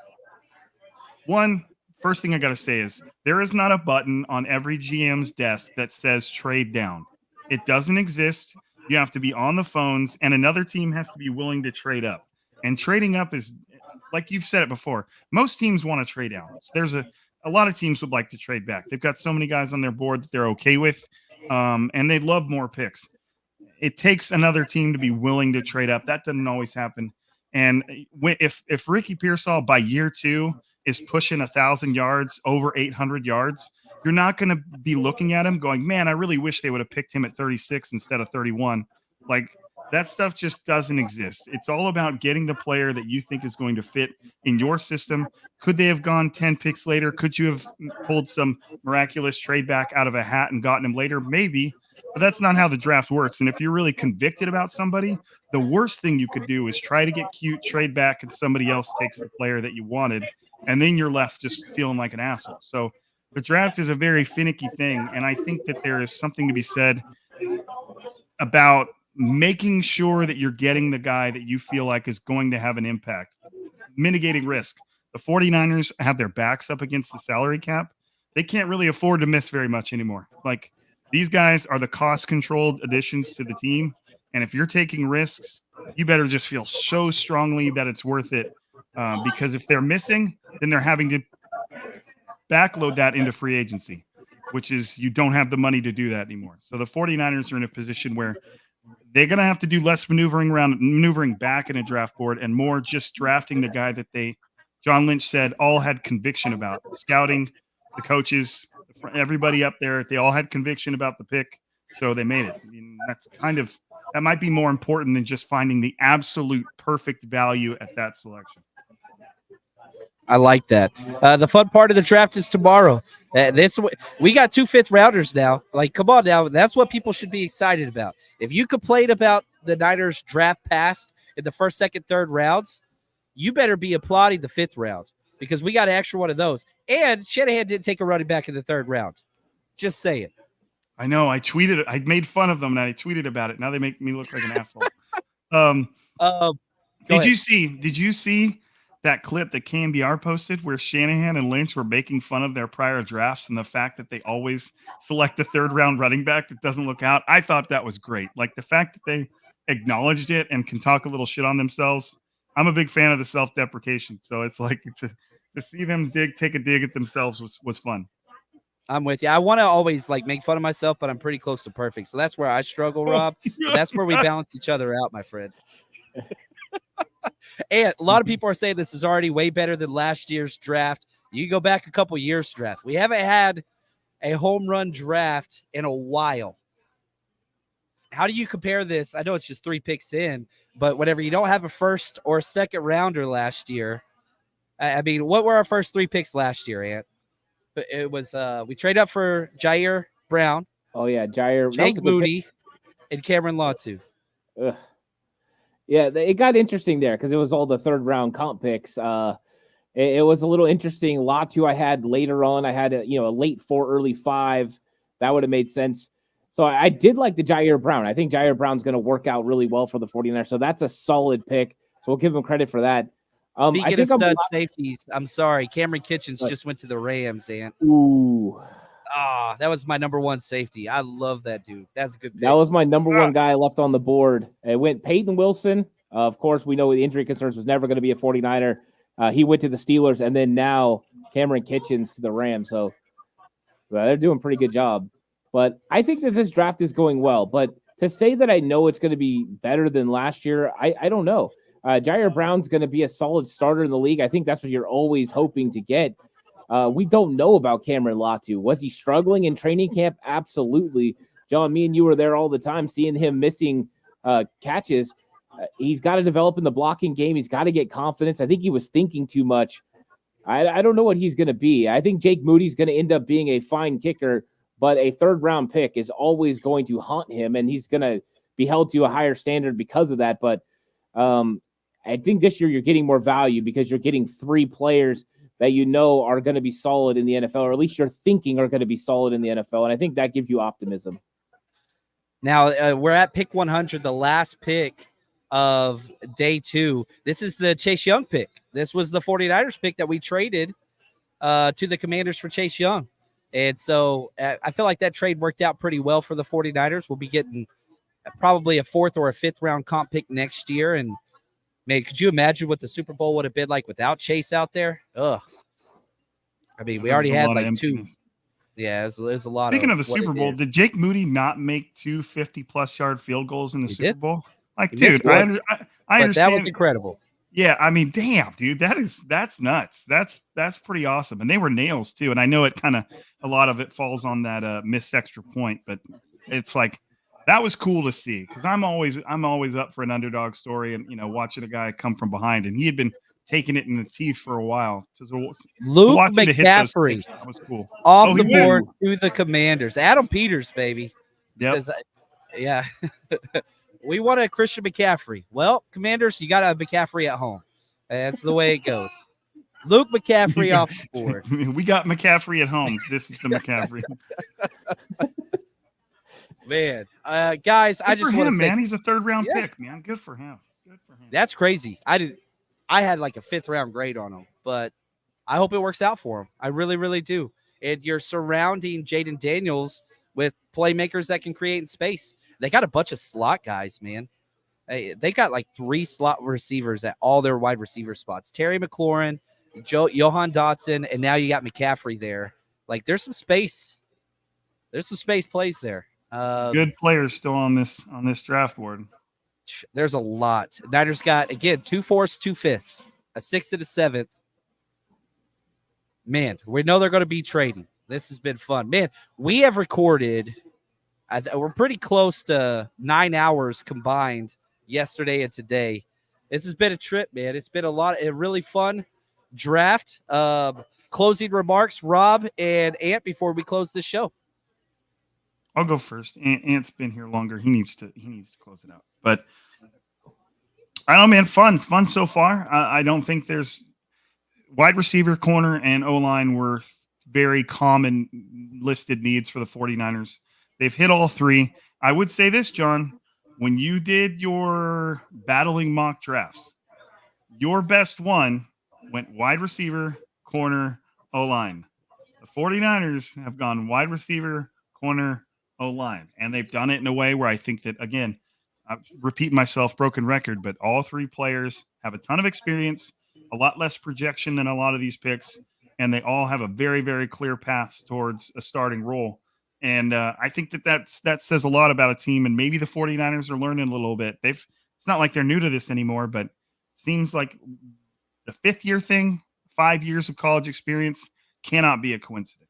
Speaker 5: first thing I got to say is there is not a button on every GM's desk that says trade down. It doesn't exist. You have to be on the phones, and another team has to be willing to trade up. And trading up is, like you've said it before, most teams want to trade down. So there's a lot of teams would like to trade back. They've got so many guys on their board that they're okay with, and they'd love more picks. It takes another team to be willing to trade up. That doesn't always happen. And if Ricky Pearsall by year 2 is pushing 1,000 yards, over 800 yards, you're not going to be looking at him going, man, I really wish they would have picked him at 36 instead of 31. Like, that stuff just doesn't exist. It's all about getting the player that you think is going to fit in your system. Could they have gone 10 picks later? Could you have pulled some miraculous trade back out of a hat and gotten him later? Maybe, but that's not how the draft works. And if you're really convicted about somebody, the worst thing you could do is try to get cute, trade back, and somebody else takes the player that you wanted. And then you're left just feeling like an asshole. So the draft is a very finicky thing. And I think that there is something to be said about making sure that you're getting the guy that you feel like is going to have an impact, mitigating risk. The 49ers have their backs up against the salary cap. They can't really afford to miss very much anymore. Like, these guys are the cost-controlled additions to the team. And if you're taking risks, you better just feel so strongly that it's worth it. Because if they're missing, then they're having to backload that into free agency, which is, you don't have the money to do that anymore. So the 49ers are in a position where they're going to have to do less maneuvering back in a draft board and more just drafting the guy that John Lynch said, all had conviction about. Scouting, the coaches, everybody up there, they all had conviction about the pick, so they made it. That might be more important than just finding the absolute perfect value at that selection.
Speaker 2: I like that. The fun part of the draft is tomorrow. We got 2 5th-rounders now. Like, come on now. That's what people should be excited about. If you complain about the Niners draft past, in the first, second, third rounds, you better be applauding the 5th round because we got an extra one of those. And Shanahan didn't take a running back in the 3rd round. Just saying.
Speaker 5: I know. I made fun of them and I tweeted about it. Now they make me look like an asshole. Did you see that clip that KMBR posted where Shanahan and Lynch were making fun of their prior drafts and the fact that they always select the 3rd round running back that doesn't look out? I thought that was great. Like the fact that they acknowledged it and can talk a little shit on themselves. I'm a big fan of the self-deprecation. So it's like to see them take a dig at themselves was fun.
Speaker 2: I'm with you. I want to always like make fun of myself, but I'm pretty close to perfect. So that's where I struggle, Rob. But that's where we balance each other out, my friend. And a lot of people are saying this is already way better than last year's draft. You go back a couple years draft. We haven't had a home run draft in a while. How do you compare this? I know it's just 3 picks in, but whenever you don't have a first or second rounder last year, I mean, what were our first 3 picks last year, Ant? It was we trade up for Jair Brown.
Speaker 3: Oh yeah, Jair.
Speaker 2: Jake Moody, and Cameron Latu.
Speaker 3: Yeah, it got interesting there because it was all the 3rd round comp picks. It was a little interesting. Latu I had later on. I had a late 4, early 5. That would have made sense. So I did like the Jair Brown. I think Jair Brown's going to work out really well for the 49ers. So that's a solid pick. So we'll give him credit for that.
Speaker 2: Speaking of stud safeties, I'm sorry. Cameron Kitchens just went to the Rams, Ant.
Speaker 3: Ooh.
Speaker 2: That was my number 1 safety. I love that dude. That's a good pick.
Speaker 3: That was my number 1 guy left on the board. It went Peyton Wilson. Of course, we know the injury concerns was never going to be a 49er. He went to the Steelers, and then now Cameron Kitchens to the Rams. So they're doing a pretty good job. But I think that this draft is going well. But to say that I know it's going to be better than last year, I don't know. Jair Brown's going to be a solid starter in the league. I think that's what you're always hoping to get. We don't know about Cameron Latu. Was he struggling in training camp? Absolutely. John, me and you were there all the time seeing him missing catches. He's got to develop in the blocking game. He's got to get confidence. I think he was thinking too much. I don't know what he's going to be. I think Jake Moody's going to end up being a fine kicker, but a 3rd round pick is always going to haunt him, and he's going to be held to a higher standard because of that. But I think this year you're getting more value because you're getting 3 players that you know are going to be solid in the NFL, or at least you're thinking are going to be solid in the NFL. And I think that gives you optimism.
Speaker 2: Now we're at pick 100, the last pick of day 2. This is the Chase Young pick. This was the 49ers pick that we traded to the Commanders for Chase Young. And so I feel like that trade worked out pretty well for the 49ers. We'll be getting probably a 4th or a 5th round comp pick next year. And man, could you imagine what the Super Bowl would have been like without Chase out there? Ugh. I mean, we already had like 2. Yeah, it was a lot.
Speaker 5: Speaking of the Super Bowl, did Jake Moody not make 2 50-plus yard field goals in the Super Bowl? Like, dude, I understand.
Speaker 2: That was incredible.
Speaker 5: Yeah, I mean, damn, dude, that's nuts. That's pretty awesome. And they were nails too. And I know it kind of a lot of it falls on that missed extra point, but it's like that was cool to see because I'm always up for an underdog story and watching a guy come from behind, and he had been taking it in the teeth for a while.
Speaker 2: Luke McCaffrey,
Speaker 5: that was cool.
Speaker 2: Off the board to the Commanders. Adam Peters, baby.
Speaker 5: Yep.
Speaker 2: Says, yeah. We want a Christian McCaffrey. Well, Commanders, you got a McCaffrey at home. That's the way it goes. Luke McCaffrey off the board.
Speaker 5: We got McCaffrey at home. This is the McCaffrey.
Speaker 2: Man, guys, I just want to say,
Speaker 5: man, he's a 3rd round pick, man. Good for him.
Speaker 2: That's crazy. I had like a 5th round grade on him, but I hope it works out for him. I really, really do. And you're surrounding Jaden Daniels with playmakers that can create in space. They got a bunch of slot guys, man. They got like 3 slot receivers at all their wide receiver spots. Terry McLaurin, Johan Dotson, and now you got McCaffrey there. Like, there's some space. There's some space plays there.
Speaker 5: Good players still on this draft board.
Speaker 2: There's a lot. Niners got, again, 2 4ths, 2 5ths, a 6th and a 7th. Man, we know they're going to be trading. This has been fun. Man, we have recorded – we're pretty close to 9 hours combined yesterday and today. This has been a trip, man. It's been a really fun draft. Closing remarks, Rob and Ant, before we close this show.
Speaker 5: I'll go first. Ant's been here longer. He needs to close it out. But I don't know, man. Fun so far. I don't think there's wide receiver, corner, and O-line were very common listed needs for the 49ers. They've hit all three. I would say this, John, when you did your battling mock drafts, your best one went wide receiver, corner, O-line. The 49ers have gone wide receiver, corner, O-line. And they've done it in a way where I think that, again, I'm repeating myself, broken record, but all three players have a ton of experience, a lot less projection than a lot of these picks, and they all have a very, very clear path towards a starting role. And I think that says a lot about a team, and maybe the 49ers are learning a little bit. It's not like they're new to this anymore, but it seems like the fifth year thing, 5 years of college experience cannot be a coincidence.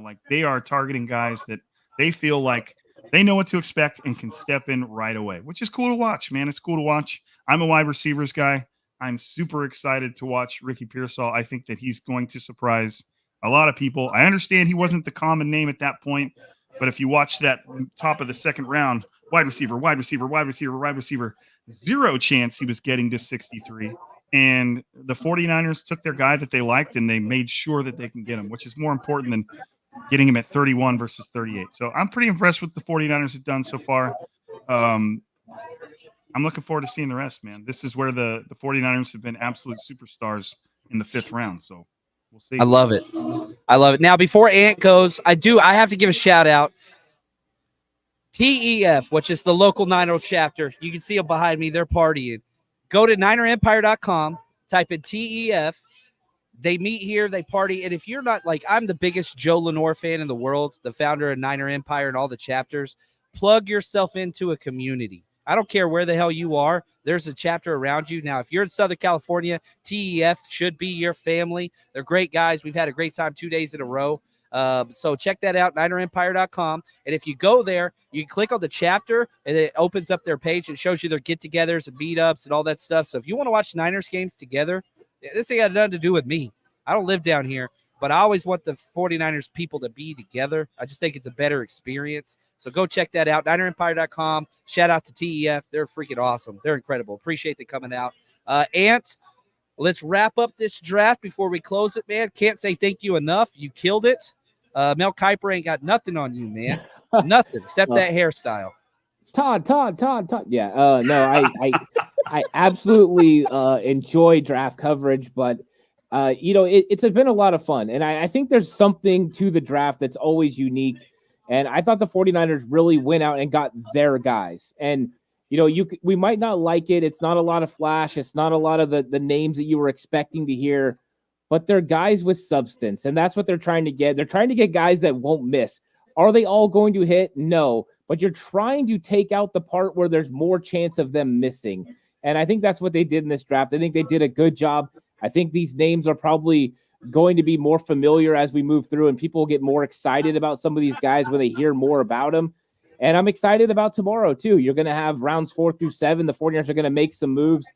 Speaker 5: Like they are targeting guys that they feel like they know what to expect and can step in right away, which is cool to watch, man. It's cool to watch. I'm a wide receivers guy. I'm super excited to watch Ricky Pearsall. I think that he's going to surprise a lot of people. I understand he wasn't the common name at that point, but if you watch that top of the second round, wide receiver, wide receiver, wide receiver, wide receiver, zero chance he was getting to 63. And the 49ers took their guy that they liked and they made sure that they can get him, which is more important than getting him at 31 versus 38. So I'm pretty impressed with the 49ers have done so far. I'm looking forward to seeing the rest, man. This is where the 49ers have been absolute superstars in the fifth round. So we'll see.
Speaker 2: I love it. I love it. Now, before Ant goes, I have to give a shout out. TEF, which is the local Niner chapter. You can see them behind me. They're partying. Go to NinerEmpire.com, type in TEF. They meet here, they party. And if you're not like, I'm the biggest Joe Lenore fan in the world, the founder of Niner Empire and all the chapters, plug yourself into a community. I don't care where the hell you are. There's a chapter around you. Now, if you're in Southern California, TEF should be your family. They're great guys. We've had a great time 2 days in a row. So check that out, NinerEmpire.com. And if you go there, you can click on the chapter, and it opens up their page. It shows you their get-togethers and meetups and all that stuff. So if you want to watch Niners games together, this ain't got nothing to do with me. I don't live down here, but I always want the 49ers people to be together. I just think it's a better experience. So go check that out, NinerEmpire.com. Shout out to TEF. They're freaking awesome. They're incredible. Appreciate them coming out. Ant, let's wrap up this draft before we close it, man. Can't say thank you enough. You killed it. Mel Kiper ain't got nothing on you, man. Nothing except that hairstyle.
Speaker 3: Todd. Yeah. No, I absolutely enjoy draft coverage, but it's been a lot of fun. And I think there's something to the draft that's always unique. And I thought the 49ers really went out and got their guys. And, we might not like it. It's not a lot of flash. It's not a lot of the names that you were expecting to hear, but they're guys with substance. And that's what they're trying to get. They're trying to get guys that won't miss. Are they all going to hit? No, but you're trying to take out the part where there's more chance of them missing. And I think that's what they did in this draft. I think they did a good job. I think these names are probably going to be more familiar as we move through, and people will get more excited about some of these guys when they hear more about them. And I'm excited about tomorrow, too. You're going to have rounds 4 through 7. The 49ers are going to make some moves.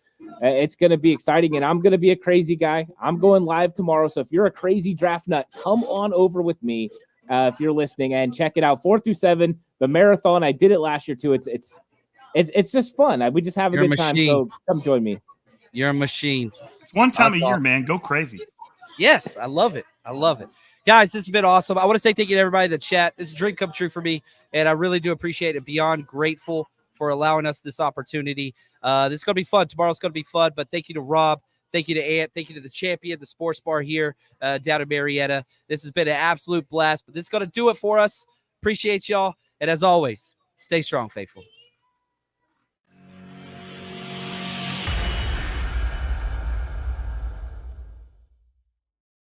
Speaker 3: It's going to be exciting, and I'm going to be a crazy guy. I'm going live tomorrow, so if you're a crazy draft nut, come on over with me if you're listening, and check it out. 4 through 7, the marathon. I did it last year, too. It's just fun. We just have a good time, so come join me.
Speaker 2: You're a machine.
Speaker 5: It's one time a year, man. Go crazy.
Speaker 2: Yes, I love it. Guys, this has been awesome. I want to say thank you to everybody in the chat. This is a dream come true for me, and I really do appreciate it. Beyond grateful for allowing us this opportunity. This is going to be fun. Tomorrow's going to be fun, but thank you to Rob. Thank you to Ant. Thank you to the champion, the sports bar here down in Marietta. This has been an absolute blast, but this is going to do it for us. Appreciate y'all, and as always, stay strong, faithful.